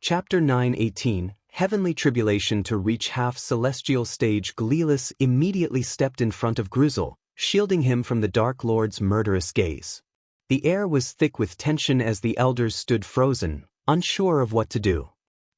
Chapter 9:18 Heavenly Tribulation to reach half-celestial stage. Gleilis immediately stepped in front of Gruzel, shielding him from the Dark Lord's murderous gaze. The air was thick with tension as the elders stood frozen, unsure of what to do.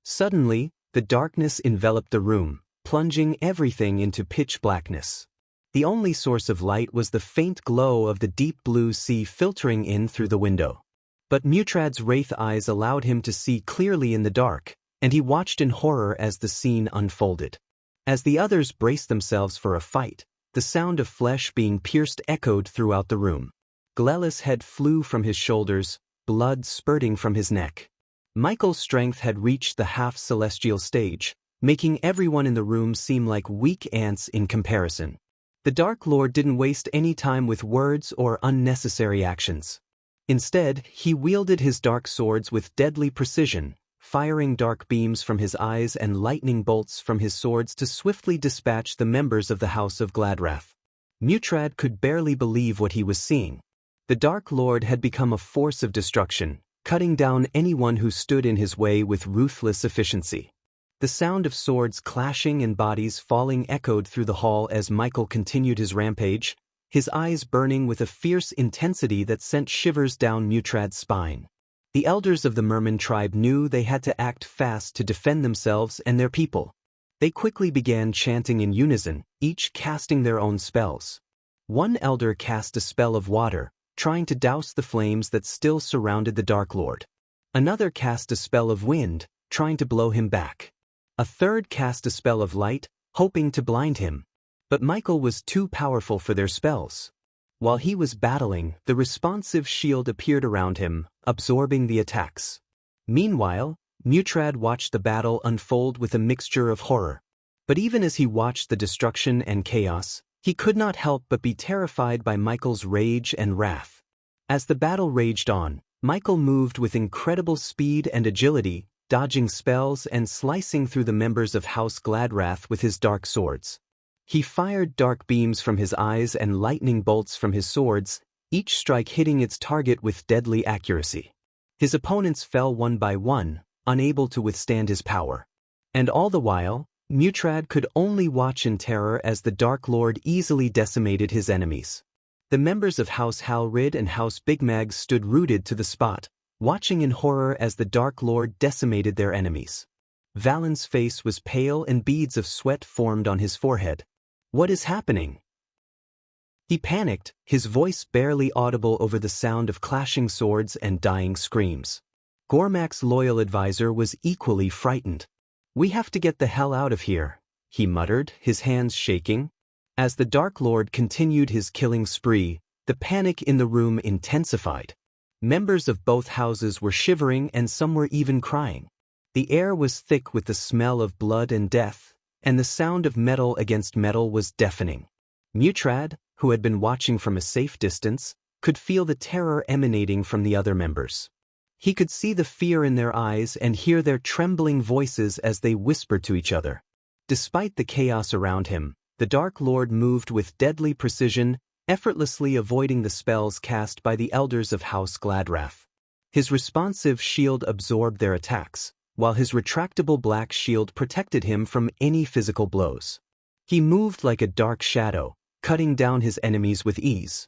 Suddenly, the darkness enveloped the room, plunging everything into pitch blackness. The only source of light was the faint glow of the deep blue sea filtering in through the window. But Mutrad's wraith eyes allowed him to see clearly in the dark, and he watched in horror as the scene unfolded. As the others braced themselves for a fight, the sound of flesh being pierced echoed throughout the room. Gleilis' head flew from his shoulders, blood spurting from his neck. Michael's strength had reached the half-celestial stage, making everyone in the room seem like weak ants in comparison. The Dark Lord didn't waste any time with words or unnecessary actions. Instead, he wielded his dark swords with deadly precision, firing dark beams from his eyes and lightning bolts from his swords to swiftly dispatch the members of the House of Gladrath. Mutrad could barely believe what he was seeing. The Dark Lord had become a force of destruction, cutting down anyone who stood in his way with ruthless efficiency. The sound of swords clashing and bodies falling echoed through the hall as Michael continued his rampage, his eyes burning with a fierce intensity that sent shivers down Mutrad's spine. The elders of the Merman tribe knew they had to act fast to defend themselves and their people. They quickly began chanting in unison, each casting their own spells. One elder cast a spell of water, trying to douse the flames that still surrounded the Dark Lord. Another cast a spell of wind, trying to blow him back. A third cast a spell of light, hoping to blind him. But Michael was too powerful for their spells. While he was battling, the responsive shield appeared around him, absorbing the attacks. Meanwhile, Mutrad watched the battle unfold with a mixture of horror. But even as he watched the destruction and chaos, he could not help but be terrified by Michael's rage and wrath. As the battle raged on, Michael moved with incredible speed and agility, dodging spells and slicing through the members of House Gladrath with his dark swords. He fired dark beams from his eyes and lightning bolts from his swords, each strike hitting its target with deadly accuracy. His opponents fell one by one, unable to withstand his power. And all the while, Mutrad could only watch in terror as the Dark Lord easily decimated his enemies. The members of House Halrid and House Bigmag stood rooted to the spot, watching in horror as the Dark Lord decimated their enemies. Valen's face was pale and beads of sweat formed on his forehead. "What is happening?" He panicked, his voice barely audible over the sound of clashing swords and dying screams. Gormak's loyal advisor was equally frightened. "We have to get the hell out of here," he muttered, his hands shaking. As the Dark Lord continued his killing spree, the panic in the room intensified. Members of both houses were shivering and some were even crying. The air was thick with the smell of blood and death, and the sound of metal against metal was deafening. Mutrad, who had been watching from a safe distance, could feel the terror emanating from the other members. He could see the fear in their eyes and hear their trembling voices as they whispered to each other. Despite the chaos around him, the Dark Lord moved with deadly precision, effortlessly avoiding the spells cast by the elders of House Gladrath. His responsive shield absorbed their attacks, while his retractable black shield protected him from any physical blows. He moved like a dark shadow, cutting down his enemies with ease.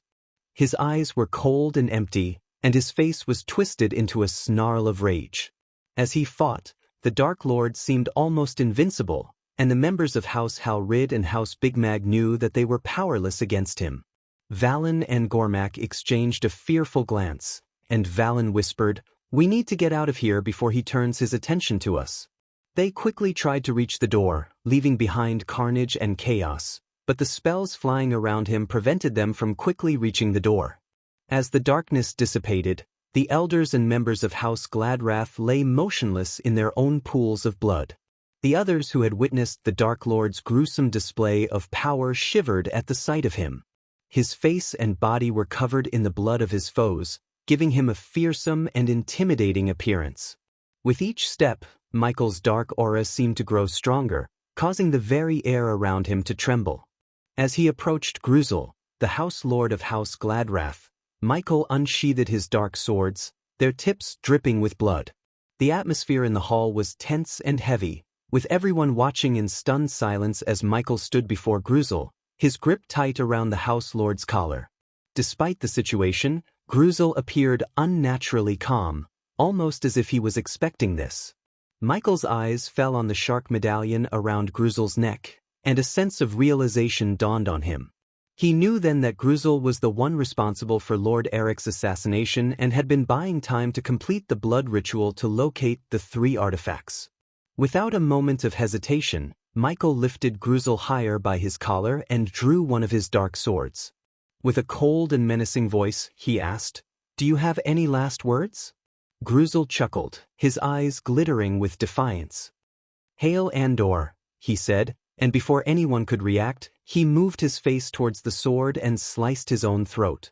His eyes were cold and empty, and his face was twisted into a snarl of rage. As he fought, the Dark Lord seemed almost invincible, and the members of House Halrid and House Bigmag knew that they were powerless against him. Valen and Gormak exchanged a fearful glance, and Valen whispered, "We need to get out of here before he turns his attention to us." They quickly tried to reach the door, leaving behind carnage and chaos, but the spells flying around him prevented them from quickly reaching the door. As the darkness dissipated, the elders and members of House Gladrath lay motionless in their own pools of blood. The others who had witnessed the Dark Lord's gruesome display of power shivered at the sight of him. His face and body were covered in the blood of his foes, giving him a fearsome and intimidating appearance. With each step, Michael's dark aura seemed to grow stronger, causing the very air around him to tremble. As he approached Gruzel, the House Lord of House Gladrath, Michael unsheathed his dark swords, their tips dripping with blood. The atmosphere in the hall was tense and heavy, with everyone watching in stunned silence as Michael stood before Gruzel, his grip tight around the House Lord's collar. Despite the situation, Gruzel appeared unnaturally calm, almost as if he was expecting this. Michael's eyes fell on the shark medallion around Gruzel's neck, and a sense of realization dawned on him. He knew then that Gruzel was the one responsible for Lord Eric's assassination and had been buying time to complete the blood ritual to locate the 3 artifacts. Without a moment of hesitation, Michael lifted Gruzel higher by his collar and drew one of his dark swords. With a cold and menacing voice, he asked, "Do you have any last words?" Gruzel chuckled, his eyes glittering with defiance. "Hail Andor," he said, and before anyone could react, he moved his face towards the sword and sliced his own throat.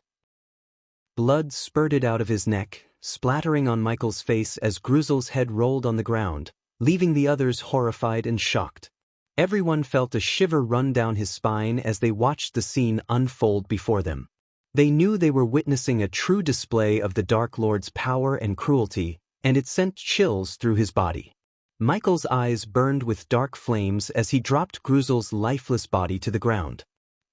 Blood spurted out of his neck, splattering on Michael's face as Gruzel's head rolled on the ground, leaving the others horrified and shocked. Everyone felt a shiver run down his spine as they watched the scene unfold before them. They knew they were witnessing a true display of the Dark Lord's power and cruelty, and it sent chills through his body. Michael's eyes burned with dark flames as he dropped Gruzel's lifeless body to the ground.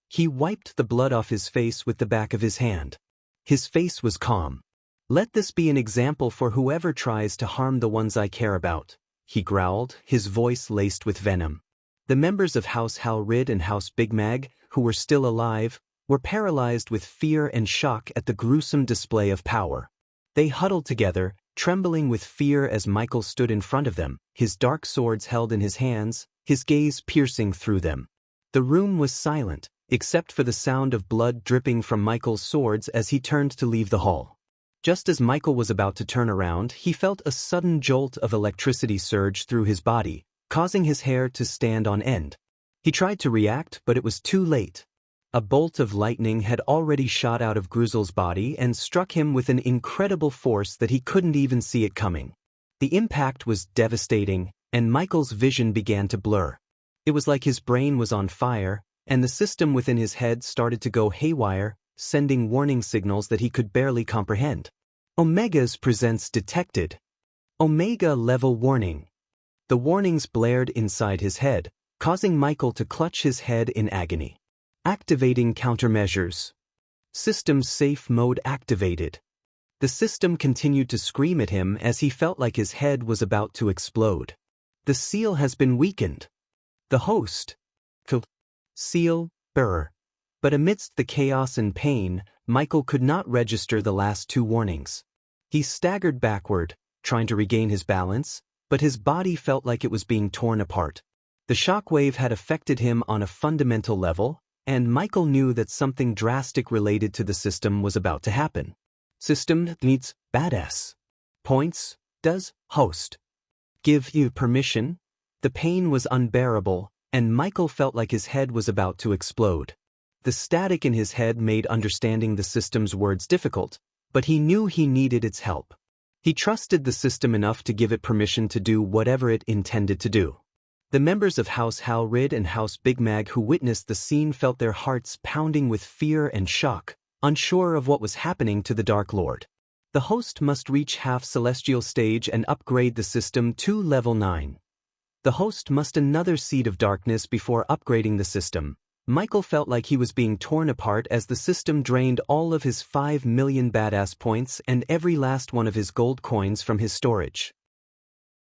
He wiped the blood off his face with the back of his hand. His face was calm. "Let this be an example for whoever tries to harm the ones I care about," he growled, his voice laced with venom. The members of House Halrid and House Big Mag, who were still alive, were paralyzed with fear and shock at the gruesome display of power. They huddled together, trembling with fear as Michael stood in front of them, his dark swords held in his hands, his gaze piercing through them. The room was silent, except for the sound of blood dripping from Michael's swords as he turned to leave the hall. Just as Michael was about to turn around, he felt a sudden jolt of electricity surge through his body, causing his hair to stand on end. He tried to react, but it was too late. A bolt of lightning had already shot out of Gruzel's body and struck him with an incredible force that he couldn't even see it coming. The impact was devastating, and Michael's vision began to blur. It was like his brain was on fire, and the system within his head started to go haywire, sending warning signals that he could barely comprehend. Omega's presence detected. Omega level warning. The warnings blared inside his head, causing Michael to clutch his head in agony. Activating countermeasures. System safe mode activated. The system continued to scream at him as he felt like his head was about to explode. The seal has been weakened. The host. Seal, bearer. But amidst the chaos and pain, Michael could not register the last 2 warnings. He staggered backward, trying to regain his balance, but his body felt like it was being torn apart. The shockwave had affected him on a fundamental level, and Michael knew that something drastic related to the system was about to happen. System needs badass. Points does host. Give you permission? The pain was unbearable, and Michael felt like his head was about to explode. The static in his head made understanding the system's words difficult, but he knew he needed its help. He trusted the system enough to give it permission to do whatever it intended to do. The members of House Halrid and House Big Mag who witnessed the scene felt their hearts pounding with fear and shock, unsure of what was happening to the Dark Lord. The host must reach half-celestial stage and upgrade the system to level 9. The host must another seed of darkness before upgrading the system. Michael felt like he was being torn apart as the system drained all of his 5 million badass points and every last one of his gold coins from his storage.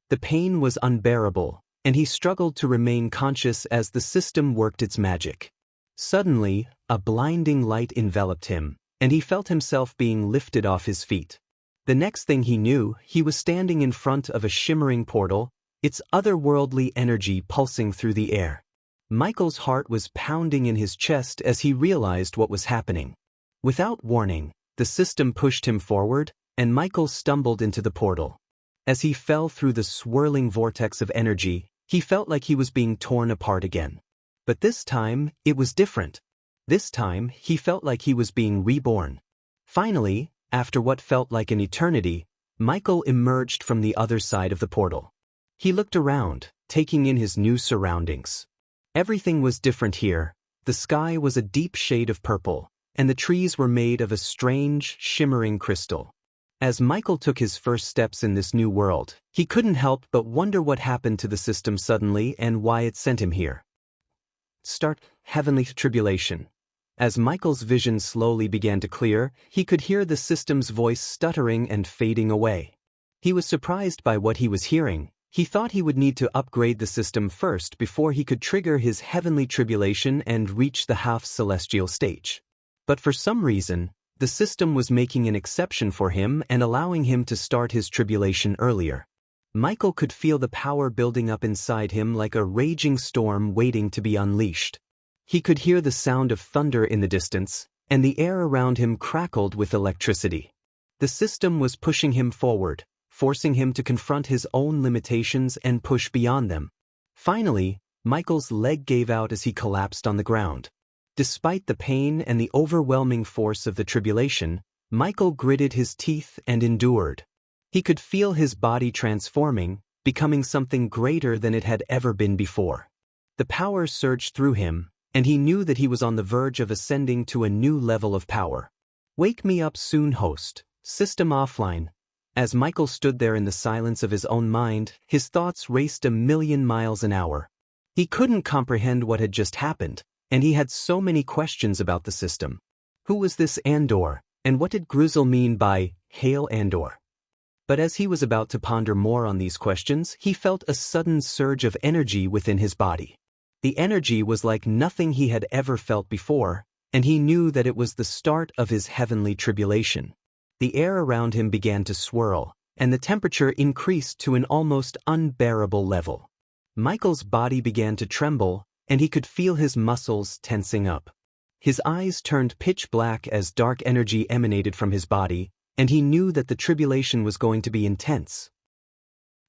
The pain was unbearable, and he struggled to remain conscious as the system worked its magic. Suddenly, a blinding light enveloped him, and he felt himself being lifted off his feet. The next thing he knew, he was standing in front of a shimmering portal, its otherworldly energy pulsing through the air. Michael's heart was pounding in his chest as he realized what was happening. Without warning, the system pushed him forward, and Michael stumbled into the portal. As he fell through the swirling vortex of energy, he felt like he was being torn apart again. But this time, it was different. This time, he felt like he was being reborn. Finally, after what felt like an eternity, Michael emerged from the other side of the portal. He looked around, taking in his new surroundings. Everything was different here. The sky was a deep shade of purple, and the trees were made of a strange, shimmering crystal. As Michael took his first steps in this new world, he couldn't help but wonder what happened to the system suddenly and why it sent him here. Start Heavenly Tribulation. As Michael's vision slowly began to clear, he could hear the system's voice stuttering and fading away. He was surprised by what he was hearing. He thought he would need to upgrade the system first before he could trigger his heavenly tribulation and reach the half-celestial stage. But for some reason, the system was making an exception for him and allowing him to start his tribulation earlier. Michael could feel the power building up inside him like a raging storm waiting to be unleashed. He could hear the sound of thunder in the distance, and the air around him crackled with electricity. The system was pushing him forward, forcing him to confront his own limitations and push beyond them. Finally, Michael's leg gave out as he collapsed on the ground. Despite the pain and the overwhelming force of the tribulation, Michael gritted his teeth and endured. He could feel his body transforming, becoming something greater than it had ever been before. The power surged through him, and he knew that he was on the verge of ascending to a new level of power. Wake me up soon, host. System offline. As Michael stood there in the silence of his own mind, his thoughts raced 1,000,000 miles an hour. He couldn't comprehend what had just happened, and he had so many questions about the system. Who was this Andor, and what did Gruzel mean by Hail Andor? But as he was about to ponder more on these questions, he felt a sudden surge of energy within his body. The energy was like nothing he had ever felt before, and he knew that it was the start of his heavenly tribulation. The air around him began to swirl, and the temperature increased to an almost unbearable level. Michael's body began to tremble, and he could feel his muscles tensing up. His eyes turned pitch black as dark energy emanated from his body, and he knew that the tribulation was going to be intense.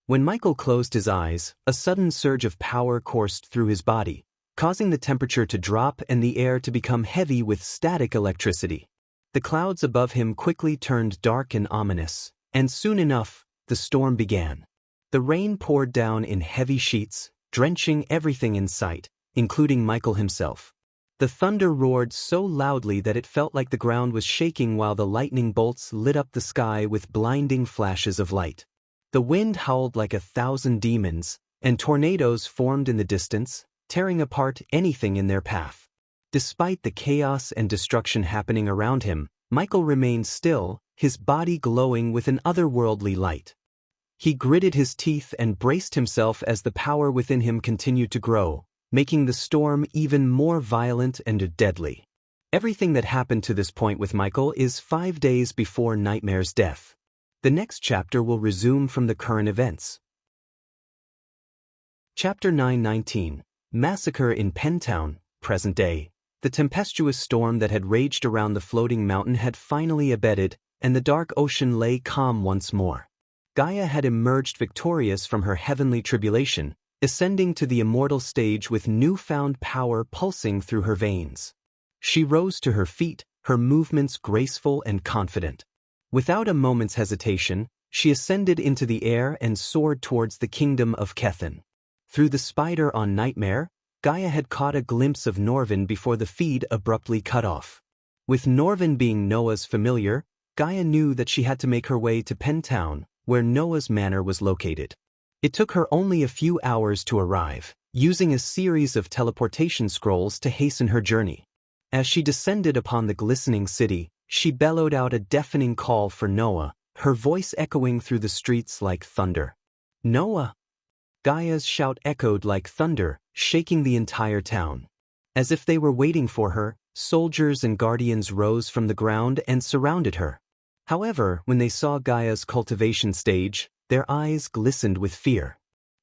When Michael closed his eyes, a sudden surge of power coursed through his body, causing the temperature to drop and the air to become heavy with static electricity. The clouds above him quickly turned dark and ominous, and soon enough, the storm began. The rain poured down in heavy sheets, drenching everything in sight, including Michael himself. The thunder roared so loudly that it felt like the ground was shaking while the lightning bolts lit up the sky with blinding flashes of light. The wind howled like 1,000 demons, and tornadoes formed in the distance, tearing apart anything in their path. Despite the chaos and destruction happening around him, Michael remained still, his body glowing with an otherworldly light. He gritted his teeth and braced himself as the power within him continued to grow, making the storm even more violent and deadly. Everything that happened to this point with Michael is 5 days before Nightmare's death. The next chapter will resume from the current events. Chapter 919, Massacre in Pentown, present day. The tempestuous storm that had raged around the floating mountain had finally abated, and the dark ocean lay calm once more. Gaia had emerged victorious from her heavenly tribulation, ascending to the immortal stage with newfound power pulsing through her veins. She rose to her feet, her movements graceful and confident. Without a moment's hesitation, she ascended into the air and soared towards the kingdom of Kethan. Through the spider on Nightmare, Gaia had caught a glimpse of Norvin before the feed abruptly cut off. With Norvin being Noah's familiar, Gaia knew that she had to make her way to Pentown, where Noah's manor was located. It took her only a few hours to arrive, using a series of teleportation scrolls to hasten her journey. As she descended upon the glistening city, she bellowed out a deafening call for Noah, her voice echoing through the streets like thunder. Noah! Gaia's shout echoed like thunder, shaking the entire town. As if they were waiting for her, soldiers and guardians rose from the ground and surrounded her. However, when they saw Gaia's cultivation stage, their eyes glistened with fear.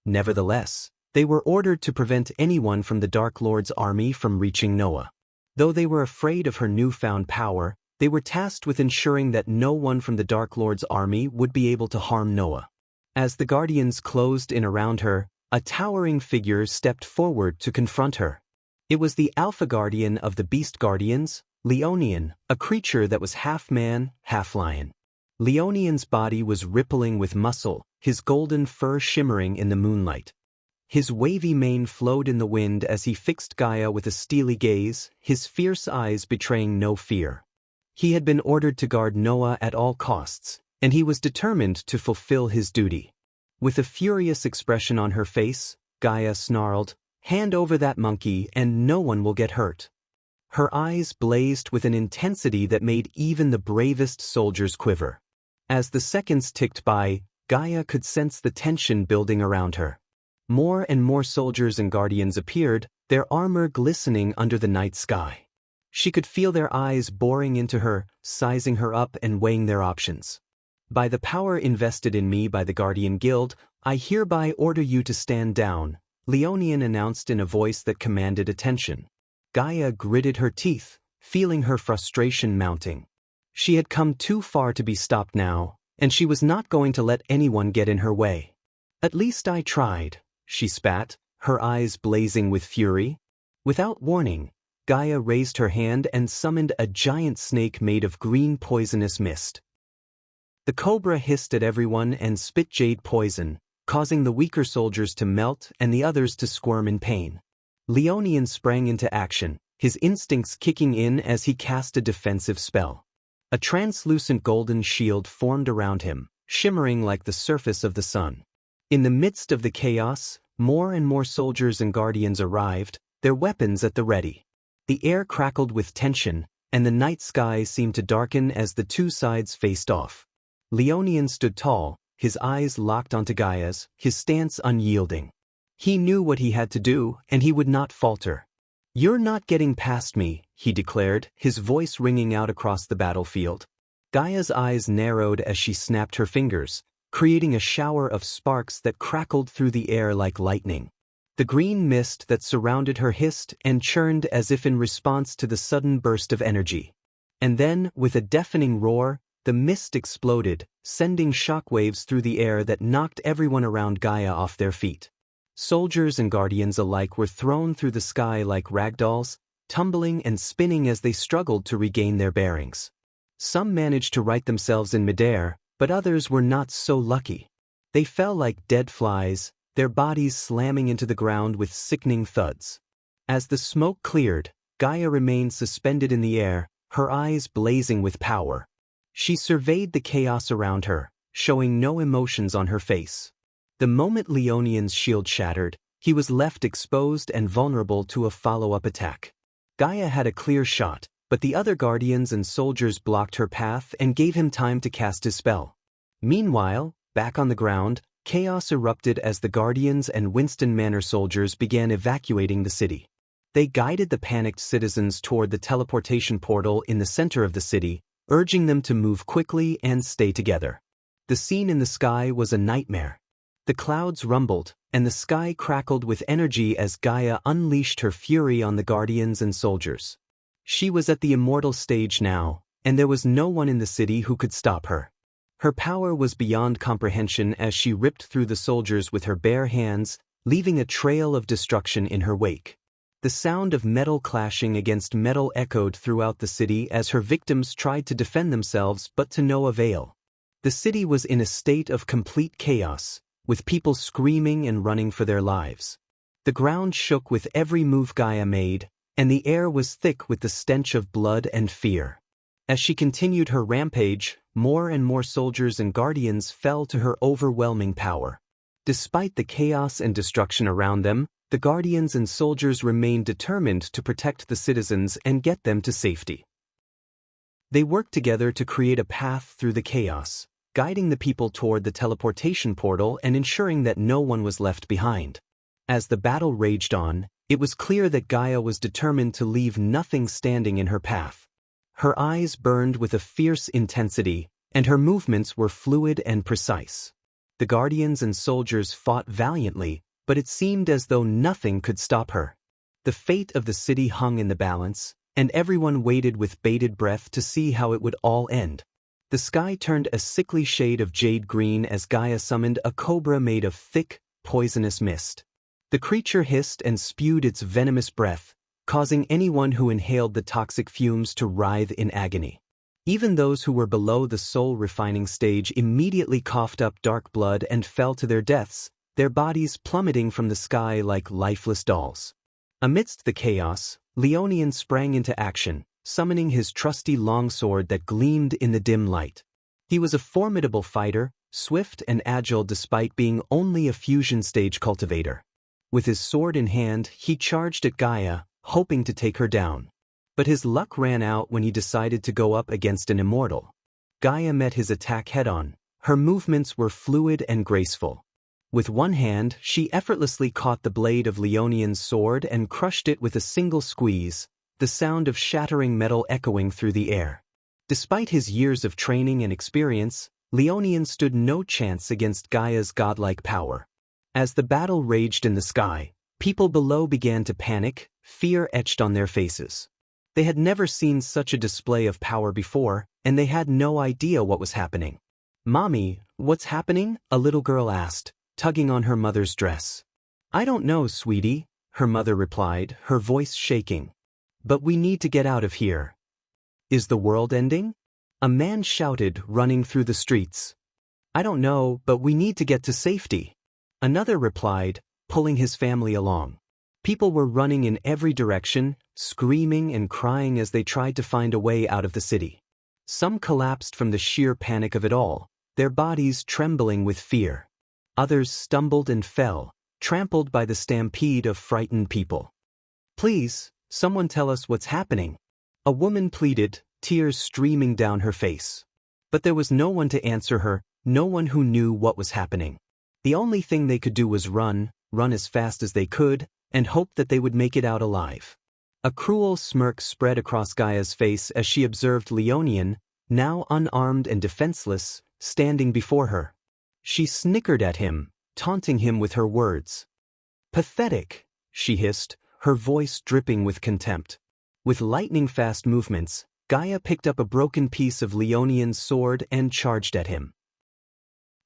Nevertheless, they were ordered to prevent anyone from the Dark Lord's army from reaching Noah. Though they were afraid of her newfound power, they were tasked with ensuring that no one from the Dark Lord's army would be able to harm Noah. As the guardians closed in around her, a towering figure stepped forward to confront her. It was the Alpha Guardian of the Beast Guardians, Leonian, a creature that was half man, half lion. Leonian's body was rippling with muscle, his golden fur shimmering in the moonlight. His wavy mane flowed in the wind as he fixed Gaia with a steely gaze, his fierce eyes betraying no fear. He had been ordered to guard Noah at all costs, and he was determined to fulfill his duty. With a furious expression on her face, Gaia snarled, "Hand over that monkey and no one will get hurt." Her eyes blazed with an intensity that made even the bravest soldiers quiver. As the seconds ticked by, Gaia could sense the tension building around her. More and more soldiers and guardians appeared, their armor glistening under the night sky. She could feel their eyes boring into her, sizing her up and weighing their options. "By the power invested in me by the Guardian Guild, I hereby order you to stand down," Leonian announced in a voice that commanded attention. Gaia gritted her teeth, feeling her frustration mounting. She had come too far to be stopped now, and she was not going to let anyone get in her way. "At least I tried," she spat, her eyes blazing with fury. Without warning, Gaia raised her hand and summoned a giant snake made of green poisonous mist. The cobra hissed at everyone and spit jade poison, causing the weaker soldiers to melt and the others to squirm in pain. Leonian sprang into action, his instincts kicking in as he cast a defensive spell. A translucent golden shield formed around him, shimmering like the surface of the sun. In the midst of the chaos, more and more soldiers and guardians arrived, their weapons at the ready. The air crackled with tension, and the night sky seemed to darken as the two sides faced off. Leonian stood tall, his eyes locked onto Gaia's, his stance unyielding. He knew what he had to do, and he would not falter. "You're not getting past me," he declared, his voice ringing out across the battlefield. Gaia's eyes narrowed as she snapped her fingers, creating a shower of sparks that crackled through the air like lightning. The green mist that surrounded her hissed and churned as if in response to the sudden burst of energy. And then, with a deafening roar, the mist exploded, sending shockwaves through the air that knocked everyone around Gaia off their feet. Soldiers and guardians alike were thrown through the sky like ragdolls, tumbling and spinning as they struggled to regain their bearings. Some managed to right themselves in midair, but others were not so lucky. They fell like dead flies, their bodies slamming into the ground with sickening thuds. As the smoke cleared, Gaia remained suspended in the air, her eyes blazing with power. She surveyed the chaos around her, showing no emotions on her face. The moment Leonian's shield shattered, he was left exposed and vulnerable to a follow-up attack. Gaia had a clear shot, but the other guardians and soldiers blocked her path and gave him time to cast his spell. Meanwhile, back on the ground, chaos erupted as the guardians and Winston Manor soldiers began evacuating the city. They guided the panicked citizens toward the teleportation portal in the center of the city, urging them to move quickly and stay together. The scene in the sky was a nightmare. The clouds rumbled, and the sky crackled with energy as Gaia unleashed her fury on the guardians and soldiers. She was at the immortal stage now, and there was no one in the city who could stop her. Her power was beyond comprehension as she ripped through the soldiers with her bare hands, leaving a trail of destruction in her wake. The sound of metal clashing against metal echoed throughout the city as her victims tried to defend themselves but to no avail. The city was in a state of complete chaos, with people screaming and running for their lives. The ground shook with every move Gaia made, and the air was thick with the stench of blood and fear. As she continued her rampage, more and more soldiers and guardians fell to her overwhelming power. Despite the chaos and destruction around them, the guardians and soldiers remained determined to protect the citizens and get them to safety. They worked together to create a path through the chaos, guiding the people toward the teleportation portal and ensuring that no one was left behind. As the battle raged on, it was clear that Gaia was determined to leave nothing standing in her path. Her eyes burned with a fierce intensity, and her movements were fluid and precise. The guardians and soldiers fought valiantly, but it seemed as though nothing could stop her. The fate of the city hung in the balance, and everyone waited with bated breath to see how it would all end. The sky turned a sickly shade of jade green as Gaia summoned a cobra made of thick, poisonous mist. The creature hissed and spewed its venomous breath, causing anyone who inhaled the toxic fumes to writhe in agony. Even those who were below the soul refining stage immediately coughed up dark blood and fell to their deaths, their bodies plummeting from the sky like lifeless dolls. Amidst the chaos, Leonian sprang into action, summoning his trusty longsword that gleamed in the dim light. He was a formidable fighter, swift and agile despite being only a fusion stage cultivator. With his sword in hand, he charged at Gaia, hoping to take her down. But his luck ran out when he decided to go up against an immortal. Gaia met his attack head-on. Her movements were fluid and graceful. With one hand, she effortlessly caught the blade of Leonian's sword and crushed it with a single squeeze, the sound of shattering metal echoing through the air. Despite his years of training and experience, Leonian stood no chance against Gaia's godlike power. As the battle raged in the sky, people below began to panic, fear etched on their faces. They had never seen such a display of power before, and they had no idea what was happening. "Mommy, what's happening?" a little girl asked, tugging on her mother's dress. "I don't know, sweetie," her mother replied, her voice shaking. "But we need to get out of here." "Is the world ending?" a man shouted, running through the streets. "I don't know, but we need to get to safety," another replied, pulling his family along. People were running in every direction, screaming and crying as they tried to find a way out of the city. Some collapsed from the sheer panic of it all, their bodies trembling with fear. Others stumbled and fell, trampled by the stampede of frightened people. "Please, someone tell us what's happening," a woman pleaded, tears streaming down her face. But there was no one to answer her, no one who knew what was happening. The only thing they could do was run as fast as they could, and hope that they would make it out alive. A cruel smirk spread across Gaia's face as she observed Leonian, now unarmed and defenseless, standing before her. She snickered at him, taunting him with her words. "Pathetic," she hissed, her voice dripping with contempt. With lightning-fast movements, Gaia picked up a broken piece of Leonian's sword and charged at him.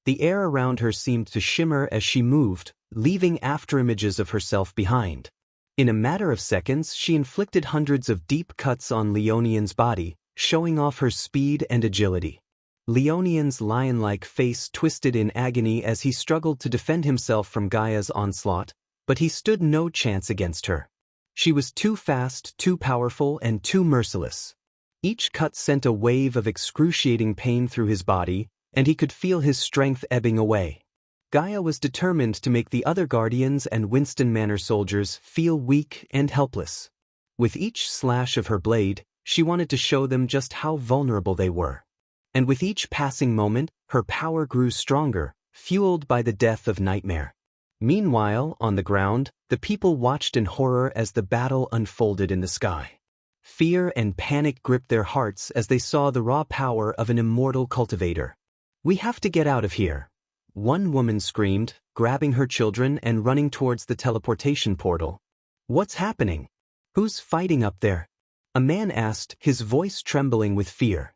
The air around her seemed to shimmer as she moved, leaving afterimages of herself behind. In a matter of seconds, she inflicted hundreds of deep cuts on Leonian's body, showing off her speed and agility. Leonian's lion-like face twisted in agony as he struggled to defend himself from Gaia's onslaught, but he stood no chance against her. She was too fast, too powerful, and too merciless. Each cut sent a wave of excruciating pain through his body, and he could feel his strength ebbing away. Gaia was determined to make the other Guardians and Winston Manor soldiers feel weak and helpless. With each slash of her blade, she wanted to show them just how vulnerable they were. And with each passing moment, her power grew stronger, fueled by the death of Nightmare. Meanwhile, on the ground, the people watched in horror as the battle unfolded in the sky. Fear and panic gripped their hearts as they saw the raw power of an immortal cultivator. "We have to get out of here," one woman screamed, grabbing her children and running towards the teleportation portal. "What's happening? Who's fighting up there?" a man asked, his voice trembling with fear.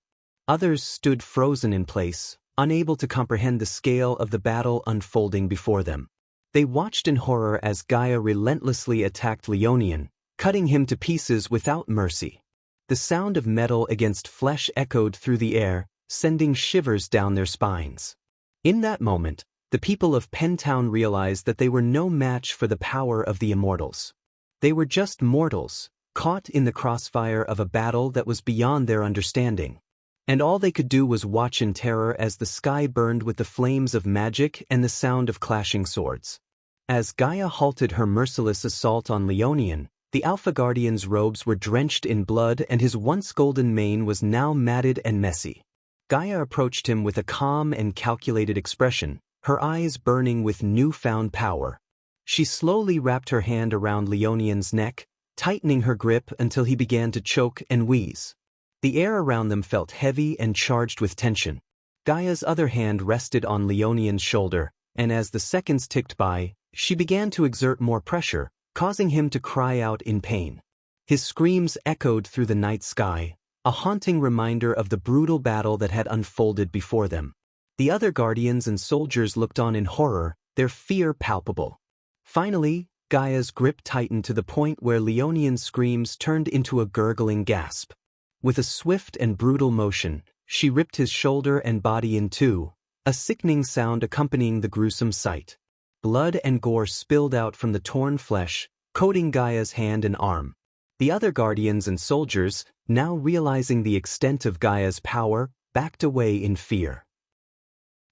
Others stood frozen in place, unable to comprehend the scale of the battle unfolding before them. They watched in horror as Gaia relentlessly attacked Leonian, cutting him to pieces without mercy. The sound of metal against flesh echoed through the air, sending shivers down their spines. In that moment, the people of Pentown realized that they were no match for the power of the immortals. They were just mortals, caught in the crossfire of a battle that was beyond their understanding. And all they could do was watch in terror as the sky burned with the flames of magic and the sound of clashing swords. As Gaia halted her merciless assault on Leonian, the Alpha Guardian's robes were drenched in blood and his once golden mane was now matted and messy. Gaia approached him with a calm and calculated expression, her eyes burning with newfound power. She slowly wrapped her hand around Leonian's neck, tightening her grip until he began to choke and wheeze. The air around them felt heavy and charged with tension. Gaia's other hand rested on Leonian's shoulder, and as the seconds ticked by, she began to exert more pressure, causing him to cry out in pain. His screams echoed through the night sky, a haunting reminder of the brutal battle that had unfolded before them. The other Guardians and soldiers looked on in horror, their fear palpable. Finally, Gaia's grip tightened to the point where Leonian's screams turned into a gurgling gasp. With a swift and brutal motion, she ripped his shoulder and body in two, a sickening sound accompanying the gruesome sight. Blood and gore spilled out from the torn flesh, coating Gaia's hand and arm. The other Guardians and soldiers, now realizing the extent of Gaia's power, backed away in fear.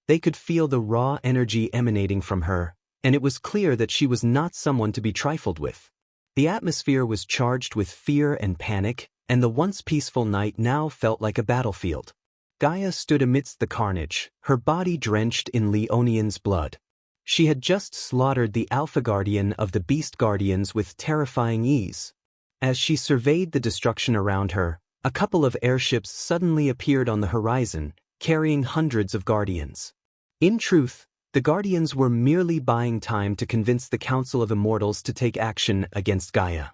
They could feel the raw energy emanating from her, and it was clear that she was not someone to be trifled with. The atmosphere was charged with fear and panic, and the once peaceful night now felt like a battlefield. Gaia stood amidst the carnage, her body drenched in Leonion's blood. She had just slaughtered the Alpha Guardian of the Beast Guardians with terrifying ease. As she surveyed the destruction around her, a couple of airships suddenly appeared on the horizon, carrying hundreds of Guardians. In truth, the Guardians were merely buying time to convince the Council of Immortals to take action against Gaia.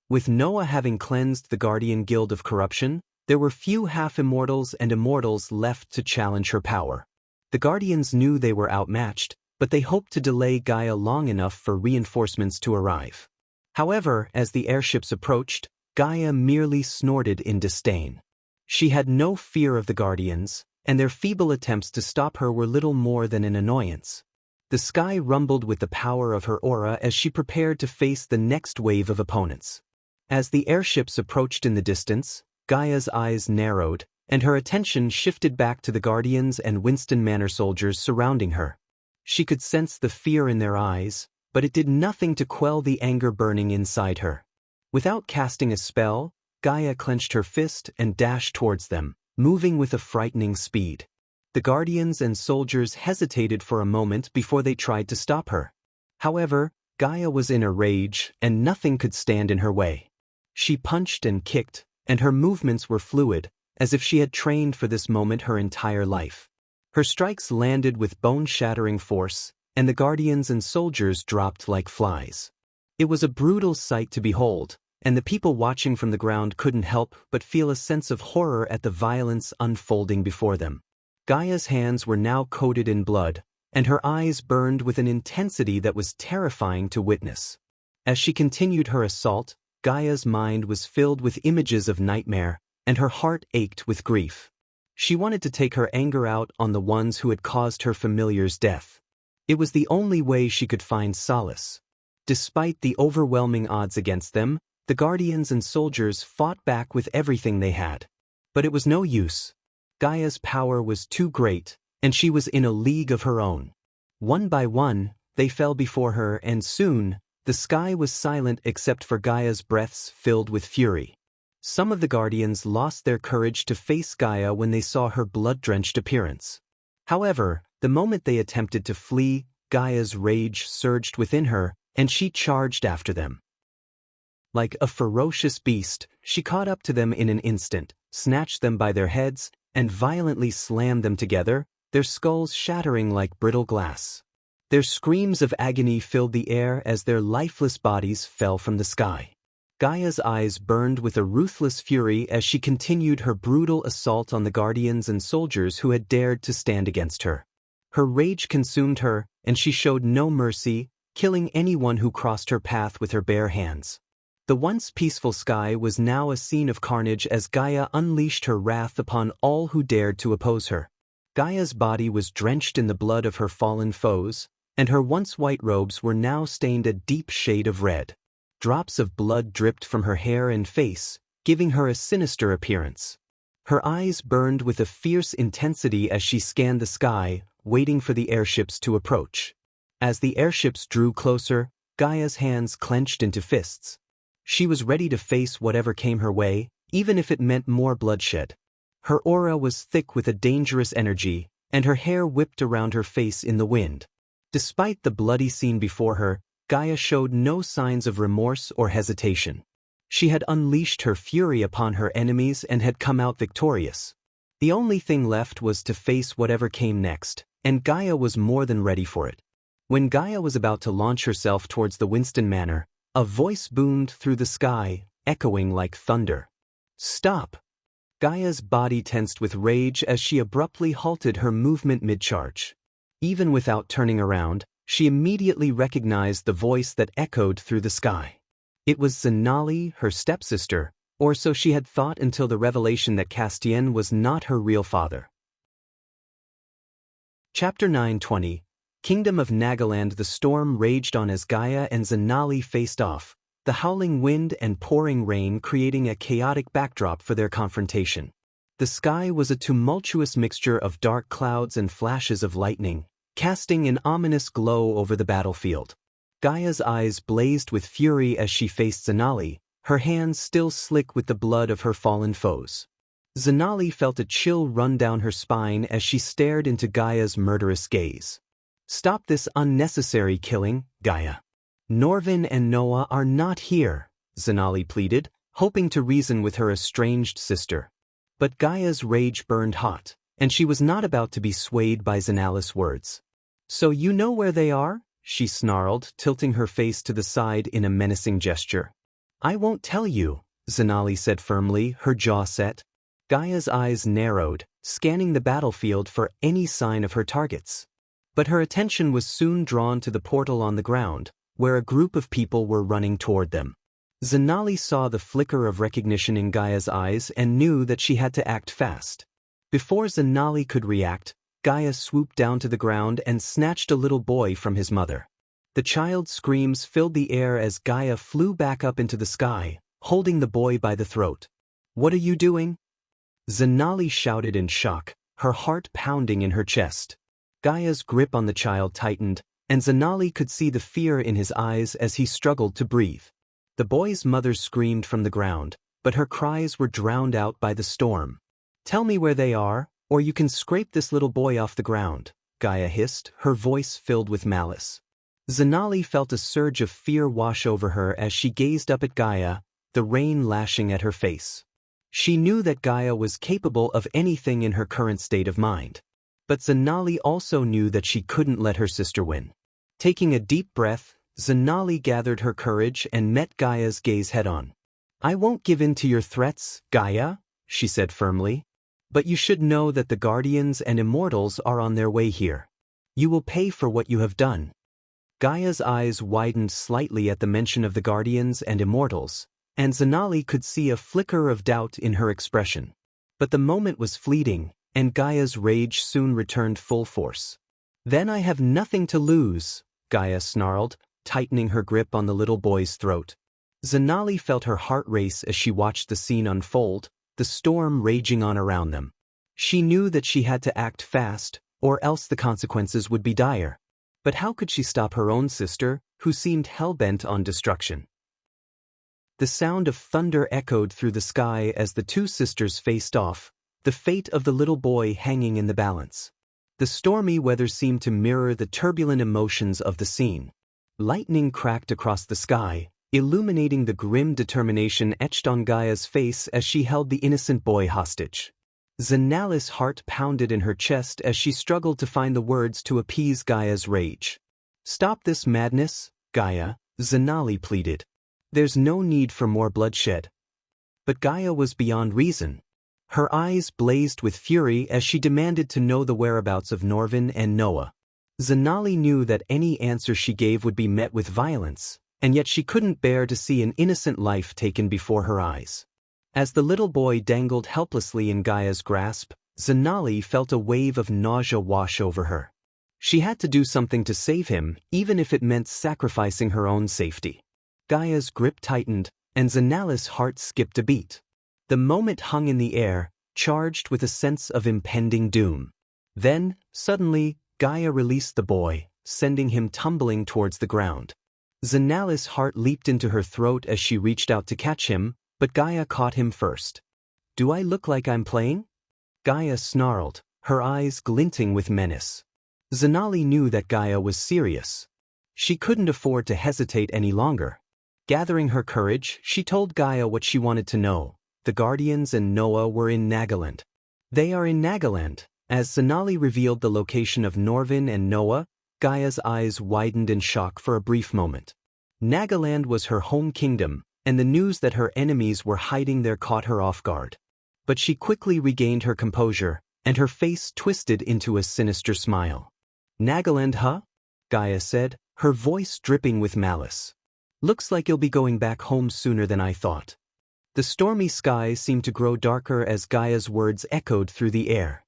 With Noah having cleansed the Guardian Guild of corruption, there were few half-immortals and immortals left to challenge her power. The Guardians knew they were outmatched, but they hoped to delay Gaia long enough for reinforcements to arrive. However, as the airships approached, Gaia merely snorted in disdain. She had no fear of the Guardians, and their feeble attempts to stop her were little more than an annoyance. The sky rumbled with the power of her aura as she prepared to face the next wave of opponents. As the airships approached in the distance, Gaia's eyes narrowed, and her attention shifted back to the Guardians and Winston Manor soldiers surrounding her. She could sense the fear in their eyes, but it did nothing to quell the anger burning inside her. Without casting a spell, Gaia clenched her fist and dashed towards them, moving with a frightening speed. The Guardians and soldiers hesitated for a moment before they tried to stop her. However, Gaia was in a rage, and nothing could stand in her way. She punched and kicked, and her movements were fluid, as if she had trained for this moment her entire life. Her strikes landed with bone-shattering force, and the Guardians and soldiers dropped like flies. It was a brutal sight to behold, and the people watching from the ground couldn't help but feel a sense of horror at the violence unfolding before them. Gaia's hands were now coated in blood, and her eyes burned with an intensity that was terrifying to witness. As she continued her assault, Gaia's mind was filled with images of nightmare, and her heart ached with grief. She wanted to take her anger out on the ones who had caused her familiar's death. It was the only way she could find solace. Despite the overwhelming odds against them, the Guardians and soldiers fought back with everything they had. But it was no use. Gaia's power was too great, and she was in a league of her own. One by one, they fell before her, and soon, the sky was silent except for Gaia's breaths filled with fury. Some of the Guardians lost their courage to face Gaia when they saw her blood-drenched appearance. However, the moment they attempted to flee, Gaia's rage surged within her, and she charged after them. Like a ferocious beast, she caught up to them in an instant, snatched them by their heads, and violently slammed them together, their skulls shattering like brittle glass. Their screams of agony filled the air as their lifeless bodies fell from the sky. Gaia's eyes burned with a ruthless fury as she continued her brutal assault on the Guardians and soldiers who had dared to stand against her. Her rage consumed her, and she showed no mercy, killing anyone who crossed her path with her bare hands. The once peaceful sky was now a scene of carnage as Gaia unleashed her wrath upon all who dared to oppose her. Gaia's body was drenched in the blood of her fallen foes, and her once white robes were now stained a deep shade of red. Drops of blood dripped from her hair and face, giving her a sinister appearance. Her eyes burned with a fierce intensity as she scanned the sky, waiting for the airships to approach. As the airships drew closer, Gaia's hands clenched into fists. She was ready to face whatever came her way, even if it meant more bloodshed. Her aura was thick with a dangerous energy, and her hair whipped around her face in the wind. Despite the bloody scene before her, Gaia showed no signs of remorse or hesitation. She had unleashed her fury upon her enemies and had come out victorious. The only thing left was to face whatever came next, and Gaia was more than ready for it. When Gaia was about to launch herself towards the Winston Manor, a voice boomed through the sky, echoing like thunder. "Stop!" Gaia's body tensed with rage as she abruptly halted her movement mid-charge. Even without turning around, she immediately recognized the voice that echoed through the sky. It was Zanali, her stepsister, or so she had thought until the revelation that Castian was not her real father. Chapter 9:20 Kingdom of Nagaland. The storm raged on as Gaia and Zanali faced off, the howling wind and pouring rain creating a chaotic backdrop for their confrontation. The The sky was a tumultuous mixture of dark clouds and flashes of lightning, casting an ominous glow over the battlefield. Gaia's eyes blazed with fury as she faced Zanali, her hands still slick with the blood of her fallen foes. Zanali felt a chill run down her spine as she stared into Gaia's murderous gaze. "Stop this unnecessary killing, Gaia. Norvin and Noah are not here," Zanali pleaded, hoping to reason with her estranged sister. But Gaia's rage burned hot, and she was not about to be swayed by Zanali's words. "So you know where they are?" she snarled, tilting her face to the side in a menacing gesture. "I won't tell you," Zanali said firmly, her jaw set. Gaia's eyes narrowed, scanning the battlefield for any sign of her targets. But her attention was soon drawn to the portal on the ground, where a group of people were running toward them. Zanali saw the flicker of recognition in Gaia's eyes and knew that she had to act fast. Before Zanali could react, Gaia swooped down to the ground and snatched a little boy from his mother. The child's screams filled the air as Gaia flew back up into the sky, holding the boy by the throat. "What are you doing?" Zanali shouted in shock, her heart pounding in her chest. Gaia's grip on the child tightened, and Zanali could see the fear in his eyes as he struggled to breathe. The boy's mother screamed from the ground, but her cries were drowned out by the storm. "Tell me where they are, or you can scrape this little boy off the ground," Gaia hissed, her voice filled with malice. Zanali felt a surge of fear wash over her as she gazed up at Gaia, the rain lashing at her face. She knew that Gaia was capable of anything in her current state of mind. But Zanali also knew that she couldn't let her sister win. Taking a deep breath, Zanali gathered her courage and met Gaia's gaze head-on. "I won't give in to your threats, Gaia," she said firmly. "But you should know that the Guardians and Immortals are on their way here. You will pay for what you have done." Gaia's eyes widened slightly at the mention of the Guardians and Immortals, and Zanali could see a flicker of doubt in her expression. But the moment was fleeting, and Gaia's rage soon returned full force. "Then I have nothing to lose," Gaia snarled, tightening her grip on the little boy's throat. Zanali felt her heart race as she watched the scene unfold, the storm raging on around them. She knew that she had to act fast, or else the consequences would be dire. But how could she stop her own sister, who seemed hell-bent on destruction? The sound of thunder echoed through the sky as the two sisters faced off, the fate of the little boy hanging in the balance. The stormy weather seemed to mirror the turbulent emotions of the scene. Lightning cracked across the sky, illuminating the grim determination etched on Gaia's face as she held the innocent boy hostage. Zanali's heart pounded in her chest as she struggled to find the words to appease Gaia's rage. "Stop this madness, Gaia," Zanali pleaded. "There's no need for more bloodshed." But Gaia was beyond reason. Her eyes blazed with fury as she demanded to know the whereabouts of Norvin and Noah. Zanali knew that any answer she gave would be met with violence, and yet she couldn't bear to see an innocent life taken before her eyes. As the little boy dangled helplessly in Gaia's grasp, Zanali felt a wave of nausea wash over her. She had to do something to save him, even if it meant sacrificing her own safety. Gaia's grip tightened, and Zanali's heart skipped a beat. The moment hung in the air, charged with a sense of impending doom. Then, suddenly, Gaia released the boy, sending him tumbling towards the ground. Zanali's heart leaped into her throat as she reached out to catch him, but Gaia caught him first. "Do I look like I'm playing?" Gaia snarled, her eyes glinting with menace. Zanali knew that Gaia was serious. She couldn't afford to hesitate any longer. Gathering her courage, she told Gaia what she wanted to know. The Guardians and Noah were in Nagaland. "They are in Nagaland." As Zanali revealed the location of Norvin and Noah, Gaia's eyes widened in shock for a brief moment. Nagaland was her home kingdom, and the news that her enemies were hiding there caught her off guard. But she quickly regained her composure, and her face twisted into a sinister smile. "Nagaland, huh?" Gaia said, her voice dripping with malice. "Looks like you'll be going back home sooner than I thought." The stormy sky seemed to grow darker as Gaia's words echoed through the air.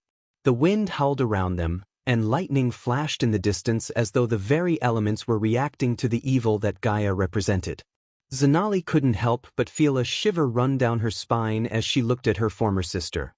The wind howled around them, and lightning flashed in the distance as though the very elements were reacting to the evil that Gaia represented. Zanali couldn't help but feel a shiver run down her spine as she looked at her former sister.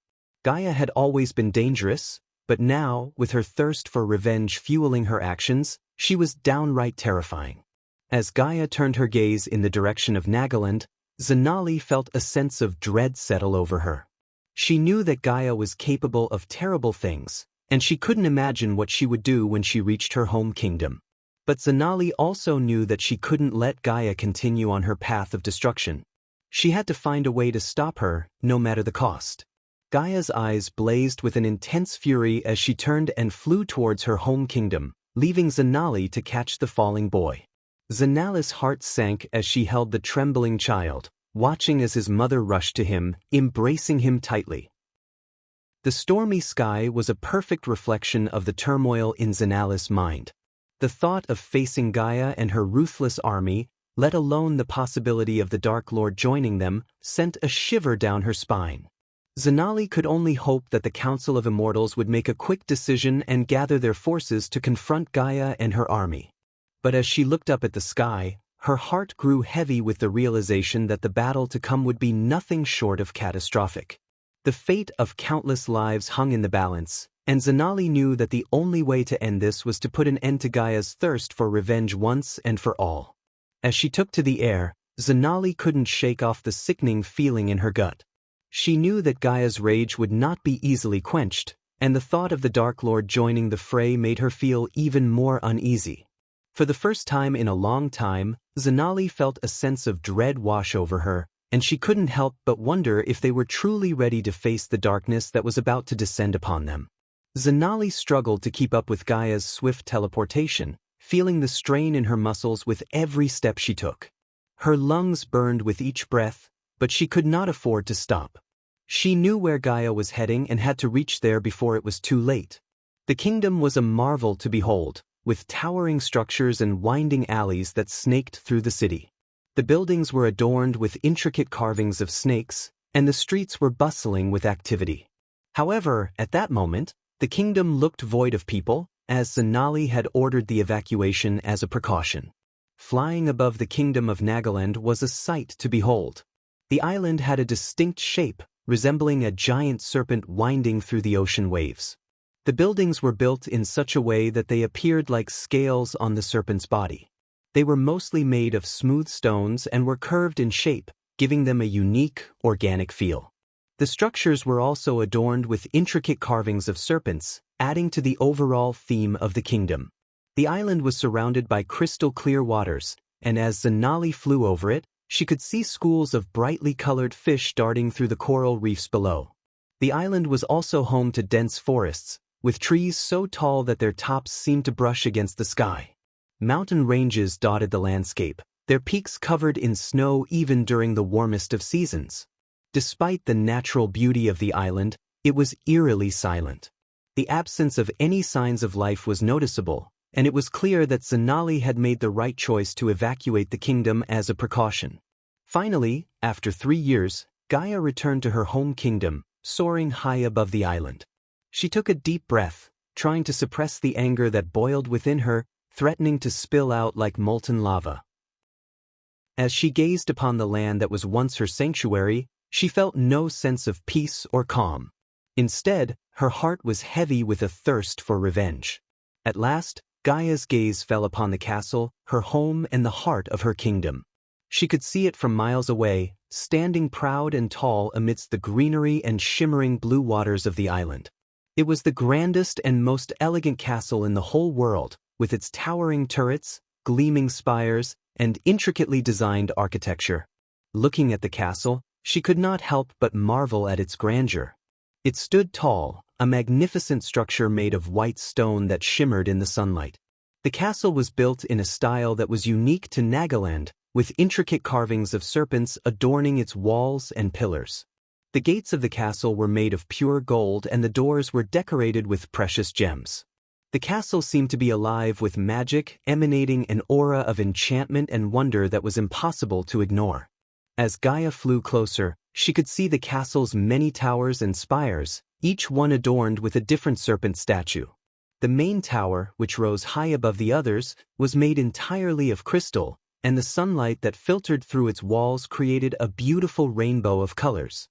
Gaia had always been dangerous, but now, with her thirst for revenge fueling her actions, she was downright terrifying. As Gaia turned her gaze in the direction of Nagaland, Zanali felt a sense of dread settle over her. She knew that Gaia was capable of terrible things, and she couldn't imagine what she would do when she reached her home kingdom. But Zanali also knew that she couldn't let Gaia continue on her path of destruction. She had to find a way to stop her, no matter the cost. Gaia's eyes blazed with an intense fury as she turned and flew towards her home kingdom, leaving Zanali to catch the falling boy. Zanali's heart sank as she held the trembling child, watching as his mother rushed to him, embracing him tightly. The stormy sky was a perfect reflection of the turmoil in Zanali's mind. The thought of facing Gaia and her ruthless army, let alone the possibility of the Dark Lord joining them, sent a shiver down her spine. Zanali could only hope that the Council of Immortals would make a quick decision and gather their forces to confront Gaia and her army. But as she looked up at the sky, her heart grew heavy with the realization that the battle to come would be nothing short of catastrophic. The fate of countless lives hung in the balance, and Zanali knew that the only way to end this was to put an end to Gaia's thirst for revenge once and for all. As she took to the air, Zanali couldn't shake off the sickening feeling in her gut. She knew that Gaia's rage would not be easily quenched, and the thought of the Dark Lord joining the fray made her feel even more uneasy. For the first time in a long time, Zanali felt a sense of dread wash over her, and she couldn't help but wonder if they were truly ready to face the darkness that was about to descend upon them. Zanali struggled to keep up with Gaia's swift teleportation, feeling the strain in her muscles with every step she took. Her lungs burned with each breath, but she could not afford to stop. She knew where Gaia was heading and had to reach there before it was too late. The kingdom was a marvel to behold, with towering structures and winding alleys that snaked through the city. The buildings were adorned with intricate carvings of snakes, and the streets were bustling with activity. However, at that moment, the kingdom looked void of people, as Zanali had ordered the evacuation as a precaution. Flying above the kingdom of Nagaland was a sight to behold. The island had a distinct shape, resembling a giant serpent winding through the ocean waves. The buildings were built in such a way that they appeared like scales on the serpent's body. They were mostly made of smooth stones and were curved in shape, giving them a unique, organic feel. The structures were also adorned with intricate carvings of serpents, adding to the overall theme of the kingdom. The island was surrounded by crystal-clear waters, and as Zanali flew over it, she could see schools of brightly colored fish darting through the coral reefs below. The island was also home to dense forests, with trees so tall that their tops seemed to brush against the sky. Mountain ranges dotted the landscape, their peaks covered in snow even during the warmest of seasons. Despite the natural beauty of the island, it was eerily silent. The absence of any signs of life was noticeable, and it was clear that Zanali had made the right choice to evacuate the kingdom as a precaution. Finally, after 3 years, Gaia returned to her home kingdom, soaring high above the island. She took a deep breath, trying to suppress the anger that boiled within her, threatening to spill out like molten lava. As she gazed upon the land that was once her sanctuary, she felt no sense of peace or calm. Instead, her heart was heavy with a thirst for revenge. At last, Gaia's gaze fell upon the castle, her home and the heart of her kingdom. She could see it from miles away, standing proud and tall amidst the greenery and shimmering blue waters of the island. It was the grandest and most elegant castle in the whole world, with its towering turrets, gleaming spires, and intricately designed architecture. Looking at the castle, she could not help but marvel at its grandeur. It stood tall, a magnificent structure made of white stone that shimmered in the sunlight. The castle was built in a style that was unique to Nagaland, with intricate carvings of serpents adorning its walls and pillars. The gates of the castle were made of pure gold and the doors were decorated with precious gems. The castle seemed to be alive with magic, emanating an aura of enchantment and wonder that was impossible to ignore. As Gaia flew closer, she could see the castle's many towers and spires, each one adorned with a different serpent statue. The main tower, which rose high above the others, was made entirely of crystal, and the sunlight that filtered through its walls created a beautiful rainbow of colors.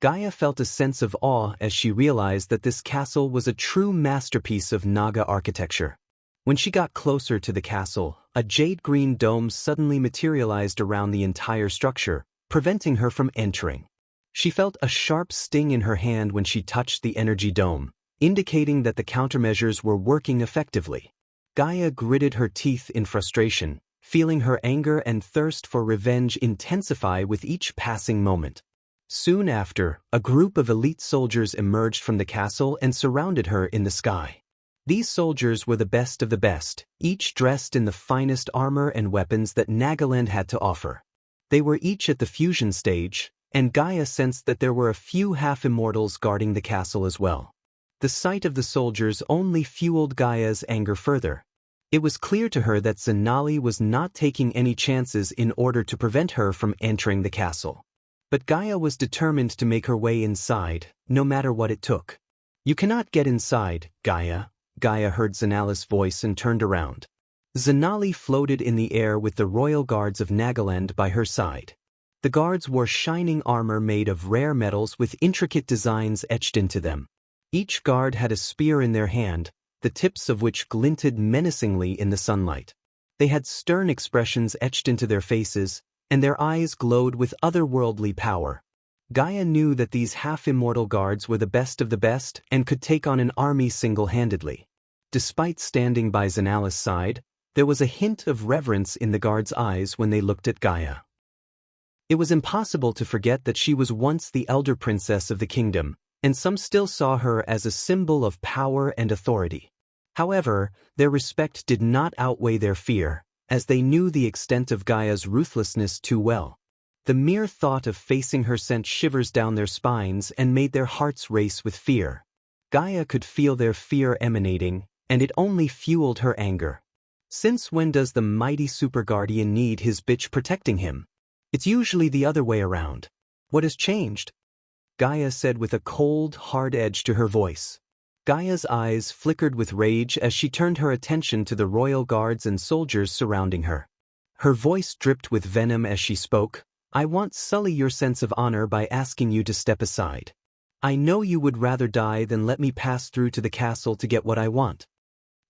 Gaia felt a sense of awe as she realized that this castle was a true masterpiece of Naga architecture. When she got closer to the castle, a jade-green dome suddenly materialized around the entire structure, preventing her from entering. She felt a sharp sting in her hand when she touched the energy dome, indicating that the countermeasures were working effectively. Gaia gritted her teeth in frustration, feeling her anger and thirst for revenge intensify with each passing moment. Soon after, a group of elite soldiers emerged from the castle and surrounded her in the sky. These soldiers were the best of the best, each dressed in the finest armor and weapons that Nagaland had to offer. They were each at the fusion stage, and Gaia sensed that there were a few half-immortals guarding the castle as well. The sight of the soldiers only fueled Gaia's anger further. It was clear to her that Zanali was not taking any chances in order to prevent her from entering the castle. But Gaia was determined to make her way inside, no matter what it took. "You cannot get inside, Gaia." Gaia heard Zanali's voice and turned around. Zanali floated in the air with the royal guards of Nagaland by her side. The guards wore shining armor made of rare metals with intricate designs etched into them. Each guard had a spear in their hand, the tips of which glinted menacingly in the sunlight. They had stern expressions etched into their faces, and their eyes glowed with otherworldly power. Gaia knew that these half-immortal guards were the best of the best and could take on an army single-handedly. Despite standing by Zanali's side, there was a hint of reverence in the guards' eyes when they looked at Gaia. It was impossible to forget that she was once the elder princess of the kingdom, and some still saw her as a symbol of power and authority. However, their respect did not outweigh their fear, as they knew the extent of Gaia's ruthlessness too well. The mere thought of facing her sent shivers down their spines and made their hearts race with fear. Gaia could feel their fear emanating, and it only fueled her anger. Since when does the mighty super guardian need his bitch protecting him? It's usually the other way around. What has changed? Gaia said with a cold, hard edge to her voice. Gaia's eyes flickered with rage as she turned her attention to the royal guards and soldiers surrounding her. Her voice dripped with venom as she spoke. "I won't sully your sense of honor by asking you to step aside. I know you would rather die than let me pass through to the castle to get what I want."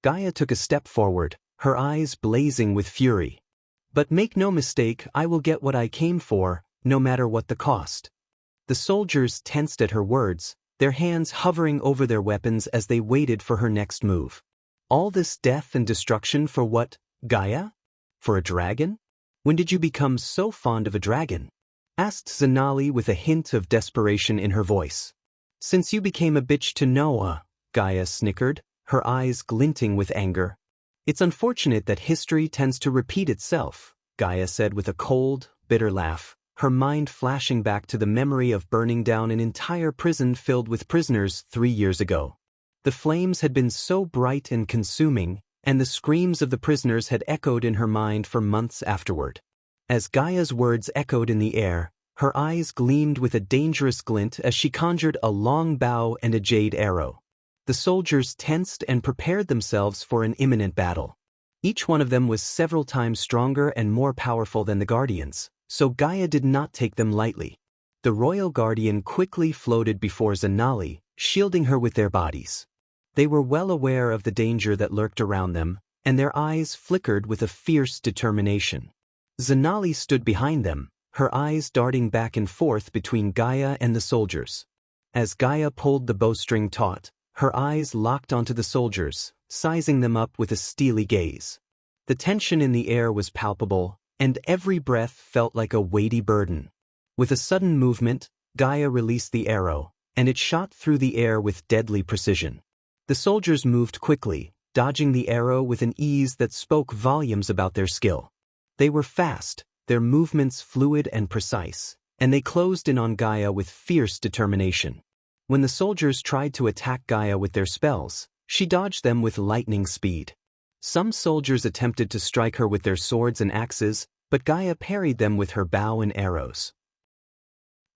Gaia took a step forward, her eyes blazing with fury. "But make no mistake, I will get what I came for, no matter what the cost." The soldiers tensed at her words, their hands hovering over their weapons as they waited for her next move. All this death and destruction for what, Gaia? For a dragon? "When did you become so fond of a dragon?" asked Zanali with a hint of desperation in her voice. "Since you became a bitch to Noah," Gaia snickered, her eyes glinting with anger. "It's unfortunate that history tends to repeat itself," Gaia said with a cold, bitter laugh, her mind flashing back to the memory of burning down an entire prison filled with prisoners 3 years ago. The flames had been so bright and consuming, and the screams of the prisoners had echoed in her mind for months afterward. As Gaia's words echoed in the air, her eyes gleamed with a dangerous glint as she conjured a long bow and a jade arrow. The soldiers tensed and prepared themselves for an imminent battle. Each one of them was several times stronger and more powerful than the guardians, so Gaia did not take them lightly. The royal guardian quickly floated before Zanali, shielding her with their bodies. They were well aware of the danger that lurked around them, and their eyes flickered with a fierce determination. Zanali stood behind them, her eyes darting back and forth between Gaia and the soldiers. As Gaia pulled the bowstring taut, her eyes locked onto the soldiers, sizing them up with a steely gaze. The tension in the air was palpable, and every breath felt like a weighty burden. With a sudden movement, Gaia released the arrow, and it shot through the air with deadly precision. The soldiers moved quickly, dodging the arrow with an ease that spoke volumes about their skill. They were fast, their movements fluid and precise, and they closed in on Gaia with fierce determination. When the soldiers tried to attack Gaia with their spells, she dodged them with lightning speed. Some soldiers attempted to strike her with their swords and axes, but Gaia parried them with her bow and arrows.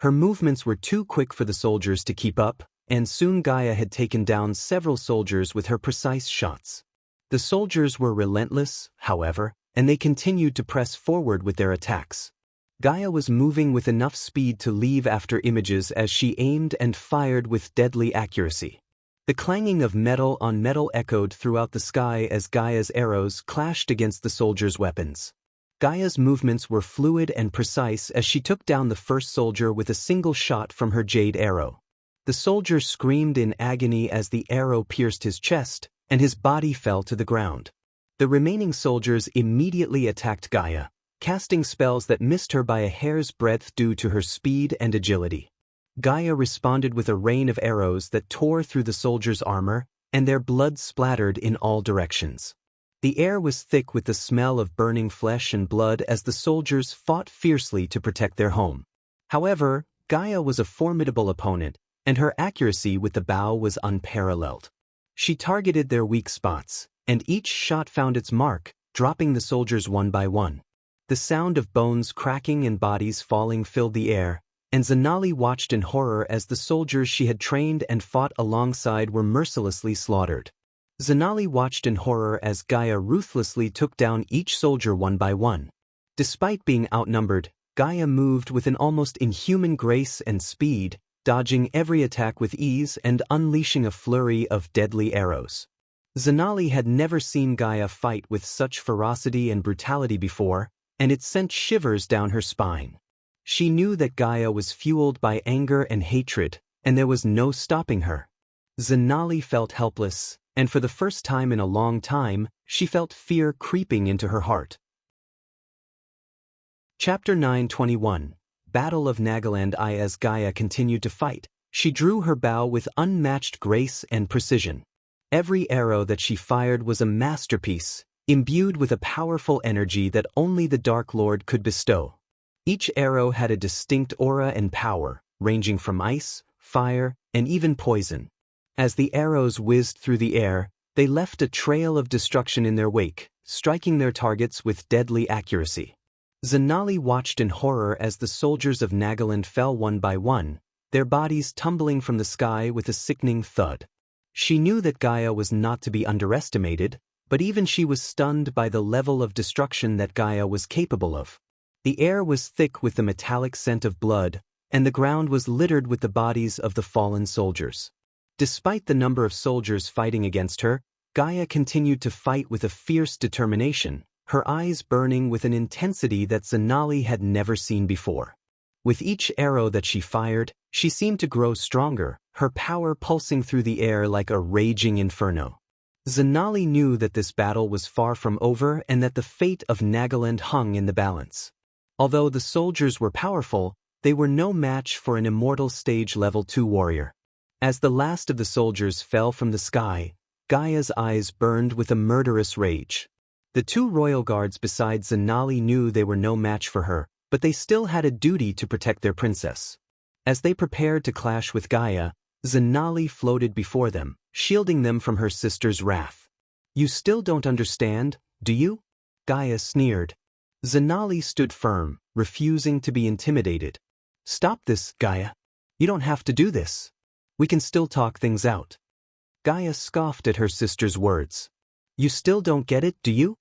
Her movements were too quick for the soldiers to keep up, and soon Gaia had taken down several soldiers with her precise shots. The soldiers were relentless, however, and they continued to press forward with their attacks. Gaia was moving with enough speed to leave after images as she aimed and fired with deadly accuracy. The clanging of metal on metal echoed throughout the sky as Gaia's arrows clashed against the soldiers' weapons. Gaia's movements were fluid and precise as she took down the first soldier with a single shot from her jade arrow. The soldier screamed in agony as the arrow pierced his chest, and his body fell to the ground. The remaining soldiers immediately attacked Gaia, casting spells that missed her by a hair's breadth due to her speed and agility. Gaia responded with a rain of arrows that tore through the soldiers' armor, and their blood splattered in all directions. The air was thick with the smell of burning flesh and blood as the soldiers fought fiercely to protect their home. However, Gaia was a formidable opponent, and her accuracy with the bow was unparalleled. She targeted their weak spots, and each shot found its mark, dropping the soldiers one by one. The sound of bones cracking and bodies falling filled the air, and Zanali watched in horror as the soldiers she had trained and fought alongside were mercilessly slaughtered. Zanali watched in horror as Gaia ruthlessly took down each soldier one by one. Despite being outnumbered, Gaia moved with an almost inhuman grace and speed, dodging every attack with ease and unleashing a flurry of deadly arrows. Zanali had never seen Gaia fight with such ferocity and brutality before, and it sent shivers down her spine. She knew that Gaia was fueled by anger and hatred, and there was no stopping her. Zanali felt helpless, and for the first time in a long time, she felt fear creeping into her heart. Chapter 9:21 Battle of Nagaland. As Gaia continued to fight, she drew her bow with unmatched grace and precision. Every arrow that she fired was a masterpiece, imbued with a powerful energy that only the Dark Lord could bestow. Each arrow had a distinct aura and power, ranging from ice, fire, and even poison. As the arrows whizzed through the air, they left a trail of destruction in their wake, striking their targets with deadly accuracy. Zanali watched in horror as the soldiers of Nagaland fell one by one, their bodies tumbling from the sky with a sickening thud. She knew that Gaia was not to be underestimated, but even she was stunned by the level of destruction that Gaia was capable of. The air was thick with the metallic scent of blood, and the ground was littered with the bodies of the fallen soldiers. Despite the number of soldiers fighting against her, Gaia continued to fight with a fierce determination, her eyes burning with an intensity that Zanali had never seen before. With each arrow that she fired, she seemed to grow stronger, her power pulsing through the air like a raging inferno. Zanali knew that this battle was far from over and that the fate of Nagaland hung in the balance. Although the soldiers were powerful, they were no match for an immortal stage level 2 warrior. As the last of the soldiers fell from the sky, Gaia's eyes burned with a murderous rage. The two royal guards beside Zanali knew they were no match for her, but they still had a duty to protect their princess. As they prepared to clash with Gaia, Zanali floated before them, shielding them from her sister's wrath. "You still don't understand, do you?" Gaia sneered. Zanali stood firm, refusing to be intimidated. "Stop this, Gaia. You don't have to do this. We can still talk things out." Gaia scoffed at her sister's words. "You still don't get it, do you?"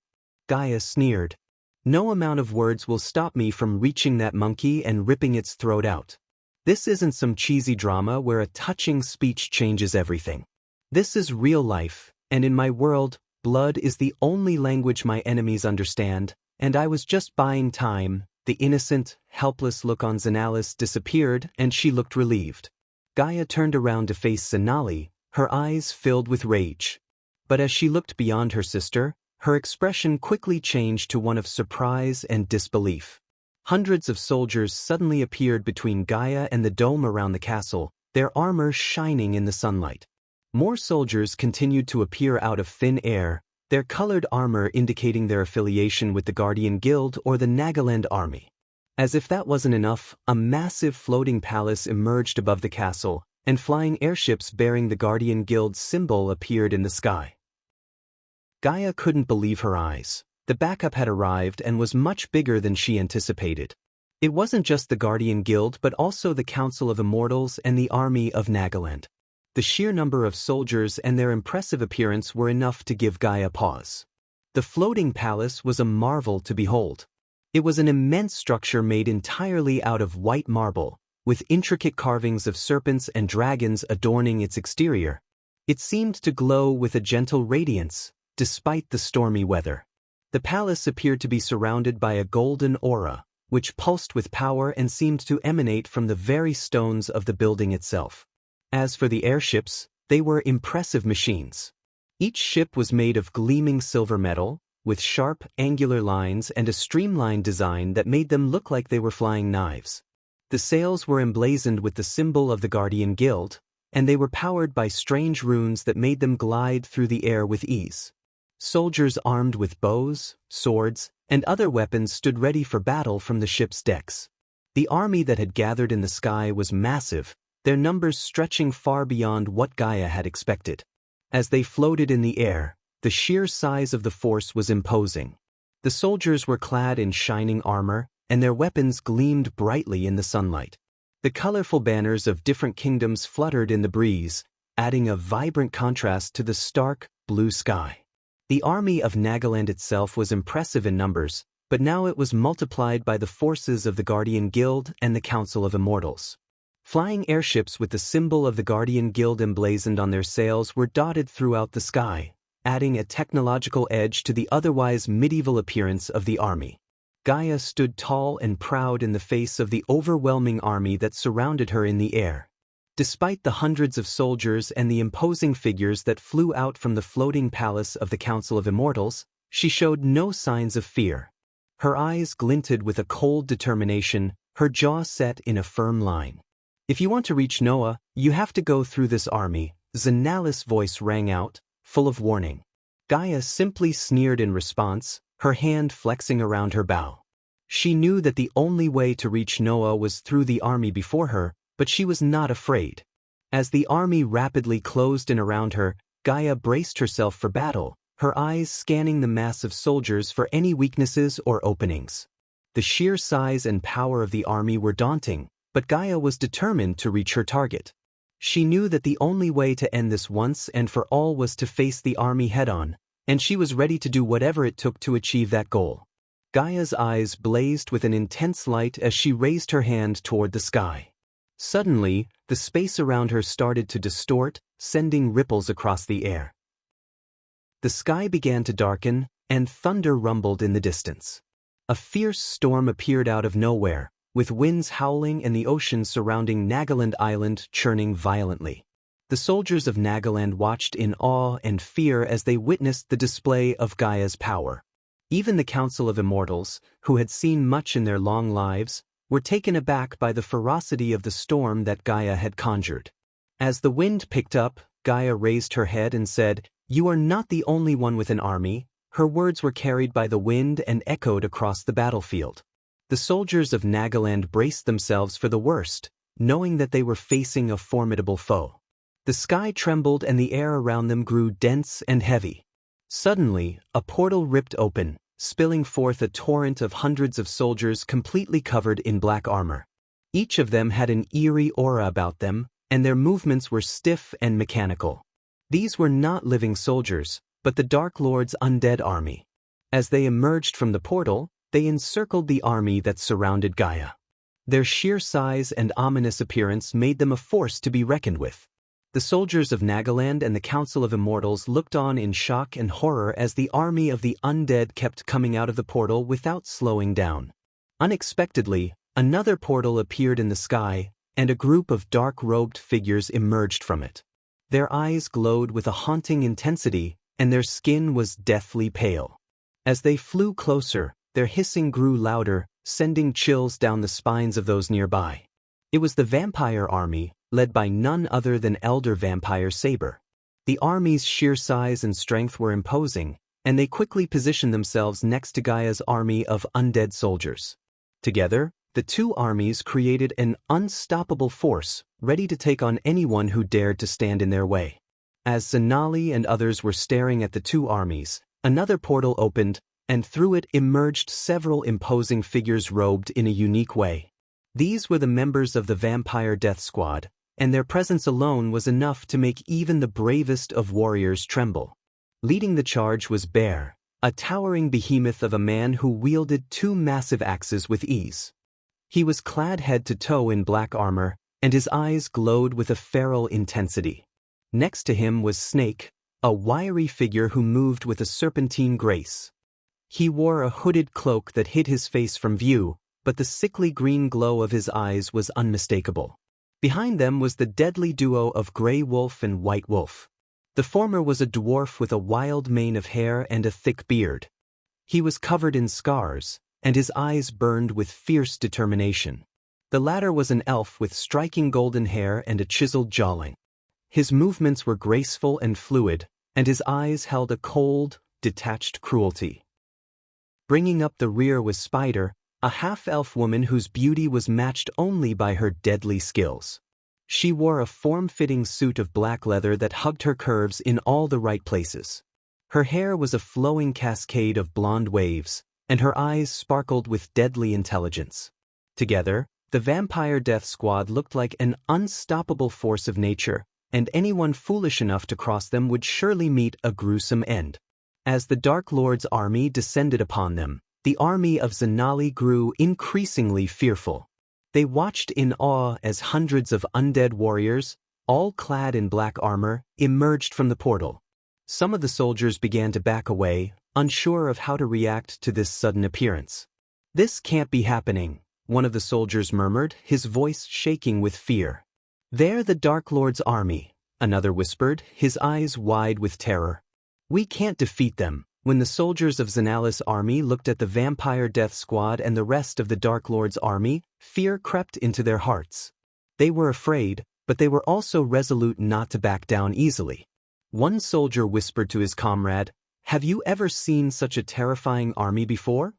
Gaia sneered. "No amount of words will stop me from reaching that monkey and ripping its throat out. This isn't some cheesy drama where a touching speech changes everything. This is real life, and in my world, blood is the only language my enemies understand, and I was just buying time." The innocent, helpless look on Zanali's disappeared, and she looked relieved. Gaia turned around to face Zanali, her eyes filled with rage. But as she looked beyond her sister, her expression quickly changed to one of surprise and disbelief. Hundreds of soldiers suddenly appeared between Gaia and the dome around the castle, their armor shining in the sunlight. More soldiers continued to appear out of thin air, their colored armor indicating their affiliation with the Guardian Guild or the Nagaland army. As if that wasn't enough, a massive floating palace emerged above the castle, and flying airships bearing the Guardian Guild's symbol appeared in the sky. Gaia couldn't believe her eyes. The backup had arrived and was much bigger than she anticipated. It wasn't just the Guardian Guild but also the Council of Immortals and the army of Nagaland. The sheer number of soldiers and their impressive appearance were enough to give Gaia pause. The floating palace was a marvel to behold. It was an immense structure made entirely out of white marble, with intricate carvings of serpents and dragons adorning its exterior. It seemed to glow with a gentle radiance, despite the stormy weather. The palace appeared to be surrounded by a golden aura, which pulsed with power and seemed to emanate from the very stones of the building itself. As for the airships, they were impressive machines. Each ship was made of gleaming silver metal, with sharp, angular lines and a streamlined design that made them look like they were flying knives. The sails were emblazoned with the symbol of the Guardian Guild, and they were powered by strange runes that made them glide through the air with ease. Soldiers armed with bows, swords, and other weapons stood ready for battle from the ship's decks. The army that had gathered in the sky was massive, their numbers stretching far beyond what Gaia had expected. As they floated in the air, the sheer size of the force was imposing. The soldiers were clad in shining armor, and their weapons gleamed brightly in the sunlight. The colorful banners of different kingdoms fluttered in the breeze, adding a vibrant contrast to the stark, blue sky. The army of Nagaland itself was impressive in numbers, but now it was multiplied by the forces of the Guardian Guild and the Council of Immortals. Flying airships with the symbol of the Guardian Guild emblazoned on their sails were dotted throughout the sky, adding a technological edge to the otherwise medieval appearance of the army. Gaia stood tall and proud in the face of the overwhelming army that surrounded her in the air. Despite the hundreds of soldiers and the imposing figures that flew out from the floating palace of the Council of Immortals, she showed no signs of fear. Her eyes glinted with a cold determination, her jaw set in a firm line. "If you want to reach Noah, you have to go through this army," Zanala's voice rang out, full of warning. Gaia simply sneered in response, her hand flexing around her bow. She knew that the only way to reach Noah was through the army before her, but she was not afraid. As the army rapidly closed in around her, Gaia braced herself for battle, her eyes scanning the mass of soldiers for any weaknesses or openings. The sheer size and power of the army were daunting, but Gaia was determined to reach her target. She knew that the only way to end this once and for all was to face the army head-on, and she was ready to do whatever it took to achieve that goal. Gaia's eyes blazed with an intense light as she raised her hand toward the sky. Suddenly, the space around her started to distort, sending ripples across the air. The sky began to darken, and thunder rumbled in the distance. A fierce storm appeared out of nowhere, with winds howling and the ocean surrounding Nagaland Island churning violently. The soldiers of Nagaland watched in awe and fear as they witnessed the display of Gaia's power. Even the Council of Immortals, who had seen much in their long lives, were taken aback by the ferocity of the storm that Gaia had conjured. As the wind picked up, Gaia raised her head and said, "You are not the only one with an army." Her words were carried by the wind and echoed across the battlefield. The soldiers of Nagaland braced themselves for the worst, knowing that they were facing a formidable foe. The sky trembled and the air around them grew dense and heavy. Suddenly, a portal ripped open, spilling forth a torrent of hundreds of soldiers completely covered in black armor. Each of them had an eerie aura about them, and their movements were stiff and mechanical. These were not living soldiers, but the Dark Lord's undead army. As they emerged from the portal, they encircled the army that surrounded Gaia. Their sheer size and ominous appearance made them a force to be reckoned with. The soldiers of Nagaland and the Council of Immortals looked on in shock and horror as the army of the undead kept coming out of the portal without slowing down. Unexpectedly, another portal appeared in the sky, and a group of dark-robed figures emerged from it. Their eyes glowed with a haunting intensity, and their skin was deathly pale. As they flew closer, their hissing grew louder, sending chills down the spines of those nearby. It was the vampire army, led by none other than Elder Vampire Saber. The army's sheer size and strength were imposing, and they quickly positioned themselves next to Gaia's army of undead soldiers. Together, the two armies created an unstoppable force, ready to take on anyone who dared to stand in their way. As Zanali and others were staring at the two armies, another portal opened, and through it emerged several imposing figures robed in a unique way. These were the members of the Vampire Death Squad, and their presence alone was enough to make even the bravest of warriors tremble. Leading the charge was Bear, a towering behemoth of a man who wielded two massive axes with ease. He was clad head to toe in black armor, and his eyes glowed with a feral intensity. Next to him was Snake, a wiry figure who moved with a serpentine grace. He wore a hooded cloak that hid his face from view, but the sickly green glow of his eyes was unmistakable. Behind them was the deadly duo of Grey Wolf and White Wolf. The former was a dwarf with a wild mane of hair and a thick beard. He was covered in scars, and his eyes burned with fierce determination. The latter was an elf with striking golden hair and a chiseled jawline. His movements were graceful and fluid, and his eyes held a cold, detached cruelty. Bringing up the rear was Spider, a half-elf woman whose beauty was matched only by her deadly skills. She wore a form-fitting suit of black leather that hugged her curves in all the right places. Her hair was a flowing cascade of blonde waves, and her eyes sparkled with deadly intelligence. Together, the Vampire Death Squad looked like an unstoppable force of nature, and anyone foolish enough to cross them would surely meet a gruesome end. As the Dark Lord's army descended upon them, the army of Zanali grew increasingly fearful. They watched in awe as hundreds of undead warriors, all clad in black armor, emerged from the portal. Some of the soldiers began to back away, unsure of how to react to this sudden appearance. "This can't be happening," one of the soldiers murmured, his voice shaking with fear. "They're the Dark Lord's army," another whispered, his eyes wide with terror. "We can't defeat them." When the soldiers of Zanali's army looked at the Vampire Death Squad and the rest of the Dark Lord's army, fear crept into their hearts. They were afraid, but they were also resolute not to back down easily. One soldier whispered to his comrade, "Have you ever seen such a terrifying army before?"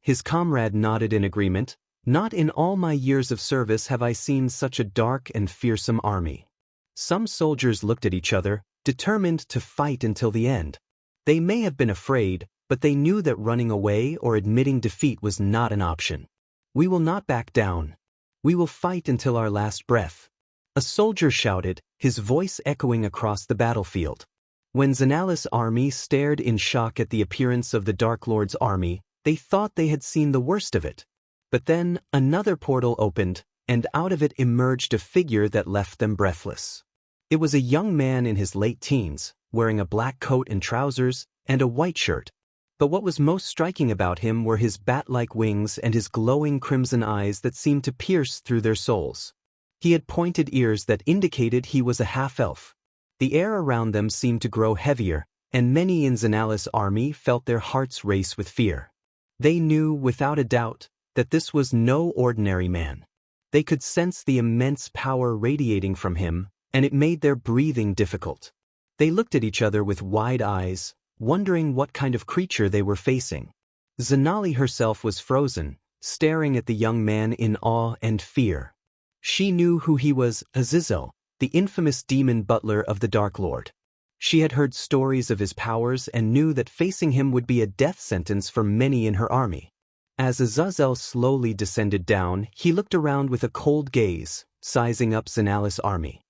His comrade nodded in agreement. "Not in all my years of service have I seen such a dark and fearsome army." Some soldiers looked at each other, determined to fight until the end. They may have been afraid, but they knew that running away or admitting defeat was not an option. "We will not back down. We will fight until our last breath," a soldier shouted, his voice echoing across the battlefield. When Zanali's army stared in shock at the appearance of the Dark Lord's army, they thought they had seen the worst of it. But then another portal opened, and out of it emerged a figure that left them breathless. It was a young man in his late teens, wearing a black coat and trousers, and a white shirt. But what was most striking about him were his bat-like wings and his glowing crimson eyes that seemed to pierce through their souls. He had pointed ears that indicated he was a half-elf. The air around them seemed to grow heavier, and many in Zanali's army felt their hearts race with fear. They knew, without a doubt, that this was no ordinary man. They could sense the immense power radiating from him, and it made their breathing difficult. They looked at each other with wide eyes, wondering what kind of creature they were facing. Zanali herself was frozen, staring at the young man in awe and fear. She knew who he was, Azazel, the infamous demon butler of the Dark Lord. She had heard stories of his powers and knew that facing him would be a death sentence for many in her army. As Azazel slowly descended down, he looked around with a cold gaze, sizing up Zanali's army.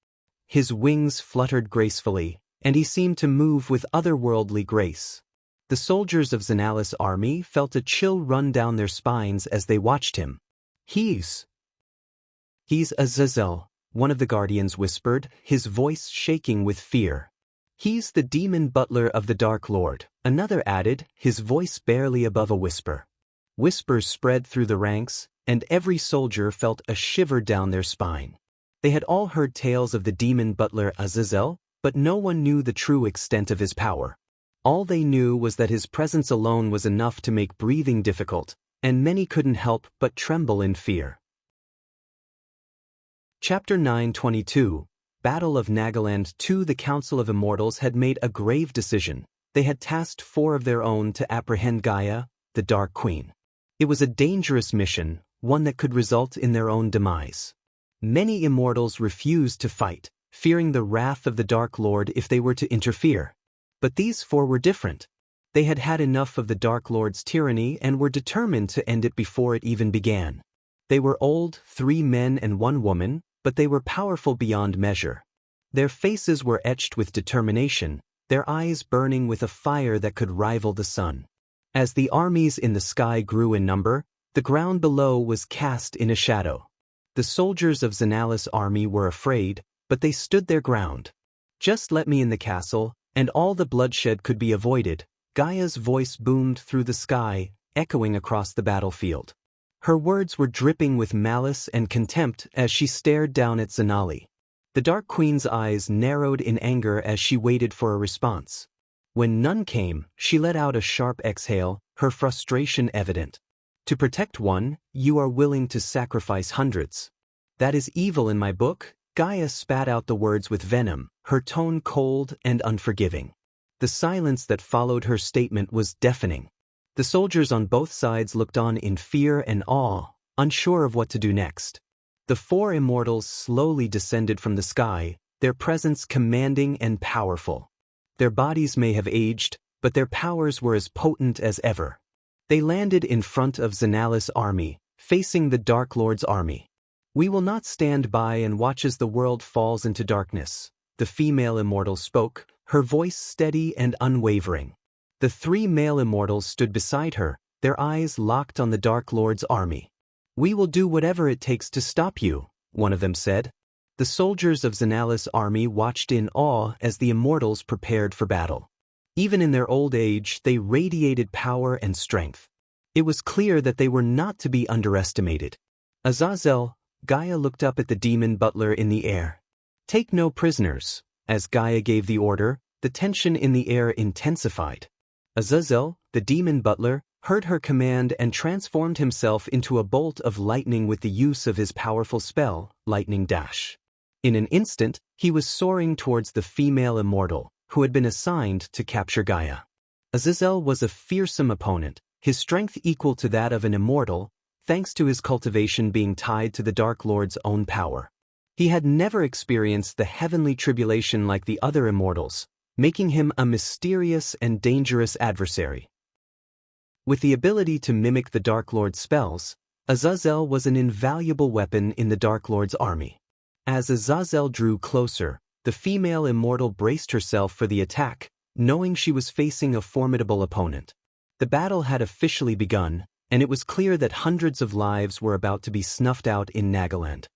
His wings fluttered gracefully, and he seemed to move with otherworldly grace. The soldiers of Zanali's army felt a chill run down their spines as they watched him. He's Azazel," one of the guardians whispered, his voice shaking with fear. "He's the demon butler of the Dark Lord," another added, his voice barely above a whisper. Whispers spread through the ranks, and every soldier felt a shiver down their spine. They had all heard tales of the demon butler Azazel, but no one knew the true extent of his power. All they knew was that his presence alone was enough to make breathing difficult, and many couldn't help but tremble in fear. Chapter 9:22 Battle of Nagaland 2. The Council of Immortals had made a grave decision. They had tasked 4 of their own to apprehend Gaia, the Dark Queen. It was a dangerous mission, one that could result in their own demise. Many immortals refused to fight, fearing the wrath of the Dark Lord if they were to interfere. But these 4 were different. They had had enough of the Dark Lord's tyranny and were determined to end it before it even began. They were old, 3 men and 1 woman, but they were powerful beyond measure. Their faces were etched with determination, their eyes burning with a fire that could rival the sun. As the armies in the sky grew in number, the ground below was cast in a shadow. The soldiers of Xanalis' army were afraid, but they stood their ground. "Just let me in the castle, and all the bloodshed could be avoided," Gaia's voice boomed through the sky, echoing across the battlefield. Her words were dripping with malice and contempt as she stared down at Xanali. The Dark Queen's eyes narrowed in anger as she waited for a response. When none came, she let out a sharp exhale, her frustration evident. "To protect one, you are willing to sacrifice hundreds. That is evil in my book." Gaia spat out the words with venom, her tone cold and unforgiving. The silence that followed her statement was deafening. The soldiers on both sides looked on in fear and awe, unsure of what to do next. The four immortals slowly descended from the sky, their presence commanding and powerful. Their bodies may have aged, but their powers were as potent as ever. They landed in front of Xanalis' army, facing the Dark Lord's army. "We will not stand by and watch as the world falls into darkness," the female immortal spoke, her voice steady and unwavering. The three male immortals stood beside her, their eyes locked on the Dark Lord's army. "We will do whatever it takes to stop you," one of them said. The soldiers of Xanalis' army watched in awe as the immortals prepared for battle. Even in their old age, they radiated power and strength. It was clear that they were not to be underestimated. "Azazel," Gaia looked up at the demon butler in the air. "Take no prisoners." As Gaia gave the order, the tension in the air intensified. Azazel, the demon butler, heard her command and transformed himself into a bolt of lightning with the use of his powerful spell, Lightning Dash. In an instant, he was soaring towards the female immortal, who had been assigned to capture Gaia. Azazel was a fearsome opponent, his strength equal to that of an immortal, thanks to his cultivation being tied to the Dark Lord's own power. He had never experienced the heavenly tribulation like the other immortals, making him a mysterious and dangerous adversary. With the ability to mimic the Dark Lord's spells, Azazel was an invaluable weapon in the Dark Lord's army. As Azazel drew closer, the female immortal braced herself for the attack, knowing she was facing a formidable opponent. The battle had officially begun, and it was clear that hundreds of lives were about to be snuffed out in Nagaland.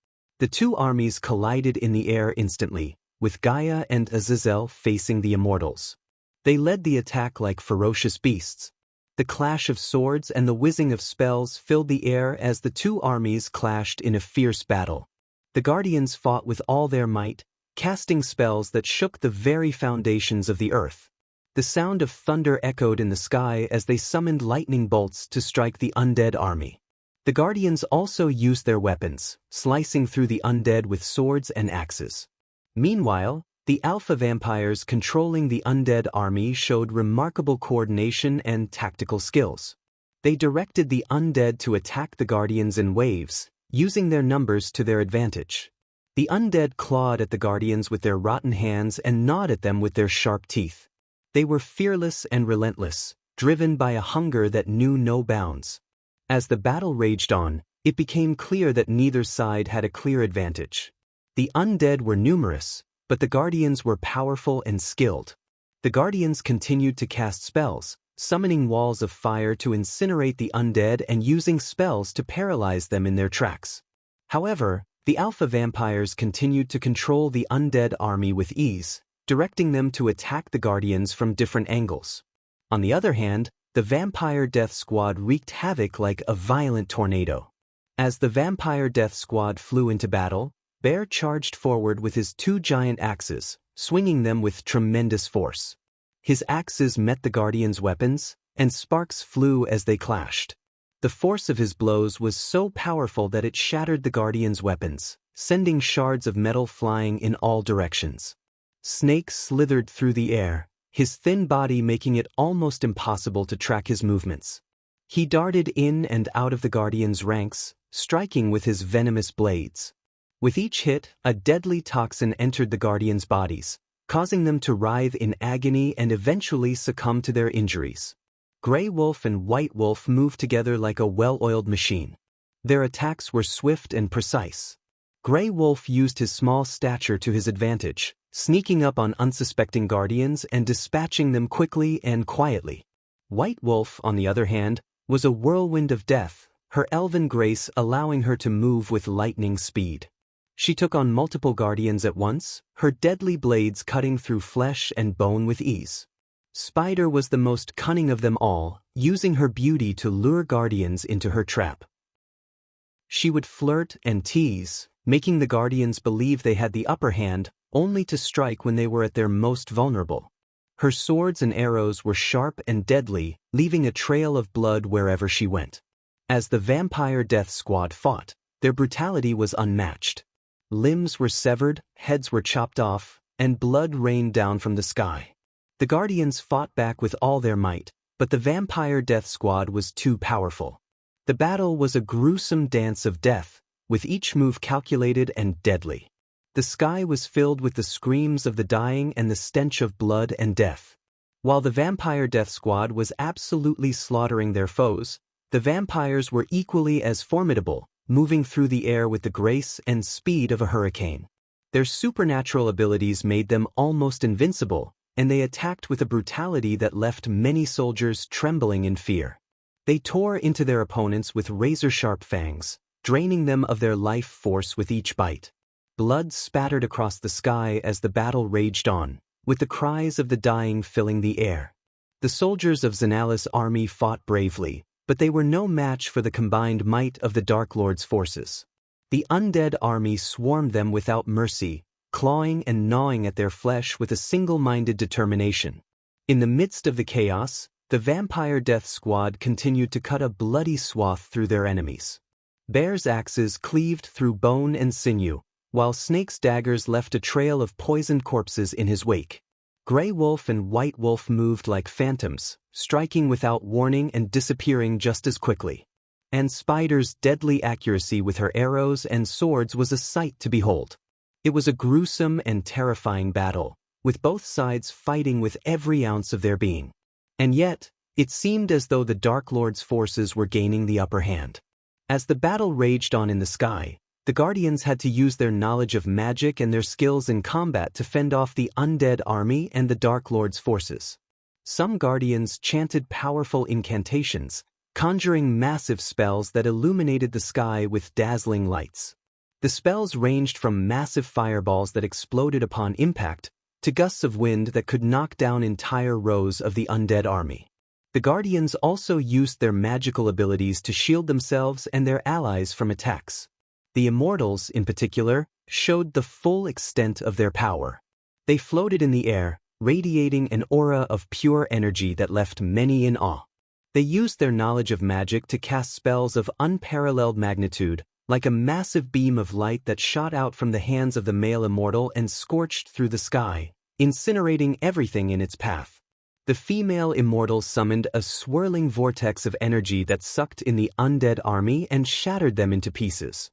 The two armies collided in the air instantly, with Gaia and Azazel facing the immortals. They led the attack like ferocious beasts. The clash of swords and the whizzing of spells filled the air as the two armies clashed in a fierce battle. The Guardians fought with all their might, casting spells that shook the very foundations of the earth. The sound of thunder echoed in the sky as they summoned lightning bolts to strike the undead army. The Guardians also used their weapons, slicing through the undead with swords and axes. Meanwhile, the alpha vampires controlling the undead army showed remarkable coordination and tactical skills. They directed the undead to attack the Guardians in waves, using their numbers to their advantage. The undead clawed at the Guardians with their rotten hands and gnawed at them with their sharp teeth. They were fearless and relentless, driven by a hunger that knew no bounds. As the battle raged on, it became clear that neither side had a clear advantage. The undead were numerous, but the Guardians were powerful and skilled. The Guardians continued to cast spells, summoning walls of fire to incinerate the undead and using spells to paralyze them in their tracks. However, the alpha vampires continued to control the undead army with ease, directing them to attack the Guardians from different angles. On the other hand, the Vampire Death Squad wreaked havoc like a violent tornado. As the Vampire Death Squad flew into battle, Bear charged forward with his two giant axes, swinging them with tremendous force. His axes met the Guardians' weapons, and sparks flew as they clashed. The force of his blows was so powerful that it shattered the Guardians' weapons, sending shards of metal flying in all directions. Snake slithered through the air, his thin body making it almost impossible to track his movements. He darted in and out of the Guardians' ranks, striking with his venomous blades. With each hit, a deadly toxin entered the Guardians' bodies, causing them to writhe in agony and eventually succumb to their injuries. Grey Wolf and White Wolf moved together like a well-oiled machine. Their attacks were swift and precise. Grey Wolf used his small stature to his advantage, sneaking up on unsuspecting guardians and dispatching them quickly and quietly. White Wolf, on the other hand, was a whirlwind of death, her elven grace allowing her to move with lightning speed. She took on multiple guardians at once, her deadly blades cutting through flesh and bone with ease. Spider was the most cunning of them all, using her beauty to lure guardians into her trap. She would flirt and tease, making the guardians believe they had the upper hand, only to strike when they were at their most vulnerable. Her swords and arrows were sharp and deadly, leaving a trail of blood wherever she went. As the Vampire Death Squad fought, their brutality was unmatched. Limbs were severed, heads were chopped off, and blood rained down from the sky. The Guardians fought back with all their might, but the Vampire Death Squad was too powerful. The battle was a gruesome dance of death, with each move calculated and deadly. The sky was filled with the screams of the dying and the stench of blood and death. While the Vampire Death Squad was absolutely slaughtering their foes, the vampires were equally as formidable, moving through the air with the grace and speed of a hurricane. Their supernatural abilities made them almost invincible, and they attacked with a brutality that left many soldiers trembling in fear. They tore into their opponents with razor-sharp fangs, draining them of their life force with each bite. Blood spattered across the sky as the battle raged on, with the cries of the dying filling the air. The soldiers of Xanalis' army fought bravely, but they were no match for the combined might of the Dark Lord's forces. The undead army swarmed them without mercy, clawing and gnawing at their flesh with a single-minded determination. In the midst of the chaos, the Vampire Death Squad continued to cut a bloody swath through their enemies. Bears' axes cleaved through bone and sinew, while Snake's daggers left a trail of poisoned corpses in his wake. Grey Wolf and White Wolf moved like phantoms, striking without warning and disappearing just as quickly. And Spider's deadly accuracy with her arrows and swords was a sight to behold. It was a gruesome and terrifying battle, with both sides fighting with every ounce of their being. And yet, it seemed as though the Dark Lord's forces were gaining the upper hand. As the battle raged on in the sky, the Guardians had to use their knowledge of magic and their skills in combat to fend off the undead army and the Dark Lord's forces. Some Guardians chanted powerful incantations, conjuring massive spells that illuminated the sky with dazzling lights. The spells ranged from massive fireballs that exploded upon impact to gusts of wind that could knock down entire rows of the undead army. The Guardians also used their magical abilities to shield themselves and their allies from attacks. The Immortals, in particular, showed the full extent of their power. They floated in the air, radiating an aura of pure energy that left many in awe. They used their knowledge of magic to cast spells of unparalleled magnitude, like a massive beam of light that shot out from the hands of the male immortal and scorched through the sky, incinerating everything in its path. The female immortal summoned a swirling vortex of energy that sucked in the undead army and shattered them into pieces.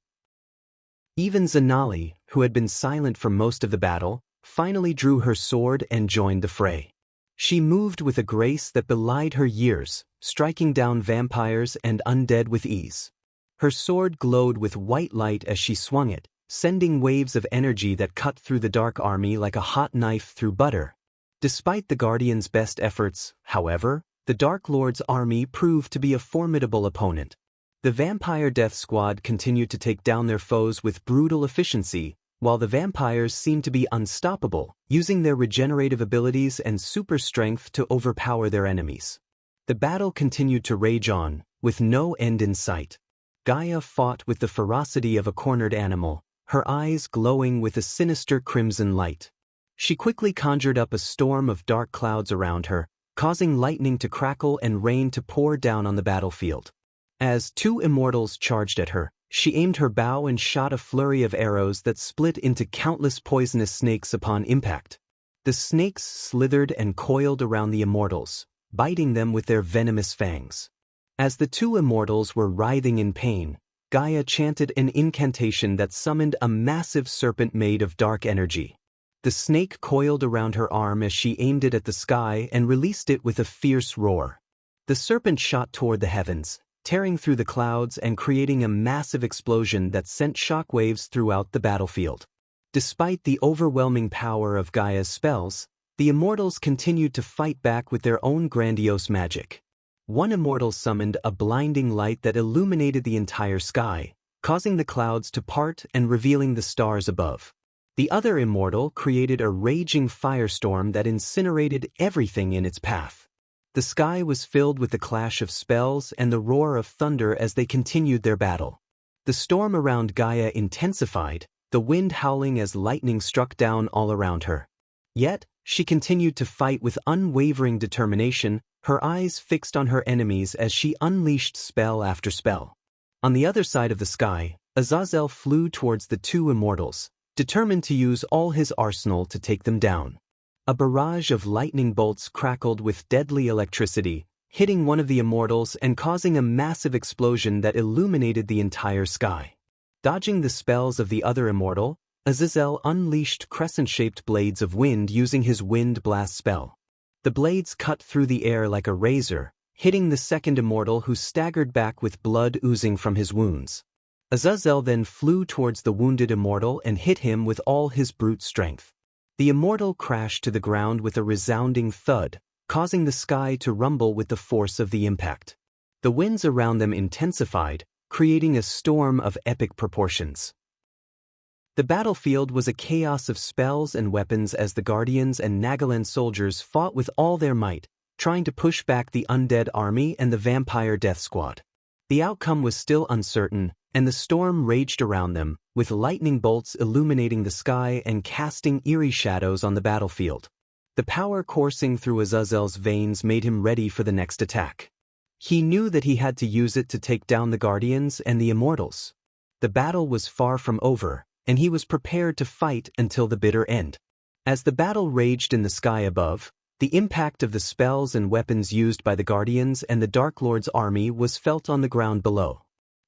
Even Zanali, who had been silent for most of the battle, finally drew her sword and joined the fray. She moved with a grace that belied her years, striking down vampires and undead with ease. Her sword glowed with white light as she swung it, sending waves of energy that cut through the dark army like a hot knife through butter. Despite the Guardians' best efforts, however, the Dark Lord's army proved to be a formidable opponent. The Vampire Death Squad continued to take down their foes with brutal efficiency, while the vampires seemed to be unstoppable, using their regenerative abilities and super strength to overpower their enemies. The battle continued to rage on, with no end in sight. Gaia fought with the ferocity of a cornered animal, her eyes glowing with a sinister crimson light. She quickly conjured up a storm of dark clouds around her, causing lightning to crackle and rain to pour down on the battlefield. As two immortals charged at her, she aimed her bow and shot a flurry of arrows that split into countless poisonous snakes upon impact. The snakes slithered and coiled around the immortals, biting them with their venomous fangs. As the two immortals were writhing in pain, Gaia chanted an incantation that summoned a massive serpent made of dark energy. The snake coiled around her arm as she aimed it at the sky and released it with a fierce roar. The serpent shot toward the heavens, tearing through the clouds and creating a massive explosion that sent shockwaves throughout the battlefield. Despite the overwhelming power of Gaia's spells, the immortals continued to fight back with their own grandiose magic. One immortal summoned a blinding light that illuminated the entire sky, causing the clouds to part and revealing the stars above. The other immortal created a raging firestorm that incinerated everything in its path. The sky was filled with the clash of spells and the roar of thunder as they continued their battle. The storm around Gaia intensified, the wind howling as lightning struck down all around her. Yet, she continued to fight with unwavering determination, her eyes fixed on her enemies as she unleashed spell after spell. On the other side of the sky, Azazel flew towards the two immortals, determined to use all his arsenal to take them down. A barrage of lightning bolts crackled with deadly electricity, hitting one of the immortals and causing a massive explosion that illuminated the entire sky. Dodging the spells of the other immortal, Azazel unleashed crescent-shaped blades of wind using his wind blast spell. The blades cut through the air like a razor, hitting the second immortal who staggered back with blood oozing from his wounds. Azazel then flew towards the wounded immortal and hit him with all his brute strength. The immortal crashed to the ground with a resounding thud, causing the sky to rumble with the force of the impact. The winds around them intensified, creating a storm of epic proportions. The battlefield was a chaos of spells and weapons as the Guardians and Nagaland soldiers fought with all their might, trying to push back the undead army and the vampire death squad. The outcome was still uncertain, and the storm raged around them, with lightning bolts illuminating the sky and casting eerie shadows on the battlefield. The power coursing through Azazel's veins made him ready for the next attack. He knew that he had to use it to take down the Guardians and the Immortals. The battle was far from over, and he was prepared to fight until the bitter end. As the battle raged in the sky above, the impact of the spells and weapons used by the Guardians and the Dark Lord's army was felt on the ground below.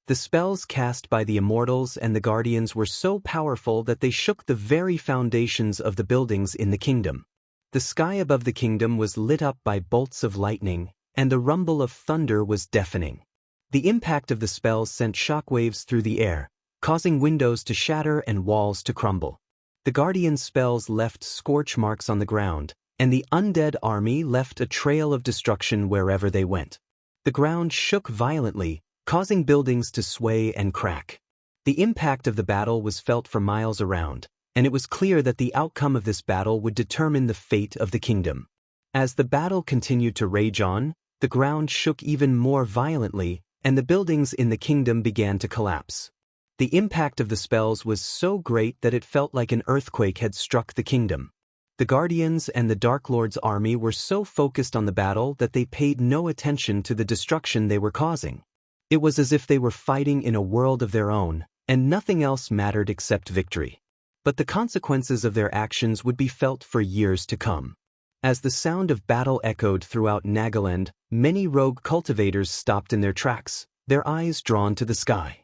The spells cast by the Immortals and the Guardians were so powerful that they shook the very foundations of the buildings in the kingdom. The sky above the kingdom was lit up by bolts of lightning, and the rumble of thunder was deafening. The impact of the spells sent shockwaves through the air, causing windows to shatter and walls to crumble. The Guardians' spells left scorch marks on the ground, and the undead army left a trail of destruction wherever they went. The ground shook violently, causing buildings to sway and crack. The impact of the battle was felt for miles around, and it was clear that the outcome of this battle would determine the fate of the kingdom. As the battle continued to rage on, the ground shook even more violently, and the buildings in the kingdom began to collapse. The impact of the spells was so great that it felt like an earthquake had struck the kingdom. The Guardians and the Dark Lord's army were so focused on the battle that they paid no attention to the destruction they were causing. It was as if they were fighting in a world of their own, and nothing else mattered except victory. But the consequences of their actions would be felt for years to come. As the sound of battle echoed throughout Nagaland, many rogue cultivators stopped in their tracks, their eyes drawn to the sky.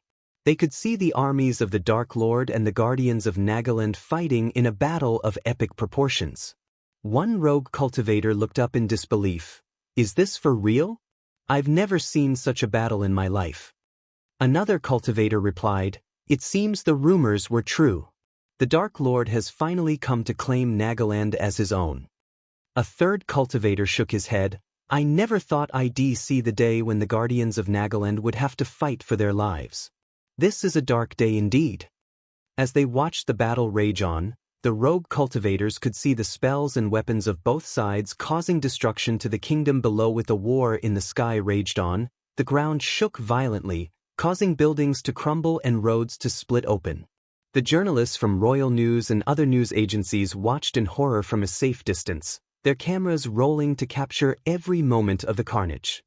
They could see the armies of the Dark Lord and the Guardians of Nagaland fighting in a battle of epic proportions. One rogue cultivator looked up in disbelief. "Is this for real? I've never seen such a battle in my life." Another cultivator replied, "It seems the rumors were true. The Dark Lord has finally come to claim Nagaland as his own." A third cultivator shook his head. "I never thought I'd see the day when the Guardians of Nagaland would have to fight for their lives. This is a dark day indeed." As they watched the battle rage on, the rogue cultivators could see the spells and weapons of both sides causing destruction to the kingdom below. With the war in the sky raged on, the ground shook violently, causing buildings to crumble and roads to split open. The journalists from Royal News and other news agencies watched in horror from a safe distance, their cameras rolling to capture every moment of the carnage.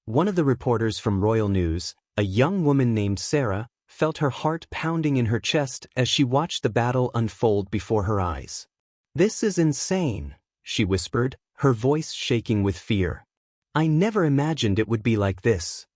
One of the reporters from Royal News, a young woman named Sarah, felt her heart pounding in her chest as she watched the battle unfold before her eyes. "This is insane," she whispered, her voice shaking with fear. "I never imagined it would be like this."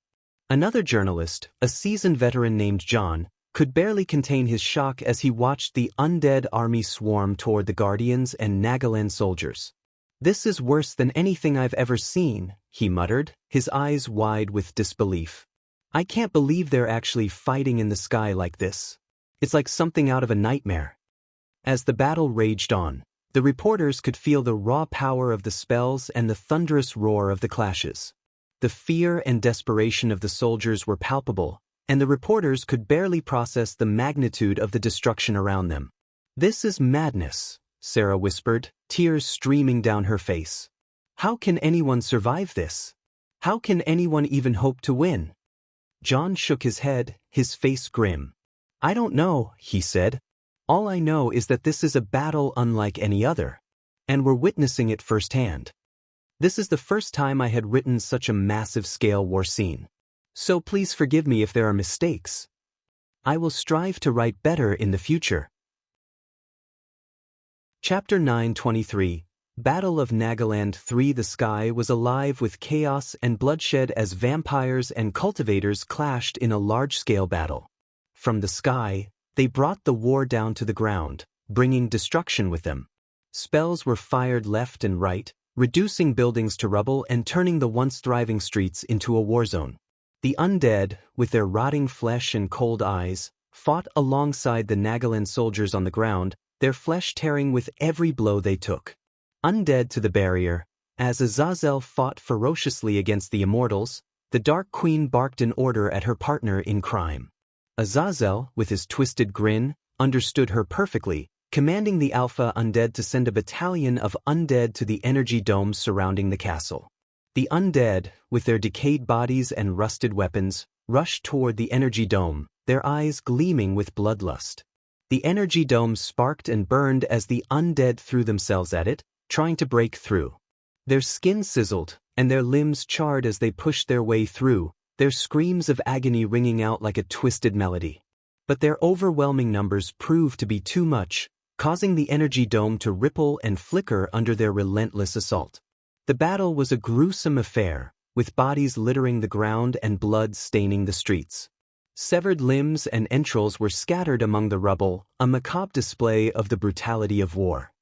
Another journalist, a seasoned veteran named John, could barely contain his shock as he watched the undead army swarm toward the Guardians and Nagaland soldiers. "This is worse than anything I've ever seen," he muttered, his eyes wide with disbelief. "I can't believe they're actually fighting in the sky like this. It's like something out of a nightmare." As the battle raged on, the reporters could feel the raw power of the spells and the thunderous roar of the clashes. The fear and desperation of the soldiers were palpable, and the reporters could barely process the magnitude of the destruction around them. "This is madness," Sarah whispered, tears streaming down her face. "How can anyone survive this? How can anyone even hope to win?" John shook his head, his face grim. "I don't know," he said. "All I know is that this is a battle unlike any other, and we're witnessing it firsthand. This is the first time I had written such a massive-scale war scene. So please forgive me if there are mistakes. I will strive to write better in the future." Chapter 923, Battle of Nagaland 3. The sky was alive with chaos and bloodshed as vampires and cultivators clashed in a large-scale battle. From the sky, they brought the war down to the ground, bringing destruction with them. Spells were fired left and right, reducing buildings to rubble and turning the once thriving streets into a war zone. The undead, with their rotting flesh and cold eyes, fought alongside the Nagaland soldiers on the ground, their flesh tearing with every blow they took. Undead to the barrier, as Azazel fought ferociously against the immortals, the Dark Queen barked an order at her partner in crime. Azazel, with his twisted grin, understood her perfectly, commanding the Alpha Undead to send a battalion of undead to the energy domes surrounding the castle. The undead, with their decayed bodies and rusted weapons, rushed toward the energy dome, their eyes gleaming with bloodlust. The energy dome sparked and burned as the undead threw themselves at it, trying to break through. Their skin sizzled, and their limbs charred as they pushed their way through, their screams of agony ringing out like a twisted melody. But their overwhelming numbers proved to be too much, causing the energy dome to ripple and flicker under their relentless assault. The battle was a gruesome affair, with bodies littering the ground and blood staining the streets. Severed limbs and entrails were scattered among the rubble, a macabre display of the brutality of war.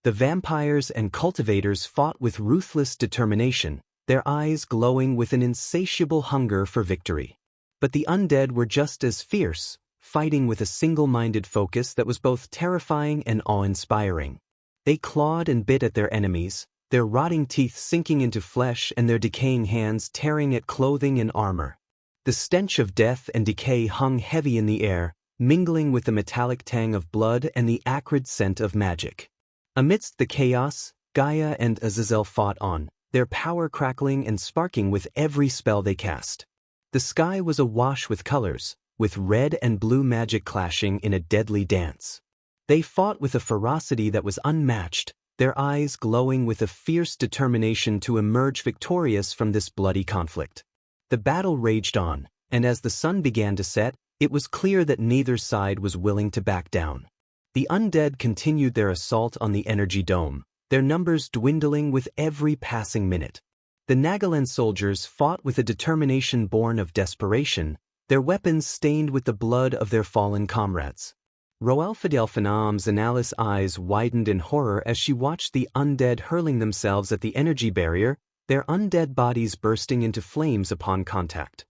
The vampires and cultivators fought with ruthless determination, their eyes glowing with an insatiable hunger for victory. But the undead were just as fierce, fighting with a single-minded focus that was both terrifying and awe-inspiring. They clawed and bit at their enemies, their rotting teeth sinking into flesh and their decaying hands tearing at clothing and armor. The stench of death and decay hung heavy in the air, mingling with the metallic tang of blood and the acrid scent of magic. Amidst the chaos, Gaia and Azazel fought on, their power crackling and sparking with every spell they cast. The sky was awash with colors, with red and blue magic clashing in a deadly dance. They fought with a ferocity that was unmatched, their eyes glowing with a fierce determination to emerge victorious from this bloody conflict. The battle raged on, and as the sun began to set, it was clear that neither side was willing to back down. The undead continued their assault on the energy dome, their numbers dwindling with every passing minute. The Nagaland soldiers fought with a determination born of desperation, their weapons stained with the blood of their fallen comrades. Roel Fidelfanaam's Annalise eyes widened in horror as she watched the undead hurling themselves at the energy barrier, their undead bodies bursting into flames upon contact.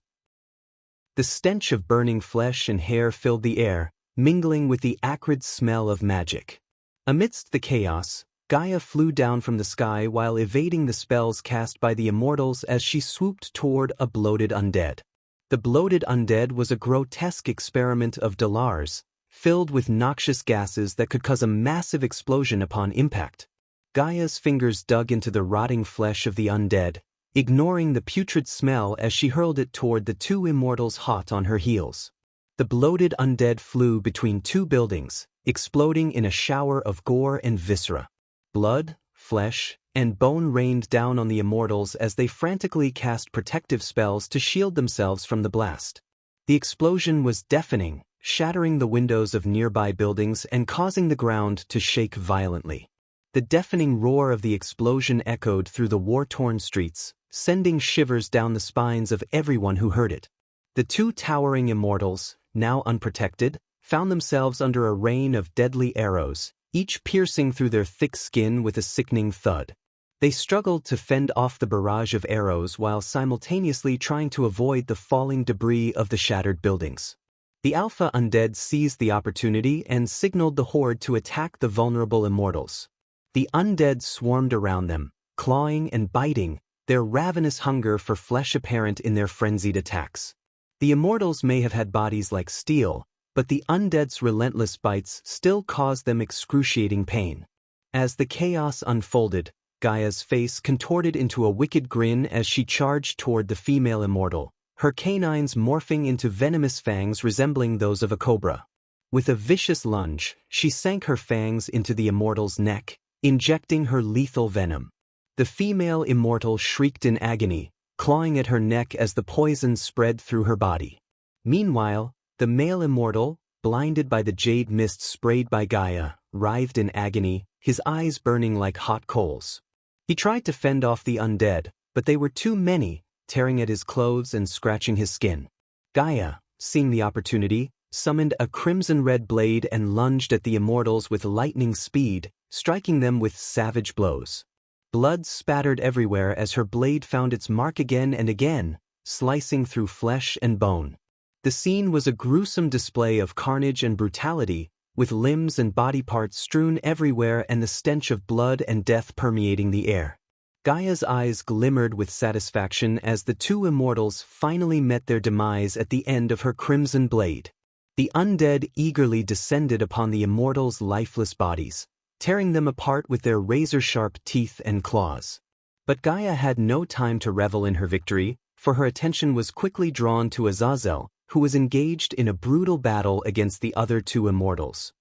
The stench of burning flesh and hair filled the air, mingling with the acrid smell of magic. Amidst the chaos, Gaia flew down from the sky while evading the spells cast by the immortals as she swooped toward a bloated undead. The bloated undead was a grotesque experiment of Dalars, filled with noxious gases that could cause a massive explosion upon impact. Gaia's fingers dug into the rotting flesh of the undead, ignoring the putrid smell as she hurled it toward the two immortals hot on her heels. The bloated undead flew between two buildings, exploding in a shower of gore and viscera. Blood, flesh, and bone rained down on the immortals as they frantically cast protective spells to shield themselves from the blast. The explosion was deafening, shattering the windows of nearby buildings and causing the ground to shake violently. The deafening roar of the explosion echoed through the war-torn streets, sending shivers down the spines of everyone who heard it. The two towering immortals, now unprotected, found themselves under a rain of deadly arrows, each piercing through their thick skin with a sickening thud. They struggled to fend off the barrage of arrows while simultaneously trying to avoid the falling debris of the shattered buildings. The alpha undead seized the opportunity and signaled the horde to attack the vulnerable immortals. The undead swarmed around them, clawing and biting, their ravenous hunger for flesh apparent in their frenzied attacks. The immortals may have had bodies like steel, but the undead's relentless bites still caused them excruciating pain. As the chaos unfolded, Gaia's face contorted into a wicked grin as she charged toward the female immortal, her canines morphing into venomous fangs resembling those of a cobra. With a vicious lunge, she sank her fangs into the immortal's neck, injecting her lethal venom. The female immortal shrieked in agony, clawing at her neck as the poison spread through her body. Meanwhile, the male immortal, blinded by the jade mist sprayed by Gaia, writhed in agony, his eyes burning like hot coals. He tried to fend off the undead, but they were too many, tearing at his clothes and scratching his skin. Gaia, seeing the opportunity, summoned a crimson-red blade and lunged at the immortals with lightning speed, striking them with savage blows. Blood spattered everywhere as her blade found its mark again and again, slicing through flesh and bone. The scene was a gruesome display of carnage and brutality, with limbs and body parts strewn everywhere and the stench of blood and death permeating the air. Gaia's eyes glimmered with satisfaction as the two immortals finally met their demise at the end of her crimson blade. The undead eagerly descended upon the immortals' lifeless bodies, tearing them apart with their razor-sharp teeth and claws. But Gaia had no time to revel in her victory, for her attention was quickly drawn to Azazel, who was engaged in a brutal battle against the other two immortals.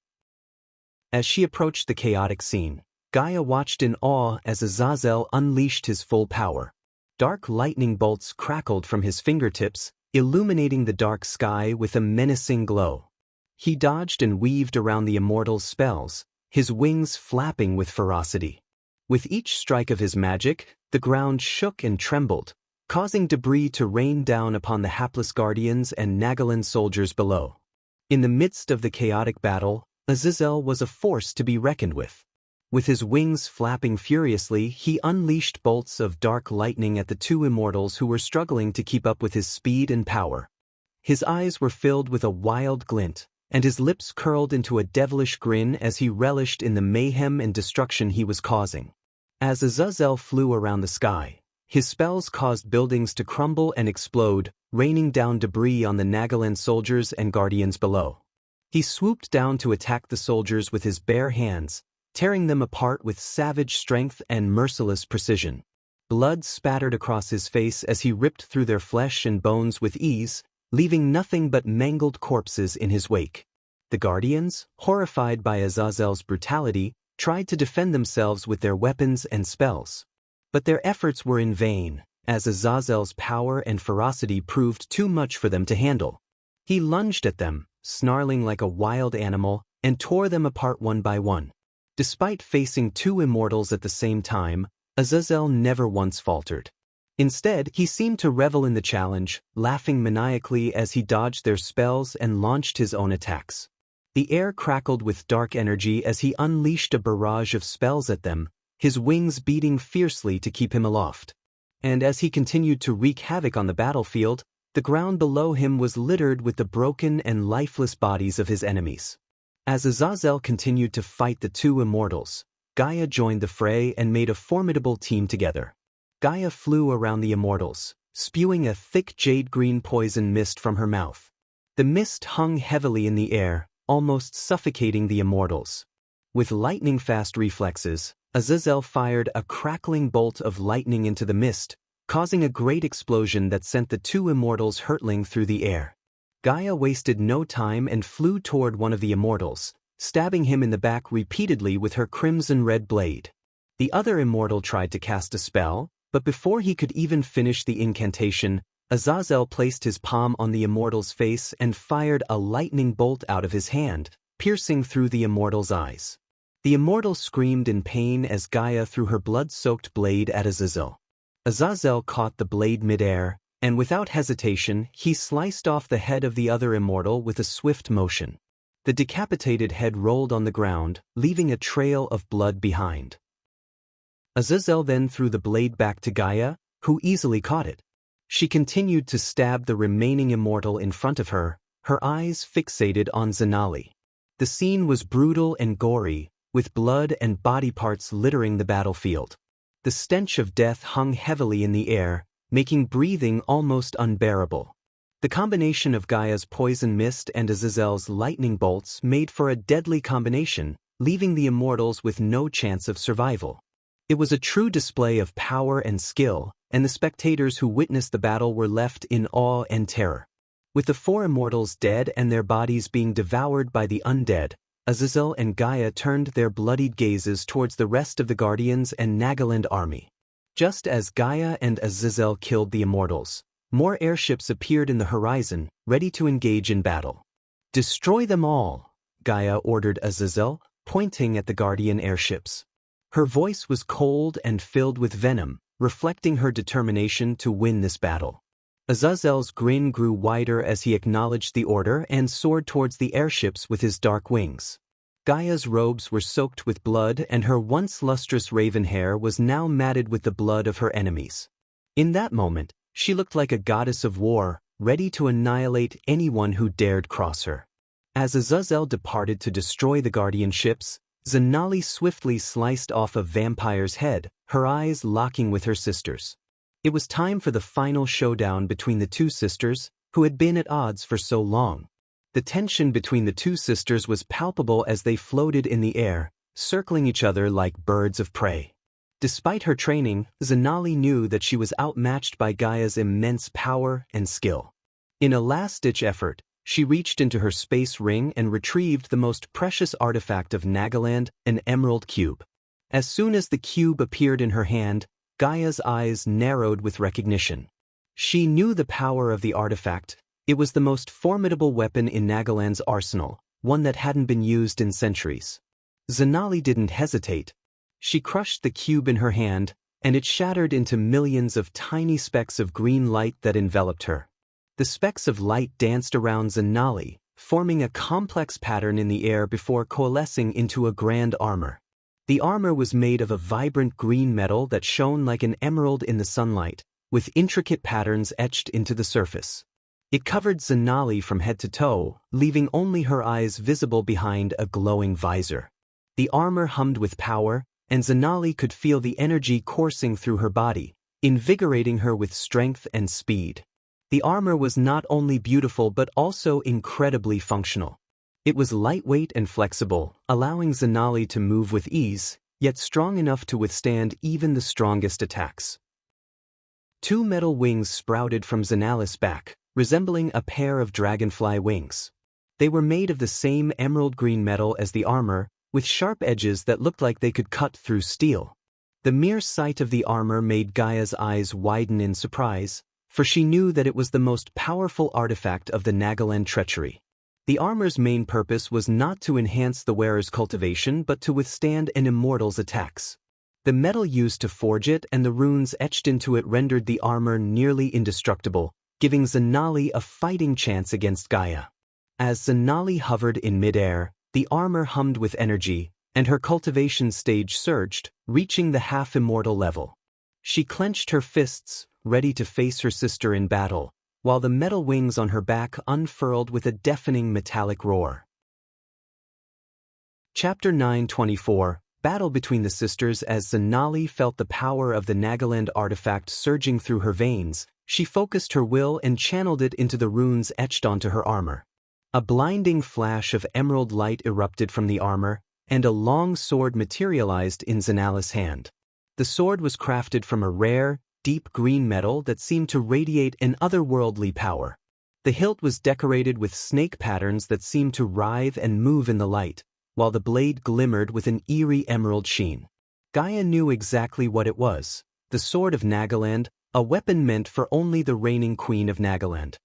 As she approached the chaotic scene, Gaia watched in awe as Azazel unleashed his full power. Dark lightning bolts crackled from his fingertips, illuminating the dark sky with a menacing glow. He dodged and weaved around the immortal's spells, his wings flapping with ferocity. With each strike of his magic, the ground shook and trembled, causing debris to rain down upon the hapless guardians and Nagaland soldiers below. In the midst of the chaotic battle, Azazel was a force to be reckoned with. With his wings flapping furiously, he unleashed bolts of dark lightning at the two immortals who were struggling to keep up with his speed and power. His eyes were filled with a wild glint, and his lips curled into a devilish grin as he relished in the mayhem and destruction he was causing. As Azazel flew around the sky, his spells caused buildings to crumble and explode, raining down debris on the Nagaland soldiers and guardians below. He swooped down to attack the soldiers with his bare hands, tearing them apart with savage strength and merciless precision. Blood spattered across his face as he ripped through their flesh and bones with ease, leaving nothing but mangled corpses in his wake. The guardians, horrified by Azazel's brutality, tried to defend themselves with their weapons and spells. But their efforts were in vain, as Azazel's power and ferocity proved too much for them to handle. He lunged at them, snarling like a wild animal, and tore them apart one by one. Despite facing two immortals at the same time, Azazel never once faltered. Instead, he seemed to revel in the challenge, laughing maniacally as he dodged their spells and launched his own attacks. The air crackled with dark energy as he unleashed a barrage of spells at them, his wings beating fiercely to keep him aloft. And as he continued to wreak havoc on the battlefield, the ground below him was littered with the broken and lifeless bodies of his enemies. As Azazel continued to fight the two immortals, Gaia joined the fray and made a formidable team together. Gaia flew around the immortals, spewing a thick jade-green poison mist from her mouth. The mist hung heavily in the air, almost suffocating the immortals. With lightning-fast reflexes, Azazel fired a crackling bolt of lightning into the mist, causing a great explosion that sent the two immortals hurtling through the air. Gaia wasted no time and flew toward one of the immortals, stabbing him in the back repeatedly with her crimson-red blade. The other immortal tried to cast a spell, but before he could even finish the incantation, Azazel placed his palm on the immortal's face and fired a lightning bolt out of his hand, piercing through the immortal's eyes. The immortal screamed in pain as Gaia threw her blood-soaked blade at Azazel. Azazel caught the blade midair, and without hesitation, he sliced off the head of the other immortal with a swift motion. The decapitated head rolled on the ground, leaving a trail of blood behind. Azazel then threw the blade back to Gaia, who easily caught it. She continued to stab the remaining immortal in front of her, her eyes fixated on Zanali. The scene was brutal and gory, with blood and body parts littering the battlefield. The stench of death hung heavily in the air, making breathing almost unbearable. The combination of Gaia's poison mist and Azazel's lightning bolts made for a deadly combination, leaving the immortals with no chance of survival. It was a true display of power and skill, and the spectators who witnessed the battle were left in awe and terror. With the four immortals dead and their bodies being devoured by the undead, Azazel and Gaia turned their bloodied gazes towards the rest of the Guardians and Nagaland army. Just as Gaia and Azazel killed the immortals, more airships appeared in the horizon, ready to engage in battle. "Destroy them all," Gaia ordered Azazel, pointing at the Guardian airships. Her voice was cold and filled with venom, reflecting her determination to win this battle. Azazel's grin grew wider as he acknowledged the order and soared towards the airships with his dark wings. Gaia's robes were soaked with blood and her once lustrous raven hair was now matted with the blood of her enemies. In that moment, she looked like a goddess of war, ready to annihilate anyone who dared cross her. As Azazel departed to destroy the Guardian ships, Zanali swiftly sliced off a vampire's head, her eyes locking with her sister's. It was time for the final showdown between the two sisters, who had been at odds for so long. The tension between the two sisters was palpable as they floated in the air, circling each other like birds of prey. Despite her training, Zanali knew that she was outmatched by Gaia's immense power and skill. In a last-ditch effort, she reached into her space ring and retrieved the most precious artifact of Nagaland, an emerald cube. As soon as the cube appeared in her hand, Gaia's eyes narrowed with recognition. She knew the power of the artifact. It was the most formidable weapon in Nagaland's arsenal, one that hadn't been used in centuries. Zanali didn't hesitate. She crushed the cube in her hand, and it shattered into millions of tiny specks of green light that enveloped her. The specks of light danced around Zanali, forming a complex pattern in the air before coalescing into a grand armor. The armor was made of a vibrant green metal that shone like an emerald in the sunlight, with intricate patterns etched into the surface. It covered Zanali from head to toe, leaving only her eyes visible behind a glowing visor. The armor hummed with power, and Zanali could feel the energy coursing through her body, invigorating her with strength and speed. The armor was not only beautiful but also incredibly functional. It was lightweight and flexible, allowing Zanali to move with ease, yet strong enough to withstand even the strongest attacks. Two metal wings sprouted from Zanali's back, resembling a pair of dragonfly wings. They were made of the same emerald green metal as the armor, with sharp edges that looked like they could cut through steel. The mere sight of the armor made Gaia's eyes widen in surprise, for she knew that it was the most powerful artifact of the Nagaland treachery. The armor's main purpose was not to enhance the wearer's cultivation but to withstand an immortal's attacks. The metal used to forge it and the runes etched into it rendered the armor nearly indestructible, giving Zanali a fighting chance against Gaia. As Zanali hovered in midair, the armor hummed with energy, and her cultivation stage surged, reaching the half-immortal level. She clenched her fists, ready to face her sister in battle, while the metal wings on her back unfurled with a deafening metallic roar. Chapter 924, Battle between the sisters. As Zanali felt the power of the Nagaland artifact surging through her veins, she focused her will and channeled it into the runes etched onto her armor. A blinding flash of emerald light erupted from the armor, and a long sword materialized in Zanali's hand. The sword was crafted from a rare, deep green metal that seemed to radiate an otherworldly power. The hilt was decorated with snake patterns that seemed to writhe and move in the light, while the blade glimmered with an eerie emerald sheen. Gaia knew exactly what it was: the Sword of Nagaland, a weapon meant for only the reigning queen of Nagaland.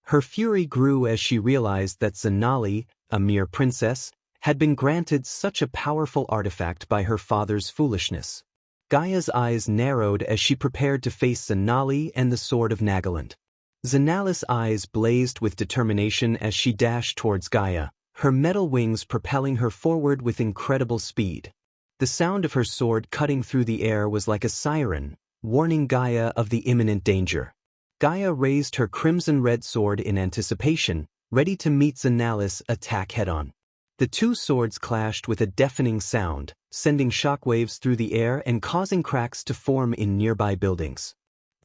Her fury grew as she realized that Zanali, a mere princess, had been granted such a powerful artifact by her father's foolishness. Gaia's eyes narrowed as she prepared to face Zanali and the Sword of Nagaland. Zanali's eyes blazed with determination as she dashed towards Gaia, her metal wings propelling her forward with incredible speed. The sound of her sword cutting through the air was like a siren, warning Gaia of the imminent danger. Gaia raised her crimson-red sword in anticipation, ready to meet Zanalis' attack head-on. The two swords clashed with a deafening sound, sending shockwaves through the air and causing cracks to form in nearby buildings.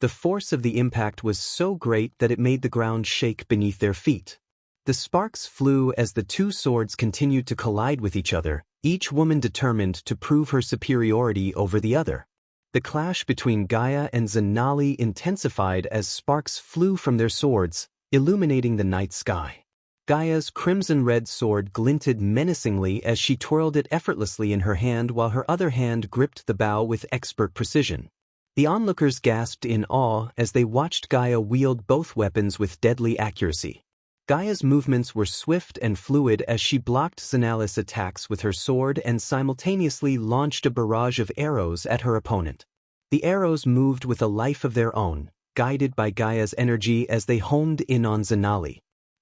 The force of the impact was so great that it made the ground shake beneath their feet. The sparks flew as the two swords continued to collide with each other, each woman determined to prove her superiority over the other. The clash between Gaia and Zanali intensified as sparks flew from their swords, illuminating the night sky. Gaia's crimson-red sword glinted menacingly as she twirled it effortlessly in her hand while her other hand gripped the bow with expert precision. The onlookers gasped in awe as they watched Gaia wield both weapons with deadly accuracy. Gaia's movements were swift and fluid as she blocked Zanalis' attacks with her sword and simultaneously launched a barrage of arrows at her opponent. The arrows moved with a life of their own, guided by Gaia's energy as they homed in on Zanali.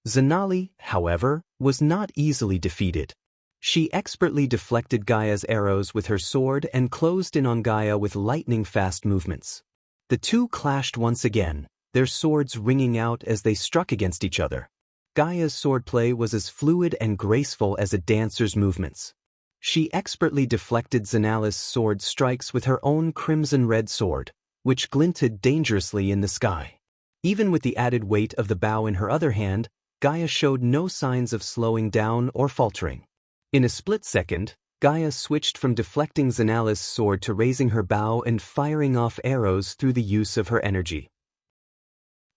Zanali, however, was not easily defeated. She expertly deflected Gaia's arrows with her sword and closed in on Gaia with lightning-fast movements. The two clashed once again, their swords ringing out as they struck against each other. Gaia's swordplay was as fluid and graceful as a dancer's movements. She expertly deflected Zanalis' sword strikes with her own crimson-red sword, which glinted dangerously in the sky. Even with the added weight of the bow in her other hand, Gaia showed no signs of slowing down or faltering. In a split second, Gaia switched from deflecting Zanalis' sword to raising her bow and firing off arrows through the use of her energy.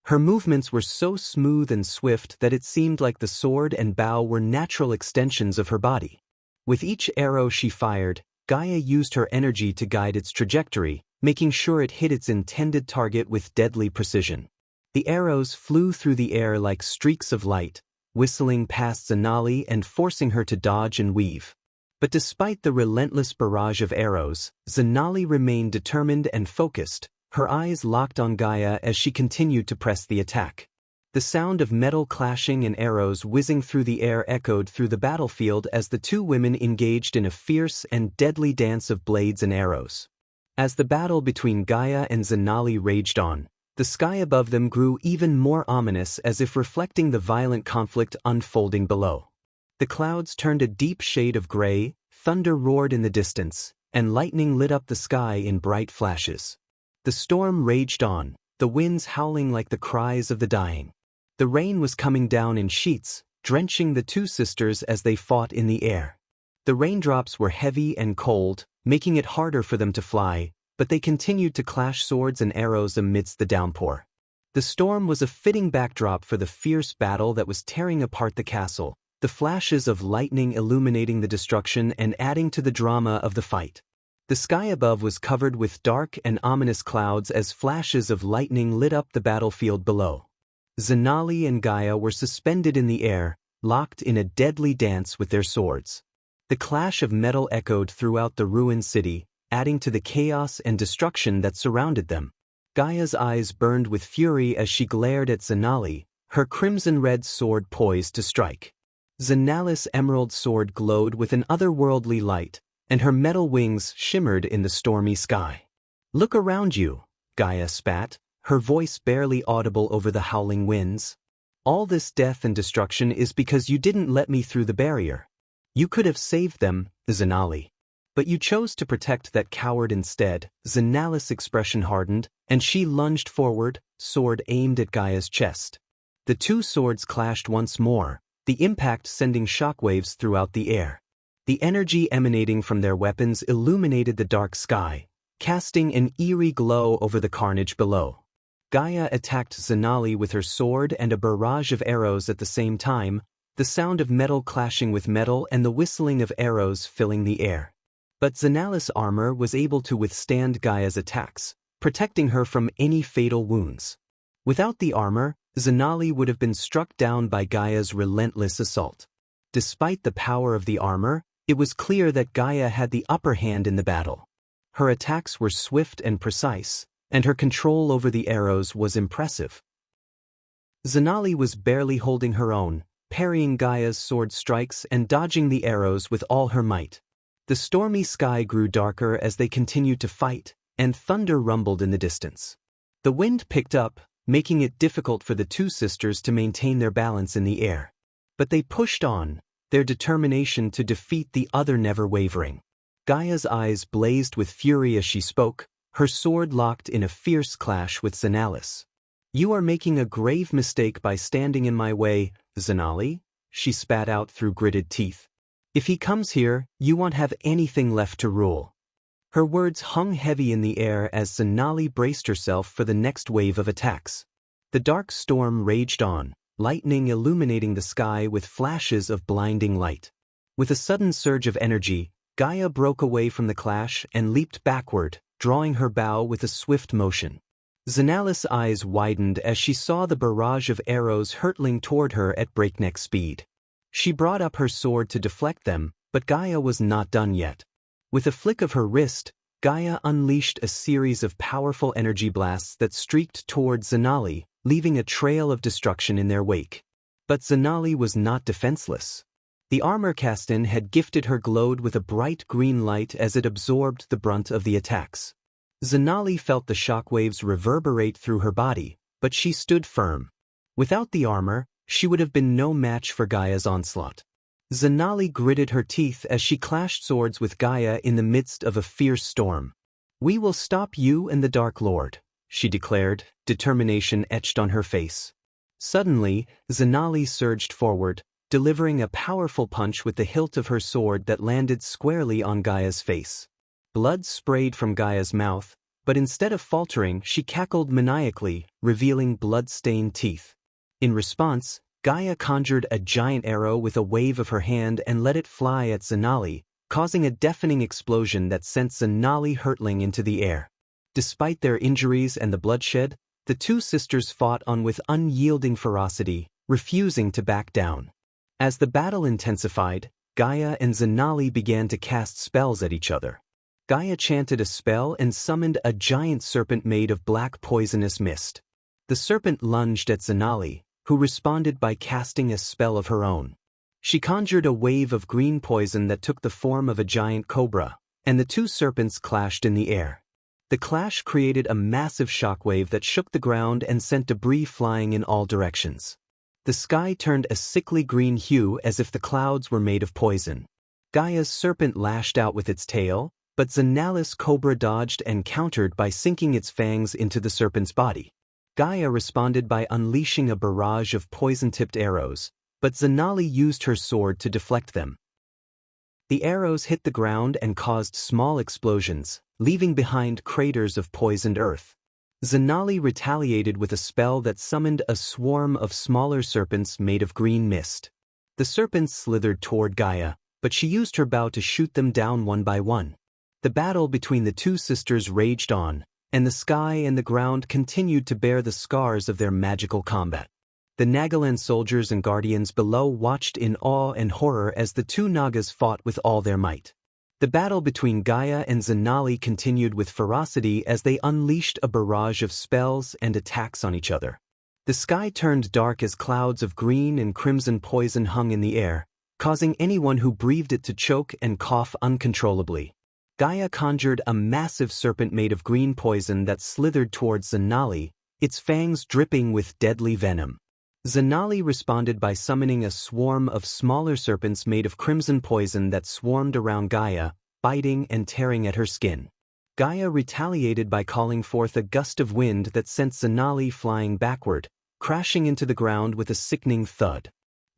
Her movements were so smooth and swift that it seemed like the sword and bow were natural extensions of her body. With each arrow she fired, Gaia used her energy to guide its trajectory, making sure it hit its intended target with deadly precision. The arrows flew through the air like streaks of light, whistling past Zanali and forcing her to dodge and weave. But despite the relentless barrage of arrows, Zanali remained determined and focused, her eyes locked on Gaia as she continued to press the attack. The sound of metal clashing and arrows whizzing through the air echoed through the battlefield as the two women engaged in a fierce and deadly dance of blades and arrows. As the battle between Gaia and Zanali raged on, the sky above them grew even more ominous as if reflecting the violent conflict unfolding below. The clouds turned a deep shade of gray, thunder roared in the distance, and lightning lit up the sky in bright flashes. The storm raged on, the winds howling like the cries of the dying. The rain was coming down in sheets, drenching the two sisters as they fought in the air. The raindrops were heavy and cold, making it harder for them to fly, but they continued to clash swords and arrows amidst the downpour. The storm was a fitting backdrop for the fierce battle that was tearing apart the castle, the flashes of lightning illuminating the destruction and adding to the drama of the fight. The sky above was covered with dark and ominous clouds as flashes of lightning lit up the battlefield below. Zanali and Gaia were suspended in the air, locked in a deadly dance with their swords. The clash of metal echoed throughout the ruined city, adding to the chaos and destruction that surrounded them. Gaia's eyes burned with fury as she glared at Zanali, her crimson-red sword poised to strike. Zanali's emerald sword glowed with an otherworldly light, and her metal wings shimmered in the stormy sky. "Look around you," Gaia spat, her voice barely audible over the howling winds. "All this death and destruction is because you didn't let me through the barrier. You could have saved them, Zanali. But you chose to protect that coward instead." Zanali's expression hardened, and she lunged forward, sword aimed at Gaia's chest. The two swords clashed once more, the impact sending shockwaves throughout the air. The energy emanating from their weapons illuminated the dark sky, casting an eerie glow over the carnage below. Gaia attacked Zanali with her sword and a barrage of arrows at the same time, the sound of metal clashing with metal and the whistling of arrows filling the air. But Zanali's armor was able to withstand Gaia's attacks, protecting her from any fatal wounds. Without the armor, Zanali would have been struck down by Gaia's relentless assault. Despite the power of the armor, it was clear that Gaia had the upper hand in the battle. Her attacks were swift and precise, and her control over the arrows was impressive. Zanali was barely holding her own, parrying Gaia's sword strikes and dodging the arrows with all her might. The stormy sky grew darker as they continued to fight, and thunder rumbled in the distance. The wind picked up, making it difficult for the two sisters to maintain their balance in the air. But they pushed on, their determination to defeat the other never wavering. Gaia's eyes blazed with fury as she spoke, her sword locked in a fierce clash with Zanalis. "You are making a grave mistake by standing in my way, Zanali," she spat out through gritted teeth. "If he comes here, you won't have anything left to rule." Her words hung heavy in the air as Zanali braced herself for the next wave of attacks. The dark storm raged on, lightning illuminating the sky with flashes of blinding light. With a sudden surge of energy, Gaia broke away from the clash and leaped backward, drawing her bow with a swift motion. Zanalis' eyes widened as she saw the barrage of arrows hurtling toward her at breakneck speed. She brought up her sword to deflect them, but Gaia was not done yet. With a flick of her wrist, Gaia unleashed a series of powerful energy blasts that streaked toward Zanali, leaving a trail of destruction in their wake. But Zanali was not defenseless. The armor Castin had gifted her glowed with a bright green light as it absorbed the brunt of the attacks. Zanali felt the shockwaves reverberate through her body, but she stood firm. Without the armor, she would have been no match for Gaia's onslaught. Zanali gritted her teeth as she clashed swords with Gaia in the midst of a fierce storm. "We will stop you and the Dark Lord," she declared, determination etched on her face. Suddenly, Zanali surged forward, delivering a powerful punch with the hilt of her sword that landed squarely on Gaia's face. Blood sprayed from Gaia's mouth, but instead of faltering, she cackled maniacally, revealing blood-stained teeth. In response, Gaia conjured a giant arrow with a wave of her hand and let it fly at Zanali, causing a deafening explosion that sent Zanali hurtling into the air. Despite their injuries and the bloodshed, the two sisters fought on with unyielding ferocity, refusing to back down. As the battle intensified, Gaia and Zanali began to cast spells at each other. Gaia chanted a spell and summoned a giant serpent made of black poisonous mist. The serpent lunged at Zanali, who responded by casting a spell of her own. She conjured a wave of green poison that took the form of a giant cobra, and the two serpents clashed in the air. The clash created a massive shockwave that shook the ground and sent debris flying in all directions. The sky turned a sickly green hue as if the clouds were made of poison. Gaia's serpent lashed out with its tail, but Zanali's cobra dodged and countered by sinking its fangs into the serpent's body. Gaia responded by unleashing a barrage of poison-tipped arrows, but Zanali used her sword to deflect them. The arrows hit the ground and caused small explosions, leaving behind craters of poisoned earth. Zanali retaliated with a spell that summoned a swarm of smaller serpents made of green mist. The serpents slithered toward Gaia, but she used her bow to shoot them down one by one. The battle between the two sisters raged on, and the sky and the ground continued to bear the scars of their magical combat. The Nagaland soldiers and guardians below watched in awe and horror as the two Nagas fought with all their might. The battle between Gaia and Zanali continued with ferocity as they unleashed a barrage of spells and attacks on each other. The sky turned dark as clouds of green and crimson poison hung in the air, causing anyone who breathed it to choke and cough uncontrollably. Gaia conjured a massive serpent made of green poison that slithered towards Zanali, its fangs dripping with deadly venom. Zanali responded by summoning a swarm of smaller serpents made of crimson poison that swarmed around Gaia, biting and tearing at her skin. Gaia retaliated by calling forth a gust of wind that sent Zanali flying backward, crashing into the ground with a sickening thud.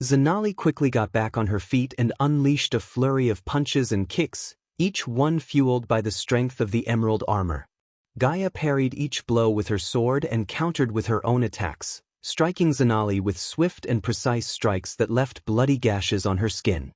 Zanali quickly got back on her feet and unleashed a flurry of punches and kicks, each one fueled by the strength of the emerald armor. Gaia parried each blow with her sword and countered with her own attacks, striking Zanali with swift and precise strikes that left bloody gashes on her skin.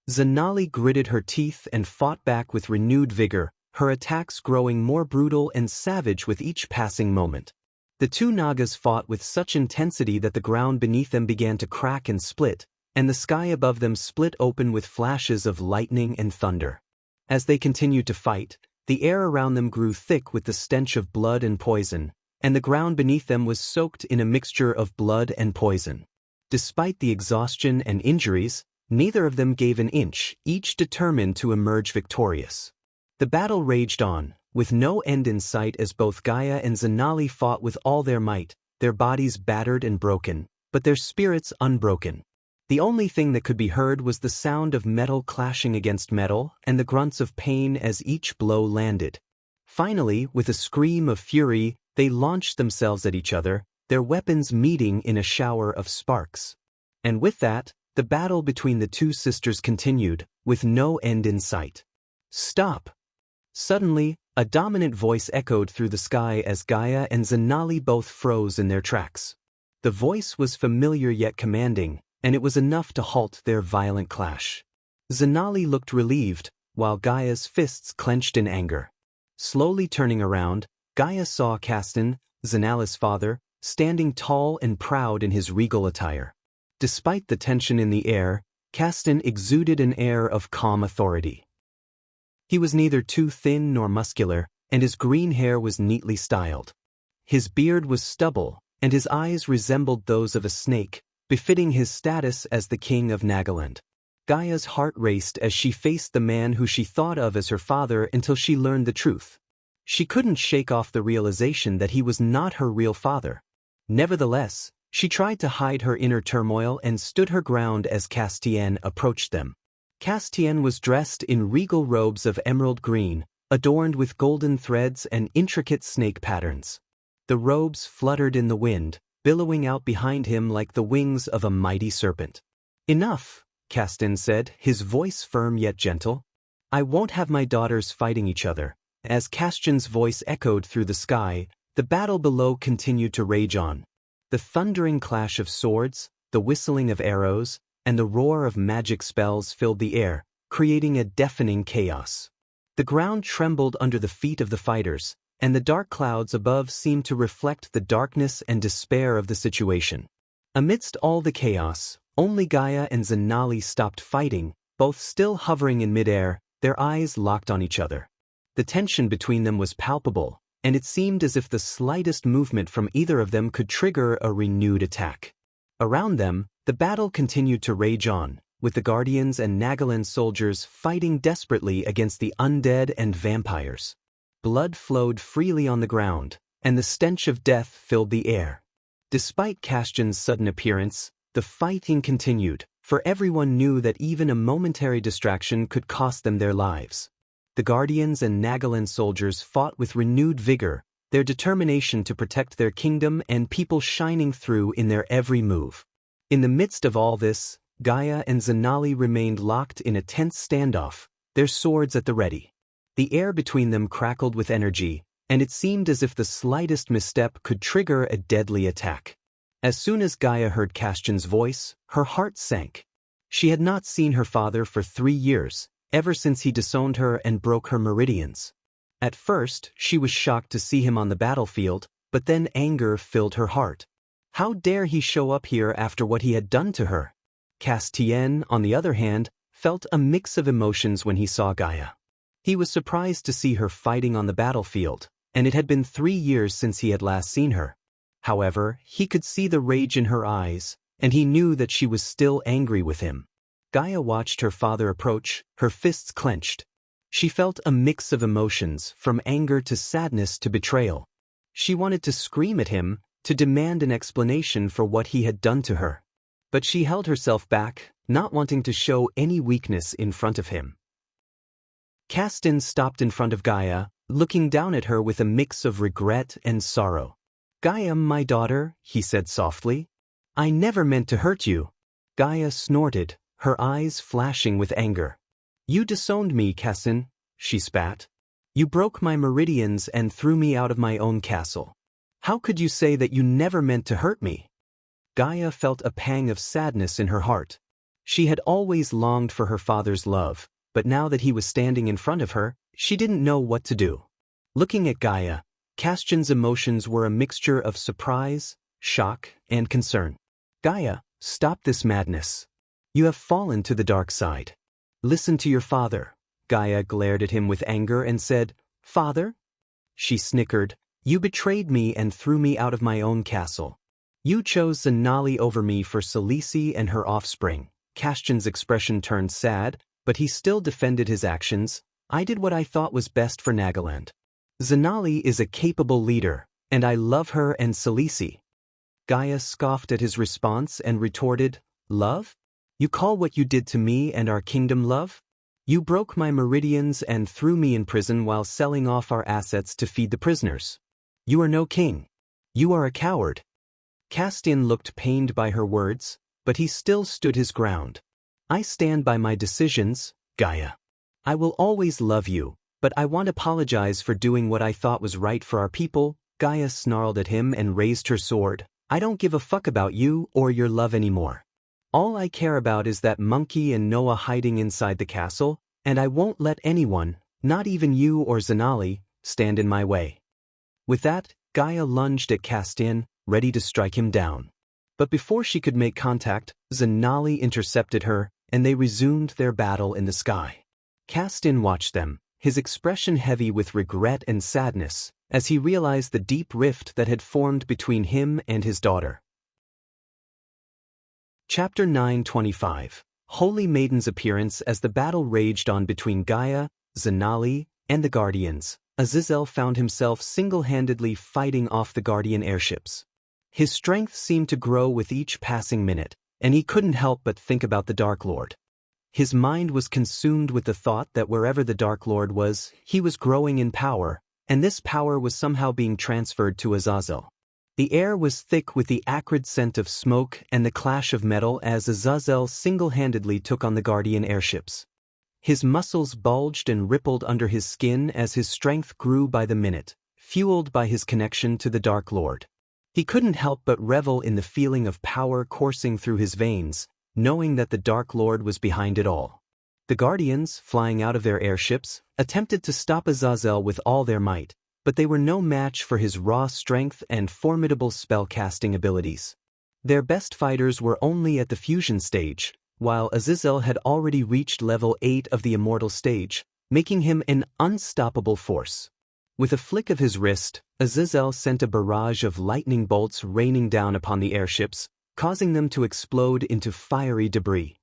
Zanali gritted her teeth and fought back with renewed vigor, her attacks growing more brutal and savage with each passing moment. The two Nagas fought with such intensity that the ground beneath them began to crack and split, and the sky above them split open with flashes of lightning and thunder. As they continued to fight, the air around them grew thick with the stench of blood and poison, and the ground beneath them was soaked in a mixture of blood and poison. Despite the exhaustion and injuries, neither of them gave an inch, each determined to emerge victorious. The battle raged on, with no end in sight as both Gaia and Zanali fought with all their might, their bodies battered and broken, but their spirits unbroken. The only thing that could be heard was the sound of metal clashing against metal and the grunts of pain as each blow landed. Finally, with a scream of fury, they launched themselves at each other, their weapons meeting in a shower of sparks. And with that, the battle between the two sisters continued, with no end in sight. "Stop!" Suddenly, a dominant voice echoed through the sky as Gaia and Zanali both froze in their tracks. The voice was familiar yet commanding, and it was enough to halt their violent clash. Zanali looked relieved, while Gaia's fists clenched in anger. Slowly turning around, Gaia saw Castan, Zanali's father, standing tall and proud in his regal attire. Despite the tension in the air, Castan exuded an air of calm authority. He was neither too thin nor muscular, and his green hair was neatly styled. His beard was stubble, and his eyes resembled those of a snake, befitting his status as the king of Nagaland. Gaia's heart raced as she faced the man who she thought of as her father until she learned the truth. She couldn't shake off the realization that he was not her real father. Nevertheless, she tried to hide her inner turmoil and stood her ground as Castian approached them. Castian was dressed in regal robes of emerald green, adorned with golden threads and intricate snake patterns. The robes fluttered in the wind, billowing out behind him like the wings of a mighty serpent. "Enough," Castan said, his voice firm yet gentle. "I won't have my daughters fighting each other." As Castian's voice echoed through the sky, the battle below continued to rage on. The thundering clash of swords, the whistling of arrows, and the roar of magic spells filled the air, creating a deafening chaos. The ground trembled under the feet of the fighters, and the dark clouds above seemed to reflect the darkness and despair of the situation. Amidst all the chaos, only Gaia and Zanali stopped fighting, both still hovering in midair, their eyes locked on each other. The tension between them was palpable, and it seemed as if the slightest movement from either of them could trigger a renewed attack. Around them, the battle continued to rage on, with the Guardians and Nagaland soldiers fighting desperately against the undead and vampires. Blood flowed freely on the ground, and the stench of death filled the air. Despite Castian's sudden appearance, the fighting continued, for everyone knew that even a momentary distraction could cost them their lives. The Guardians and Nagaland soldiers fought with renewed vigor, their determination to protect their kingdom and people shining through in their every move. In the midst of all this, Gaia and Zanali remained locked in a tense standoff, their swords at the ready. The air between them crackled with energy, and it seemed as if the slightest misstep could trigger a deadly attack. As soon as Gaia heard Castian's voice, her heart sank. She had not seen her father for 3 years, ever since he disowned her and broke her meridians. At first, she was shocked to see him on the battlefield, but then anger filled her heart. How dare he show up here after what he had done to her? Castian, on the other hand, felt a mix of emotions when he saw Gaia. He was surprised to see her fighting on the battlefield, and it had been 3 years since he had last seen her. However, he could see the rage in her eyes, and he knew that she was still angry with him. Gaia watched her father approach, her fists clenched. She felt a mix of emotions, from anger to sadness to betrayal. She wanted to scream at him, to demand an explanation for what he had done to her. But she held herself back, not wanting to show any weakness in front of him. Castan stopped in front of Gaia, looking down at her with a mix of regret and sorrow. "Gaia, my daughter," he said softly. "I never meant to hurt you." Gaia snorted, her eyes flashing with anger. "You disowned me, Castan," she spat. "You broke my meridians and threw me out of my own castle. How could you say that you never meant to hurt me?" Gaia felt a pang of sadness in her heart. She had always longed for her father's love, but now that he was standing in front of her, she didn't know what to do. Looking at Gaia, Castian's emotions were a mixture of surprise, shock, and concern. "Gaia, stop this madness. You have fallen to the dark side. Listen to your father." Gaia glared at him with anger and said, "Father?" She snickered, "You betrayed me and threw me out of my own castle. You chose Zanali over me for Salisi and her offspring." Castian's expression turned sad, but he still defended his actions. "I did what I thought was best for Nagaland. Zanali is a capable leader, and I love her and Salisi." Gaia scoffed at his response and retorted, "Love? You call what you did to me and our kingdom love? You broke my meridians and threw me in prison while selling off our assets to feed the prisoners. You are no king. You are a coward. Castian looked pained by her words, but he still stood his ground. I stand by my decisions, Gaia. I will always love you, but I won't apologize for doing what I thought was right for our people. Gaia snarled at him and raised her sword. I don't give a fuck about you or your love anymore. All I care about is that monkey and Noah hiding inside the castle, and I won't let anyone, not even you or Zanali, stand in my way. With that, Gaia lunged at Castian, ready to strike him down. But before she could make contact, Zanali intercepted her, and they resumed their battle in the sky. Castian watched them, his expression heavy with regret and sadness, as he realized the deep rift that had formed between him and his daughter. Chapter 9:25. Holy Maiden's appearance. As the battle raged on between Gaia, Zanali, and the Guardians, Azazel found himself single-handedly fighting off the Guardian airships. His strength seemed to grow with each passing minute, and he couldn't help but think about the Dark Lord. His mind was consumed with the thought that wherever the Dark Lord was, he was growing in power, and this power was somehow being transferred to Azazel. The air was thick with the acrid scent of smoke and the clash of metal as Azazel single-handedly took on the Guardian airships. His muscles bulged and rippled under his skin as his strength grew by the minute, fueled by his connection to the Dark Lord. He couldn't help but revel in the feeling of power coursing through his veins, knowing that the Dark Lord was behind it all. The Guardians, flying out of their airships, attempted to stop Azazel with all their might, but they were no match for his raw strength and formidable spell-casting abilities. Their best fighters were only at the fusion stage, while Azazel had already reached level 8 of the immortal stage, making him an unstoppable force. With a flick of his wrist, Azazel sent a barrage of lightning bolts raining down upon the airships, causing them to explode into fiery debris.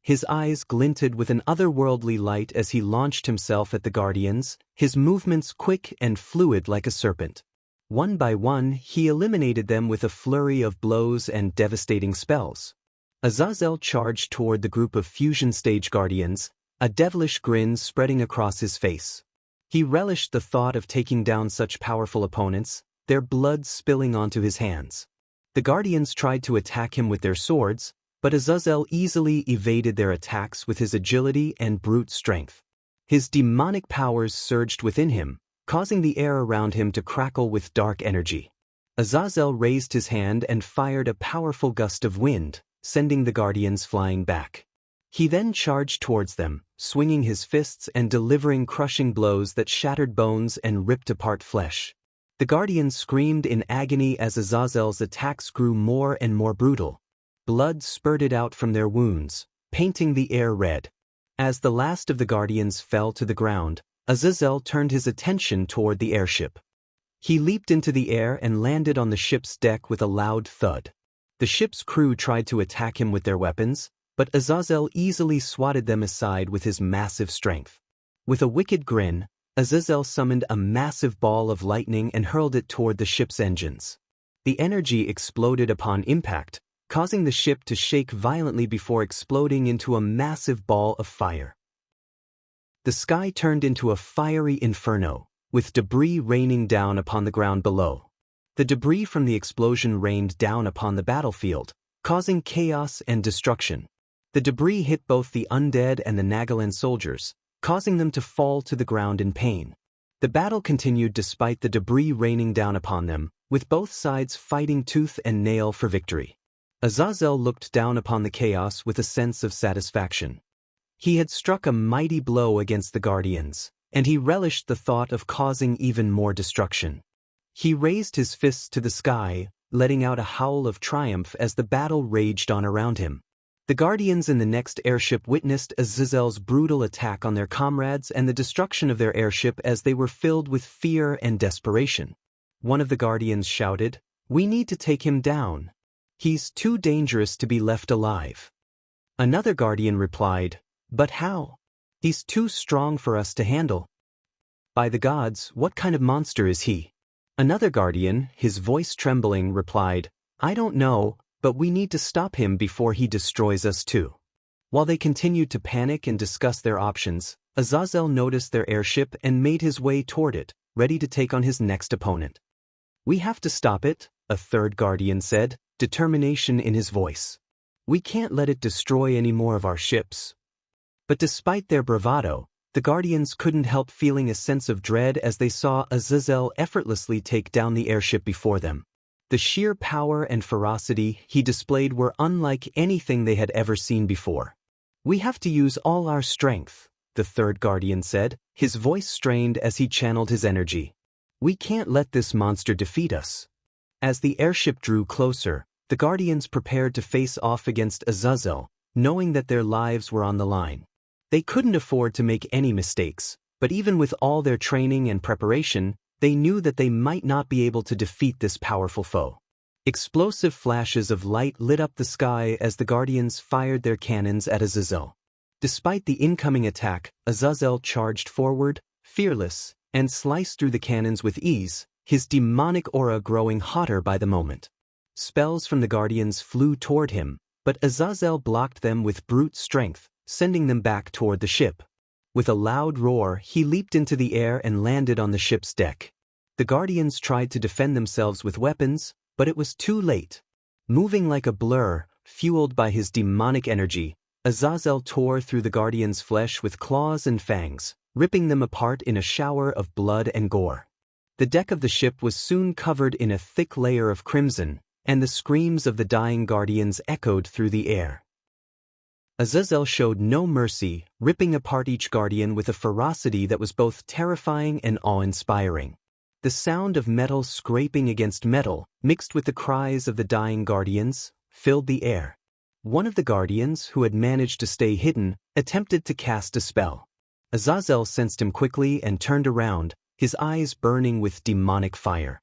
His eyes glinted with an otherworldly light as he launched himself at the Guardians, his movements quick and fluid like a serpent. One by one, he eliminated them with a flurry of blows and devastating spells. Azazel charged toward the group of fusion stage Guardians, a devilish grin spreading across his face. He relished the thought of taking down such powerful opponents, their blood spilling onto his hands. The Guardians tried to attack him with their swords, but Azazel easily evaded their attacks with his agility and brute strength. His demonic powers surged within him, causing the air around him to crackle with dark energy. Azazel raised his hand and fired a powerful gust of wind, sending the Guardians flying back. He then charged towards them, swinging his fists and delivering crushing blows that shattered bones and ripped apart flesh. The Guardians screamed in agony as Azazel's attacks grew more and more brutal. Blood spurted out from their wounds, painting the air red. As the last of the Guardians fell to the ground, Azazel turned his attention toward the airship. He leaped into the air and landed on the ship's deck with a loud thud. The ship's crew tried to attack him with their weapons, but Azazel easily swatted them aside with his massive strength. With a wicked grin, Azazel summoned a massive ball of lightning and hurled it toward the ship's engines. The energy exploded upon impact, causing the ship to shake violently before exploding into a massive ball of fire. The sky turned into a fiery inferno, with debris raining down upon the ground below. The debris from the explosion rained down upon the battlefield, causing chaos and destruction. The debris hit both the undead and the Nagaland soldiers, causing them to fall to the ground in pain. The battle continued despite the debris raining down upon them, with both sides fighting tooth and nail for victory. Azazel looked down upon the chaos with a sense of satisfaction. He had struck a mighty blow against the Guardians, and he relished the thought of causing even more destruction. He raised his fists to the sky, letting out a howl of triumph as the battle raged on around him. The Guardians in the next airship witnessed Azazel's brutal attack on their comrades and the destruction of their airship as they were filled with fear and desperation. One of the Guardians shouted, "We need to take him down. He's too dangerous to be left alive." Another Guardian replied, "But how? He's too strong for us to handle. By the gods, what kind of monster is he?" Another Guardian, his voice trembling, replied, "I don't know, but we need to stop him before he destroys us too." While they continued to panic and discuss their options, Azazel noticed their airship and made his way toward it, ready to take on his next opponent. "We have to stop it," a third guardian said, determination in his voice. "We can't let it destroy any more of our ships." But despite their bravado, the guardians couldn't help feeling a sense of dread as they saw Azazel effortlessly take down the airship before them. The sheer power and ferocity he displayed were unlike anything they had ever seen before. "We have to use all our strength," the third guardian said, his voice strained as he channeled his energy. "We can't let this monster defeat us." As the airship drew closer, the guardians prepared to face off against Azazel, knowing that their lives were on the line. They couldn't afford to make any mistakes, but even with all their training and preparation, they knew that they might not be able to defeat this powerful foe. Explosive flashes of light lit up the sky as the guardians fired their cannons at Azazel. Despite the incoming attack, Azazel charged forward, fearless, and sliced through the cannons with ease, his demonic aura growing hotter by the moment. Spells from the guardians flew toward him, but Azazel blocked them with brute strength, sending them back toward the ship. With a loud roar, he leaped into the air and landed on the ship's deck. The guardians tried to defend themselves with weapons, but it was too late. Moving like a blur, fueled by his demonic energy, Azazel tore through the guardians' flesh with claws and fangs, ripping them apart in a shower of blood and gore. The deck of the ship was soon covered in a thick layer of crimson, and the screams of the dying guardians echoed through the air. Azazel showed no mercy, ripping apart each guardian with a ferocity that was both terrifying and awe-inspiring. The sound of metal scraping against metal, mixed with the cries of the dying guardians, filled the air. One of the guardians, who had managed to stay hidden, attempted to cast a spell. Azazel sensed him quickly and turned around, his eyes burning with demonic fire.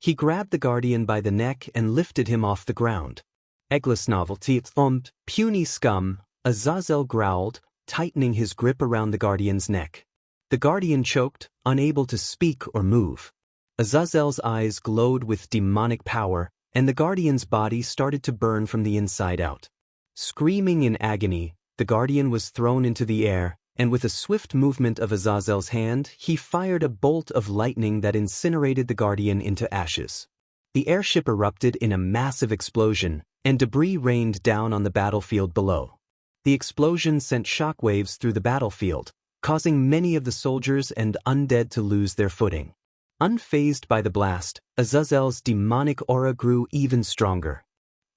He grabbed the guardian by the neck and lifted him off the ground. "Eggless novelty, puny scum," Azazel growled, tightening his grip around the guardian's neck. The guardian choked, unable to speak or move. Azazel's eyes glowed with demonic power, and the guardian's body started to burn from the inside out. Screaming in agony, the guardian was thrown into the air, and with a swift movement of Azazel's hand, he fired a bolt of lightning that incinerated the guardian into ashes. The airship erupted in a massive explosion, and debris rained down on the battlefield below. The explosion sent shockwaves through the battlefield, causing many of the soldiers and undead to lose their footing. Unfazed by the blast, Azazel's demonic aura grew even stronger.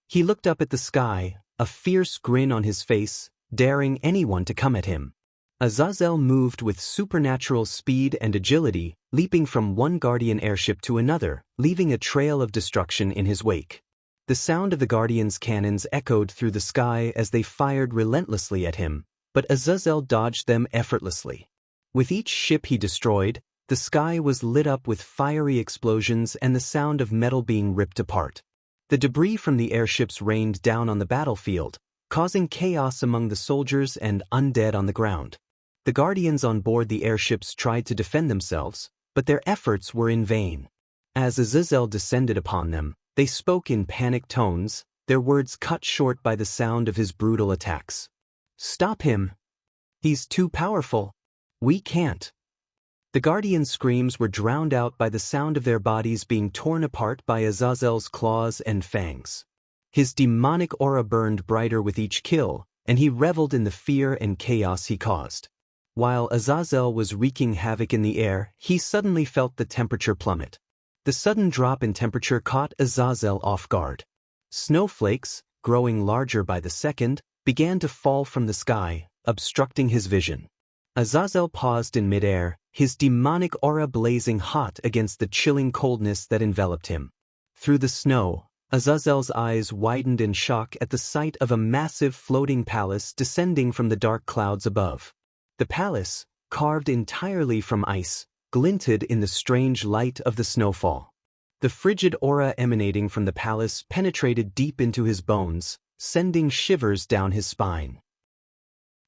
He looked up at the sky, a fierce grin on his face, daring anyone to come at him. Azazel moved with supernatural speed and agility, leaping from one guardian airship to another, leaving a trail of destruction in his wake. The sound of the guardians' cannons echoed through the sky as they fired relentlessly at him, but Azazel dodged them effortlessly. With each ship he destroyed, the sky was lit up with fiery explosions and the sound of metal being ripped apart. The debris from the airships rained down on the battlefield, causing chaos among the soldiers and undead on the ground. The guardians on board the airships tried to defend themselves, but their efforts were in vain. As Azazel descended upon them, they spoke in panicked tones, their words cut short by the sound of his brutal attacks. "Stop him! He's too powerful! We can't!" The guardians' screams were drowned out by the sound of their bodies being torn apart by Azazel's claws and fangs. His demonic aura burned brighter with each kill, and he reveled in the fear and chaos he caused. While Azazel was wreaking havoc in the air, he suddenly felt the temperature plummet. The sudden drop in temperature caught Azazel off guard. Snowflakes, growing larger by the second, began to fall from the sky, obstructing his vision. Azazel paused in midair, his demonic aura blazing hot against the chilling coldness that enveloped him. Through the snow, Azazel's eyes widened in shock at the sight of a massive floating palace descending from the dark clouds above. The palace, carved entirely from ice, glinted in the strange light of the snowfall. The frigid aura emanating from the palace penetrated deep into his bones, sending shivers down his spine.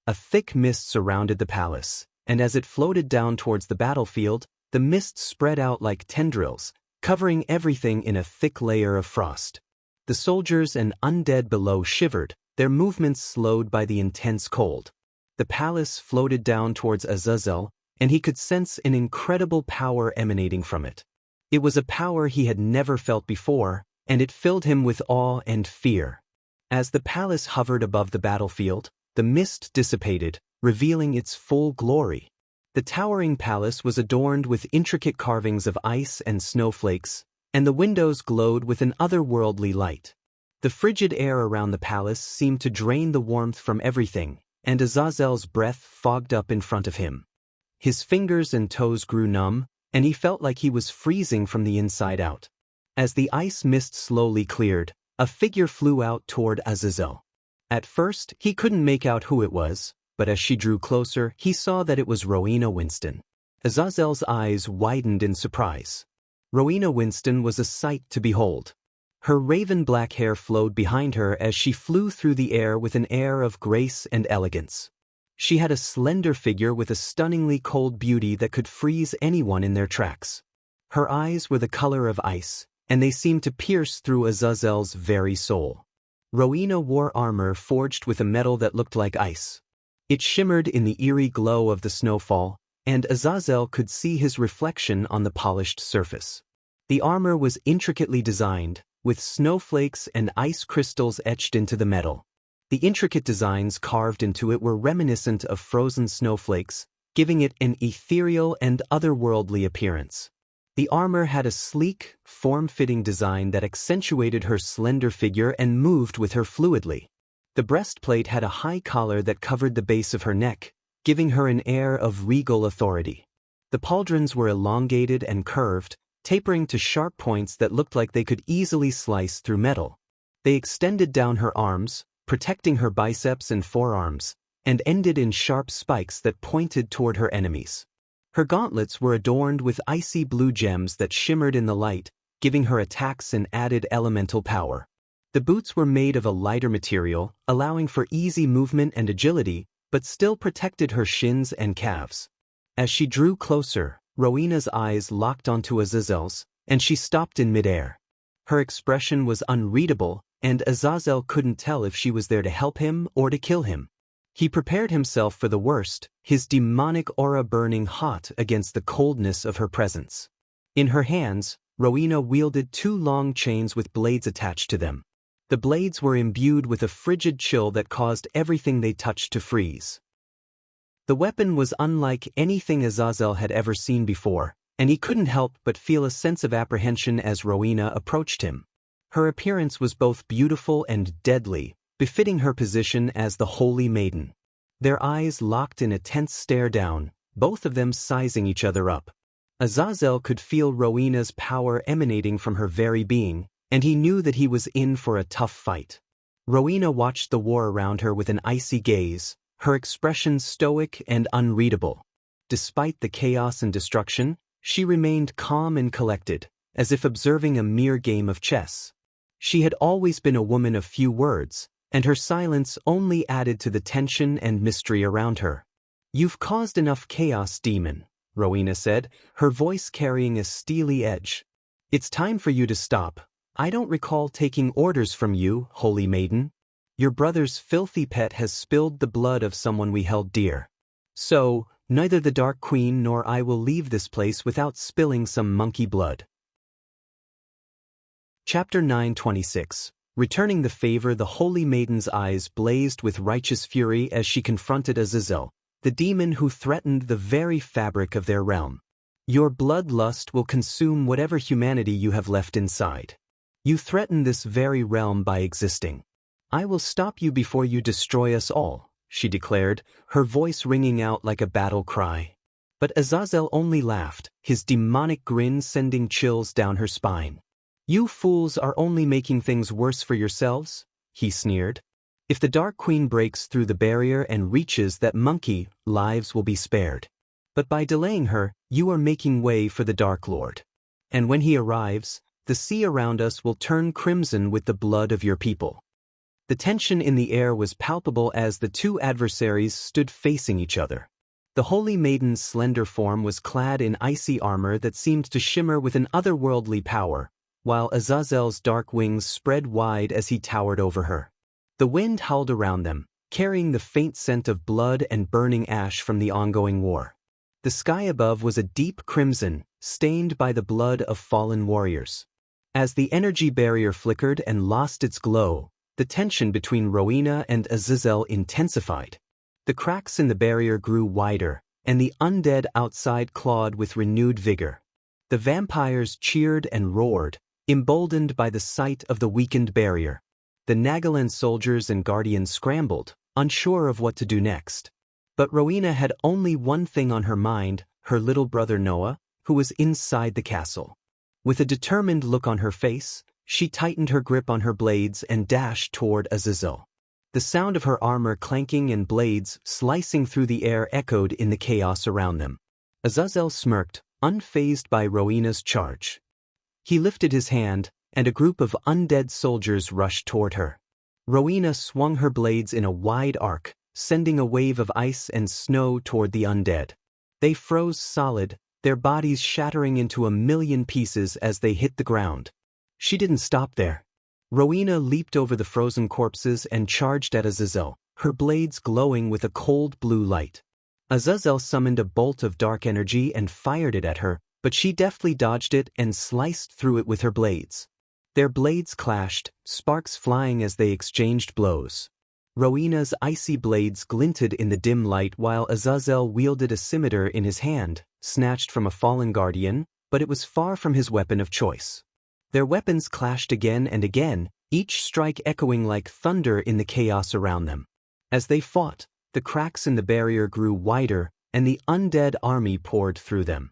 A thick mist surrounded the palace, and as it floated down towards the battlefield, the mist spread out like tendrils, covering everything in a thick layer of frost. The soldiers and undead below shivered, their movements slowed by the intense cold. The palace floated down towards Azazel, and he could sense an incredible power emanating from it. It was a power he had never felt before, and it filled him with awe and fear. As the palace hovered above the battlefield, the mist dissipated, revealing its full glory. The towering palace was adorned with intricate carvings of ice and snowflakes, and the windows glowed with an otherworldly light. The frigid air around the palace seemed to drain the warmth from everything, and Azazel's breath fogged up in front of him. His fingers and toes grew numb, and he felt like he was freezing from the inside out. As the ice mist slowly cleared, a figure flew out toward Azazel. At first, he couldn't make out who it was, but as she drew closer, he saw that it was Rowena Winston. Azazel's eyes widened in surprise. Rowena Winston was a sight to behold. Her raven-black hair flowed behind her as she flew through the air with an air of grace and elegance. She had a slender figure with a stunningly cold beauty that could freeze anyone in their tracks. Her eyes were the color of ice, and they seemed to pierce through Azazel's very soul. Rowena wore armor forged with a metal that looked like ice. It shimmered in the eerie glow of the snowfall, and Azazel could see his reflection on the polished surface. The armor was intricately designed, with snowflakes and ice crystals etched into the metal. The intricate designs carved into it were reminiscent of frozen snowflakes, giving it an ethereal and otherworldly appearance. The armor had a sleek, form-fitting design that accentuated her slender figure and moved with her fluidly. The breastplate had a high collar that covered the base of her neck, giving her an air of regal authority. The pauldrons were elongated and curved, tapering to sharp points that looked like they could easily slice through metal. They extended down her arms, protecting her biceps and forearms, and ended in sharp spikes that pointed toward her enemies. Her gauntlets were adorned with icy blue gems that shimmered in the light, giving her attacks an added elemental power. The boots were made of a lighter material, allowing for easy movement and agility, but still protected her shins and calves. As she drew closer, Rowena's eyes locked onto Azazel's, and she stopped in midair. Her expression was unreadable, and Azazel couldn't tell if she was there to help him or to kill him. He prepared himself for the worst, his demonic aura burning hot against the coldness of her presence. In her hands, Rowena wielded two long chains with blades attached to them. The blades were imbued with a frigid chill that caused everything they touched to freeze. The weapon was unlike anything Azazel had ever seen before, and he couldn't help but feel a sense of apprehension as Rowena approached him. Her appearance was both beautiful and deadly, befitting her position as the Holy Maiden. Their eyes locked in a tense stare down, both of them sizing each other up. Azazel could feel Rowena's power emanating from her very being, and he knew that he was in for a tough fight. Rowena watched the war around her with an icy gaze, her expression stoic and unreadable. Despite the chaos and destruction, she remained calm and collected, as if observing a mere game of chess. She had always been a woman of few words, and her silence only added to the tension and mystery around her. "You've caused enough chaos, demon," Rowena said, her voice carrying a steely edge. "It's time for you to stop. I don't recall taking orders from you, Holy Maiden. Your brother's filthy pet has spilled the blood of someone we held dear. So, neither the Dark Queen nor I will leave this place without spilling some monkey blood." Chapter 9:26. Returning the favor. The Holy Maiden's eyes blazed with righteous fury as she confronted Azazel, the demon who threatened the very fabric of their realm. "Your bloodlust will consume whatever humanity you have left inside. You threaten this very realm by existing. I will stop you before you destroy us all," she declared, her voice ringing out like a battle cry. But Azazel only laughed, his demonic grin sending chills down her spine. "You fools are only making things worse for yourselves," he sneered. "If the Dark Queen breaks through the barrier and reaches that monkey, lives will be spared. But by delaying her, you are making way for the Dark Lord. And when he arrives, the sea around us will turn crimson with the blood of your people." The tension in the air was palpable as the two adversaries stood facing each other. The Holy Maiden's slender form was clad in icy armor that seemed to shimmer with an otherworldly power, while Azazel's dark wings spread wide as he towered over her. The wind howled around them, carrying the faint scent of blood and burning ash from the ongoing war. The sky above was a deep crimson, stained by the blood of fallen warriors. As the energy barrier flickered and lost its glow, the tension between Rowena and Azazel intensified. The cracks in the barrier grew wider, and the undead outside clawed with renewed vigor. The vampires cheered and roared, emboldened by the sight of the weakened barrier. The Nagaland soldiers and guardians scrambled, unsure of what to do next. But Rowena had only one thing on her mind, her little brother Noah, who was inside the castle. With a determined look on her face, she tightened her grip on her blades and dashed toward Azazel. The sound of her armor clanking and blades slicing through the air echoed in the chaos around them. Azazel smirked, unfazed by Rowena's charge. He lifted his hand, and a group of undead soldiers rushed toward her. Rowena swung her blades in a wide arc, sending a wave of ice and snow toward the undead. They froze solid, their bodies shattering into a million pieces as they hit the ground. She didn't stop there. Rowena leaped over the frozen corpses and charged at Azazel, her blades glowing with a cold blue light. Azazel summoned a bolt of dark energy and fired it at her, but she deftly dodged it and sliced through it with her blades. Their blades clashed, sparks flying as they exchanged blows. Rowena's icy blades glinted in the dim light while Azazel wielded a scimitar in his hand, snatched from a fallen guardian, but it was far from his weapon of choice. Their weapons clashed again and again, each strike echoing like thunder in the chaos around them. As they fought, the cracks in the barrier grew wider, and the undead army poured through them.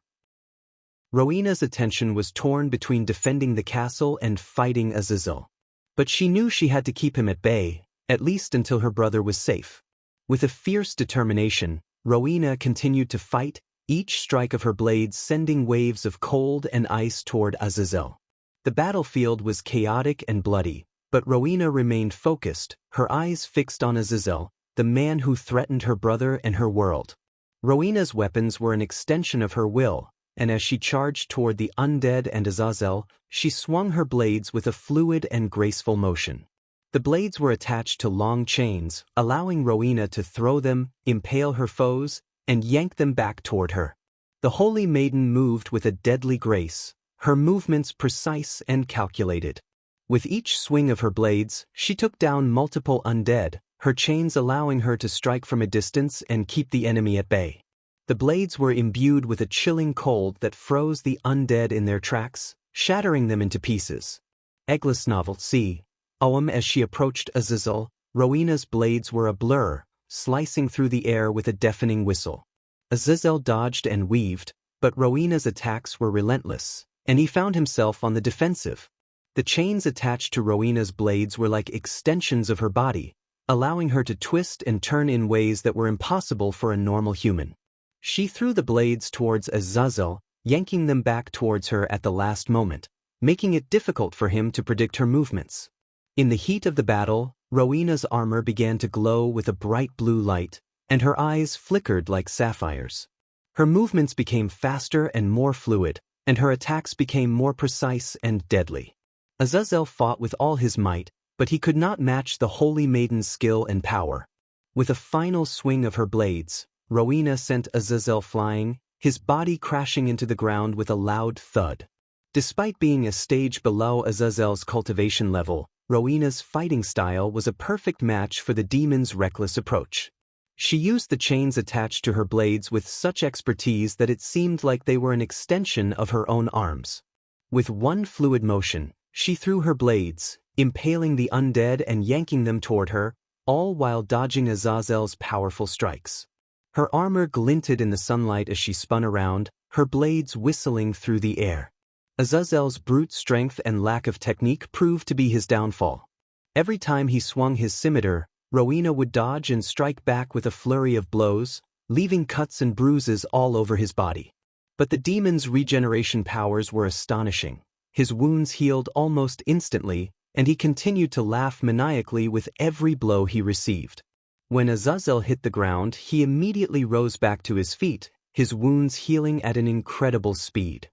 Rowena's attention was torn between defending the castle and fighting Azazel. But she knew she had to keep him at bay, at least until her brother was safe. With a fierce determination, Rowena continued to fight, each strike of her blades sending waves of cold and ice toward Azazel. The battlefield was chaotic and bloody, but Rowena remained focused, her eyes fixed on Azazel, the man who threatened her brother and her world. Rowena's weapons were an extension of her will, and as she charged toward the undead and Azazel, she swung her blades with a fluid and graceful motion. The blades were attached to long chains, allowing Rowena to throw them, impale her foes, and yank them back toward her. The holy maiden moved with a deadly grace, her movements precise and calculated. With each swing of her blades, she took down multiple undead, her chains allowing her to strike from a distance and keep the enemy at bay. The blades were imbued with a chilling cold that froze the undead in their tracks, shattering them into pieces. Eglis novel c. As she approached Azazel, Rowena's blades were a blur, slicing through the air with a deafening whistle. Azazel dodged and weaved, but Rowena's attacks were relentless, and he found himself on the defensive. The chains attached to Rowena's blades were like extensions of her body, allowing her to twist and turn in ways that were impossible for a normal human. She threw the blades towards Azazel, yanking them back towards her at the last moment, making it difficult for him to predict her movements. In the heat of the battle, Rowena's armor began to glow with a bright blue light, and her eyes flickered like sapphires. Her movements became faster and more fluid, and her attacks became more precise and deadly. Azazel fought with all his might, but he could not match the holy maiden's skill and power. With a final swing of her blades, Rowena sent Azazel flying, his body crashing into the ground with a loud thud. Despite being a stage below Azazel's cultivation level, Rowena's fighting style was a perfect match for the demon's reckless approach. She used the chains attached to her blades with such expertise that it seemed like they were an extension of her own arms. With one fluid motion, she threw her blades, impaling the undead and yanking them toward her, all while dodging Azazel's powerful strikes. Her armor glinted in the sunlight as she spun around, her blades whistling through the air. Azazel's brute strength and lack of technique proved to be his downfall. Every time he swung his scimitar, Rowena would dodge and strike back with a flurry of blows, leaving cuts and bruises all over his body. But the demon's regeneration powers were astonishing. His wounds healed almost instantly, and he continued to laugh maniacally with every blow he received. When Azazel hit the ground, he immediately rose back to his feet, his wounds healing at an incredible speed.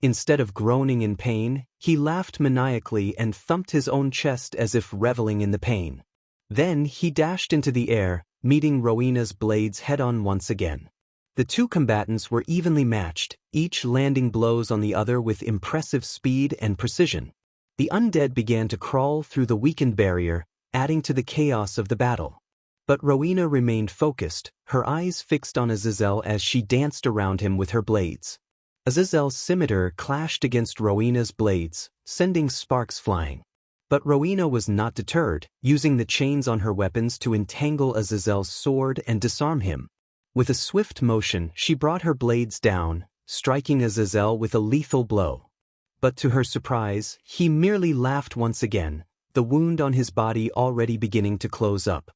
Instead of groaning in pain, he laughed maniacally and thumped his own chest as if reveling in the pain. Then he dashed into the air, meeting Rowena's blades head-on once again. The two combatants were evenly matched, each landing blows on the other with impressive speed and precision. The undead began to crawl through the weakened barrier, adding to the chaos of the battle. But Rowena remained focused, her eyes fixed on Azazel as she danced around him with her blades. Azazel's scimitar clashed against Rowena's blades, sending sparks flying. But Rowena was not deterred, using the chains on her weapons to entangle Azazel's sword and disarm him. With a swift motion, she brought her blades down, striking Azazel with a lethal blow. But to her surprise, he merely laughed once again, the wound on his body already beginning to close up.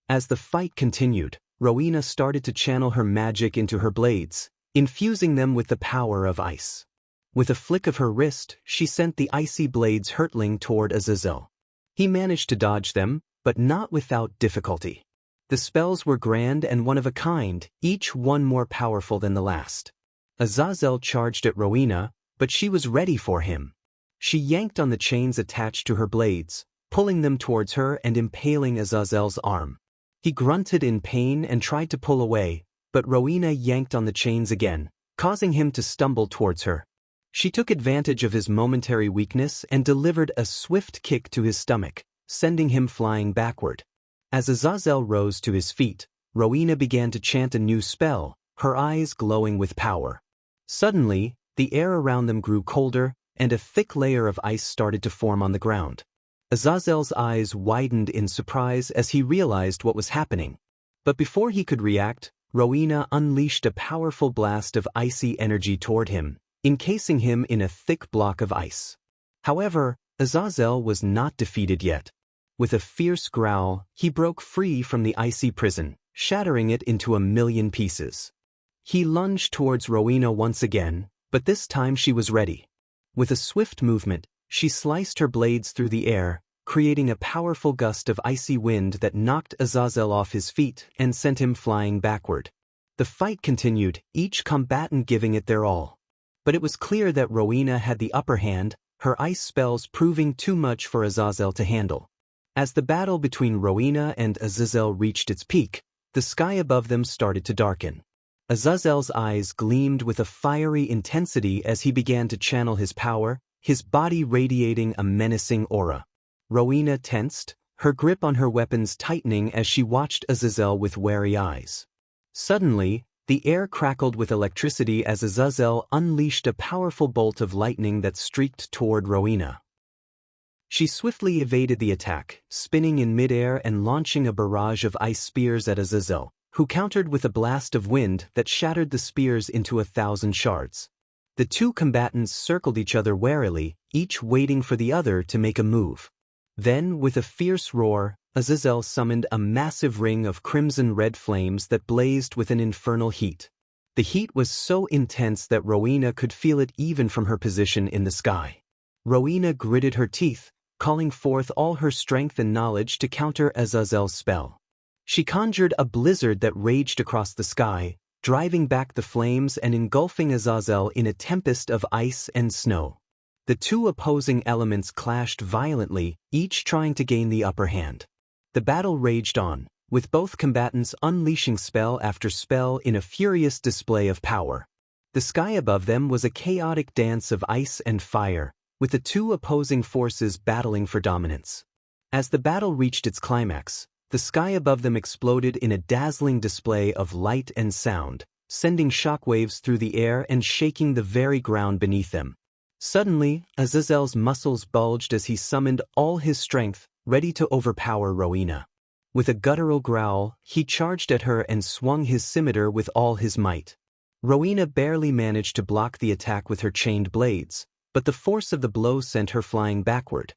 As the fight continued, Rowena started to channel her magic into her blades, infusing them with the power of ice. With a flick of her wrist, she sent the icy blades hurtling toward Azazel. He managed to dodge them, but not without difficulty. The spells were grand and one of a kind, each one more powerful than the last. Azazel charged at Rowena, but she was ready for him. She yanked on the chains attached to her blades, pulling them towards her and impaling Azazel's arm. He grunted in pain and tried to pull away, but Rowena yanked on the chains again, causing him to stumble towards her. She took advantage of his momentary weakness and delivered a swift kick to his stomach, sending him flying backward. As Azazel rose to his feet, Rowena began to chant a new spell, her eyes glowing with power. Suddenly, the air around them grew colder, and a thick layer of ice started to form on the ground. Azazel's eyes widened in surprise as he realized what was happening. But before he could react, Rowena unleashed a powerful blast of icy energy toward him, encasing him in a thick block of ice. However, Azazel was not defeated yet. With a fierce growl, he broke free from the icy prison, shattering it into a million pieces. He lunged towards Rowena once again, but this time she was ready. With a swift movement, she sliced her blades through the air, creating a powerful gust of icy wind that knocked Azazel off his feet and sent him flying backward. The fight continued, each combatant giving it their all. But it was clear that Rowena had the upper hand, her ice spells proving too much for Azazel to handle. As the battle between Rowena and Azazel reached its peak, the sky above them started to darken. Azazel's eyes gleamed with a fiery intensity as he began to channel his power, his body radiating a menacing aura. Rowena tensed, her grip on her weapons tightening as she watched Azazel with wary eyes. Suddenly, the air crackled with electricity as Azazel unleashed a powerful bolt of lightning that streaked toward Rowena. She swiftly evaded the attack, spinning in midair and launching a barrage of ice spears at Azazel, who countered with a blast of wind that shattered the spears into 1,000 shards. The two combatants circled each other warily, each waiting for the other to make a move. Then, with a fierce roar, Azazel summoned a massive ring of crimson-red flames that blazed with an infernal heat. The heat was so intense that Rowena could feel it even from her position in the sky. Rowena gritted her teeth, calling forth all her strength and knowledge to counter Azazel's spell. She conjured a blizzard that raged across the sky, driving back the flames and engulfing Azazel in a tempest of ice and snow. The two opposing elements clashed violently, each trying to gain the upper hand. The battle raged on, with both combatants unleashing spell after spell in a furious display of power. The sky above them was a chaotic dance of ice and fire, with the two opposing forces battling for dominance. As the battle reached its climax, the sky above them exploded in a dazzling display of light and sound, sending shockwaves through the air and shaking the very ground beneath them. Suddenly, Azazel's muscles bulged as he summoned all his strength, ready to overpower Rowena. With a guttural growl, he charged at her and swung his scimitar with all his might. Rowena barely managed to block the attack with her chained blades, but the force of the blow sent her flying backward.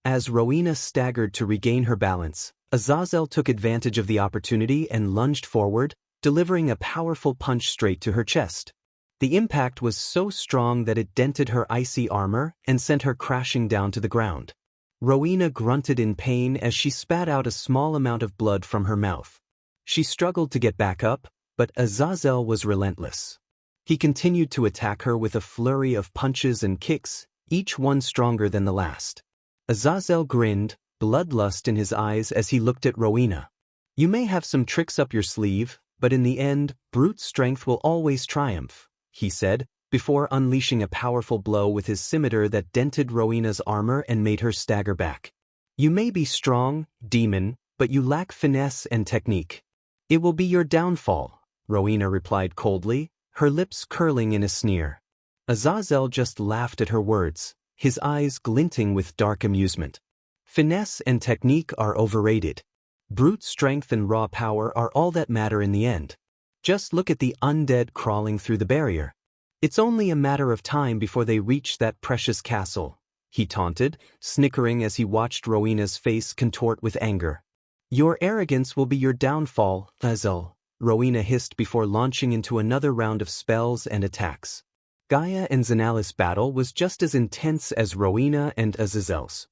As Rowena staggered to regain her balance, Azazel took advantage of the opportunity and lunged forward, delivering a powerful punch straight to her chest. The impact was so strong that it dented her icy armor and sent her crashing down to the ground. Rowena grunted in pain as she spat out a small amount of blood from her mouth. She struggled to get back up, but Azazel was relentless. He continued to attack her with a flurry of punches and kicks, each one stronger than the last. Azazel grinned, bloodlust in his eyes as he looked at Rowena. "You may have some tricks up your sleeve, but in the end, brute strength will always triumph," he said, before unleashing a powerful blow with his scimitar that dented Rowena's armor and made her stagger back. "You may be strong, demon, but you lack finesse and technique. It will be your downfall," Rowena replied coldly, her lips curling in a sneer. Azazel just laughed at her words, his eyes glinting with dark amusement. "Finesse and technique are overrated. Brute strength and raw power are all that matter in the end. Just look at the undead crawling through the barrier. It's only a matter of time before they reach that precious castle," he taunted, snickering as he watched Rowena's face contort with anger. "Your arrogance will be your downfall, Azazel," Rowena hissed before launching into another round of spells and attacks. Gaia and Zanalis' battle was just as intense as Rowena and Azazel's.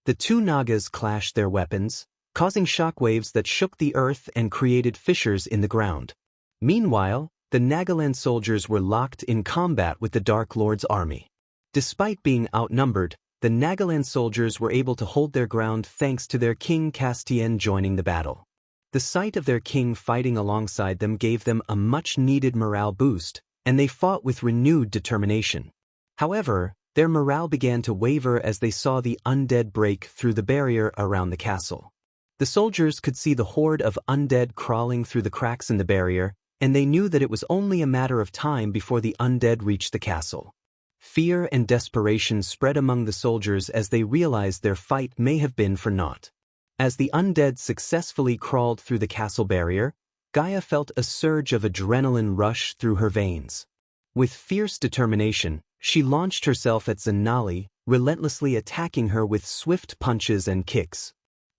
The two Nagas clashed their weapons, causing shockwaves that shook the earth and created fissures in the ground. Meanwhile, the Nagaland soldiers were locked in combat with the Dark Lord's army. Despite being outnumbered, the Nagaland soldiers were able to hold their ground thanks to their king Castian joining the battle. The sight of their king fighting alongside them gave them a much-needed morale boost, and they fought with renewed determination. However, their morale began to waver as they saw the undead break through the barrier around the castle. The soldiers could see the horde of undead crawling through the cracks in the barrier, and they knew that it was only a matter of time before the undead reached the castle. Fear and desperation spread among the soldiers as they realized their fight may have been for naught. As the undead successfully crawled through the castle barrier, Gaia felt a surge of adrenaline rush through her veins. With fierce determination, she launched herself at Zanali, relentlessly attacking her with swift punches and kicks.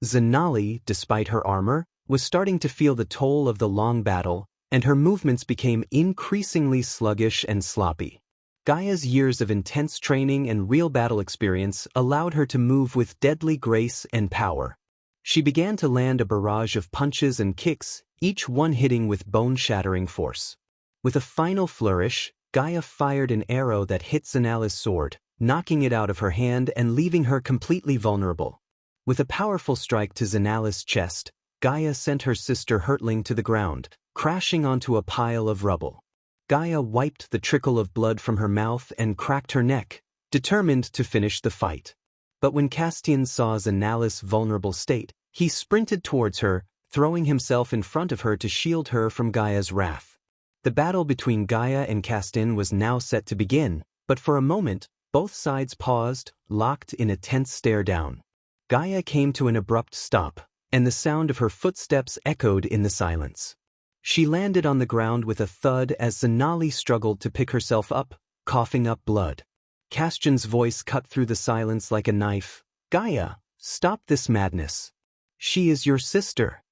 Zanali, despite her armor, was starting to feel the toll of the long battle, and her movements became increasingly sluggish and sloppy. Gaia's years of intense training and real battle experience allowed her to move with deadly grace and power. She began to land a barrage of punches and kicks, each one hitting with bone-shattering force. With a final flourish, Gaia fired an arrow that hit Zanali's sword, knocking it out of her hand and leaving her completely vulnerable. With a powerful strike to Zanali's chest, Gaia sent her sister hurtling to the ground, crashing onto a pile of rubble. Gaia wiped the trickle of blood from her mouth and cracked her neck, determined to finish the fight. But when Castian saw Zanali's vulnerable state, he sprinted towards her, throwing himself in front of her to shield her from Gaia's wrath. The battle between Gaia and Castian was now set to begin, but for a moment, both sides paused, locked in a tense stare-down. Gaia came to an abrupt stop, and the sound of her footsteps echoed in the silence. She landed on the ground with a thud as Zanali struggled to pick herself up, coughing up blood. Castian's voice cut through the silence like a knife. "Gaia, stop this madness. She is your sister."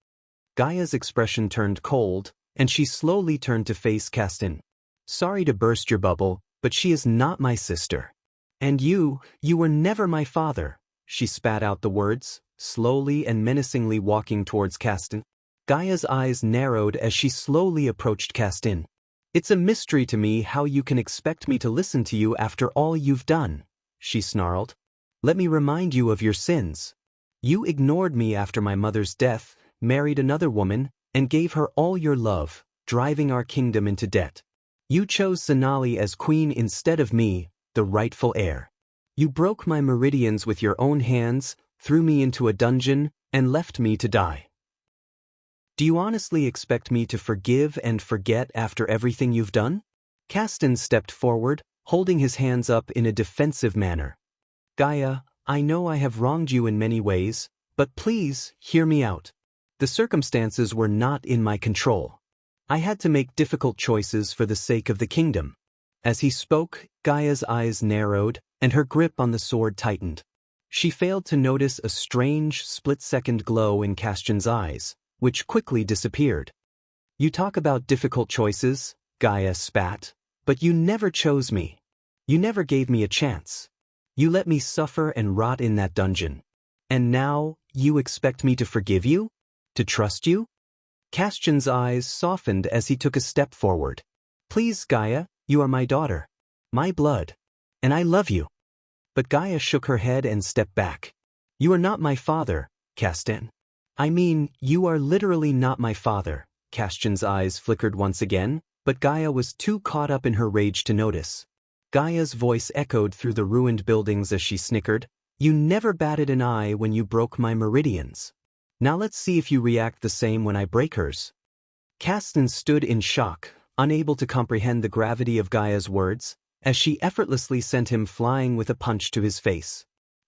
Gaia's expression turned cold, and she slowly turned to face Castian. "Sorry to burst your bubble, but she is not my sister. And you were never my father." She spat out the words, slowly and menacingly walking towards Castian. Gaia's eyes narrowed as she slowly approached Castian. "It's a mystery to me how you can expect me to listen to you after all you've done," she snarled. "Let me remind you of your sins. You ignored me after my mother's death, married another woman, and gave her all your love, driving our kingdom into debt. You chose Zanali as queen instead of me, the rightful heir. You broke my meridians with your own hands, threw me into a dungeon, and left me to die. Do you honestly expect me to forgive and forget after everything you've done?" Castian stepped forward, holding his hands up in a defensive manner. "Gaia, I know I have wronged you in many ways, but please, hear me out. The circumstances were not in my control. I had to make difficult choices for the sake of the kingdom." As he spoke, Gaia's eyes narrowed, and her grip on the sword tightened. She failed to notice a strange, split-second glow in Castian's eyes, which quickly disappeared. "You talk about difficult choices," Gaia spat, "but you never chose me. You never gave me a chance. You let me suffer and rot in that dungeon. And now, you expect me to forgive you? To trust you?" Castian's eyes softened as he took a step forward. Please, Gaia, you are my daughter. My blood. And I love you. But Gaia shook her head and stepped back. You are not my father, Castian. I mean, you are literally not my father. Castian's eyes flickered once again, but Gaia was too caught up in her rage to notice. Gaia's voice echoed through the ruined buildings as she snickered. You never batted an eye when you broke my meridians. Now let's see if you react the same when I break hers. Castian stood in shock, unable to comprehend the gravity of Gaia's words, as she effortlessly sent him flying with a punch to his face.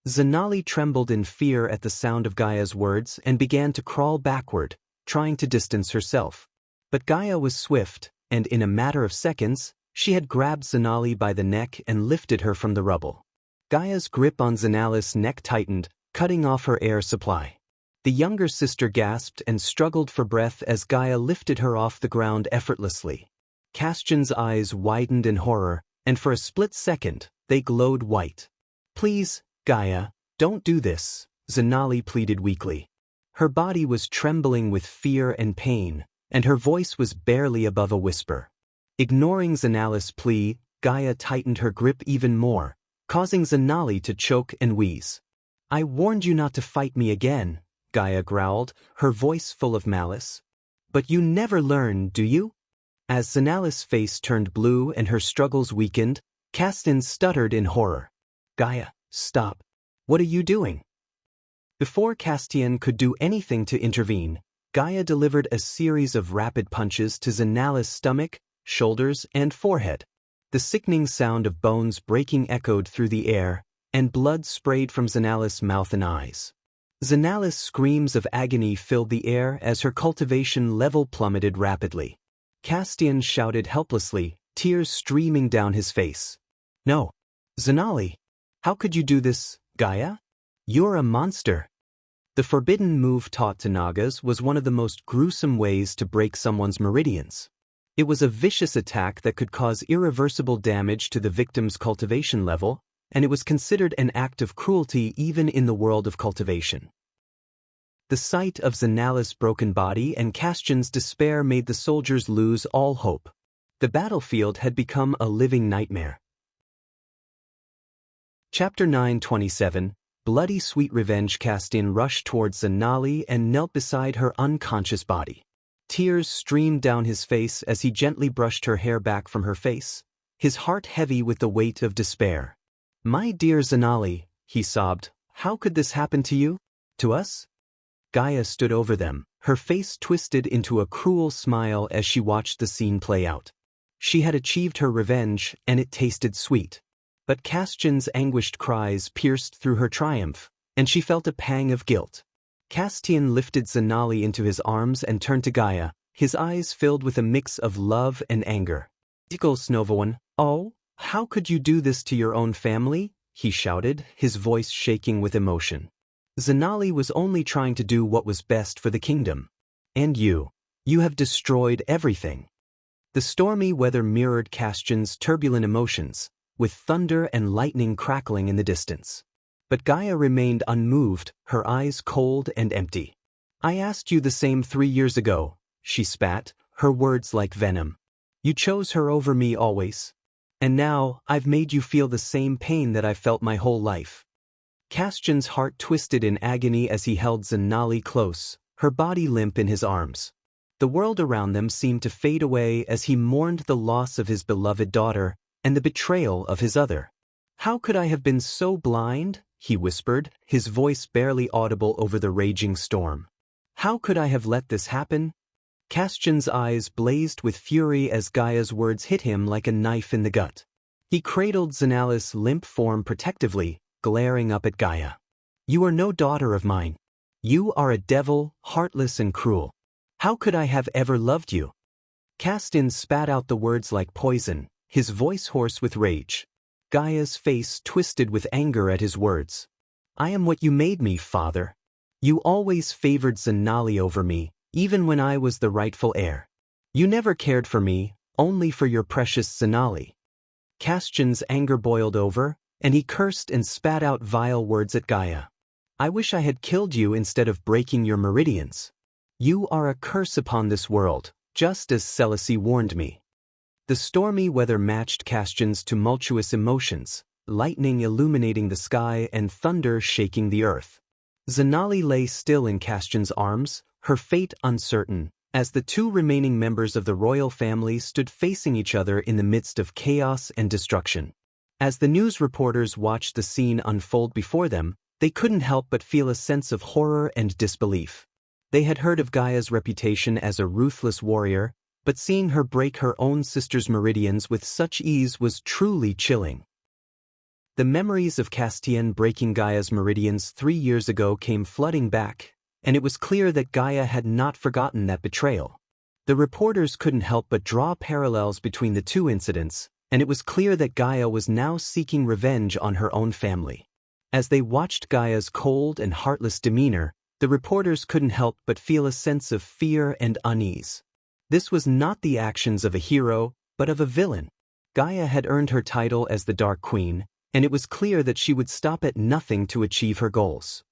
Zanali trembled in fear at the sound of Gaia's words and began to crawl backward, trying to distance herself. But Gaia was swift, and in a matter of seconds, she had grabbed Zanali by the neck and lifted her from the rubble. Gaia's grip on Zanali's neck tightened, cutting off her air supply. The younger sister gasped and struggled for breath as Gaia lifted her off the ground effortlessly. Castian's eyes widened in horror, and for a split second, they glowed white. Please, Gaia, don't do this, Zanali pleaded weakly. Her body was trembling with fear and pain, and her voice was barely above a whisper. Ignoring Zanali's plea, Gaia tightened her grip even more, causing Zanali to choke and wheeze. I warned you not to fight me again, Gaia growled, her voice full of malice. But you never learn, do you? As Zanali's face turned blue and her struggles weakened, Castian stuttered in horror. Gaia, stop. What are you doing? Before Castian could do anything to intervene, Gaia delivered a series of rapid punches to Zanali's stomach, shoulders, and forehead. The sickening sound of bones breaking echoed through the air, and blood sprayed from Zanali's mouth and eyes. Zanali's screams of agony filled the air as her cultivation level plummeted rapidly. Castian shouted helplessly, tears streaming down his face. No. Zanali! How could you do this, Gaia? You're a monster. The forbidden move taught to Nagas was one of the most gruesome ways to break someone's meridians. It was a vicious attack that could cause irreversible damage to the victim's cultivation level, and it was considered an act of cruelty even in the world of cultivation. The sight of Zanali's broken body and Castian's despair made the soldiers lose all hope. The battlefield had become a living nightmare. Chapter 9:27 Bloody Sweet Revenge. Castian rushed towards Zanali and knelt beside her unconscious body. Tears streamed down his face as he gently brushed her hair back from her face, his heart heavy with the weight of despair. My dear Zanali, he sobbed, how could this happen to you? To us? Gaia stood over them, her face twisted into a cruel smile as she watched the scene play out. She had achieved her revenge, and it tasted sweet. But Castian's anguished cries pierced through her triumph, and she felt a pang of guilt. Castian lifted Zanali into his arms and turned to Gaia, his eyes filled with a mix of love and anger. Snovoan, oh, how could you do this to your own family? He shouted, his voice shaking with emotion. Zanali was only trying to do what was best for the kingdom. And you have destroyed everything. The stormy weather mirrored Castian's turbulent emotions, with thunder and lightning crackling in the distance. But Gaia remained unmoved, her eyes cold and empty. I asked you the same 3 years ago, she spat, her words like venom. You chose her over me always. And now, I've made you feel the same pain that I've felt my whole life. Castian's heart twisted in agony as he held Zanali close, her body limp in his arms. The world around them seemed to fade away as he mourned the loss of his beloved daughter and the betrayal of his other. How could I have been so blind? He whispered, his voice barely audible over the raging storm. How could I have let this happen? Castian's eyes blazed with fury as Gaia's words hit him like a knife in the gut. He cradled Zanali's limp form protectively, glaring up at Gaia. You are no daughter of mine. You are a devil, heartless and cruel. How could I have ever loved you? Castian spat out the words like poison, his voice hoarse with rage. Gaia's face twisted with anger at his words. I am what you made me, father. You always favored Zanali over me, even when I was the rightful heir. You never cared for me, only for your precious Zanali. Castian's anger boiled over, and he cursed and spat out vile words at Gaia. I wish I had killed you instead of breaking your meridians. You are a curse upon this world, just as Selassie warned me. The stormy weather matched Castian's tumultuous emotions, lightning illuminating the sky and thunder shaking the earth. Zanali lay still in Castian's arms, her fate uncertain, as the two remaining members of the royal family stood facing each other in the midst of chaos and destruction. As the news reporters watched the scene unfold before them, they couldn't help but feel a sense of horror and disbelief. They had heard of Gaia's reputation as a ruthless warrior, but seeing her break her own sister's meridians with such ease was truly chilling. The memories of Castian breaking Gaia's meridians 3 years ago came flooding back, and it was clear that Gaia had not forgotten that betrayal. The reporters couldn't help but draw parallels between the two incidents, and it was clear that Gaia was now seeking revenge on her own family. As they watched Gaia's cold and heartless demeanor, the reporters couldn't help but feel a sense of fear and unease. This was not the actions of a hero, but of a villain. Gaia had earned her title as the Dark Queen, and it was clear that she would stop at nothing to achieve her goals.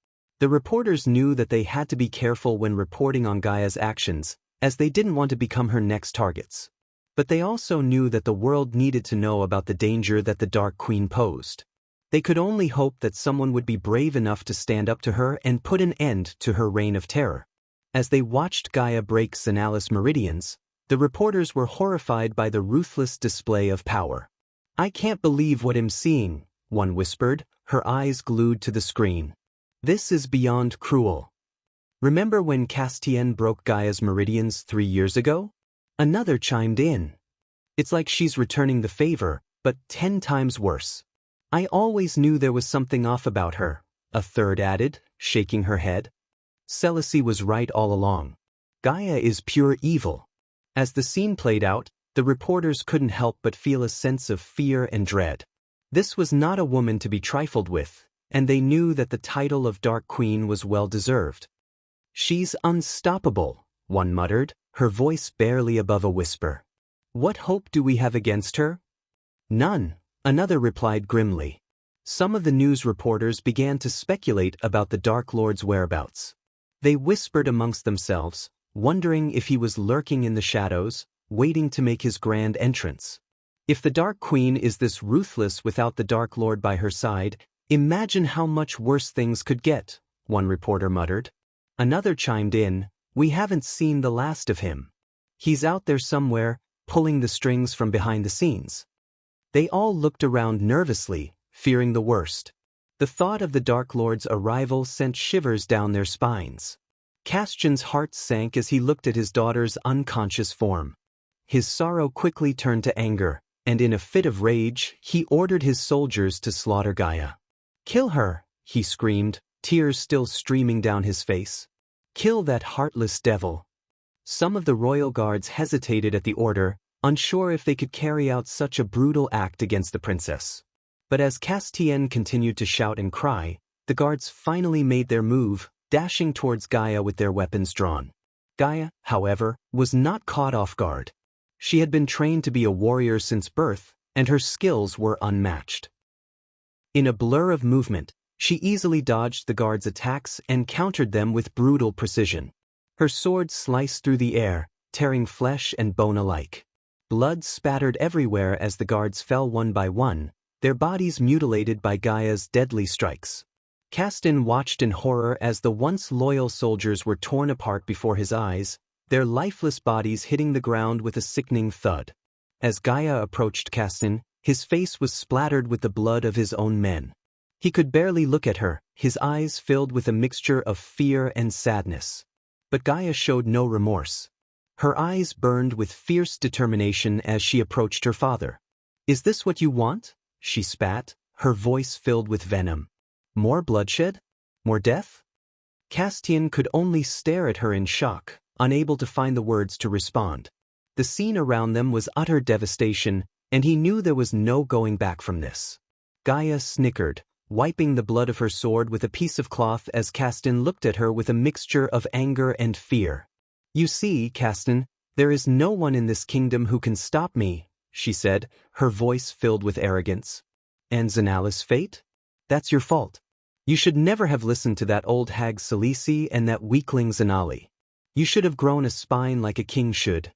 The reporters knew that they had to be careful when reporting on Gaia's actions, as they didn't want to become her next targets. But they also knew that the world needed to know about the danger that the Dark Queen posed. They could only hope that someone would be brave enough to stand up to her and put an end to her reign of terror. As they watched Gaia break Zanalis' meridians, the reporters were horrified by the ruthless display of power. "I can't believe what I'm seeing," one whispered, her eyes glued to the screen. "This is beyond cruel." "Remember when Castian broke Gaia's meridians 3 years ago?" Another chimed in. "It's like she's returning the favor, but 10 times worse." "I always knew there was something off about her," a third added, shaking her head. Celici was right all along. Gaia is pure evil. As the scene played out, the reporters couldn't help but feel a sense of fear and dread. This was not a woman to be trifled with, and they knew that the title of Dark Queen was well-deserved. "She's unstoppable," one muttered, her voice barely above a whisper. "What hope do we have against her?" "None," another replied grimly. Some of the news reporters began to speculate about the Dark Lord's whereabouts. They whispered amongst themselves, wondering if he was lurking in the shadows, waiting to make his grand entrance. "If the Dark Queen is this ruthless without the Dark Lord by her side, imagine how much worse things could get," one reporter muttered. Another chimed in, "We haven't seen the last of him. He's out there somewhere, pulling the strings from behind the scenes." They all looked around nervously, fearing the worst. The thought of the Dark Lord's arrival sent shivers down their spines. Castian's heart sank as he looked at his daughter's unconscious form. His sorrow quickly turned to anger, and in a fit of rage, he ordered his soldiers to slaughter Gaia. "Kill her," he screamed, tears still streaming down his face. "Kill that heartless devil." Some of the royal guards hesitated at the order, unsure if they could carry out such a brutal act against the princess. But as Castian continued to shout and cry, the guards finally made their move, dashing towards Gaia with their weapons drawn. Gaia, however, was not caught off guard. She had been trained to be a warrior since birth, and her skills were unmatched. In a blur of movement, she easily dodged the guards' attacks and countered them with brutal precision. Her sword sliced through the air, tearing flesh and bone alike. Blood spattered everywhere as the guards fell one by one, their bodies mutilated by Gaia's deadly strikes. Castian watched in horror as the once loyal soldiers were torn apart before his eyes, their lifeless bodies hitting the ground with a sickening thud. As Gaia approached Castian, his face was splattered with the blood of his own men. He could barely look at her, his eyes filled with a mixture of fear and sadness. But Gaia showed no remorse. Her eyes burned with fierce determination as she approached her father. "Is this what you want?" she spat, her voice filled with venom. "More bloodshed? More death?" Castian could only stare at her in shock, unable to find the words to respond. The scene around them was utter devastation, and he knew there was no going back from this. Gaia snickered, wiping the blood of her sword with a piece of cloth as Castian looked at her with a mixture of anger and fear. "You see, Castian, there is no one in this kingdom who can stop me," she said, her voice filled with arrogance. "And Zanalis' fate? That's your fault. You should never have listened to that old hag Celici and that weakling Zanali. You should have grown a spine like a king should."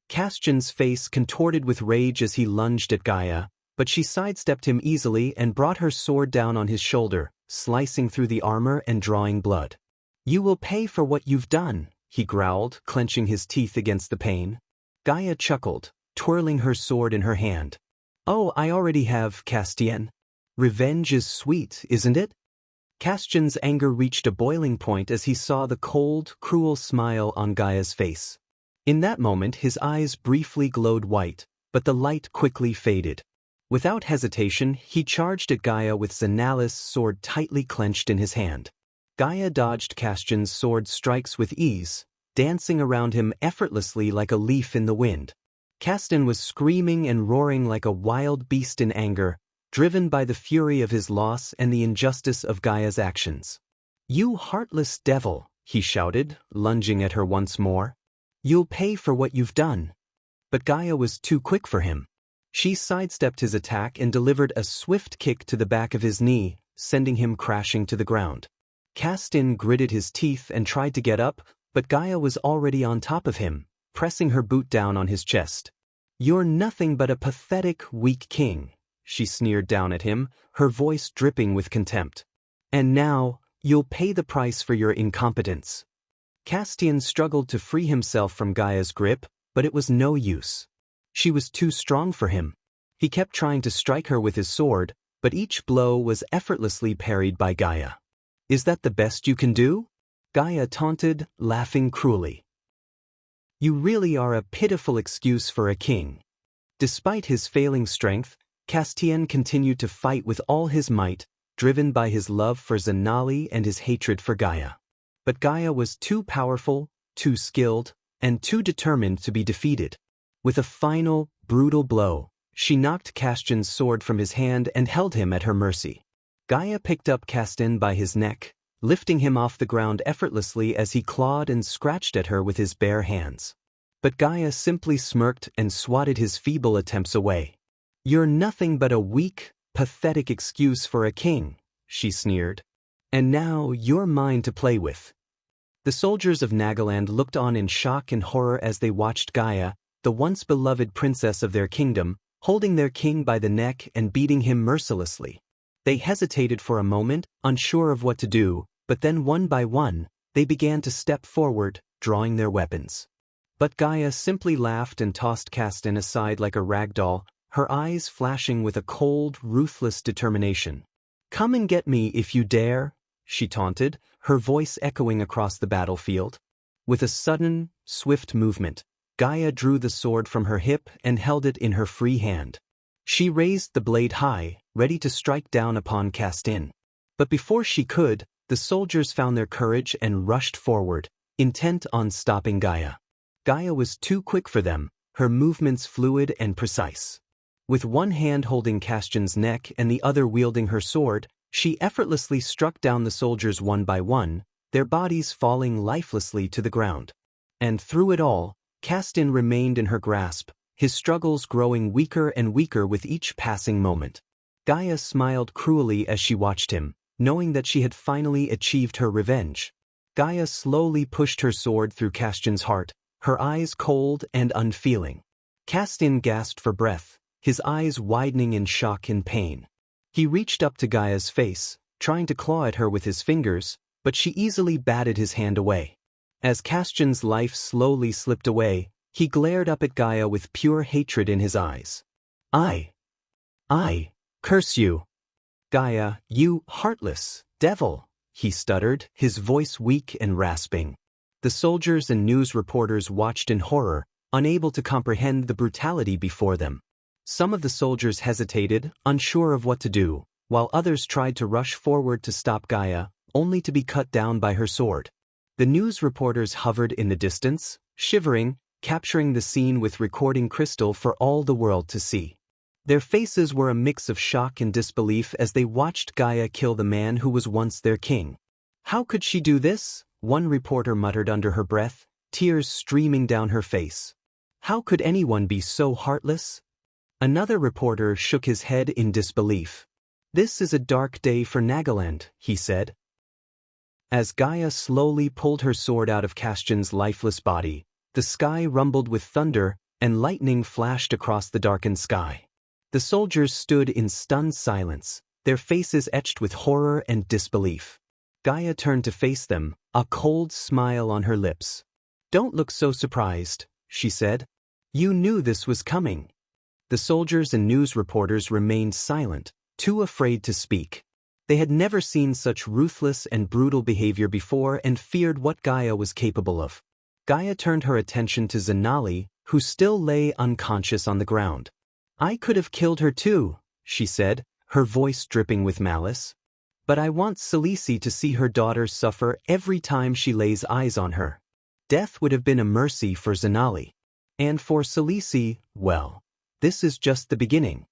Castian's face contorted with rage as he lunged at Gaia, but she sidestepped him easily and brought her sword down on his shoulder, slicing through the armor and drawing blood. "You will pay for what you've done," he growled, clenching his teeth against the pain. Gaia chuckled, twirling her sword in her hand. "Oh, I already have, Castian. Revenge is sweet, isn't it?" Castian's anger reached a boiling point as he saw the cold, cruel smile on Gaia's face. In that moment his eyes briefly glowed white, but the light quickly faded. Without hesitation, he charged at Gaia with Zanala's sword tightly clenched in his hand. Gaia dodged Castian's sword strikes with ease, dancing around him effortlessly like a leaf in the wind. Castian was screaming and roaring like a wild beast in anger, driven by the fury of his loss and the injustice of Gaia's actions. "You heartless devil," he shouted, lunging at her once more. "You'll pay for what you've done." But Gaia was too quick for him. She sidestepped his attack and delivered a swift kick to the back of his knee, sending him crashing to the ground. Castian gritted his teeth and tried to get up, but Gaia was already on top of him, pressing her boot down on his chest. "You're nothing but a pathetic, weak king," she sneered down at him, her voice dripping with contempt. "And now, you'll pay the price for your incompetence." Castian struggled to free himself from Gaia's grip, but it was no use. She was too strong for him. He kept trying to strike her with his sword, but each blow was effortlessly parried by Gaia. "Is that the best you can do?" Gaia taunted, laughing cruelly. "You really are a pitiful excuse for a king." Despite his failing strength, Castian continued to fight with all his might, driven by his love for Zanali and his hatred for Gaia. But Gaia was too powerful, too skilled, and too determined to be defeated. With a final, brutal blow, she knocked Castian's sword from his hand and held him at her mercy. Gaia picked up Castian by his neck, lifting him off the ground effortlessly as he clawed and scratched at her with his bare hands. But Gaia simply smirked and swatted his feeble attempts away. "You're nothing but a weak, pathetic excuse for a king," she sneered. "And now you're mine to play with." The soldiers of Nagaland looked on in shock and horror as they watched Gaia, the once beloved princess of their kingdom, holding their king by the neck and beating him mercilessly. They hesitated for a moment, unsure of what to do, but then one by one, they began to step forward, drawing their weapons. But Gaia simply laughed and tossed Castian aside like a rag doll, her eyes flashing with a cold, ruthless determination. "Come and get me if you dare," she taunted, her voice echoing across the battlefield. With a sudden, swift movement, Gaia drew the sword from her hip and held it in her free hand. She raised the blade high, ready to strike down upon Castian. But before she could, the soldiers found their courage and rushed forward, intent on stopping Gaia. Gaia was too quick for them, her movements fluid and precise. With one hand holding Castian's neck and the other wielding her sword, she effortlessly struck down the soldiers one by one, their bodies falling lifelessly to the ground. And through it all, Castian remained in her grasp, his struggles growing weaker and weaker with each passing moment. Gaia smiled cruelly as she watched him, knowing that she had finally achieved her revenge. Gaia slowly pushed her sword through Castian's heart, her eyes cold and unfeeling. Castian gasped for breath, his eyes widening in shock and pain. He reached up to Gaia's face, trying to claw at her with his fingers, but she easily batted his hand away. As Castian's life slowly slipped away, he glared up at Gaia with pure hatred in his eyes. I curse you. Gaia, you heartless devil," he stuttered, his voice weak and rasping. The soldiers and news reporters watched in horror, unable to comprehend the brutality before them. Some of the soldiers hesitated, unsure of what to do, while others tried to rush forward to stop Gaia, only to be cut down by her sword. The news reporters hovered in the distance, shivering, capturing the scene with recording crystal for all the world to see. Their faces were a mix of shock and disbelief as they watched Gaia kill the man who was once their king. "How could she do this?" one reporter muttered under her breath, tears streaming down her face. "How could anyone be so heartless?" Another reporter shook his head in disbelief. "This is a dark day for Nagaland," he said. As Gaia slowly pulled her sword out of Castian's lifeless body, the sky rumbled with thunder, and lightning flashed across the darkened sky. The soldiers stood in stunned silence, their faces etched with horror and disbelief. Gaia turned to face them, a cold smile on her lips. "Don't look so surprised," she said. "You knew this was coming." The soldiers and news reporters remained silent, too afraid to speak. They had never seen such ruthless and brutal behavior before and feared what Gaia was capable of. Gaia turned her attention to Zanali, who still lay unconscious on the ground. "I could have killed her too," she said, her voice dripping with malice. "But I want Selisi to see her daughter suffer every time she lays eyes on her. Death would have been a mercy for Zanali. And for Selisi, well, this is just the beginning."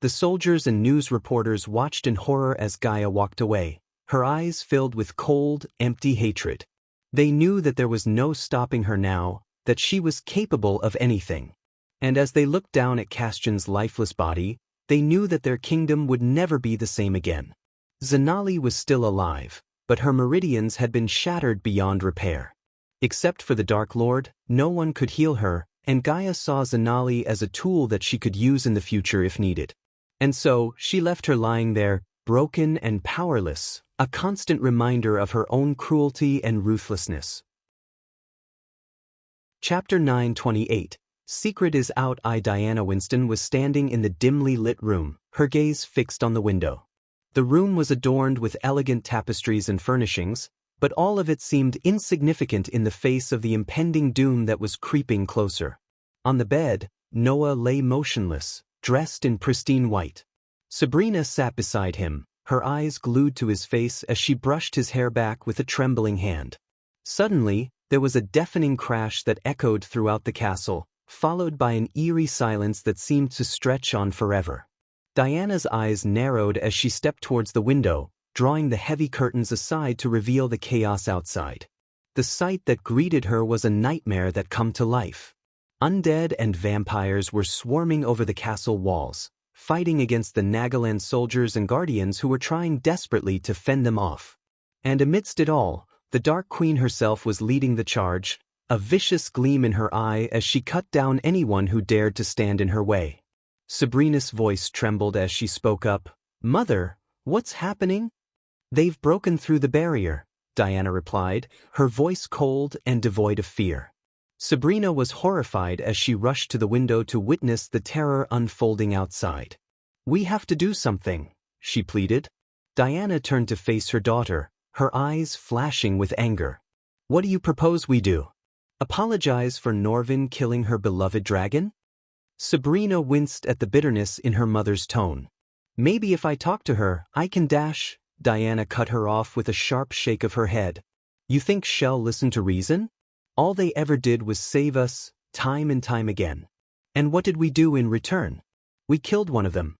The soldiers and news reporters watched in horror as Gaia walked away, her eyes filled with cold, empty hatred. They knew that there was no stopping her now, that she was capable of anything. And as they looked down at Castian's lifeless body, they knew that their kingdom would never be the same again. Zanali was still alive, but her meridians had been shattered beyond repair. Except for the Dark Lord, no one could heal her, and Gaia saw Zanali as a tool that she could use in the future if needed. And so, she left her lying there, broken and powerless, a constant reminder of her own cruelty and ruthlessness. Chapter 9:28. Secret is out. Diana Winston was standing in the dimly lit room, her gaze fixed on the window. The room was adorned with elegant tapestries and furnishings, but all of it seemed insignificant in the face of the impending doom that was creeping closer. On the bed, Noah lay motionless, dressed in pristine white. Sabrina sat beside him, her eyes glued to his face as she brushed his hair back with a trembling hand. Suddenly, there was a deafening crash that echoed throughout the castle, followed by an eerie silence that seemed to stretch on forever. Diana's eyes narrowed as she stepped towards the window, drawing the heavy curtains aside to reveal the chaos outside. The sight that greeted her was a nightmare that come to life. Undead and vampires were swarming over the castle walls, fighting against the Nagaland soldiers and guardians who were trying desperately to fend them off. And amidst it all, the Dark Queen herself was leading the charge, a vicious gleam in her eye as she cut down anyone who dared to stand in her way. Sabrina's voice trembled as she spoke up. "Mother, what's happening?" "They've broken through the barrier," Diana replied, her voice cold and devoid of fear. Sabrina was horrified as she rushed to the window to witness the terror unfolding outside. "We have to do something," she pleaded. Diana turned to face her daughter, her eyes flashing with anger. "What do you propose we do? Apologize for Norvin killing her beloved dragon?" Sabrina winced at the bitterness in her mother's tone. "Maybe if I talk to her, I can dash." Diana cut her off with a sharp shake of her head. "You think she'll listen to reason? All they ever did was save us, time and time again. And what did we do in return? We killed one of them."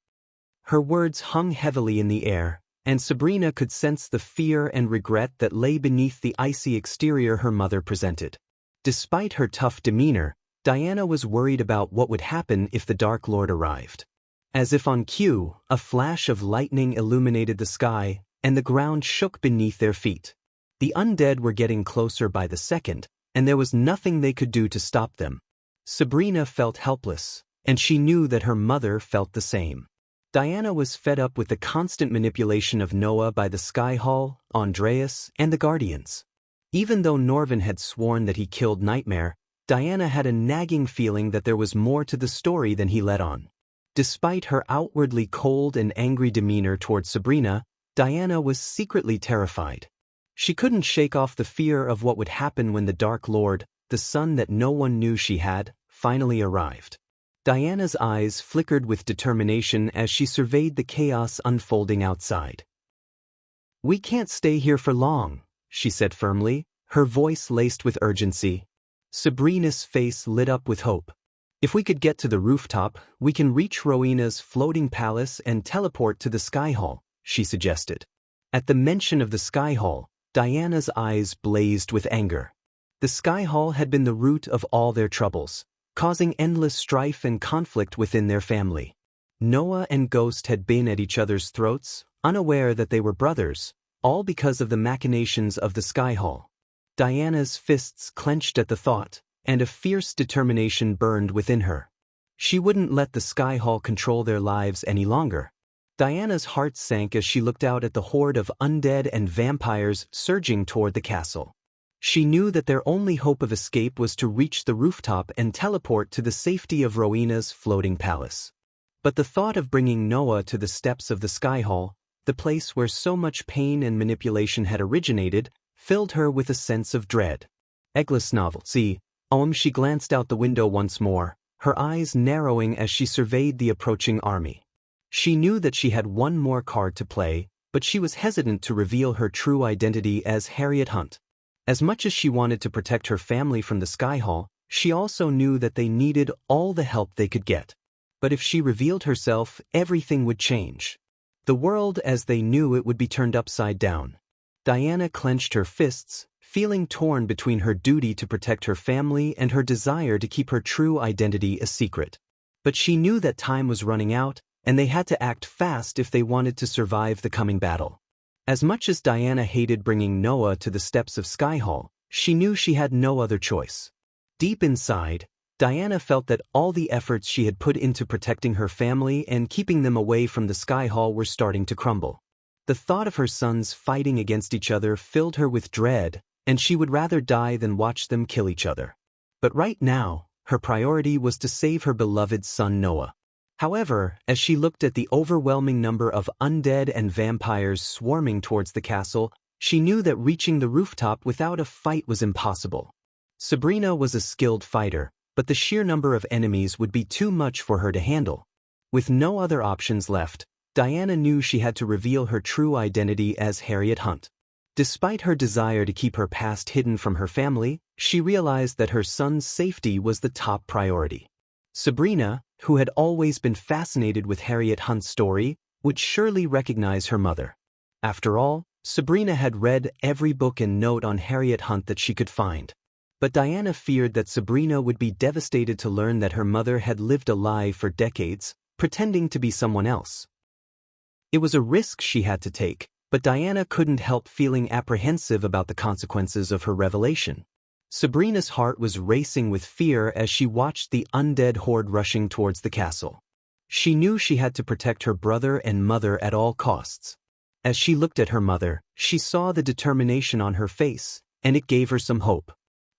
Her words hung heavily in the air, and Sabrina could sense the fear and regret that lay beneath the icy exterior her mother presented. Despite her tough demeanor, Diana was worried about what would happen if the Dark Lord arrived. As if on cue, a flash of lightning illuminated the sky, and the ground shook beneath their feet. The undead were getting closer by the second, and there was nothing they could do to stop them. Sabrina felt helpless, and she knew that her mother felt the same. Diana was fed up with the constant manipulation of Noah by the Sky Hall, Andreas, and the Guardians. Even though Norvin had sworn that he killed Nightmare, Diana had a nagging feeling that there was more to the story than he let on. Despite her outwardly cold and angry demeanor towards Sabrina, Diana was secretly terrified. She couldn't shake off the fear of what would happen when the Dark Lord, the son that no one knew she had, finally arrived. Diana's eyes flickered with determination as she surveyed the chaos unfolding outside. "We can't stay here for long," she said firmly, her voice laced with urgency. Sabrina's face lit up with hope. "If we could get to the rooftop, we can reach Rowena's floating palace and teleport to the Sky Hall," she suggested. At the mention of the Sky Hall, Diana's eyes blazed with anger. The Sky Hall had been the root of all their troubles, causing endless strife and conflict within their family. Noah and Ghost had been at each other's throats, unaware that they were brothers, all because of the machinations of the Sky Hall. Diana's fists clenched at the thought, and a fierce determination burned within her. She wouldn't let the Sky Hall control their lives any longer. Diana's heart sank as she looked out at the horde of undead and vampires surging toward the castle. She knew that their only hope of escape was to reach the rooftop and teleport to the safety of Rowena's floating palace. But the thought of bringing Noah to the steps of the Sky Hall, the place where so much pain and manipulation had originated, filled her with a sense of dread. Eglis novel. She glanced out the window once more, her eyes narrowing as she surveyed the approaching army. She knew that she had one more card to play, but she was hesitant to reveal her true identity as Harriet Hunt. As much as she wanted to protect her family from the Sky Hall, she also knew that they needed all the help they could get. But if she revealed herself, everything would change. The world as they knew it would be turned upside down. Diana clenched her fists, feeling torn between her duty to protect her family and her desire to keep her true identity a secret. But she knew that time was running out, and they had to act fast if they wanted to survive the coming battle. As much as Diana hated bringing Noah to the steps of Sky Hall, she knew she had no other choice. Deep inside, Diana felt that all the efforts she had put into protecting her family and keeping them away from the Sky Hall were starting to crumble. The thought of her sons fighting against each other filled her with dread, and she would rather die than watch them kill each other. But right now, her priority was to save her beloved son Noah. However, as she looked at the overwhelming number of undead and vampires swarming towards the castle, she knew that reaching the rooftop without a fight was impossible. Sabrina was a skilled fighter, but the sheer number of enemies would be too much for her to handle. With no other options left, Diana knew she had to reveal her true identity as Harriet Hunt. Despite her desire to keep her past hidden from her family, she realized that her son's safety was the top priority. Sabrina, who had always been fascinated with Harriet Hunt's story, would surely recognize her mother. After all, Sabrina had read every book and note on Harriet Hunt that she could find. But Diana feared that Sabrina would be devastated to learn that her mother had lived a lie for decades, pretending to be someone else. It was a risk she had to take, but Diana couldn't help feeling apprehensive about the consequences of her revelation. Sabrina's heart was racing with fear as she watched the undead horde rushing towards the castle. She knew she had to protect her brother and mother at all costs. As she looked at her mother, she saw the determination on her face, and it gave her some hope.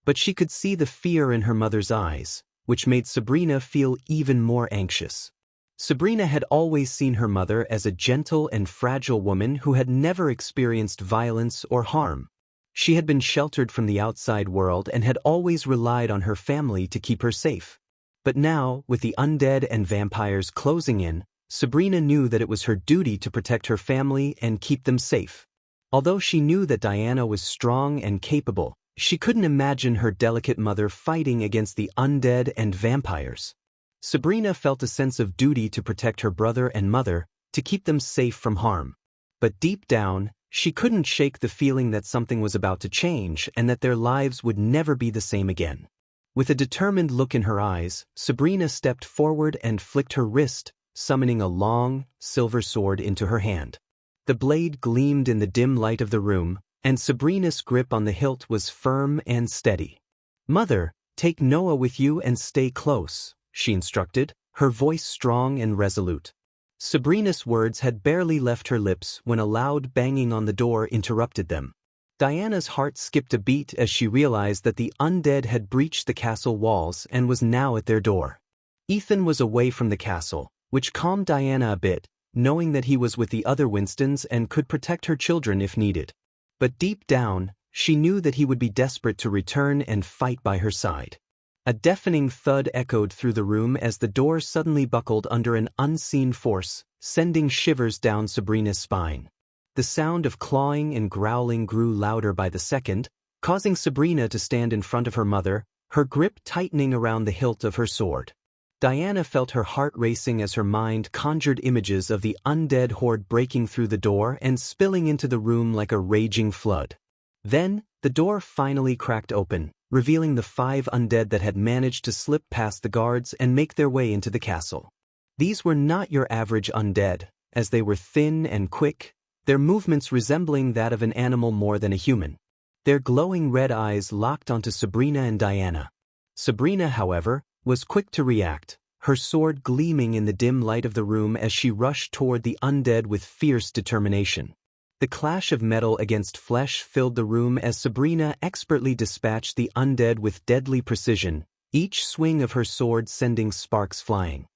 But she could see the fear in her mother's eyes, which made Sabrina feel even more anxious. Sabrina had always seen her mother as a gentle and fragile woman who had never experienced violence or harm. She had been sheltered from the outside world and had always relied on her family to keep her safe. But now, with the undead and vampires closing in, Sabrina knew that it was her duty to protect her family and keep them safe. Although she knew that Diana was strong and capable, she couldn't imagine her delicate mother fighting against the undead and vampires. Sabrina felt a sense of duty to protect her brother and mother, to keep them safe from harm. But deep down, she couldn't shake the feeling that something was about to change and that their lives would never be the same again. With a determined look in her eyes, Sabrina stepped forward and flicked her wrist, summoning a long, silver sword into her hand. The blade gleamed in the dim light of the room, and Sabrina's grip on the hilt was firm and steady. "Mother, take Noah with you and stay close," she instructed, her voice strong and resolute. Sabrina's words had barely left her lips when a loud banging on the door interrupted them. Diana's heart skipped a beat as she realized that the undead had breached the castle walls and was now at their door. Ethan was away from the castle, which calmed Diana a bit, knowing that he was with the other Winstons and could protect her children if needed. But deep down, she knew that he would be desperate to return and fight by her side. A deafening thud echoed through the room as the door suddenly buckled under an unseen force, sending shivers down Sabrina's spine. The sound of clawing and growling grew louder by the second, causing Sabrina to stand in front of her mother, her grip tightening around the hilt of her sword. Diana felt her heart racing as her mind conjured images of the undead horde breaking through the door and spilling into the room like a raging flood. Then, the door finally cracked open, revealing the 5 undead that had managed to slip past the guards and make their way into the castle. These were not your average undead, as they were thin and quick, their movements resembling that of an animal more than a human. Their glowing red eyes locked onto Sabrina and Diana. Sabrina, however, was quick to react, her sword gleaming in the dim light of the room as she rushed toward the undead with fierce determination. The clash of metal against flesh filled the room as Sabrina expertly dispatched the undead with deadly precision, each swing of her sword sending sparks flying.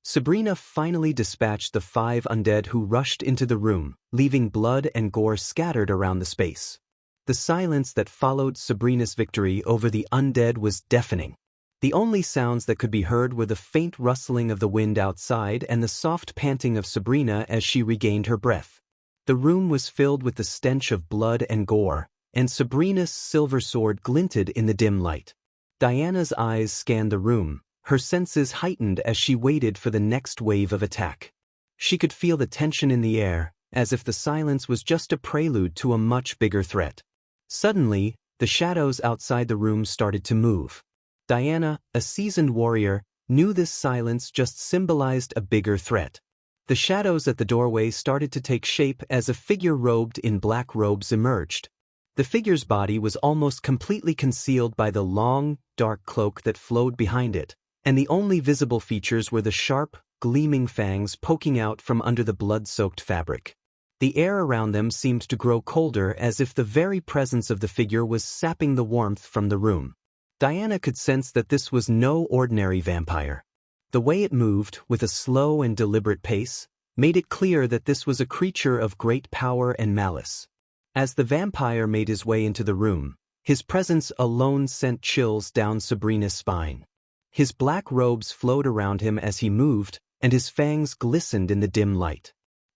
Sabrina finally dispatched the 5 undead who rushed into the room, leaving blood and gore scattered around the space. The silence that followed Sabrina's victory over the undead was deafening. The only sounds that could be heard were the faint rustling of the wind outside and the soft panting of Sabrina as she regained her breath. The room was filled with the stench of blood and gore, and Sabrina's silver sword glinted in the dim light. Diana's eyes scanned the room, her senses heightened as she waited for the next wave of attack. She could feel the tension in the air, as if the silence was just a prelude to a much bigger threat. Suddenly, the shadows outside the room started to move. Diana, a seasoned warrior, knew this silence just symbolized a bigger threat. The shadows at the doorway started to take shape as a figure robed in black robes emerged. The figure's body was almost completely concealed by the long, dark cloak that flowed behind it, and the only visible features were the sharp, gleaming fangs poking out from under the blood-soaked fabric. The air around them seemed to grow colder as if the very presence of the figure was sapping the warmth from the room. Diana could sense that this was no ordinary vampire. The way it moved, with a slow and deliberate pace, made it clear that this was a creature of great power and malice. As the vampire made his way into the room, his presence alone sent chills down Sabrina's spine. His black robes flowed around him as he moved, and his fangs glistened in the dim light.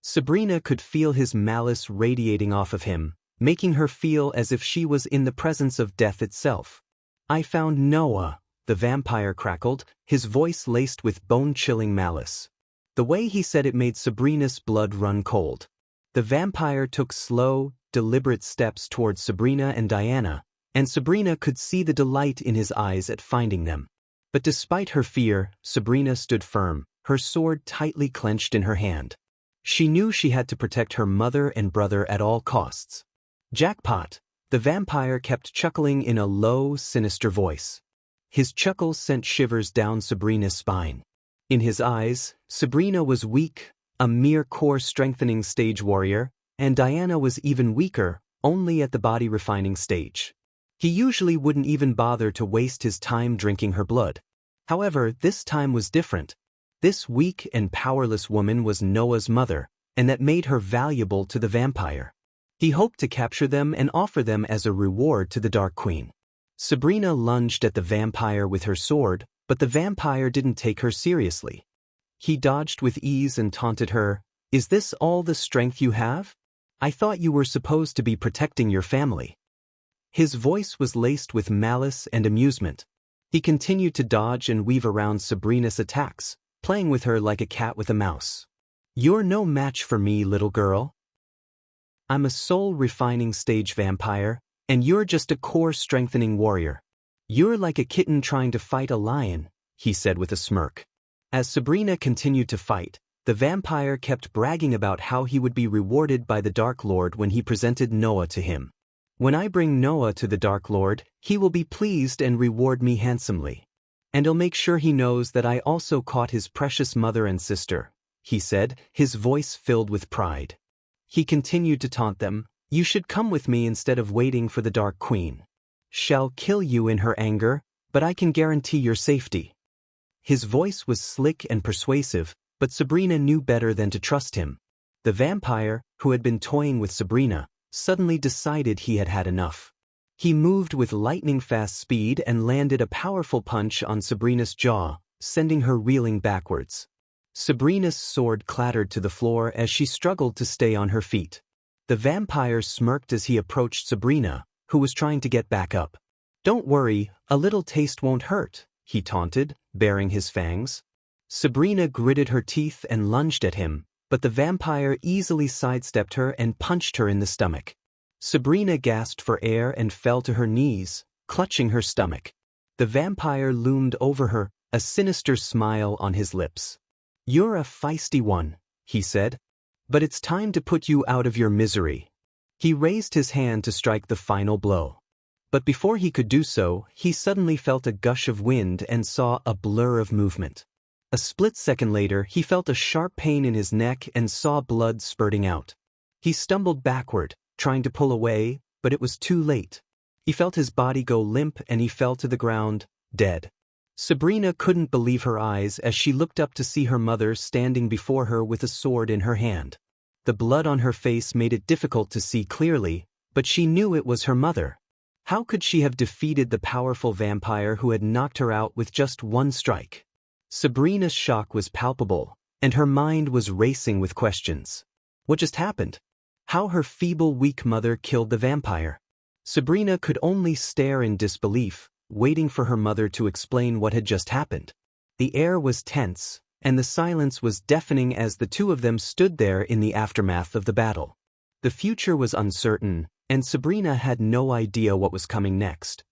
Sabrina could feel his malice radiating off of him, making her feel as if she was in the presence of death itself. "I found Noah," the vampire crackled, his voice laced with bone-chilling malice. The way he said it made Sabrina's blood run cold. The vampire took slow, deliberate steps towards Sabrina and Diana, and Sabrina could see the delight in his eyes at finding them. But despite her fear, Sabrina stood firm, her sword tightly clenched in her hand. She knew she had to protect her mother and brother at all costs. "Jackpot," the vampire kept chuckling in a low, sinister voice. His chuckle sent shivers down Sabrina's spine. In his eyes, Sabrina was weak, a mere core-strengthening stage warrior, and Diana was even weaker, only at the body-refining stage. He usually wouldn't even bother to waste his time drinking her blood. However, this time was different. This weak and powerless woman was Noah's mother, and that made her valuable to the vampire. He hoped to capture them and offer them as a reward to the Dark Queen. Sabrina lunged at the vampire with her sword, but the vampire didn't take her seriously. He dodged with ease and taunted her, "Is this all the strength you have? I thought you were supposed to be protecting your family." His voice was laced with malice and amusement. He continued to dodge and weave around Sabrina's attacks, playing with her like a cat with a mouse. "You're no match for me, little girl. I'm a soul-refining stage vampire, and you're just a core-strengthening warrior. You're like a kitten trying to fight a lion," he said with a smirk. As Sabrina continued to fight, the vampire kept bragging about how he would be rewarded by the Dark Lord when he presented Noah to him. "When I bring Noah to the Dark Lord, he will be pleased and reward me handsomely. And I'll make sure he knows that I also caught his precious mother and sister," he said, his voice filled with pride. He continued to taunt them, "You should come with me instead of waiting for the Dark Queen. She'll kill you in her anger, but I can guarantee your safety." His voice was slick and persuasive, but Sabrina knew better than to trust him. The vampire, who had been toying with Sabrina, suddenly decided he had had enough. He moved with lightning-fast speed and landed a powerful punch on Sabrina's jaw, sending her reeling backwards. Sabrina's sword clattered to the floor as she struggled to stay on her feet. The vampire smirked as he approached Sabrina, who was trying to get back up. "Don't worry, a little taste won't hurt," he taunted, baring his fangs. Sabrina gritted her teeth and lunged at him, but the vampire easily sidestepped her and punched her in the stomach. Sabrina gasped for air and fell to her knees, clutching her stomach. The vampire loomed over her, a sinister smile on his lips. "You're a feisty one," he said. "But it's time to put you out of your misery." He raised his hand to strike the final blow. But before he could do so, he suddenly felt a gush of wind and saw a blur of movement. A split second later, he felt a sharp pain in his neck and saw blood spurting out. He stumbled backward, trying to pull away, but it was too late. He felt his body go limp and he fell to the ground, dead. Sabrina couldn't believe her eyes as she looked up to see her mother standing before her with a sword in her hand. The blood on her face made it difficult to see clearly, but she knew it was her mother. How could she have defeated the powerful vampire who had knocked her out with just one strike? Sabrina's shock was palpable, and her mind was racing with questions. What just happened? How her feeble, weak mother killed the vampire? Sabrina could only stare in disbelief, waiting for her mother to explain what had just happened. The air was tense, and the silence was deafening as the two of them stood there in the aftermath of the battle. The future was uncertain, and Sabrina had no idea what was coming next.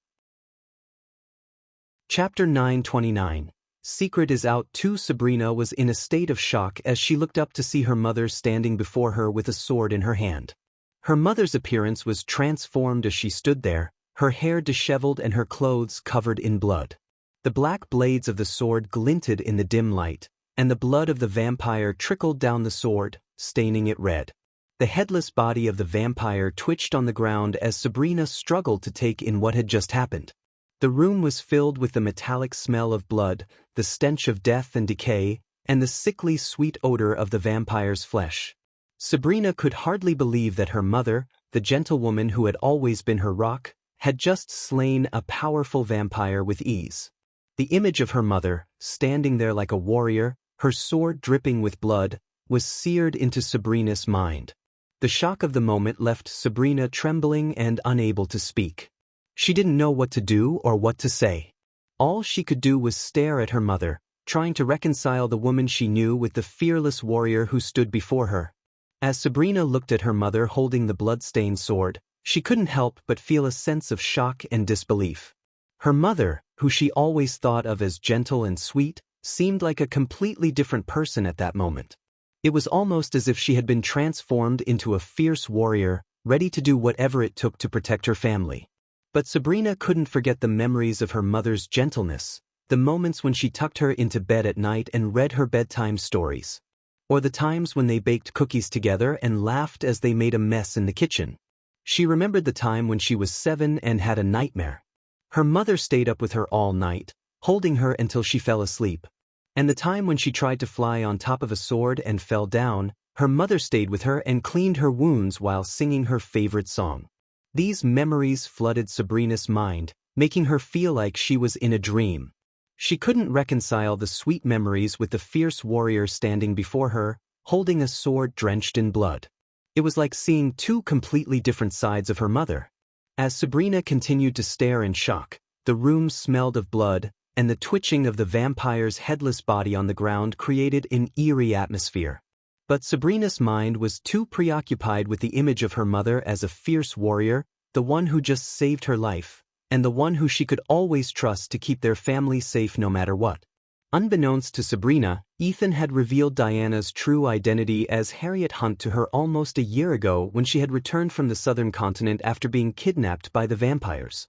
Chapter 929. Secret is out. 2. Sabrina was in a state of shock as she looked up to see her mother standing before her with a sword in her hand. Her mother's appearance was transformed as she stood there, her hair disheveled and her clothes covered in blood. The black blades of the sword glinted in the dim light, and the blood of the vampire trickled down the sword, staining it red. The headless body of the vampire twitched on the ground as Sabrina struggled to take in what had just happened. The room was filled with the metallic smell of blood, the stench of death and decay, and the sickly sweet odor of the vampire's flesh. Sabrina could hardly believe that her mother, the gentlewoman who had always been her rock, had just slain a powerful vampire with ease. The image of her mother, standing there like a warrior, her sword dripping with blood, was seared into Sabrina's mind. The shock of the moment left Sabrina trembling and unable to speak. She didn't know what to do or what to say. All she could do was stare at her mother, trying to reconcile the woman she knew with the fearless warrior who stood before her. As Sabrina looked at her mother holding the blood-stained sword, she couldn't help but feel a sense of shock and disbelief. Her mother, who she always thought of as gentle and sweet, seemed like a completely different person at that moment. It was almost as if she had been transformed into a fierce warrior, ready to do whatever it took to protect her family. But Sabrina couldn't forget the memories of her mother's gentleness, the moments when she tucked her into bed at night and read her bedtime stories. Or the times when they baked cookies together and laughed as they made a mess in the kitchen. She remembered the time when she was 7 and had a nightmare. Her mother stayed up with her all night, holding her until she fell asleep. And the time when she tried to fly on top of a sword and fell down, her mother stayed with her and cleaned her wounds while singing her favorite song. These memories flooded Sabrina's mind, making her feel like she was in a dream. She couldn't reconcile the sweet memories with the fierce warrior standing before her, holding a sword drenched in blood. It was like seeing two completely different sides of her mother. As Sabrina continued to stare in shock, the room smelled of blood, and the twitching of the vampire's headless body on the ground created an eerie atmosphere. But Sabrina's mind was too preoccupied with the image of her mother as a fierce warrior, the one who just saved her life, and the one who she could always trust to keep their family safe no matter what. Unbeknownst to Sabrina, Ethan had revealed Diana's true identity as Harriet Hunt to her almost a year ago when she had returned from the southern continent after being kidnapped by the vampires.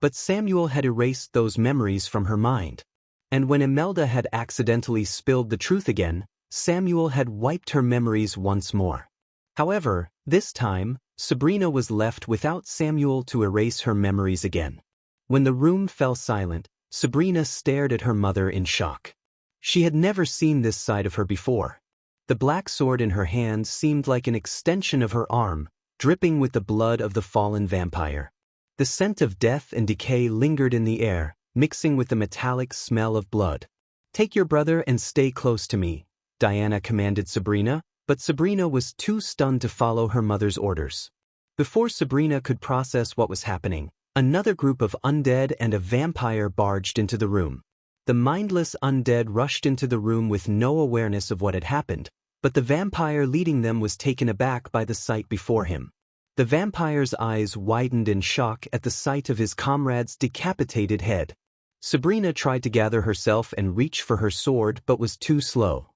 But Samuel had erased those memories from her mind. And when Imelda had accidentally spilled the truth again, Samuel had wiped her memories once more. However, this time, Sabrina was left without Samuel to erase her memories again. When the room fell silent, Sabrina stared at her mother in shock. She had never seen this side of her before. The black sword in her hand seemed like an extension of her arm, dripping with the blood of the fallen vampire. The scent of death and decay lingered in the air, mixing with the metallic smell of blood. "Take your brother and stay close to me," Diana commanded Sabrina, but Sabrina was too stunned to follow her mother's orders. Before Sabrina could process what was happening, another group of undead and a vampire barged into the room. The mindless undead rushed into the room with no awareness of what had happened, but the vampire leading them was taken aback by the sight before him. The vampire's eyes widened in shock at the sight of his comrade's decapitated head. Sabrina tried to gather herself and reach for her sword but was too slow.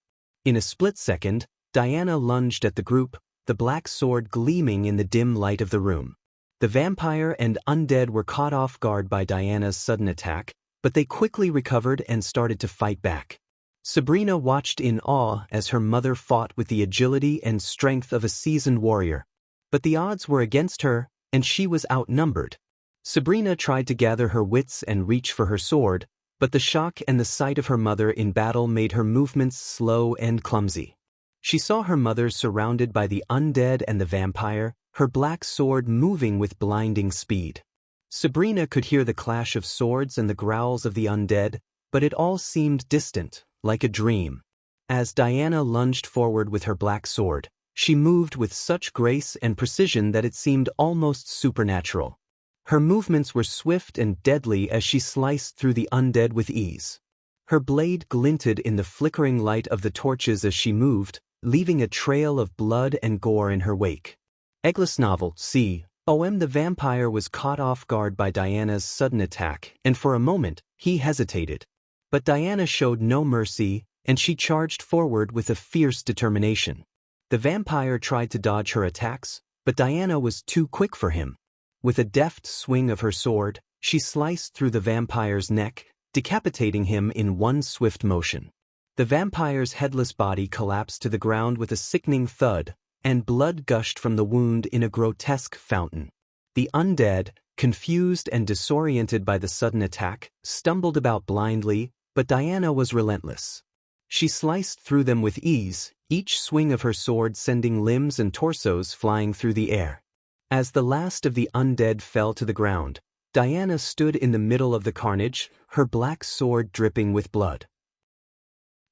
In a split second, Diana lunged at the group, the black sword gleaming in the dim light of the room. The vampire and undead were caught off guard by Diana's sudden attack, but they quickly recovered and started to fight back. Sabrina watched in awe as her mother fought with the agility and strength of a seasoned warrior. But the odds were against her, and she was outnumbered. Sabrina tried to gather her wits and reach for her sword, but the shock and the sight of her mother in battle made her movements slow and clumsy. She saw her mother surrounded by the undead and the vampire, her black sword moving with blinding speed. Sabrina could hear the clash of swords and the growls of the undead, but it all seemed distant, like a dream. As Diana lunged forward with her black sword, she moved with such grace and precision that it seemed almost supernatural. Her movements were swift and deadly as she sliced through the undead with ease. Her blade glinted in the flickering light of the torches as she moved, leaving a trail of blood and gore in her wake. Eglis novel, c. The vampire was caught off guard by Diana's sudden attack, and for a moment, he hesitated. But Diana showed no mercy, and she charged forward with a fierce determination. The vampire tried to dodge her attacks, but Diana was too quick for him. With a deft swing of her sword, she sliced through the vampire's neck, decapitating him in one swift motion. The vampire's headless body collapsed to the ground with a sickening thud, and blood gushed from the wound in a grotesque fountain. The undead, confused and disoriented by the sudden attack, stumbled about blindly, but Diana was relentless. She sliced through them with ease, each swing of her sword sending limbs and torsos flying through the air. As the last of the undead fell to the ground, Diana stood in the middle of the carnage, her black sword dripping with blood.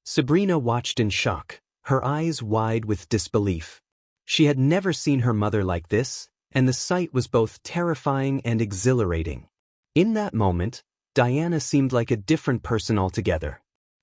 Sabrina watched in shock, her eyes wide with disbelief. She had never seen her mother like this, and the sight was both terrifying and exhilarating. In that moment, Diana seemed like a different person altogether.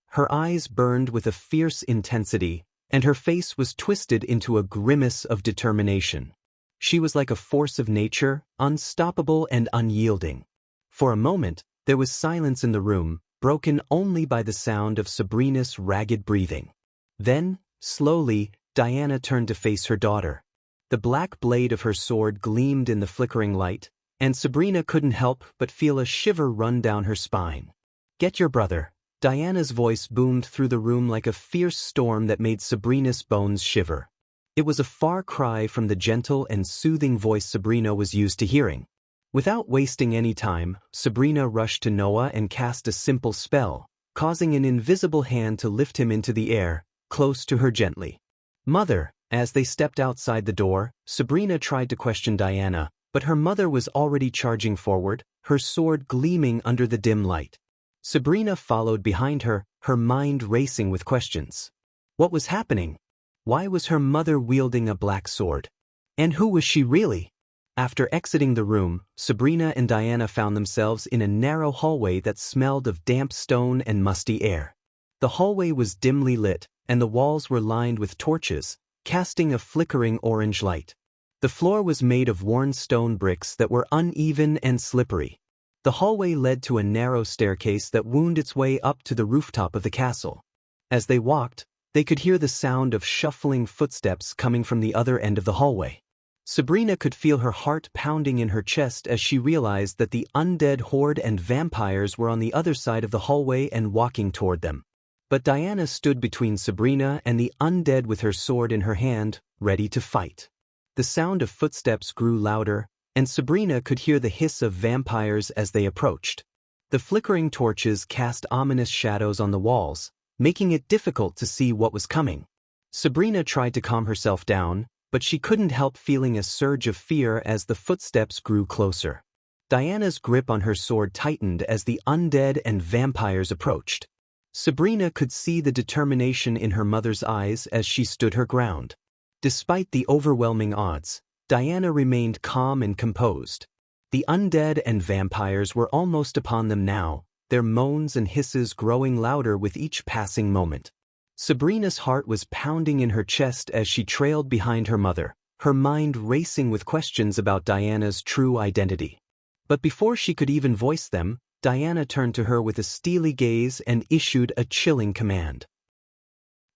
Her eyes burned with a fierce intensity, and her face was twisted into a grimace of determination. She was like a force of nature, unstoppable and unyielding. For a moment, there was silence in the room, broken only by the sound of Sabrina's ragged breathing. Then, slowly, Diana turned to face her daughter. The black blade of her sword gleamed in the flickering light, and Sabrina couldn't help but feel a shiver run down her spine. "Get your brother." Diana's voice boomed through the room like a fierce storm that made Sabrina's bones shiver. It was a far cry from the gentle and soothing voice Sabrina was used to hearing. Without wasting any time, Sabrina rushed to Noah and cast a simple spell, causing an invisible hand to lift him into the air, close to her gently. "Mother." As they stepped outside the door, Sabrina tried to question Diana, but her mother was already charging forward, her sword gleaming under the dim light. Sabrina followed behind her, her mind racing with questions. What was happening? Why was her mother wielding a black sword? And who was she really? After exiting the room, Sabrina and Diana found themselves in a narrow hallway that smelled of damp stone and musty air. The hallway was dimly lit, and the walls were lined with torches, casting a flickering orange light. The floor was made of worn stone bricks that were uneven and slippery. The hallway led to a narrow staircase that wound its way up to the rooftop of the castle. As they walked, they could hear the sound of shuffling footsteps coming from the other end of the hallway. Sabrina could feel her heart pounding in her chest as she realized that the undead horde and vampires were on the other side of the hallway and walking toward them. But Diana stood between Sabrina and the undead with her sword in her hand, ready to fight. The sound of footsteps grew louder, and Sabrina could hear the hiss of vampires as they approached. The flickering torches cast ominous shadows on the walls, making it difficult to see what was coming. Sabrina tried to calm herself down, but she couldn't help feeling a surge of fear as the footsteps grew closer. Diana's grip on her sword tightened as the undead and vampires approached. Sabrina could see the determination in her mother's eyes as she stood her ground. Despite the overwhelming odds, Diana remained calm and composed. The undead and vampires were almost upon them now, their moans and hisses growing louder with each passing moment. Sabrina's heart was pounding in her chest as she trailed behind her mother, her mind racing with questions about Diana's true identity. But before she could even voice them, Diana turned to her with a steely gaze and issued a chilling command.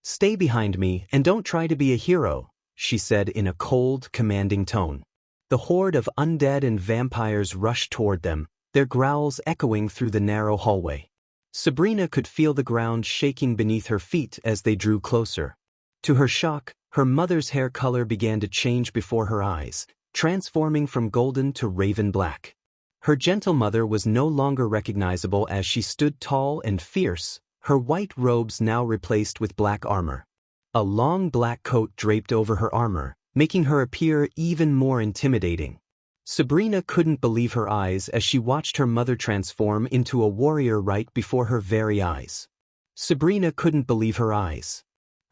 "Stay behind me and don't try to be a hero," she said in a cold, commanding tone. The horde of undead and vampires rushed toward them, their growls echoing through the narrow hallway. Sabrina could feel the ground shaking beneath her feet as they drew closer. To her shock, her mother's hair color began to change before her eyes, transforming from golden to raven black. Her gentle mother was no longer recognizable as she stood tall and fierce, her white robes now replaced with black armor. A long black coat draped over her armor, making her appear even more intimidating. Sabrina couldn't believe her eyes as she watched her mother transform into a warrior right before her very eyes. Sabrina couldn't believe her eyes.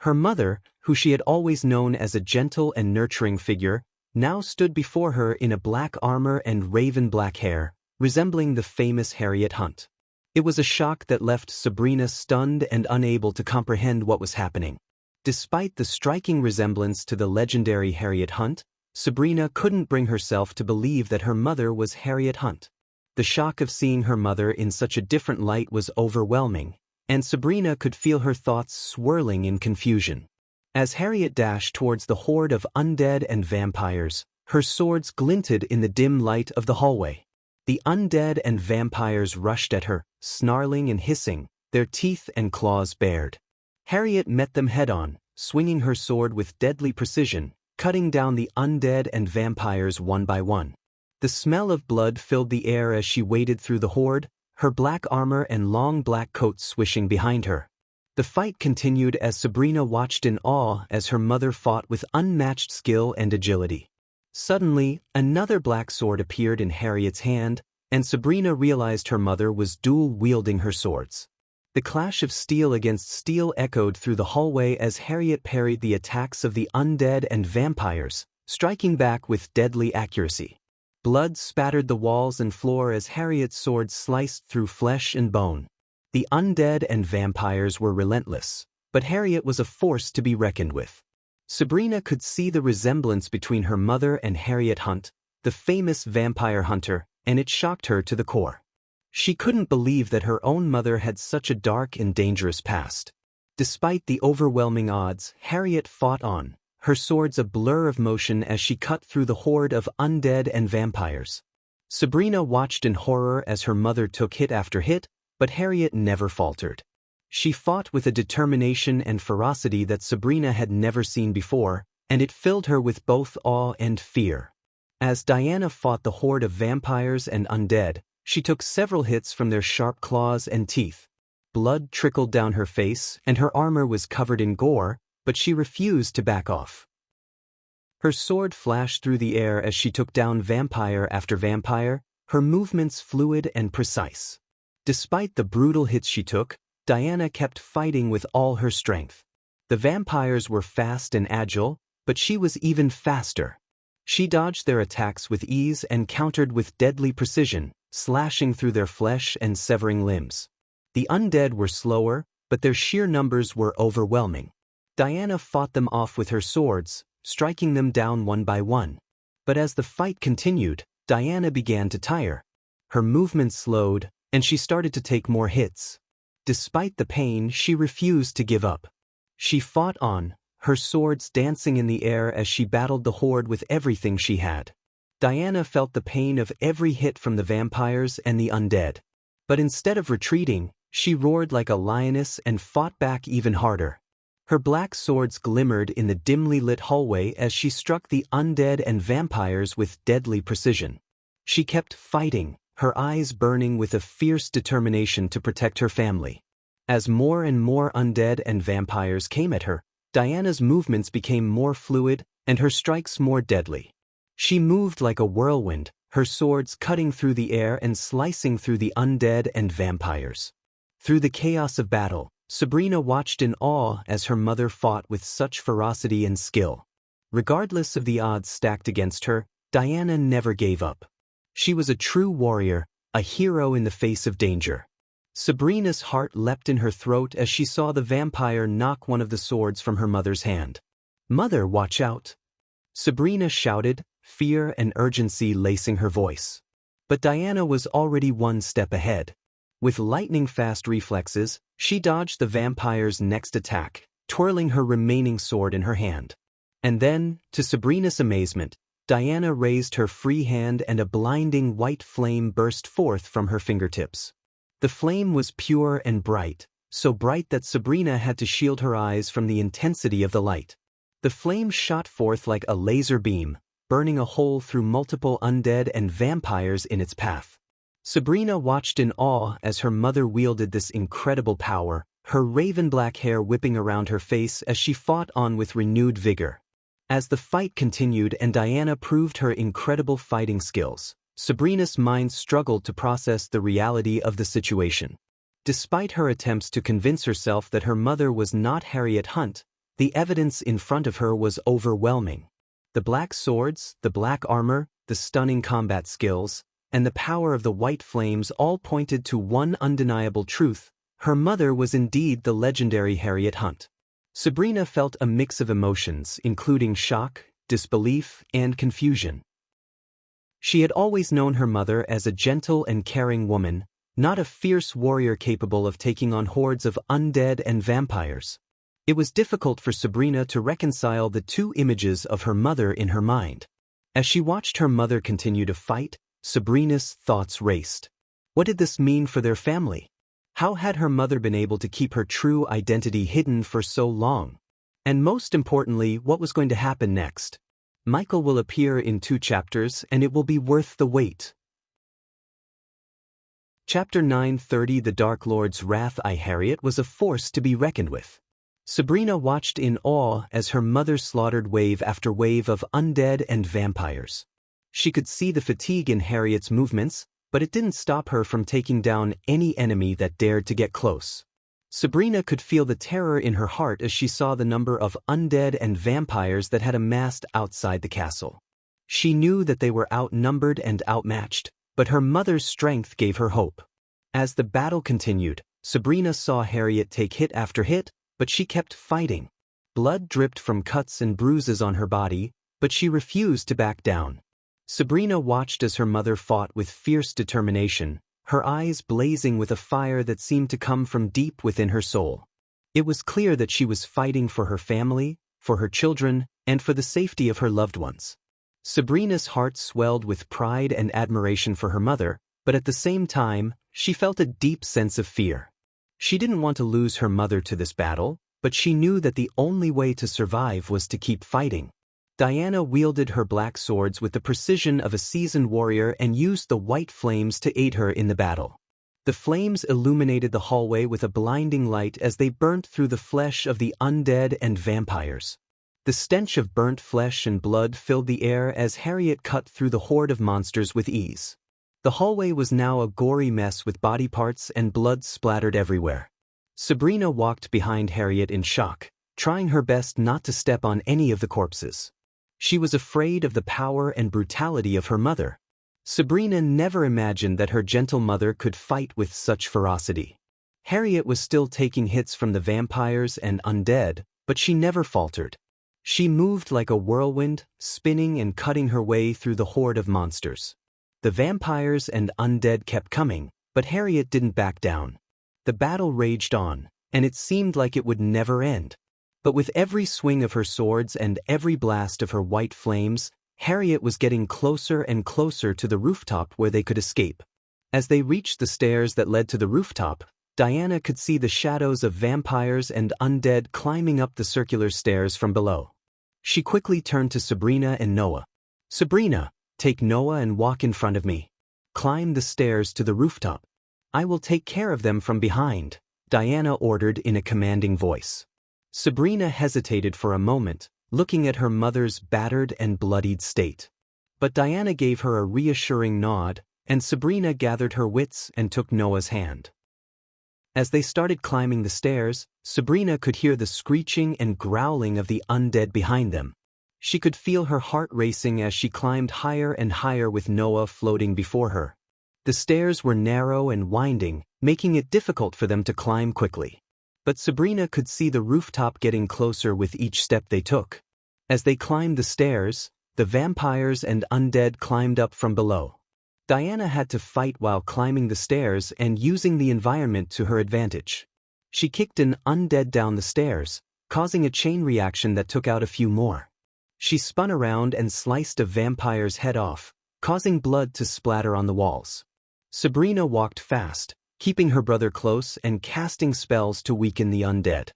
Her mother, who she had always known as a gentle and nurturing figure, now stood before her in a black armor and raven black hair, resembling the famous Harriet Hunt. It was a shock that left Sabrina stunned and unable to comprehend what was happening. Despite the striking resemblance to the legendary Harriet Hunt, Sabrina couldn't bring herself to believe that her mother was Harriet Hunt. The shock of seeing her mother in such a different light was overwhelming, and Sabrina could feel her thoughts swirling in confusion. As Harriet dashed towards the horde of undead and vampires, her swords glinted in the dim light of the hallway. The undead and vampires rushed at her, snarling and hissing, their teeth and claws bared. Harriet met them head-on, swinging her sword with deadly precision, cutting down the undead and vampires one by one. The smell of blood filled the air as she waded through the horde, her black armor and long black coat swishing behind her. The fight continued as Sabrina watched in awe as her mother fought with unmatched skill and agility. Suddenly, another black sword appeared in Harriet's hand, and Sabrina realized her mother was dual-wielding her swords. The clash of steel against steel echoed through the hallway as Harriet parried the attacks of the undead and vampires, striking back with deadly accuracy. Blood spattered the walls and floor as Harriet's sword sliced through flesh and bone. The undead and vampires were relentless, but Harriet was a force to be reckoned with. Sabrina could see the resemblance between her mother and Harriet Hunt, the famous vampire hunter, and it shocked her to the core. She couldn't believe that her own mother had such a dark and dangerous past. Despite the overwhelming odds, Harriet fought on, her swords a blur of motion as she cut through the horde of undead and vampires. Sabrina watched in horror as her mother took hit after hit, but Harriet never faltered. She fought with a determination and ferocity that Sabrina had never seen before, and it filled her with both awe and fear. As Diana fought the horde of vampires and undead, she took several hits from their sharp claws and teeth. Blood trickled down her face, and her armor was covered in gore, but she refused to back off. Her sword flashed through the air as she took down vampire after vampire, her movements fluid and precise. Despite the brutal hits she took, Diana kept fighting with all her strength. The vampires were fast and agile, but she was even faster. She dodged their attacks with ease and countered with deadly precision, slashing through their flesh and severing limbs. The undead were slower, but their sheer numbers were overwhelming. Diana fought them off with her swords, striking them down one by one. But as the fight continued, Diana began to tire. Her movements slowed, and she started to take more hits. Despite the pain, she refused to give up. She fought on, her swords dancing in the air as she battled the horde with everything she had. Diana felt the pain of every hit from the vampires and the undead. But instead of retreating, she roared like a lioness and fought back even harder. Her black swords glimmered in the dimly lit hallway as she struck the undead and vampires with deadly precision. She kept fighting, her eyes burning with a fierce determination to protect her family. As more and more undead and vampires came at her, Diana's movements became more fluid and her strikes more deadly. She moved like a whirlwind, her swords cutting through the air and slicing through the undead and vampires. Through the chaos of battle, Sabrina watched in awe as her mother fought with such ferocity and skill. Regardless of the odds stacked against her, Diana never gave up. She was a true warrior, a hero in the face of danger. Sabrina's heart leapt in her throat as she saw the vampire knock one of the swords from her mother's hand. "Mother, watch out!" Sabrina shouted, fear and urgency lacing her voice. But Diana was already one step ahead. With lightning-fast reflexes, she dodged the vampire's next attack, twirling her remaining sword in her hand. And then, to Sabrina's amazement, Diana raised her free hand and a blinding white flame burst forth from her fingertips. The flame was pure and bright, so bright that Sabrina had to shield her eyes from the intensity of the light. The flame shot forth like a laser beam, burning a hole through multiple undead and vampires in its path. Sabrina watched in awe as her mother wielded this incredible power, her raven-black hair whipping around her face as she fought on with renewed vigor. As the fight continued and Diana proved her incredible fighting skills, Sabrina's mind struggled to process the reality of the situation. Despite her attempts to convince herself that her mother was not Harriet Hunt, the evidence in front of her was overwhelming. The black swords, the black armor, the stunning combat skills, and the power of the white flames all pointed to one undeniable truth: her mother was indeed the legendary Harriet Hunt. Sabrina felt a mix of emotions, including shock, disbelief, and confusion. She had always known her mother as a gentle and caring woman, not a fierce warrior capable of taking on hordes of undead and vampires. It was difficult for Sabrina to reconcile the two images of her mother in her mind. As she watched her mother continue to fight, Sabrina's thoughts raced. What did this mean for their family? How had her mother been able to keep her true identity hidden for so long? And most importantly, what was going to happen next? Michael will appear in 2 chapters, and it will be worth the wait. Chapter 9:30 The Dark Lord's Wrath. Harriet was a force to be reckoned with. Sabrina watched in awe as her mother slaughtered wave after wave of undead and vampires. She could see the fatigue in Harriet's movements, but it didn't stop her from taking down any enemy that dared to get close. Sabrina could feel the terror in her heart as she saw the number of undead and vampires that had amassed outside the castle. She knew that they were outnumbered and outmatched, but her mother's strength gave her hope. As the battle continued, Sabrina saw Harriet take hit after hit, but she kept fighting. Blood dripped from cuts and bruises on her body, but she refused to back down. Sabrina watched as her mother fought with fierce determination, her eyes blazing with a fire that seemed to come from deep within her soul. It was clear that she was fighting for her family, for her children, and for the safety of her loved ones. Sabrina's heart swelled with pride and admiration for her mother, but at the same time, she felt a deep sense of fear. She didn't want to lose her mother to this battle, but she knew that the only way to survive was to keep fighting. Diana wielded her black swords with the precision of a seasoned warrior and used the white flames to aid her in the battle. The flames illuminated the hallway with a blinding light as they burnt through the flesh of the undead and vampires. The stench of burnt flesh and blood filled the air as Harriet cut through the horde of monsters with ease. The hallway was now a gory mess with body parts and blood splattered everywhere. Sabrina walked behind Harriet in shock, trying her best not to step on any of the corpses. She was afraid of the power and brutality of her mother. Sabrina never imagined that her gentle mother could fight with such ferocity. Harriet was still taking hits from the vampires and undead, but she never faltered. She moved like a whirlwind, spinning and cutting her way through the horde of monsters. The vampires and undead kept coming, but Harriet didn't back down. The battle raged on, and it seemed like it would never end. But with every swing of her swords and every blast of her white flames, Harriet was getting closer and closer to the rooftop where they could escape. As they reached the stairs that led to the rooftop, Diana could see the shadows of vampires and undead climbing up the circular stairs from below. She quickly turned to Sabrina and Noah. "Sabrina, take Noah and walk in front of me. Climb the stairs to the rooftop. I will take care of them from behind," Diana ordered in a commanding voice. Sabrina hesitated for a moment, looking at her mother's battered and bloodied state. But Diana gave her a reassuring nod, and Sabrina gathered her wits and took Noah's hand. As they started climbing the stairs, Sabrina could hear the screeching and growling of the undead behind them. She could feel her heart racing as she climbed higher and higher with Noah floating before her. The stairs were narrow and winding, making it difficult for them to climb quickly. But Sabrina could see the rooftop getting closer with each step they took. As they climbed the stairs, the vampires and undead climbed up from below. Diana had to fight while climbing the stairs and using the environment to her advantage. She kicked an undead down the stairs, causing a chain reaction that took out a few more. She spun around and sliced a vampire's head off, causing blood to splatter on the walls. Sabrina walked fast, keeping her brother close and casting spells to weaken the undead.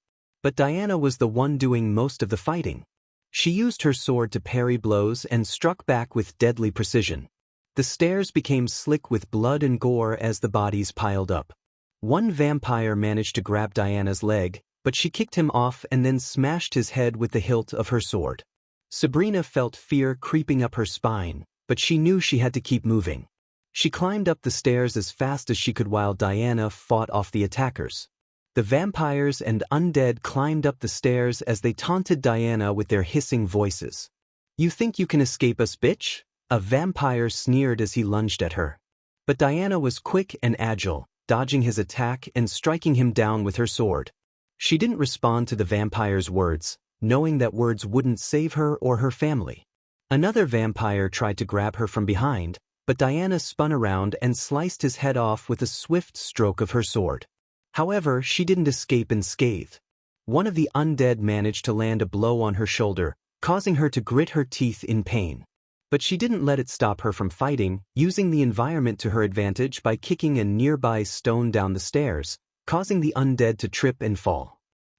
But Diana was the one doing most of the fighting. She used her sword to parry blows and struck back with deadly precision. The stairs became slick with blood and gore as the bodies piled up. One vampire managed to grab Diana's leg, but she kicked him off and then smashed his head with the hilt of her sword. Sabrina felt fear creeping up her spine, but she knew she had to keep moving. She climbed up the stairs as fast as she could while Diana fought off the attackers. The vampires and undead climbed up the stairs as they taunted Diana with their hissing voices. "You think you can escape us, bitch?" A vampire sneered as he lunged at her. But Diana was quick and agile, dodging his attack and striking him down with her sword. She didn't respond to the vampire's words, knowing that words wouldn't save her or her family. Another vampire tried to grab her from behind, but Diana spun around and sliced his head off with a swift stroke of her sword. However, she didn't escape unscathed. One of the undead managed to land a blow on her shoulder, causing her to grit her teeth in pain. But she didn't let it stop her from fighting, using the environment to her advantage by kicking a nearby stone down the stairs, causing the undead to trip and fall.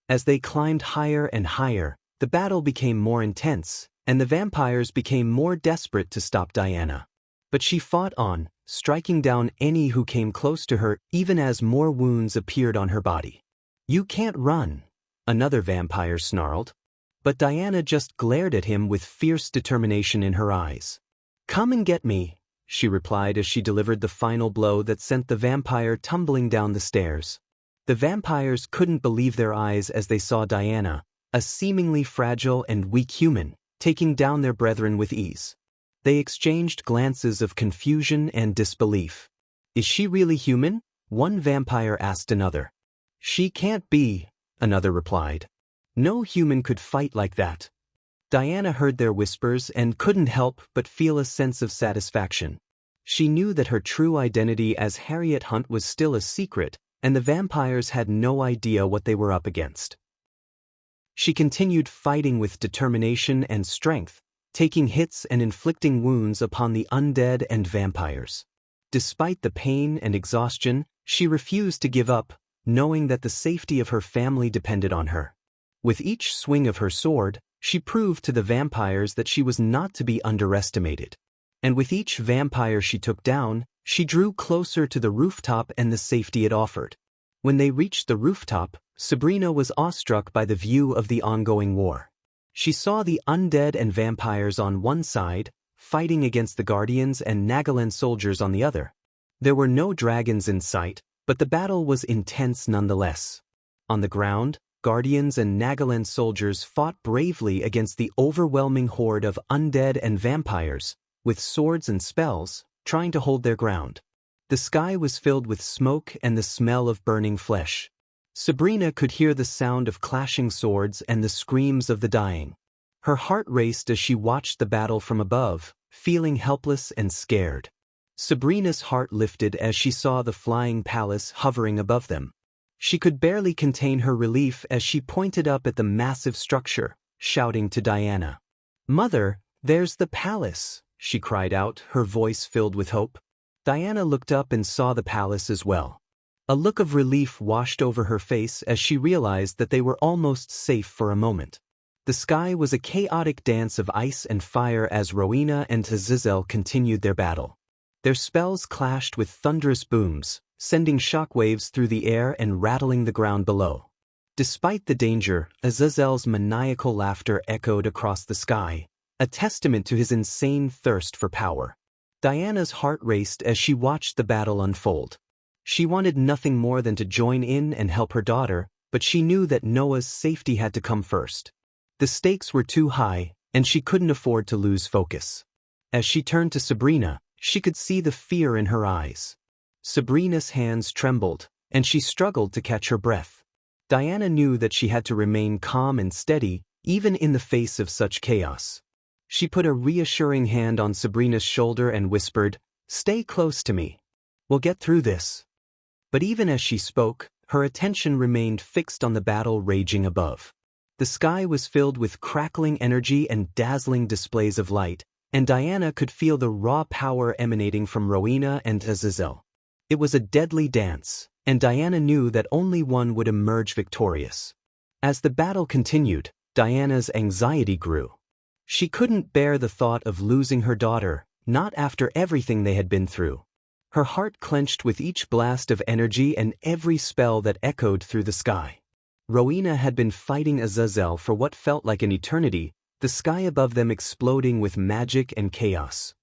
As they climbed higher and higher, the battle became more intense, and the vampires became more desperate to stop Diana. But she fought on, striking down any who came close to her even as more wounds appeared on her body. "You can't run," another vampire snarled. But Diana just glared at him with fierce determination in her eyes. "Come and get me," she replied as she delivered the final blow that sent the vampire tumbling down the stairs. The vampires couldn't believe their eyes as they saw Diana, a seemingly fragile and weak human, taking down their brethren with ease. They exchanged glances of confusion and disbelief. "Is she really human?" one vampire asked another. "She can't be," another replied. "No human could fight like that." Diana heard their whispers and couldn't help but feel a sense of satisfaction. She knew that her true identity as Harriet Hunt was still a secret, and the vampires had no idea what they were up against. She continued fighting with determination and strength, taking hits and inflicting wounds upon the undead and vampires. Despite the pain and exhaustion, she refused to give up, knowing that the safety of her family depended on her. With each swing of her sword, she proved to the vampires that she was not to be underestimated. And with each vampire she took down, she drew closer to the rooftop and the safety it offered. When they reached the rooftop, Sabrina was awestruck by the view of the ongoing war. She saw the undead and vampires on one side, fighting against the Guardians and Nagaland soldiers on the other. There were no dragons in sight, but the battle was intense nonetheless. On the ground, Guardians and Nagaland soldiers fought bravely against the overwhelming horde of undead and vampires, with swords and spells, trying to hold their ground. The sky was filled with smoke and the smell of burning flesh. Sabrina could hear the sound of clashing swords and the screams of the dying. Her heart raced as she watched the battle from above, feeling helpless and scared. Sabrina's heart lifted as she saw the flying palace hovering above them. She could barely contain her relief as she pointed up at the massive structure, shouting to Diana. "Mother, there's the palace," she cried out, her voice filled with hope. Diana looked up and saw the palace as well. A look of relief washed over her face as she realized that they were almost safe for a moment. The sky was a chaotic dance of ice and fire as Rowena and Azazel continued their battle. Their spells clashed with thunderous booms, sending shockwaves through the air and rattling the ground below. Despite the danger, Azazel's maniacal laughter echoed across the sky, a testament to his insane thirst for power. Diana's heart raced as she watched the battle unfold. She wanted nothing more than to join in and help her daughter, but she knew that Noah's safety had to come first. The stakes were too high, and she couldn't afford to lose focus. As she turned to Sabrina, she could see the fear in her eyes. Sabrina's hands trembled, and she struggled to catch her breath. Diana knew that she had to remain calm and steady, even in the face of such chaos. She put a reassuring hand on Sabrina's shoulder and whispered, "Stay close to me. We'll get through this." But even as she spoke, her attention remained fixed on the battle raging above. The sky was filled with crackling energy and dazzling displays of light, and Diana could feel the raw power emanating from Rowena and Azazel. It was a deadly dance, and Diana knew that only one would emerge victorious. As the battle continued, Diana's anxiety grew. She couldn't bear the thought of losing her daughter, not after everything they had been through. Her heart clenched with each blast of energy and every spell that echoed through the sky. Rowena had been fighting Azazel for what felt like an eternity, the sky above them exploding with magic and chaos.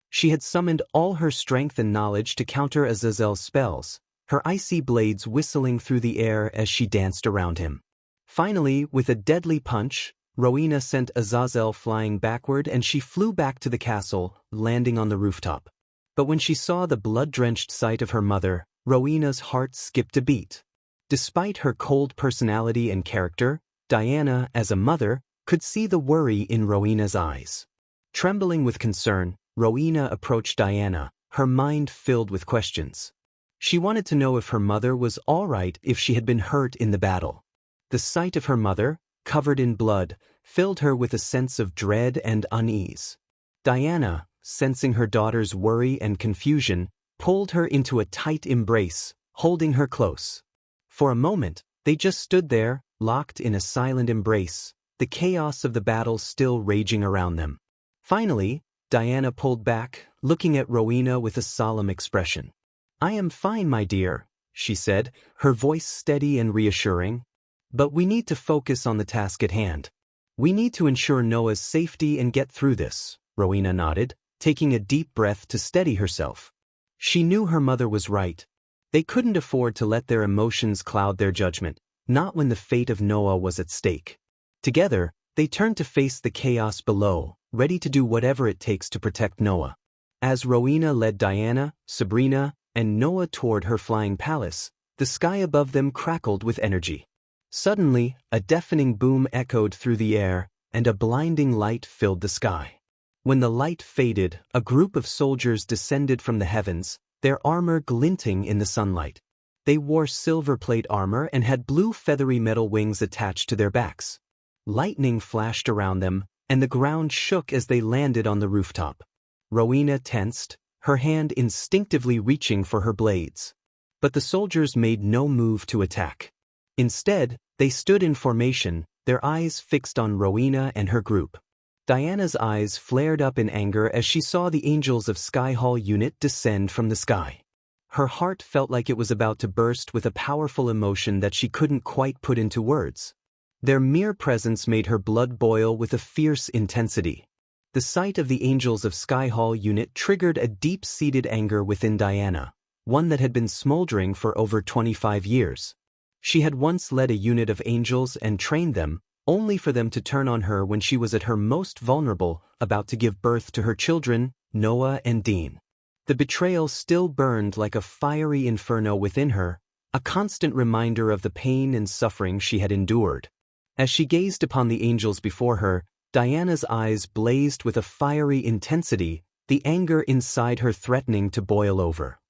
She had summoned all her strength and knowledge to counter Azazel's spells, her icy blades whistling through the air as she danced around him. Finally, with a deadly punch, Rowena sent Azazel flying backward and she flew back to the castle, landing on the rooftop. But when she saw the blood-drenched sight of her mother, Rowena's heart skipped a beat. Despite her cold personality and character, Diana, as a mother, could see the worry in Rowena's eyes. Trembling with concern, Rowena approached Diana, her mind filled with questions. She wanted to know if her mother was all right if she had been hurt in the battle. The sight of her mother, covered in blood, filled her with a sense of dread and unease. Diana, sensing her daughter's worry and confusion, pulled her into a tight embrace, holding her close. For a moment, they just stood there, locked in a silent embrace, the chaos of the battle still raging around them. Finally, Diana pulled back, looking at Rowena with a solemn expression. "I am fine, my dear," she said, her voice steady and reassuring. "But we need to focus on the task at hand. We need to ensure Noah's safety and get through this," Rowena nodded, taking a deep breath to steady herself. She knew her mother was right. They couldn't afford to let their emotions cloud their judgment, not when the fate of Noah was at stake. Together, they turned to face the chaos below, ready to do whatever it takes to protect Noah. As Rowena led Diana, Sabrina, and Noah toward her flying palace, the sky above them crackled with energy. Suddenly, a deafening boom echoed through the air, and a blinding light filled the sky. When the light faded, a group of soldiers descended from the heavens, their armor glinting in the sunlight. They wore silver plate armor and had blue feathery metal wings attached to their backs. Lightning flashed around them, and the ground shook as they landed on the rooftop. Rowena tensed, her hand instinctively reaching for her blades. But the soldiers made no move to attack. Instead, they stood in formation, their eyes fixed on Rowena and her group. Diana's eyes flared up in anger as she saw the angels of Sky Hall unit descend from the sky. Her heart felt like it was about to burst with a powerful emotion that she couldn't quite put into words. Their mere presence made her blood boil with a fierce intensity. The sight of the angels of Sky Hall unit triggered a deep-seated anger within Diana, one that had been smoldering for over 25 years. She had once led a unit of angels and trained them, only for them to turn on her when she was at her most vulnerable, about to give birth to her children, Noah and Dean. The betrayal still burned like a fiery inferno within her, a constant reminder of the pain and suffering she had endured. As she gazed upon the angels before her, Diana's eyes blazed with a fiery intensity, the anger inside her threatening to boil over.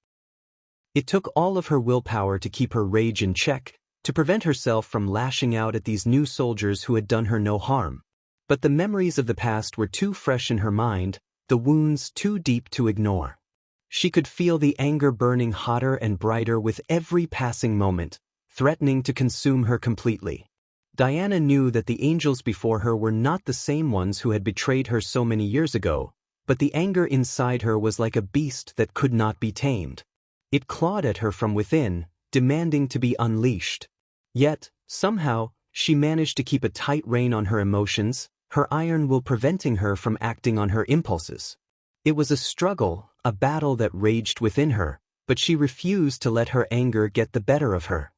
It took all of her willpower to keep her rage in check, to prevent herself from lashing out at these new soldiers who had done her no harm. But the memories of the past were too fresh in her mind, the wounds too deep to ignore. She could feel the anger burning hotter and brighter with every passing moment, threatening to consume her completely. Diana knew that the angels before her were not the same ones who had betrayed her so many years ago, but the anger inside her was like a beast that could not be tamed. It clawed at her from within, demanding to be unleashed. Yet, somehow, she managed to keep a tight rein on her emotions, her iron will preventing her from acting on her impulses. It was a struggle, a battle that raged within her, but she refused to let her anger get the better of her.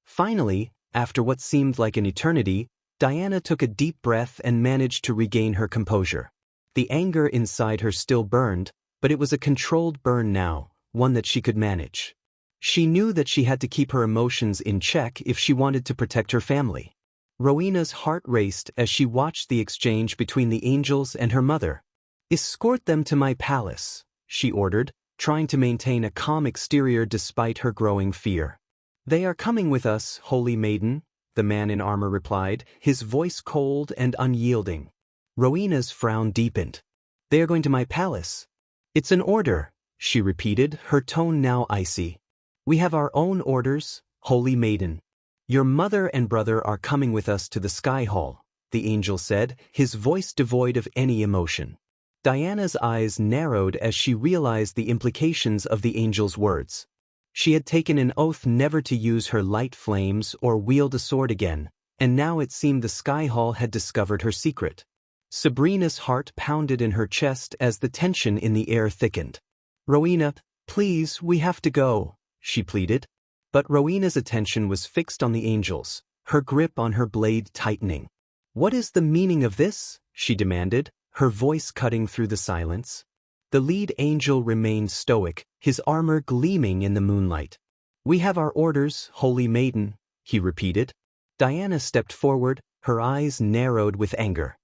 Finally, after what seemed like an eternity, Diana took a deep breath and managed to regain her composure. The anger inside her still burned, but it was a controlled burn now, one that she could manage. She knew that she had to keep her emotions in check if she wanted to protect her family. Rowena's heart raced as she watched the exchange between the angels and her mother. "Escort them to my palace," she ordered, trying to maintain a calm exterior despite her growing fear. "They are coming with us, holy maiden," the man in armor replied, his voice cold and unyielding. Rowena's frown deepened. They are going to my palace. It's an order, she repeated, her tone now icy. We have our own orders, holy maiden. Your mother and brother are coming with us to the Sky Hall, the angel said, his voice devoid of any emotion. Diana's eyes narrowed as she realized the implications of the angel's words. She had taken an oath never to use her light flames or wield a sword again, and now it seemed the Sky Hall had discovered her secret. Sabrina's heart pounded in her chest as the tension in the air thickened. Rowena, please, we have to go, she pleaded. But Rowena's attention was fixed on the angels, her grip on her blade tightening. What is the meaning of this? She demanded, her voice cutting through the silence. The lead angel remained stoic, his armor gleaming in the moonlight. We have our orders, holy maiden, he repeated. Diana stepped forward, her eyes narrowed with anger.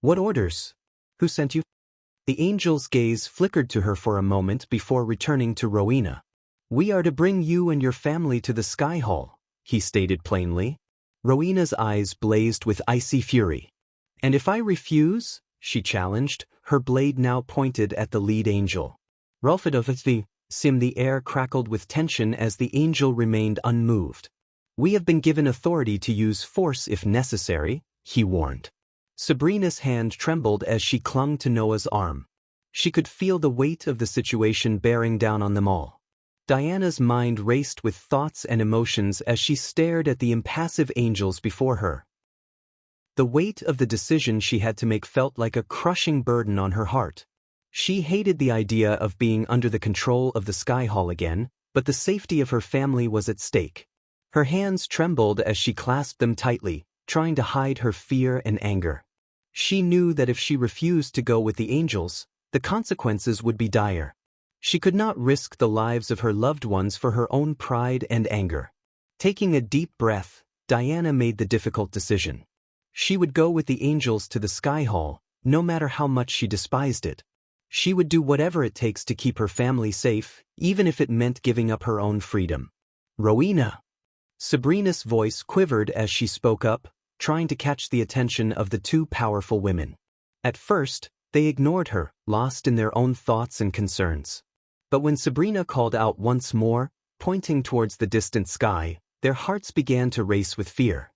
What orders? Who sent you? The angel's gaze flickered to her for a moment before returning to Rowena. We are to bring you and your family to the Sky Hall, he stated plainly. Rowena's eyes blazed with icy fury. And if I refuse? She challenged, her blade now pointed at the lead angel. Rolfadovsvi, Sim, the air crackled with tension as the angel remained unmoved. We have been given authority to use force if necessary, he warned. Sabrina's hand trembled as she clung to Noah's arm. She could feel the weight of the situation bearing down on them all. Diana's mind raced with thoughts and emotions as she stared at the impassive angels before her. The weight of the decision she had to make felt like a crushing burden on her heart. She hated the idea of being under the control of the Sky Hall again, but the safety of her family was at stake. Her hands trembled as she clasped them tightly, trying to hide her fear and anger. She knew that if she refused to go with the angels, the consequences would be dire. She could not risk the lives of her loved ones for her own pride and anger. Taking a deep breath, Diana made the difficult decision. She would go with the angels to the Sky Hall, no matter how much she despised it. She would do whatever it takes to keep her family safe, even if it meant giving up her own freedom. Rowena! Sabrina's voice quivered as she spoke up, trying to catch the attention of the two powerful women. At first, they ignored her, lost in their own thoughts and concerns. But when Sabrina called out once more, pointing towards the distant sky, their hearts began to race with fear.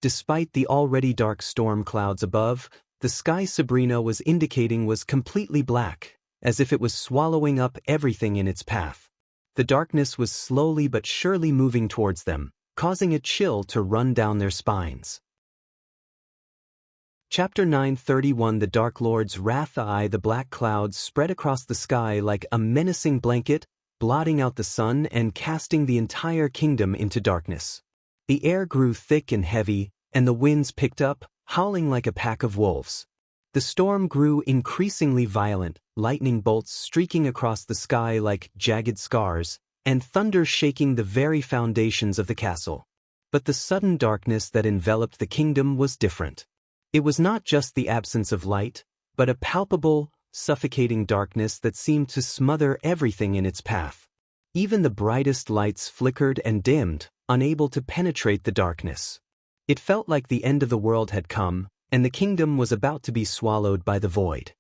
Despite the already dark storm clouds above, the sky Sabrina was indicating was completely black, as if it was swallowing up everything in its path. The darkness was slowly but surely moving towards them, causing a chill to run down their spines. Chapter 9:31 The Dark Lord's Wrath. The black clouds spread across the sky like a menacing blanket, blotting out the sun and casting the entire kingdom into darkness. The air grew thick and heavy, and the winds picked up, howling like a pack of wolves. The storm grew increasingly violent, lightning bolts streaking across the sky like jagged scars, and thunder shaking the very foundations of the castle. But the sudden darkness that enveloped the kingdom was different. It was not just the absence of light, but a palpable, suffocating darkness that seemed to smother everything in its path. Even the brightest lights flickered and dimmed, unable to penetrate the darkness. It felt like the end of the world had come, and the kingdom was about to be swallowed by the void.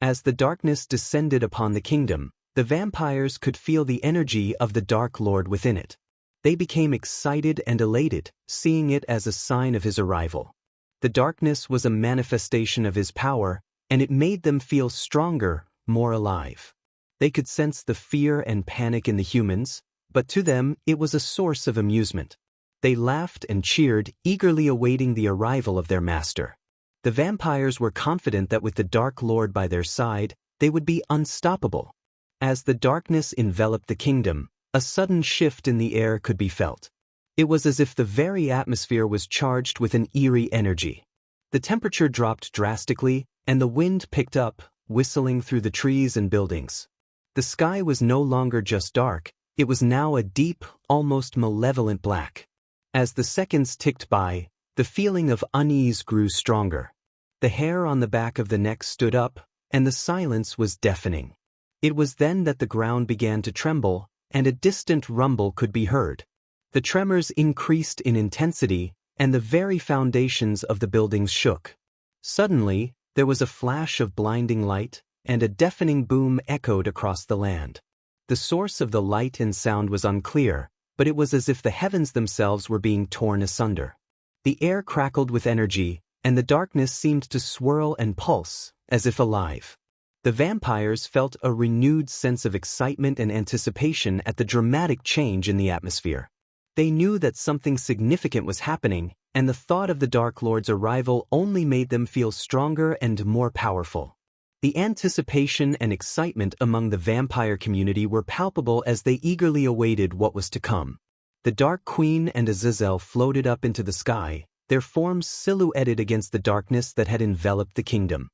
As the darkness descended upon the kingdom, the vampires could feel the energy of the Dark Lord within it. They became excited and elated, seeing it as a sign of his arrival. The darkness was a manifestation of his power, and it made them feel stronger, more alive. They could sense the fear and panic in the humans, but to them it was a source of amusement. They laughed and cheered, eagerly awaiting the arrival of their master. The vampires were confident that with the Dark Lord by their side, they would be unstoppable. As the darkness enveloped the kingdom, a sudden shift in the air could be felt. It was as if the very atmosphere was charged with an eerie energy. The temperature dropped drastically, and the wind picked up, whistling through the trees and buildings. The sky was no longer just dark, it was now a deep, almost malevolent black. As the seconds ticked by, the feeling of unease grew stronger. The hair on the back of the neck stood up, and the silence was deafening. It was then that the ground began to tremble, and a distant rumble could be heard. The tremors increased in intensity, and the very foundations of the buildings shook. Suddenly, there was a flash of blinding light, and a deafening boom echoed across the land. The source of the light and sound was unclear, but it was as if the heavens themselves were being torn asunder. The air crackled with energy, and the darkness seemed to swirl and pulse, as if alive. The vampires felt a renewed sense of excitement and anticipation at the dramatic change in the atmosphere. They knew that something significant was happening, and the thought of the Dark Lord's arrival only made them feel stronger and more powerful. The anticipation and excitement among the vampire community were palpable as they eagerly awaited what was to come. The Dark Queen and Azazel floated up into the sky, their forms silhouetted against the darkness that had enveloped the kingdom.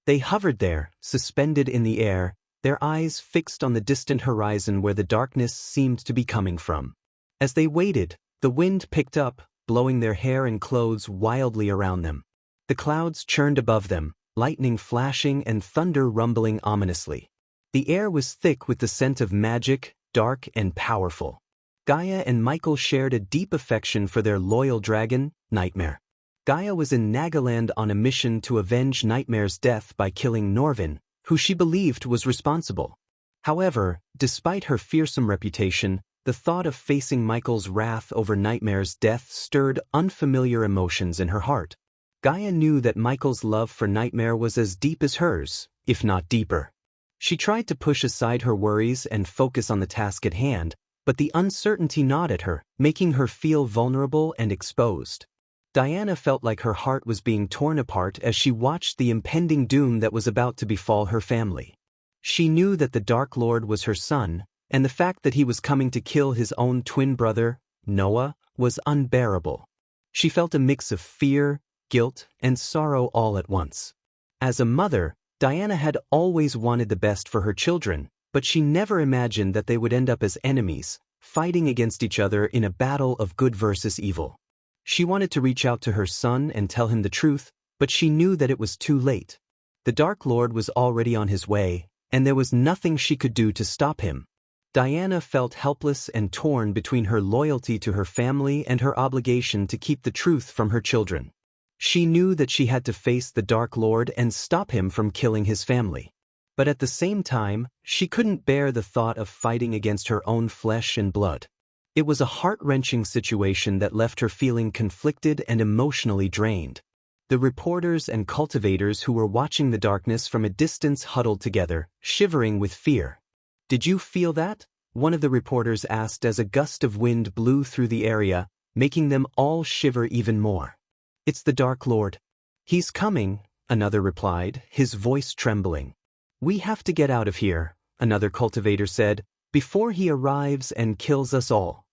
They hovered there, suspended in the air, their eyes fixed on the distant horizon where the darkness seemed to be coming from. As they waited, the wind picked up, blowing their hair and clothes wildly around them. The clouds churned above them, lightning flashing and thunder rumbling ominously. The air was thick with the scent of magic, dark and powerful. Gaia and Michael shared a deep affection for their loyal dragon, Nightmare. Gaia was in Nagaland on a mission to avenge Nightmare's death by killing Norvin, who she believed was responsible. However, despite her fearsome reputation, the thought of facing Michael's wrath over Nightmare's death stirred unfamiliar emotions in her heart. Gaia knew that Michael's love for Nightmare was as deep as hers, if not deeper. She tried to push aside her worries and focus on the task at hand, but the uncertainty gnawed at her, making her feel vulnerable and exposed. Diana felt like her heart was being torn apart as she watched the impending doom that was about to befall her family. She knew that the Dark Lord was her son, and the fact that he was coming to kill his own twin brother, Noah, was unbearable. She felt a mix of fear, guilt, and sorrow all at once. As a mother, Diana had always wanted the best for her children, but she never imagined that they would end up as enemies, fighting against each other in a battle of good versus evil. She wanted to reach out to her son and tell him the truth, but she knew that it was too late. The Dark Lord was already on his way, and there was nothing she could do to stop him. Diana felt helpless and torn between her loyalty to her family and her obligation to keep the truth from her children. She knew that she had to face the Dark Lord and stop him from killing his family. But at the same time, she couldn't bear the thought of fighting against her own flesh and blood. It was a heart-wrenching situation that left her feeling conflicted and emotionally drained. The reporters and cultivators who were watching the darkness from a distance huddled together, shivering with fear. "Did you feel that?" one of the reporters asked as a gust of wind blew through the area, making them all shiver even more. "It's the Dark Lord. He's coming," another replied, his voice trembling. "We have to get out of here," another cultivator said, "before he arrives and kills us all."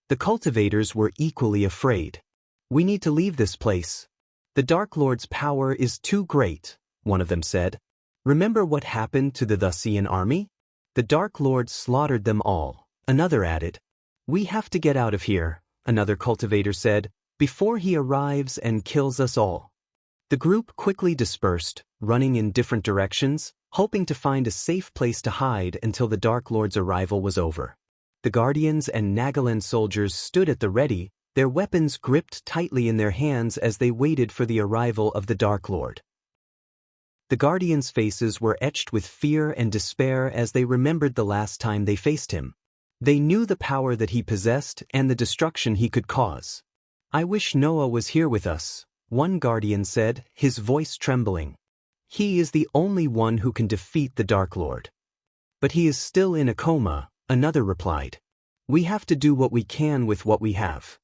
The cultivators were equally afraid. "We need to leave this place. The Dark Lord's power is too great," one of them said. "Remember what happened to the Thusian army? The Dark Lord slaughtered them all," another added. "We have to get out of here," another cultivator said, "before he arrives and kills us all." The group quickly dispersed, running in different directions, hoping to find a safe place to hide until the Dark Lord's arrival was over. The Guardians and Nagaland soldiers stood at the ready, their weapons gripped tightly in their hands as they waited for the arrival of the Dark Lord. The Guardians' faces were etched with fear and despair as they remembered the last time they faced him. They knew the power that he possessed and the destruction he could cause. "I wish Noah was here with us," one Guardian said, his voice trembling. "He is the only one who can defeat the Dark Lord." "But he is still in a coma," another replied. "We have to do what we can with what we have."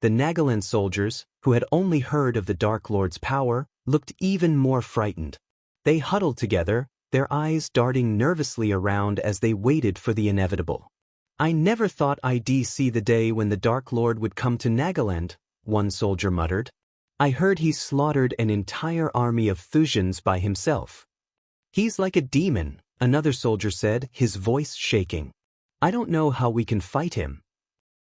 The Nagaland soldiers, who had only heard of the Dark Lord's power, looked even more frightened. They huddled together, their eyes darting nervously around as they waited for the inevitable. "I never thought I'd see the day when the Dark Lord would come to Nagaland," one soldier muttered. "I heard he slaughtered an entire army of Thusians by himself." "He's like a demon," another soldier said, his voice shaking. "I don't know how we can fight him."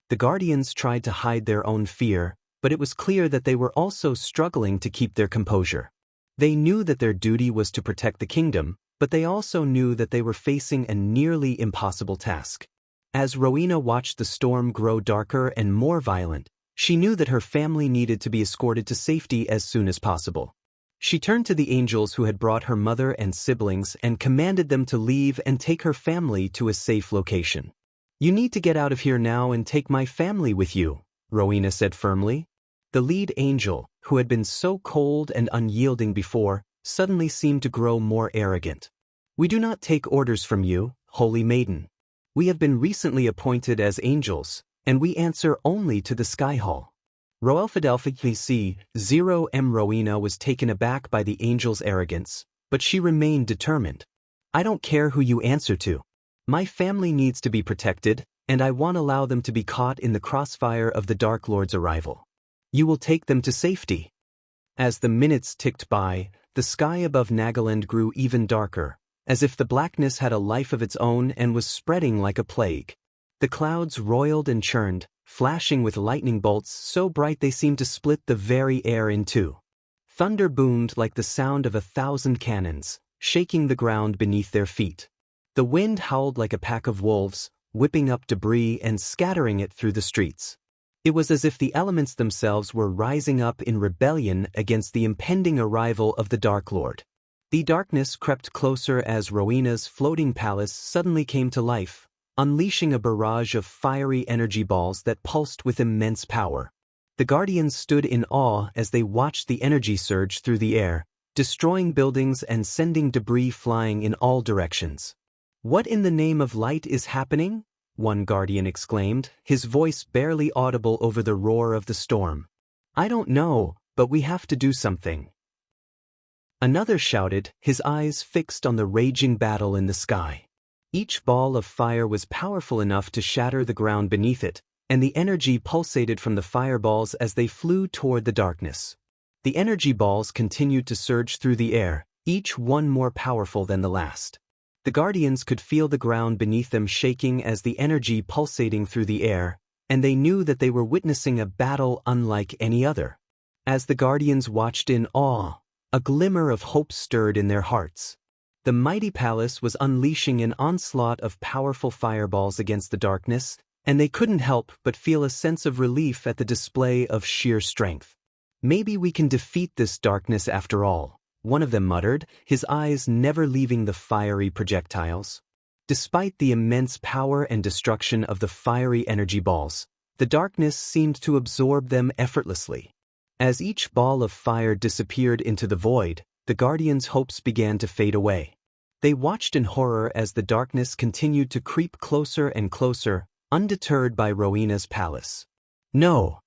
The Guardians tried to hide their own fear, but it was clear that they were also struggling to keep their composure. They knew that their duty was to protect the kingdom, but they also knew that they were facing a nearly impossible task. As Rowena watched the storm grow darker and more violent, She knew that her family needed to be escorted to safety as soon as possible. She turned to the angels who had brought her mother and siblings and commanded them to leave and take her family to a safe location. "You need to get out of here now and take my family with you," Rowena said firmly. The lead angel, who had been so cold and unyielding before, suddenly seemed to grow more arrogant. "We do not take orders from you, holy maiden. We have been recently appointed as angels, and we answer only to the Sky Hall." Roelfidelphi 0M Rowena was taken aback by the angel's arrogance, but she remained determined. "I don't care who you answer to. My family needs to be protected, and I won't allow them to be caught in the crossfire of the Dark Lord's arrival. You will take them to safety." As the minutes ticked by, the sky above Nagaland grew even darker, as if the blackness had a life of its own and was spreading like a plague. The clouds roiled and churned, flashing with lightning bolts so bright they seemed to split the very air in two. Thunder boomed like the sound of 1,000 cannons, shaking the ground beneath their feet. The wind howled like a pack of wolves, whipping up debris and scattering it through the streets. It was as if the elements themselves were rising up in rebellion against the impending arrival of the Dark Lord. The darkness crept closer as Rowena's floating palace suddenly came to life, unleashing a barrage of fiery energy balls that pulsed with immense power. The Guardians stood in awe as they watched the energy surge through the air, destroying buildings and sending debris flying in all directions. "What in the name of light is happening?" one Guardian exclaimed, his voice barely audible over the roar of the storm. "I don't know, but we have to do something." Another shouted, his eyes fixed on the raging battle in the sky. Each ball of fire was powerful enough to shatter the ground beneath it, and the energy pulsated from the fireballs as they flew toward the darkness. The energy balls continued to surge through the air, each one more powerful than the last. The Guardians could feel the ground beneath them shaking as the energy pulsating through the air, and they knew that they were witnessing a battle unlike any other. As the Guardians watched in awe, a glimmer of hope stirred in their hearts. The mighty palace was unleashing an onslaught of powerful fireballs against the darkness, and they couldn't help but feel a sense of relief at the display of sheer strength. "Maybe we can defeat this darkness after all," one of them muttered, his eyes never leaving the fiery projectiles. Despite the immense power and destruction of the fiery energy balls, the darkness seemed to absorb them effortlessly. As each ball of fire disappeared into the void, the Guardians' hopes began to fade away. They watched in horror as the darkness continued to creep closer and closer, undeterred by Rowena's palace. "No,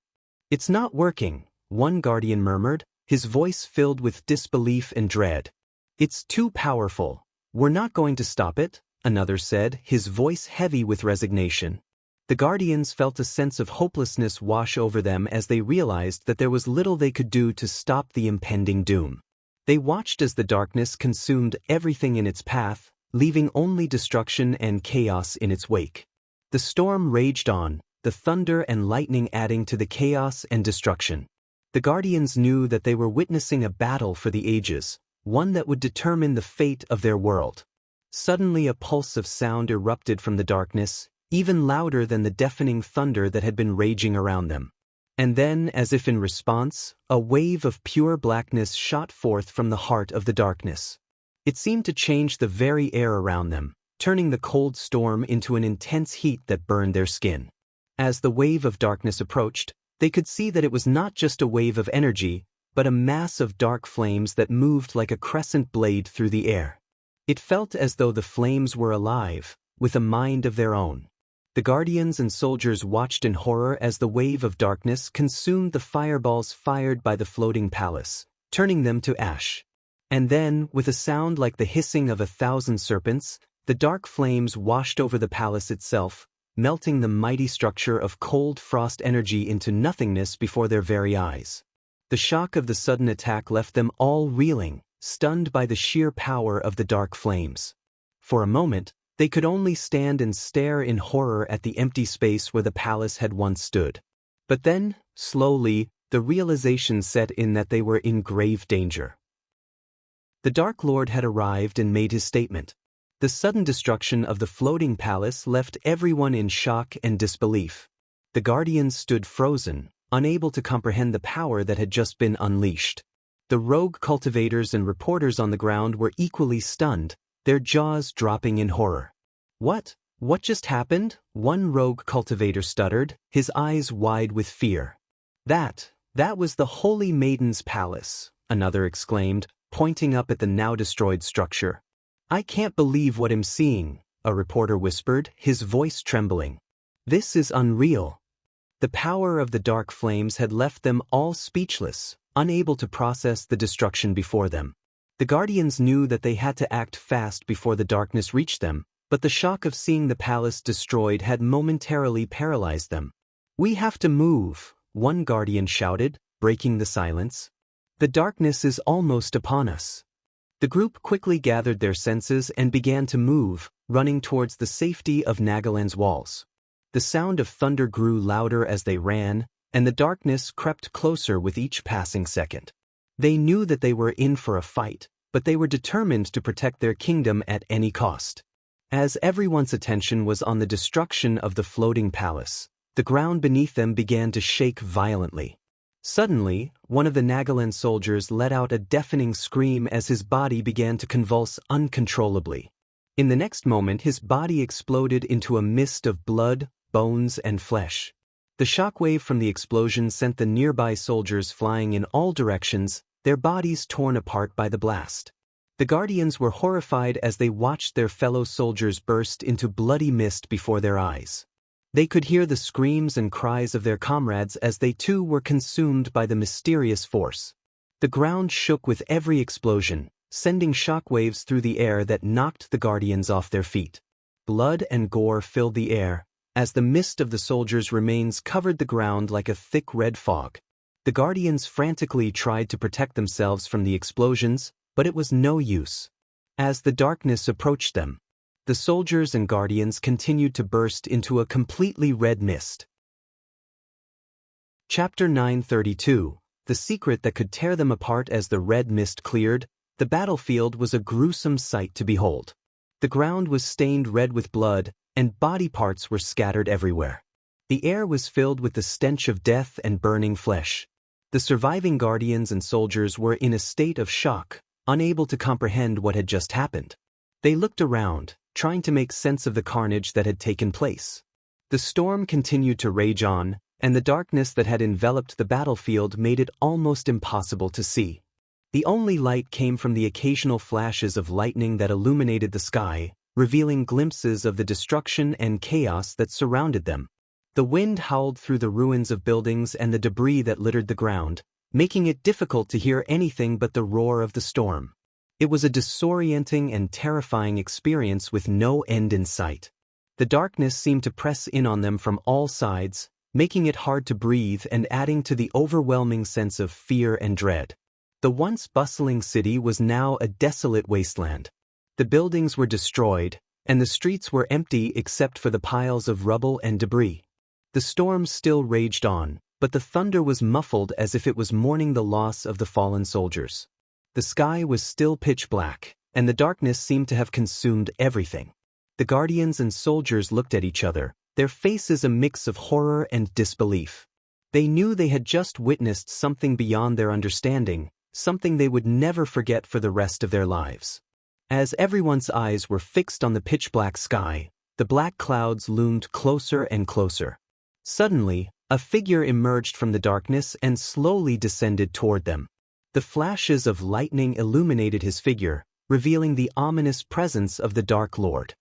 it's not working," one Guardian murmured, his voice filled with disbelief and dread. "It's too powerful. We're not going to stop it," another said, his voice heavy with resignation. The Guardians felt a sense of hopelessness wash over them as they realized that there was little they could do to stop the impending doom. They watched as the darkness consumed everything in its path, leaving only destruction and chaos in its wake. The storm raged on, the thunder and lightning adding to the chaos and destruction. The Guardians knew that they were witnessing a battle for the ages, one that would determine the fate of their world. Suddenly a pulse of sound erupted from the darkness, even louder than the deafening thunder that had been raging around them. And then, as if in response, a wave of pure blackness shot forth from the heart of the darkness. It seemed to change the very air around them, turning the cold storm into an intense heat that burned their skin. As the wave of darkness approached, they could see that it was not just a wave of energy, but a mass of dark flames that moved like a crescent blade through the air. It felt as though the flames were alive, with a mind of their own. The Guardians and soldiers watched in horror as the wave of darkness consumed the fireballs fired by the floating palace, turning them to ash. And then, with a sound like the hissing of 1,000 serpents, the dark flames washed over the palace itself, melting the mighty structure of cold frost energy into nothingness before their very eyes. The shock of the sudden attack left them all reeling, stunned by the sheer power of the dark flames. For a moment, they could only stand and stare in horror at the empty space where the palace had once stood. But then, slowly, the realization set in that they were in grave danger. The Dark Lord had arrived and made his statement. The sudden destruction of the floating palace left everyone in shock and disbelief. The Guardians stood frozen, unable to comprehend the power that had just been unleashed. The rogue cultivators and reporters on the ground were equally stunned, their jaws dropping in horror. What just happened? One rogue cultivator stuttered, his eyes wide with fear. That was the Holy Maiden's palace, another exclaimed, pointing up at the now destroyed structure. I can't believe what I'm seeing, a reporter whispered, his voice trembling. This is unreal. The power of the dark flames had left them all speechless, unable to process the destruction before them. The Guardians knew that they had to act fast before the darkness reached them, but the shock of seeing the palace destroyed had momentarily paralyzed them. We have to move, one Guardian shouted, breaking the silence. The darkness is almost upon us. The group quickly gathered their senses and began to move, running towards the safety of Nagaland's walls. The sound of thunder grew louder as they ran, and the darkness crept closer with each passing second. They knew that they were in for a fight, but they were determined to protect their kingdom at any cost. As everyone's attention was on the destruction of the floating palace, the ground beneath them began to shake violently. Suddenly, one of the Nagaland soldiers let out a deafening scream as his body began to convulse uncontrollably. In the next moment, his body exploded into a mist of blood, bones, and flesh. The shockwave from the explosion sent the nearby soldiers flying in all directions, their bodies torn apart by the blast. The Guardians were horrified as they watched their fellow soldiers burst into bloody mist before their eyes. They could hear the screams and cries of their comrades as they too were consumed by the mysterious force. The ground shook with every explosion, sending shockwaves through the air that knocked the Guardians off their feet. Blood and gore filled the air, as the mist of the soldiers' remains covered the ground like a thick red fog. The Guardians frantically tried to protect themselves from the explosions, but it was no use. As the darkness approached them, the soldiers and Guardians continued to burst into a completely red mist. Chapter 932, The Secret That Could Tear Them Apart. As the red mist cleared, the battlefield was a gruesome sight to behold. The ground was stained red with blood, and body parts were scattered everywhere. The air was filled with the stench of death and burning flesh. The surviving Guardians and soldiers were in a state of shock, unable to comprehend what had just happened. They looked around, trying to make sense of the carnage that had taken place. The storm continued to rage on, and the darkness that had enveloped the battlefield made it almost impossible to see. The only light came from the occasional flashes of lightning that illuminated the sky, revealing glimpses of the destruction and chaos that surrounded them. The wind howled through the ruins of buildings and the debris that littered the ground, making it difficult to hear anything but the roar of the storm. It was a disorienting and terrifying experience with no end in sight. The darkness seemed to press in on them from all sides, making it hard to breathe and adding to the overwhelming sense of fear and dread. The once bustling city was now a desolate wasteland. The buildings were destroyed, and the streets were empty except for the piles of rubble and debris. The storm still raged on, but the thunder was muffled as if it was mourning the loss of the fallen soldiers. The sky was still pitch black, and the darkness seemed to have consumed everything. The Guardians and soldiers looked at each other, their faces a mix of horror and disbelief. They knew they had just witnessed something beyond their understanding, something they would never forget for the rest of their lives. As everyone's eyes were fixed on the pitch-black sky, the black clouds loomed closer and closer. Suddenly, a figure emerged from the darkness and slowly descended toward them. The flashes of lightning illuminated his figure, revealing the ominous presence of the Dark Lord.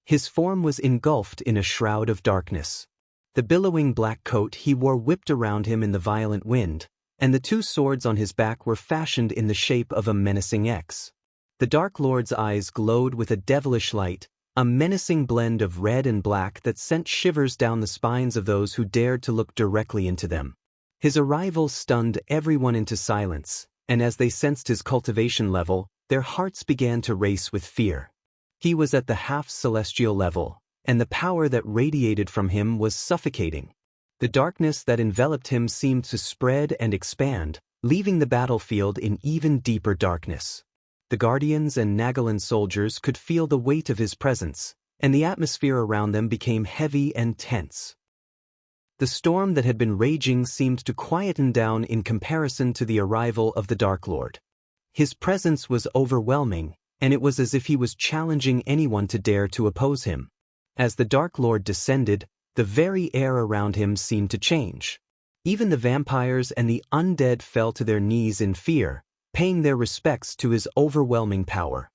His form was engulfed in a shroud of darkness. The billowing black coat he wore whipped around him in the violent wind, and the two swords on his back were fashioned in the shape of a menacing X. The Dark Lord's eyes glowed with a devilish light, a menacing blend of red and black that sent shivers down the spines of those who dared to look directly into them. His arrival stunned everyone into silence, and as they sensed his cultivation level, their hearts began to race with fear. He was at the half-celestial level, and the power that radiated from him was suffocating. The darkness that enveloped him seemed to spread and expand, leaving the battlefield in even deeper darkness. The Guardians and Nagaland soldiers could feel the weight of his presence, and the atmosphere around them became heavy and tense. The storm that had been raging seemed to quieten down in comparison to the arrival of the Dark Lord. His presence was overwhelming, and it was as if he was challenging anyone to dare to oppose him. As the Dark Lord descended, the very air around him seemed to change. Even the vampires and the undead fell to their knees in fear, paying their respects to his overwhelming power.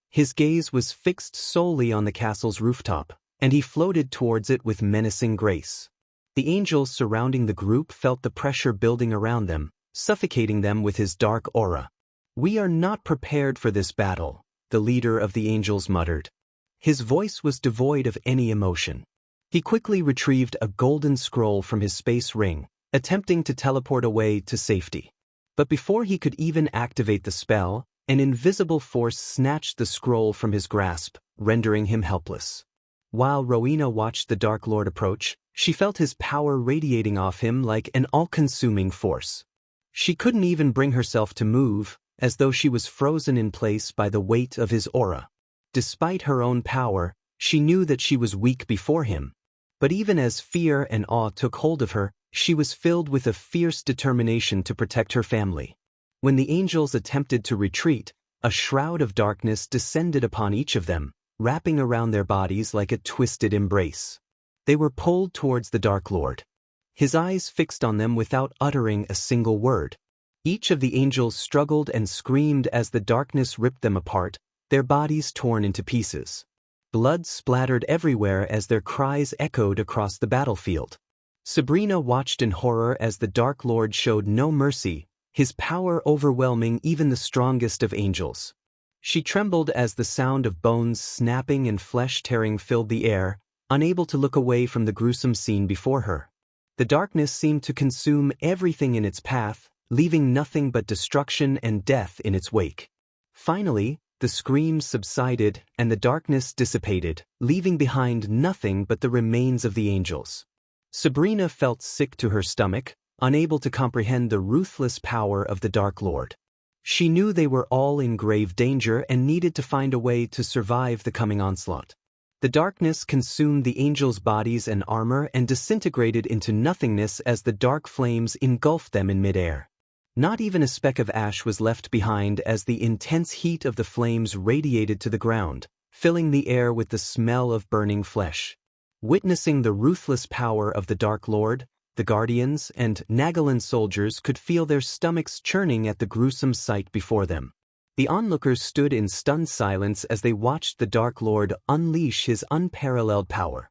His gaze was fixed solely on the castle's rooftop, and he floated towards it with menacing grace. The angels surrounding the group felt the pressure building around them, suffocating them with his dark aura. "We are not prepared for this battle," the leader of the angels muttered. His voice was devoid of any emotion. He quickly retrieved a golden scroll from his space ring, attempting to teleport away to safety. But before he could even activate the spell, an invisible force snatched the scroll from his grasp, rendering him helpless. While Rowena watched the Dark Lord approach, she felt his power radiating off him like an all-consuming force. She couldn't even bring herself to move, as though she was frozen in place by the weight of his aura. Despite her own power, she knew that she was weak before him. But even as fear and awe took hold of her, she was filled with a fierce determination to protect her family. When the angels attempted to retreat, a shroud of darkness descended upon each of them, wrapping around their bodies like a twisted embrace. They were pulled towards the Dark Lord. His eyes fixed on them without uttering a single word. Each of the angels struggled and screamed as the darkness ripped them apart, their bodies torn into pieces. Blood splattered everywhere as their cries echoed across the battlefield. Sabrina watched in horror as the Dark Lord showed no mercy, his power overwhelming even the strongest of angels. She trembled as the sound of bones snapping and flesh tearing filled the air, unable to look away from the gruesome scene before her. The darkness seemed to consume everything in its path, leaving nothing but destruction and death in its wake. Finally, the screams subsided and the darkness dissipated, leaving behind nothing but the remains of the angels. Sabrina felt sick to her stomach, unable to comprehend the ruthless power of the Dark Lord. She knew they were all in grave danger and needed to find a way to survive the coming onslaught. The darkness consumed the angels' bodies and armor and disintegrated into nothingness as the dark flames engulfed them in midair. Not even a speck of ash was left behind as the intense heat of the flames radiated to the ground, filling the air with the smell of burning flesh. Witnessing the ruthless power of the Dark Lord, the Guardians and Nagaland soldiers could feel their stomachs churning at the gruesome sight before them. The onlookers stood in stunned silence as they watched the Dark Lord unleash his unparalleled power.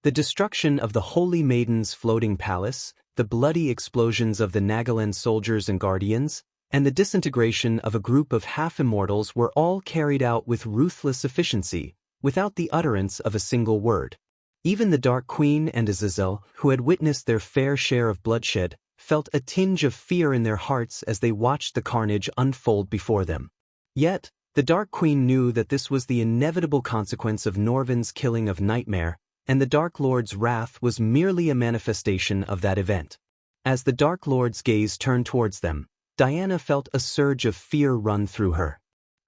The destruction of the Holy Maiden's floating palace, the bloody explosions of the Nagaland soldiers and Guardians, and the disintegration of a group of half-immortals were all carried out with ruthless efficiency, without the utterance of a single word. Even the Dark Queen and Azazel, who had witnessed their fair share of bloodshed, felt a tinge of fear in their hearts as they watched the carnage unfold before them. Yet, the Dark Queen knew that this was the inevitable consequence of Norvin's killing of Nightmare, and the Dark Lord's wrath was merely a manifestation of that event. As the Dark Lord's gaze turned towards them, Diana felt a surge of fear run through her.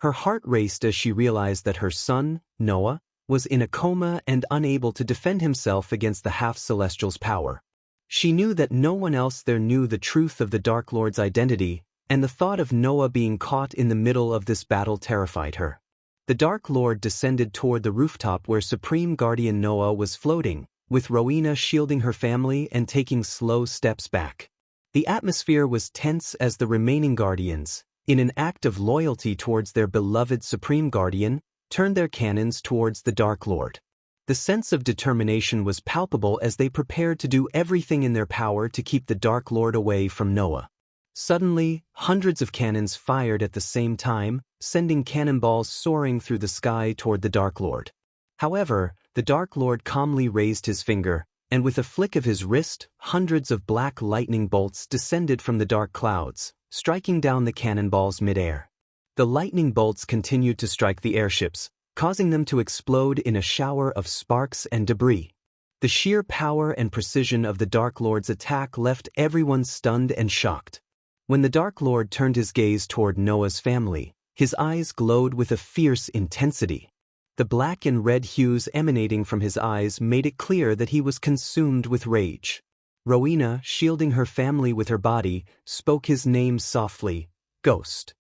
Her heart raced as she realized that her son, Noah, was in a coma and unable to defend himself against the half-celestial's power. She knew that no one else there knew the truth of the Dark Lord's identity, and the thought of Noah being caught in the middle of this battle terrified her. The Dark Lord descended toward the rooftop where Supreme Guardian Noah was floating, with Rowena shielding her family and taking slow steps back. The atmosphere was tense as the remaining Guardians, in an act of loyalty towards their beloved Supreme Guardian, turned their cannons towards the Dark Lord. The sense of determination was palpable as they prepared to do everything in their power to keep the Dark Lord away from Noah. Suddenly, hundreds of cannons fired at the same time, sending cannonballs soaring through the sky toward the Dark Lord. However, the Dark Lord calmly raised his finger, and with a flick of his wrist, hundreds of black lightning bolts descended from the dark clouds, striking down the cannonballs midair. The lightning bolts continued to strike the airships, causing them to explode in a shower of sparks and debris. The sheer power and precision of the Dark Lord's attack left everyone stunned and shocked. When the Dark Lord turned his gaze toward Noah's family, his eyes glowed with a fierce intensity. The black and red hues emanating from his eyes made it clear that he was consumed with rage. Rowena, shielding her family with her body, spoke his name softly, "Ghost."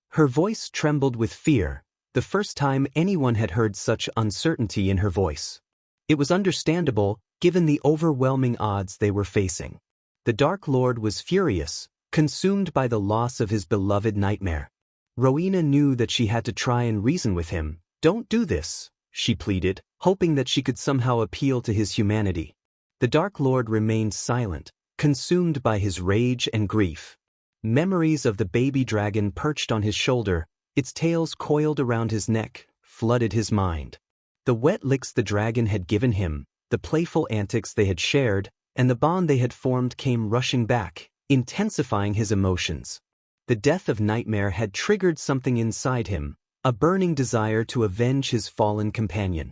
Her voice trembled with fear, the first time anyone had heard such uncertainty in her voice. It was understandable, given the overwhelming odds they were facing. The Dark Lord was furious, consumed by the loss of his beloved nightmare. Rowena knew that she had to try and reason with him. "Don't do this," she pleaded, hoping that she could somehow appeal to his humanity. The Dark Lord remained silent, consumed by his rage and grief. Memories of the baby dragon perched on his shoulder, its tails coiled around his neck, flooded his mind. The wet licks the dragon had given him, the playful antics they had shared, and the bond they had formed came rushing back, intensifying his emotions. The death of Nightmare had triggered something inside him, a burning desire to avenge his fallen companion.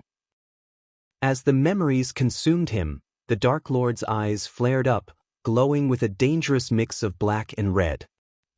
As the memories consumed him, the Dark Lord's eyes flared up, glowing with a dangerous mix of black and red.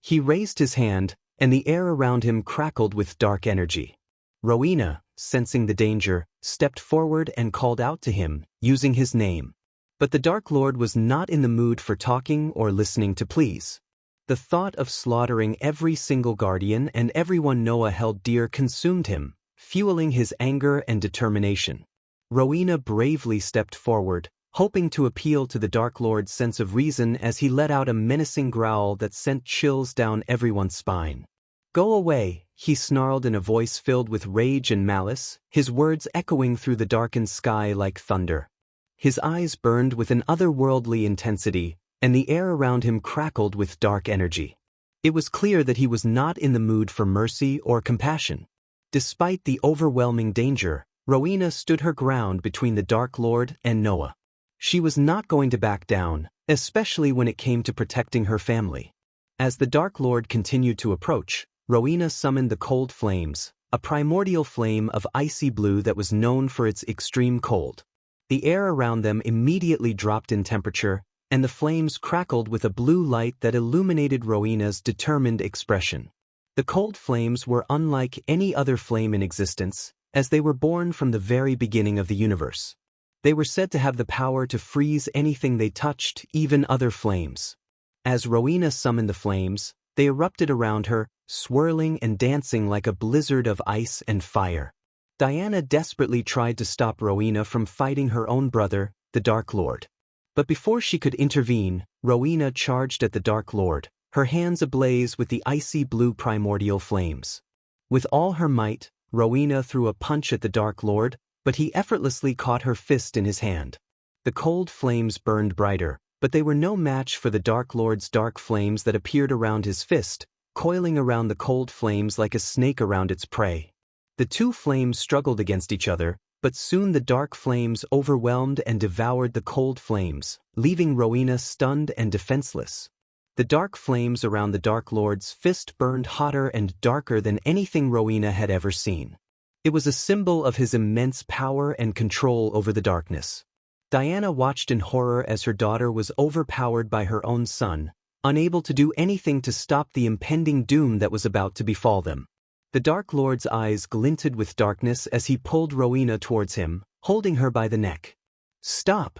He raised his hand, and the air around him crackled with dark energy. Rowena, sensing the danger, stepped forward and called out to him, using his name. But the Dark Lord was not in the mood for talking or listening to pleas. The thought of slaughtering every single guardian and everyone Noah held dear consumed him, fueling his anger and determination. Rowena bravely stepped forward, hoping to appeal to the Dark Lord's sense of reason as he let out a menacing growl that sent chills down everyone's spine. "Go away," he snarled in a voice filled with rage and malice, his words echoing through the darkened sky like thunder. His eyes burned with an otherworldly intensity, and the air around him crackled with dark energy. It was clear that he was not in the mood for mercy or compassion. Despite the overwhelming danger, Rowena stood her ground between the Dark Lord and Noah. She was not going to back down, especially when it came to protecting her family. As the Dark Lord continued to approach, Rowena summoned the Cold Flames, a primordial flame of icy blue that was known for its extreme cold. The air around them immediately dropped in temperature, and the flames crackled with a blue light that illuminated Rowena's determined expression. The Cold Flames were unlike any other flame in existence, as they were born from the very beginning of the universe. They were said to have the power to freeze anything they touched, even other flames. As Rowena summoned the flames, they erupted around her, swirling and dancing like a blizzard of ice and fire. Diana desperately tried to stop Rowena from fighting her own brother, the Dark Lord. But before she could intervene, Rowena charged at the Dark Lord, her hands ablaze with the icy blue primordial flames. With all her might, Rowena threw a punch at the Dark Lord, but he effortlessly caught her fist in his hand. The cold flames burned brighter, but they were no match for the Dark Lord's dark flames that appeared around his fist, coiling around the cold flames like a snake around its prey. The two flames struggled against each other, but soon the dark flames overwhelmed and devoured the cold flames, leaving Rowena stunned and defenseless. The dark flames around the Dark Lord's fist burned hotter and darker than anything Rowena had ever seen. It was a symbol of his immense power and control over the darkness. Diana watched in horror as her daughter was overpowered by her own son, unable to do anything to stop the impending doom that was about to befall them. The Dark Lord's eyes glinted with darkness as he pulled Rowena towards him, holding her by the neck. "Stop!"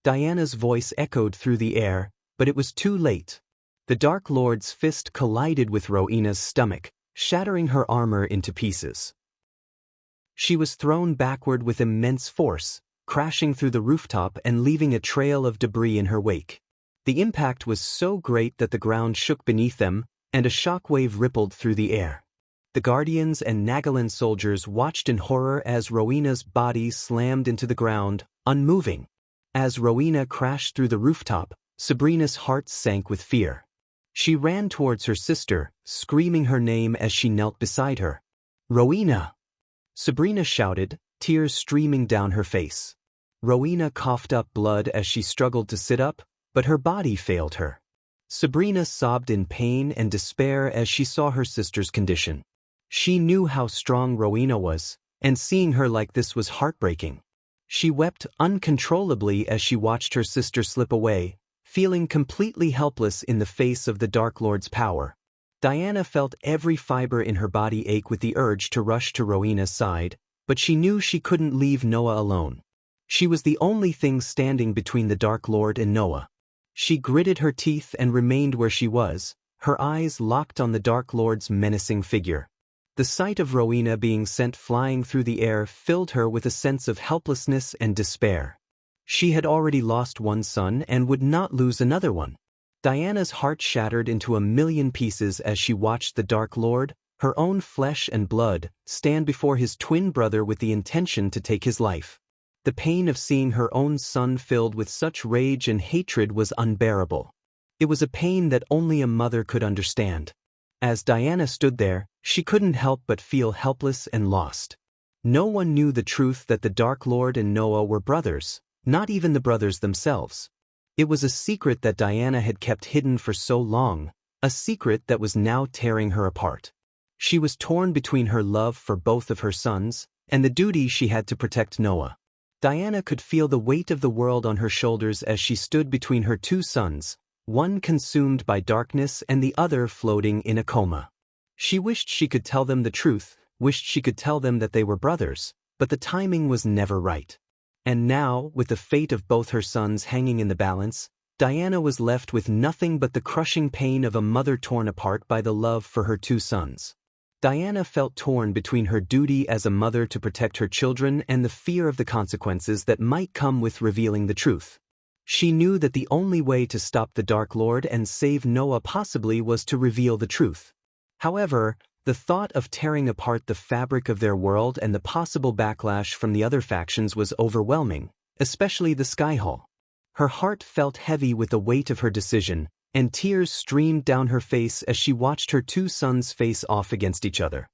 Diana's voice echoed through the air, but it was too late. The Dark Lord's fist collided with Rowena's stomach, shattering her armor into pieces. She was thrown backward with immense force, crashing through the rooftop and leaving a trail of debris in her wake. The impact was so great that the ground shook beneath them, and a shockwave rippled through the air. The Guardians and Nagaland soldiers watched in horror as Rowena's body slammed into the ground, unmoving. As Rowena crashed through the rooftop, Sabrina's heart sank with fear. She ran towards her sister, screaming her name as she knelt beside her. "Rowena!" Sabrina shouted, tears streaming down her face. Rowena coughed up blood as she struggled to sit up, but her body failed her. Sabrina sobbed in pain and despair as she saw her sister's condition. She knew how strong Rowena was, and seeing her like this was heartbreaking. She wept uncontrollably as she watched her sister slip away, feeling completely helpless in the face of the Dark Lord's power. Diana felt every fiber in her body ache with the urge to rush to Rowena's side, but she knew she couldn't leave Noah alone. She was the only thing standing between the Dark Lord and Noah. She gritted her teeth and remained where she was, her eyes locked on the Dark Lord's menacing figure. The sight of Rowena being sent flying through the air filled her with a sense of helplessness and despair. She had already lost one son and would not lose another one. Diana's heart shattered into a million pieces as she watched the Dark Lord, her own flesh and blood, stand before his twin brother with the intention to take his life. The pain of seeing her own son filled with such rage and hatred was unbearable. It was a pain that only a mother could understand. As Diana stood there, she couldn't help but feel helpless and lost. No one knew the truth that the Dark Lord and Noah were brothers, not even the brothers themselves. It was a secret that Diana had kept hidden for so long, a secret that was now tearing her apart. She was torn between her love for both of her sons and the duty she had to protect Noah. Diana could feel the weight of the world on her shoulders as she stood between her two sons, one consumed by darkness and the other floating in a coma. She wished she could tell them the truth, wished she could tell them that they were brothers, but the timing was never right. And now, with the fate of both her sons hanging in the balance, Diana was left with nothing but the crushing pain of a mother torn apart by the love for her two sons. Diana felt torn between her duty as a mother to protect her children and the fear of the consequences that might come with revealing the truth. She knew that the only way to stop the Dark Lord and save Noah possibly was to reveal the truth. However, the thought of tearing apart the fabric of their world and the possible backlash from the other factions was overwhelming, especially the Skyhall. Her heart felt heavy with the weight of her decision, and tears streamed down her face as she watched her two sons face off against each other.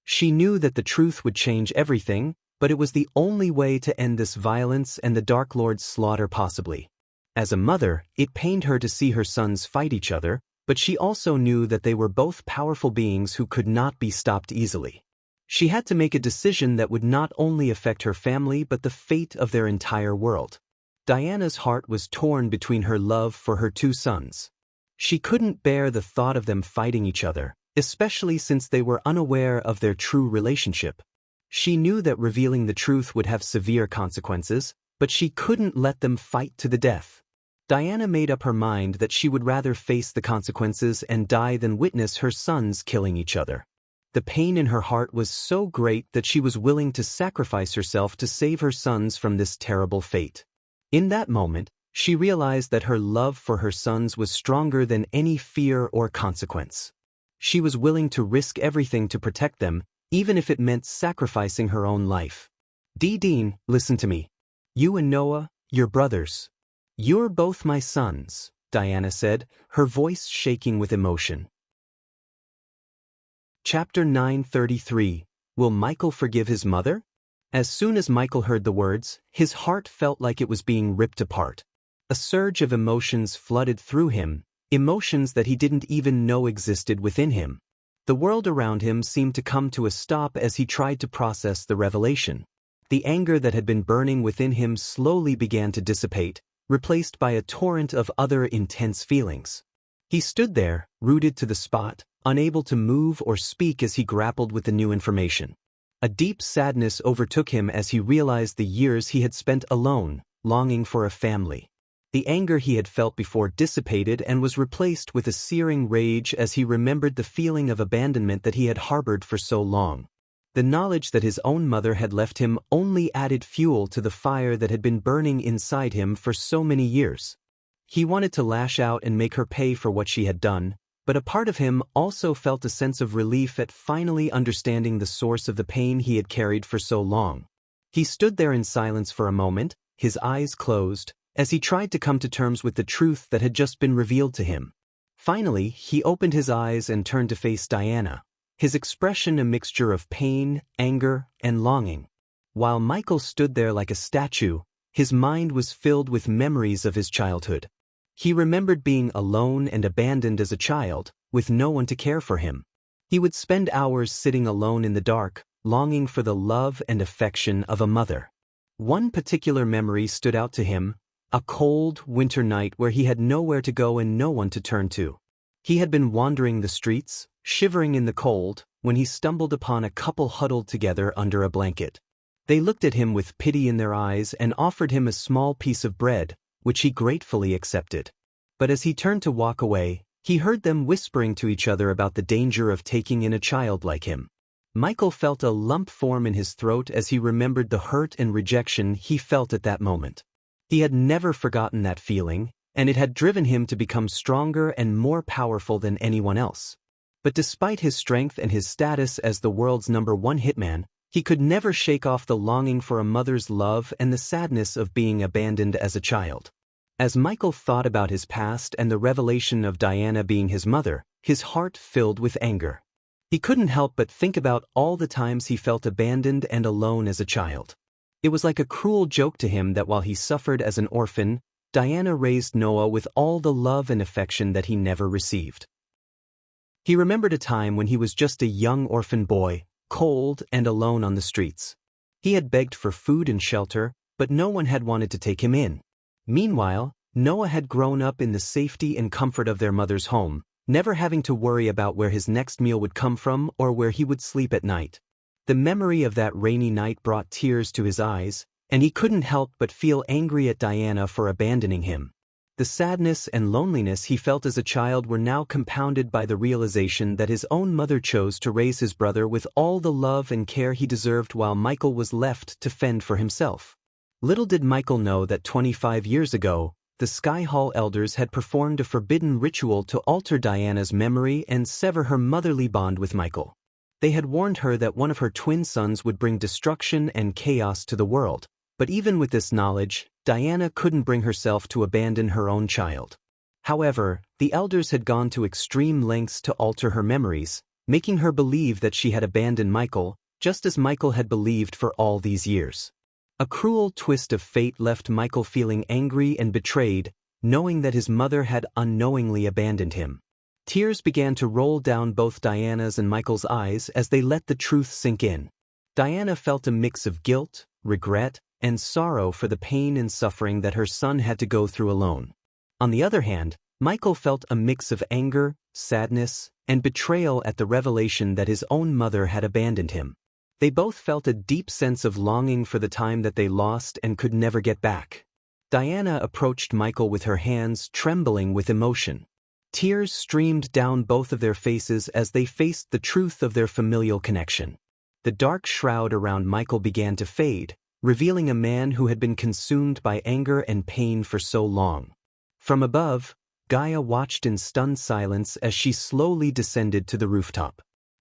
She knew that the truth would change everything, but it was the only way to end this violence and the Dark Lord's slaughter possibly. As a mother, it pained her to see her sons fight each other, but she also knew that they were both powerful beings who could not be stopped easily. She had to make a decision that would not only affect her family but the fate of their entire world. Diana's heart was torn between her love for her two sons. She couldn't bear the thought of them fighting each other, especially since they were unaware of their true relationship. She knew that revealing the truth would have severe consequences, but she couldn't let them fight to the death. Diana made up her mind that she would rather face the consequences and die than witness her sons killing each other. The pain in her heart was so great that she was willing to sacrifice herself to save her sons from this terrible fate. In that moment, she realized that her love for her sons was stronger than any fear or consequence. She was willing to risk everything to protect them, even if it meant sacrificing her own life. Dean, listen to me. You and Noah, you're brothers. You're both my sons, Diana said, her voice shaking with emotion. Chapter 933. Will Michael forgive his mother? As soon as Michael heard the words, his heart felt like it was being ripped apart. A surge of emotions flooded through him, emotions that he didn't even know existed within him. The world around him seemed to come to a stop as he tried to process the revelation. The anger that had been burning within him slowly began to dissipate, replaced by a torrent of other intense feelings. He stood there, rooted to the spot, unable to move or speak as he grappled with the new information. A deep sadness overtook him as he realized the years he had spent alone, longing for a family. The anger he had felt before dissipated and was replaced with a searing rage as he remembered the feeling of abandonment that he had harbored for so long. The knowledge that his own mother had left him only added fuel to the fire that had been burning inside him for so many years. He wanted to lash out and make her pay for what she had done, but a part of him also felt a sense of relief at finally understanding the source of the pain he had carried for so long. He stood there in silence for a moment, his eyes closed, as he tried to come to terms with the truth that had just been revealed to him. Finally, he opened his eyes and turned to face Diana, his expression a mixture of pain, anger, and longing. While Michael stood there like a statue, his mind was filled with memories of his childhood. He remembered being alone and abandoned as a child, with no one to care for him. He would spend hours sitting alone in the dark, longing for the love and affection of a mother. One particular memory stood out to him, a cold, winter night where he had nowhere to go and no one to turn to. He had been wandering the streets, shivering in the cold, when he stumbled upon a couple huddled together under a blanket. They looked at him with pity in their eyes and offered him a small piece of bread, which he gratefully accepted. But as he turned to walk away, he heard them whispering to each other about the danger of taking in a child like him. Michael felt a lump form in his throat as he remembered the hurt and rejection he felt at that moment. He had never forgotten that feeling, and it had driven him to become stronger and more powerful than anyone else. But despite his strength and his status as the world's #1 hitman, he could never shake off the longing for a mother's love and the sadness of being abandoned as a child. As Michael thought about his past and the revelation of Diana being his mother, his heart filled with anger. He couldn't help but think about all the times he felt abandoned and alone as a child. It was like a cruel joke to him that while he suffered as an orphan, Diana raised Noah with all the love and affection that he never received. He remembered a time when he was just a young orphan boy, cold and alone on the streets. He had begged for food and shelter, but no one had wanted to take him in. Meanwhile, Noah had grown up in the safety and comfort of their mother's home, never having to worry about where his next meal would come from or where he would sleep at night. The memory of that rainy night brought tears to his eyes, and he couldn't help but feel angry at Diana for abandoning him. The sadness and loneliness he felt as a child were now compounded by the realization that his own mother chose to raise his brother with all the love and care he deserved while Michael was left to fend for himself. Little did Michael know that 25 years ago, the Sky Hall elders had performed a forbidden ritual to alter Diana's memory and sever her motherly bond with Michael. They had warned her that one of her twin sons would bring destruction and chaos to the world, but even with this knowledge, Diana couldn't bring herself to abandon her own child. However, the elders had gone to extreme lengths to alter her memories, making her believe that she had abandoned Michael, just as Michael had believed for all these years. A cruel twist of fate left Michael feeling angry and betrayed, knowing that his mother had unknowingly abandoned him. Tears began to roll down both Diana's and Michael's eyes as they let the truth sink in. Diana felt a mix of guilt, regret, and sorrow for the pain and suffering that her son had to go through alone. On the other hand, Michael felt a mix of anger, sadness, and betrayal at the revelation that his own mother had abandoned him. They both felt a deep sense of longing for the time that they lost and could never get back. Diana approached Michael with her hands trembling with emotion. Tears streamed down both of their faces as they faced the truth of their familial connection. The dark shroud around Michael began to fade, revealing a man who had been consumed by anger and pain for so long. From above, Gaia watched in stunned silence as she slowly descended to the rooftop.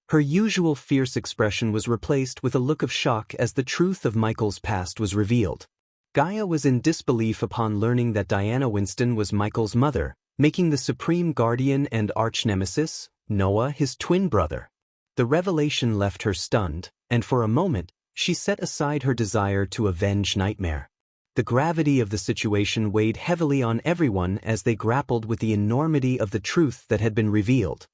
Her usual fierce expression was replaced with a look of shock as the truth of Michael's past was revealed. Gaia was in disbelief upon learning that Diana Winston was Michael's mother, making the supreme guardian and arch-nemesis, Noah, his twin brother. The revelation left her stunned, and for a moment, she set aside her desire to avenge Nightmare. The gravity of the situation weighed heavily on everyone as they grappled with the enormity of the truth that had been revealed.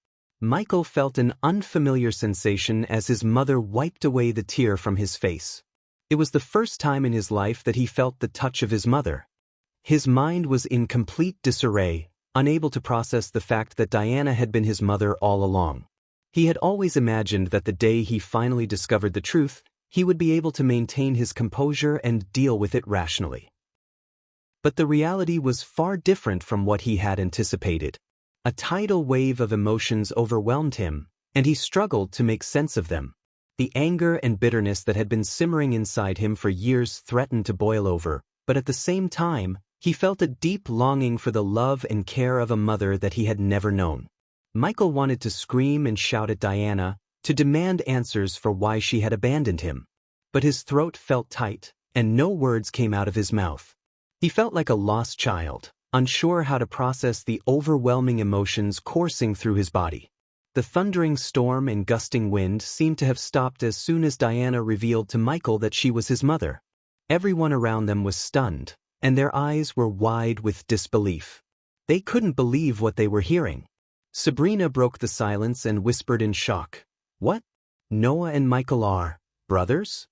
Michael felt an unfamiliar sensation as his mother wiped away the tear from his face. It was the first time in his life that he felt the touch of his mother. His mind was in complete disarray, unable to process the fact that Diana had been his mother all along. He had always imagined that the day he finally discovered the truth, he would be able to maintain his composure and deal with it rationally. But the reality was far different from what he had anticipated. A tidal wave of emotions overwhelmed him, and he struggled to make sense of them. The anger and bitterness that had been simmering inside him for years threatened to boil over, but at the same time, he felt a deep longing for the love and care of a mother that he had never known. Michael wanted to scream and shout at Diana, to demand answers for why she had abandoned him. But his throat felt tight, and no words came out of his mouth. He felt like a lost child, unsure how to process the overwhelming emotions coursing through his body. The thundering storm and gusting wind seemed to have stopped as soon as Diana revealed to Michael that she was his mother. Everyone around them was stunned, and their eyes were wide with disbelief. They couldn't believe what they were hearing. Sabrina broke the silence and whispered in shock, "What? Noah and Michael are brothers?"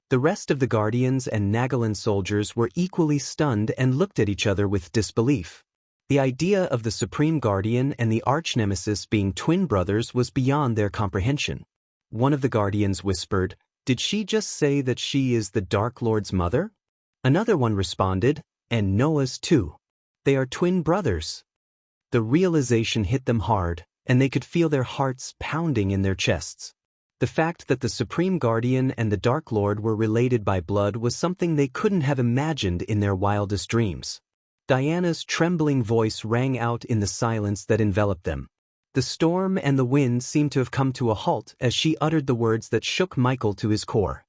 The rest of the Guardians and Nagaland soldiers were equally stunned and looked at each other with disbelief. The idea of the Supreme Guardian and the arch-nemesis being twin brothers was beyond their comprehension. One of the guardians whispered, "Did she just say that she is the Dark Lord's mother?" Another one responded, "And Noah's too. They are twin brothers." The realization hit them hard, and they could feel their hearts pounding in their chests. The fact that the Supreme Guardian and the Dark Lord were related by blood was something they couldn't have imagined in their wildest dreams. Diana's trembling voice rang out in the silence that enveloped them. The storm and the wind seemed to have come to a halt as she uttered the words that shook Michael to his core.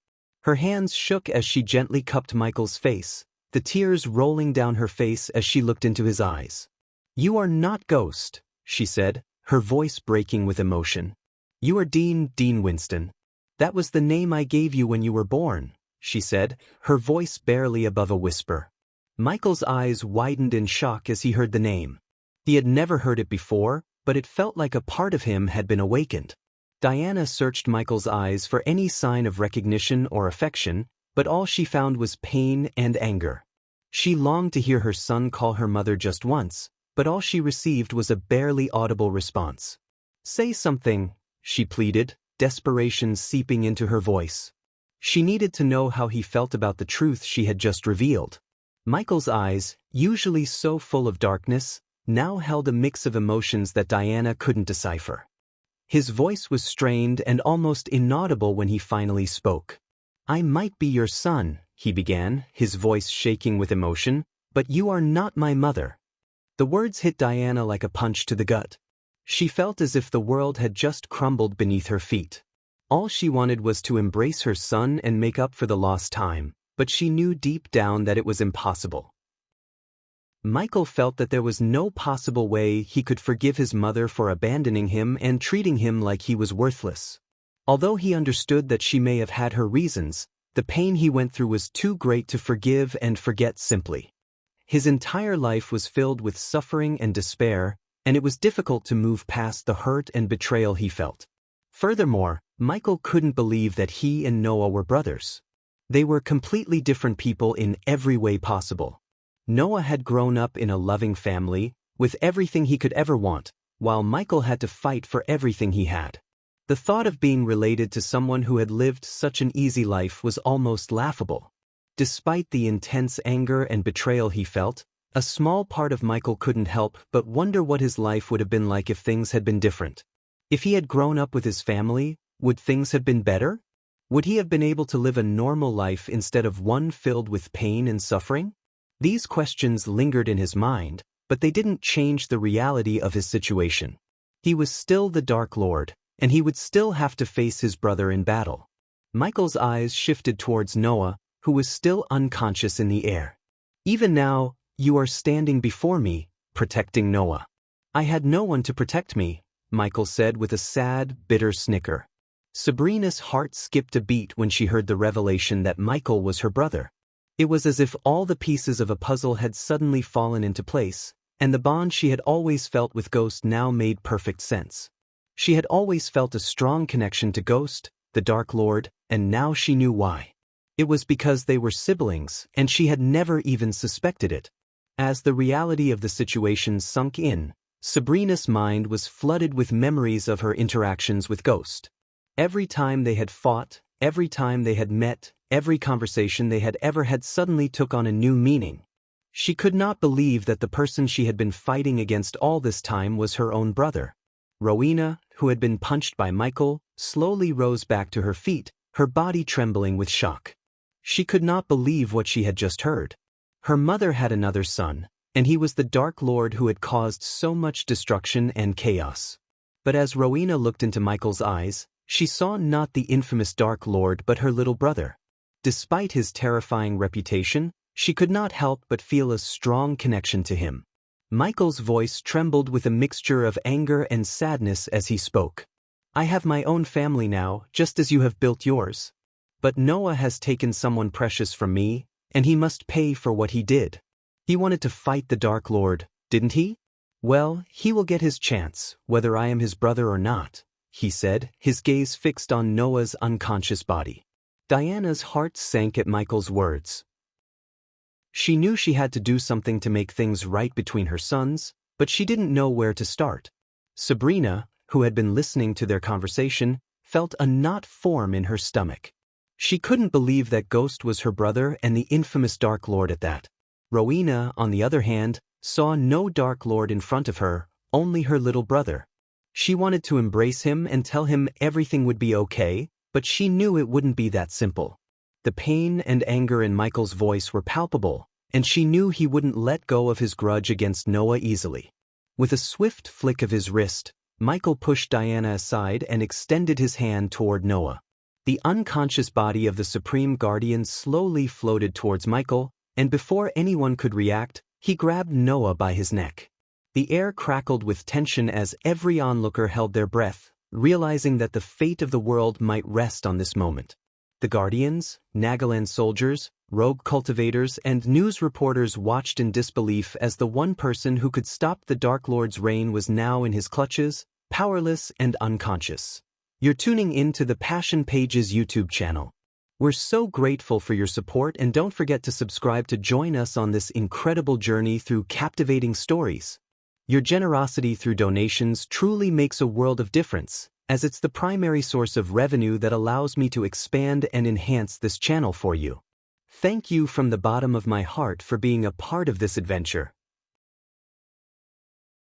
Her hands shook as she gently cupped Michael's face, the tears rolling down her face as she looked into his eyes. "You are not Ghost," she said, her voice breaking with emotion. "You are Dean Winston. That was the name I gave you when you were born," she said, her voice barely above a whisper. Michael's eyes widened in shock as he heard the name. He had never heard it before, but it felt like a part of him had been awakened. Diana searched Michael's eyes for any sign of recognition or affection, but all she found was pain and anger. She longed to hear her son call her mother just once, but all she received was a barely audible response. "Say something," she pleaded, desperation seeping into her voice. She needed to know how he felt about the truth she had just revealed. Michael's eyes, usually so full of darkness, now held a mix of emotions that Diana couldn't decipher. His voice was strained and almost inaudible when he finally spoke. "I might be your son," he began, his voice shaking with emotion, "but you are not my mother." The words hit Diana like a punch to the gut. She felt as if the world had just crumbled beneath her feet. All she wanted was to embrace her son and make up for the lost time, but she knew deep down that it was impossible. Michael felt that there was no possible way he could forgive his mother for abandoning him and treating him like he was worthless. Although he understood that she may have had her reasons, the pain he went through was too great to forgive and forget simply. His entire life was filled with suffering and despair, and it was difficult to move past the hurt and betrayal he felt. Furthermore, Michael couldn't believe that he and Noah were brothers. They were completely different people in every way possible. Noah had grown up in a loving family, with everything he could ever want, while Michael had to fight for everything he had. The thought of being related to someone who had lived such an easy life was almost laughable. Despite the intense anger and betrayal he felt, a small part of Michael couldn't help but wonder what his life would have been like if things had been different. If he had grown up with his family, would things have been better? Would he have been able to live a normal life instead of one filled with pain and suffering? These questions lingered in his mind, but they didn't change the reality of his situation. He was still the Dark Lord, and he would still have to face his brother in battle. Michael's eyes shifted towards Noah, who was still unconscious in the air. "Even now, you are standing before me, protecting Noah." "I had no one to protect me," Michael said with a sad, bitter snicker. Sabrina's heart skipped a beat when she heard the revelation that Michael was her brother. It was as if all the pieces of a puzzle had suddenly fallen into place, and the bond she had always felt with Ghost now made perfect sense. She had always felt a strong connection to Ghost, the Dark Lord, and now she knew why. It was because they were siblings, and she had never even suspected it. As the reality of the situation sunk in, Sabrina's mind was flooded with memories of her interactions with Ghost. Every time they had fought, every time they had met, every conversation they had ever had suddenly took on a new meaning. She could not believe that the person she had been fighting against all this time was her own brother. Rowena, who had been punched by Michael, slowly rose back to her feet, her body trembling with shock. She could not believe what she had just heard. Her mother had another son, and he was the Dark Lord who had caused so much destruction and chaos. But as Rowena looked into Michael's eyes, she saw not the infamous Dark Lord but her little brother. Despite his terrifying reputation, she could not help but feel a strong connection to him. Michael's voice trembled with a mixture of anger and sadness as he spoke. "I have my own family now, just as you have built yours. But Noah has taken someone precious from me, and he must pay for what he did. He wanted to fight the Dark Lord, didn't he? Well, he will get his chance, whether I am his brother or not," he said, his gaze fixed on Noah's unconscious body. Diana's heart sank at Michael's words. She knew she had to do something to make things right between her sons, but she didn't know where to start. Sabrina, who had been listening to their conversation, felt a knot form in her stomach. She couldn't believe that Ghost was her brother and the infamous Dark Lord at that. Rowena, on the other hand, saw no Dark Lord in front of her, only her little brother. She wanted to embrace him and tell him everything would be okay, but she knew it wouldn't be that simple. The pain and anger in Michael's voice were palpable, and she knew he wouldn't let go of his grudge against Noah easily. With a swift flick of his wrist, Michael pushed Diana aside and extended his hand toward Noah. The unconscious body of the Supreme Guardian slowly floated towards Michael, and before anyone could react, he grabbed Noah by his neck. The air crackled with tension as every onlooker held their breath, realizing that the fate of the world might rest on this moment. The Guardians, Nagaland soldiers, rogue cultivators, and news reporters watched in disbelief as the one person who could stop the Dark Lord's reign was now in his clutches, powerless and unconscious. You're tuning in to the Passion Pages YouTube channel. We're so grateful for your support, and don't forget to subscribe to join us on this incredible journey through captivating stories. Your generosity through donations truly makes a world of difference, as it's the primary source of revenue that allows me to expand and enhance this channel for you. Thank you from the bottom of my heart for being a part of this adventure.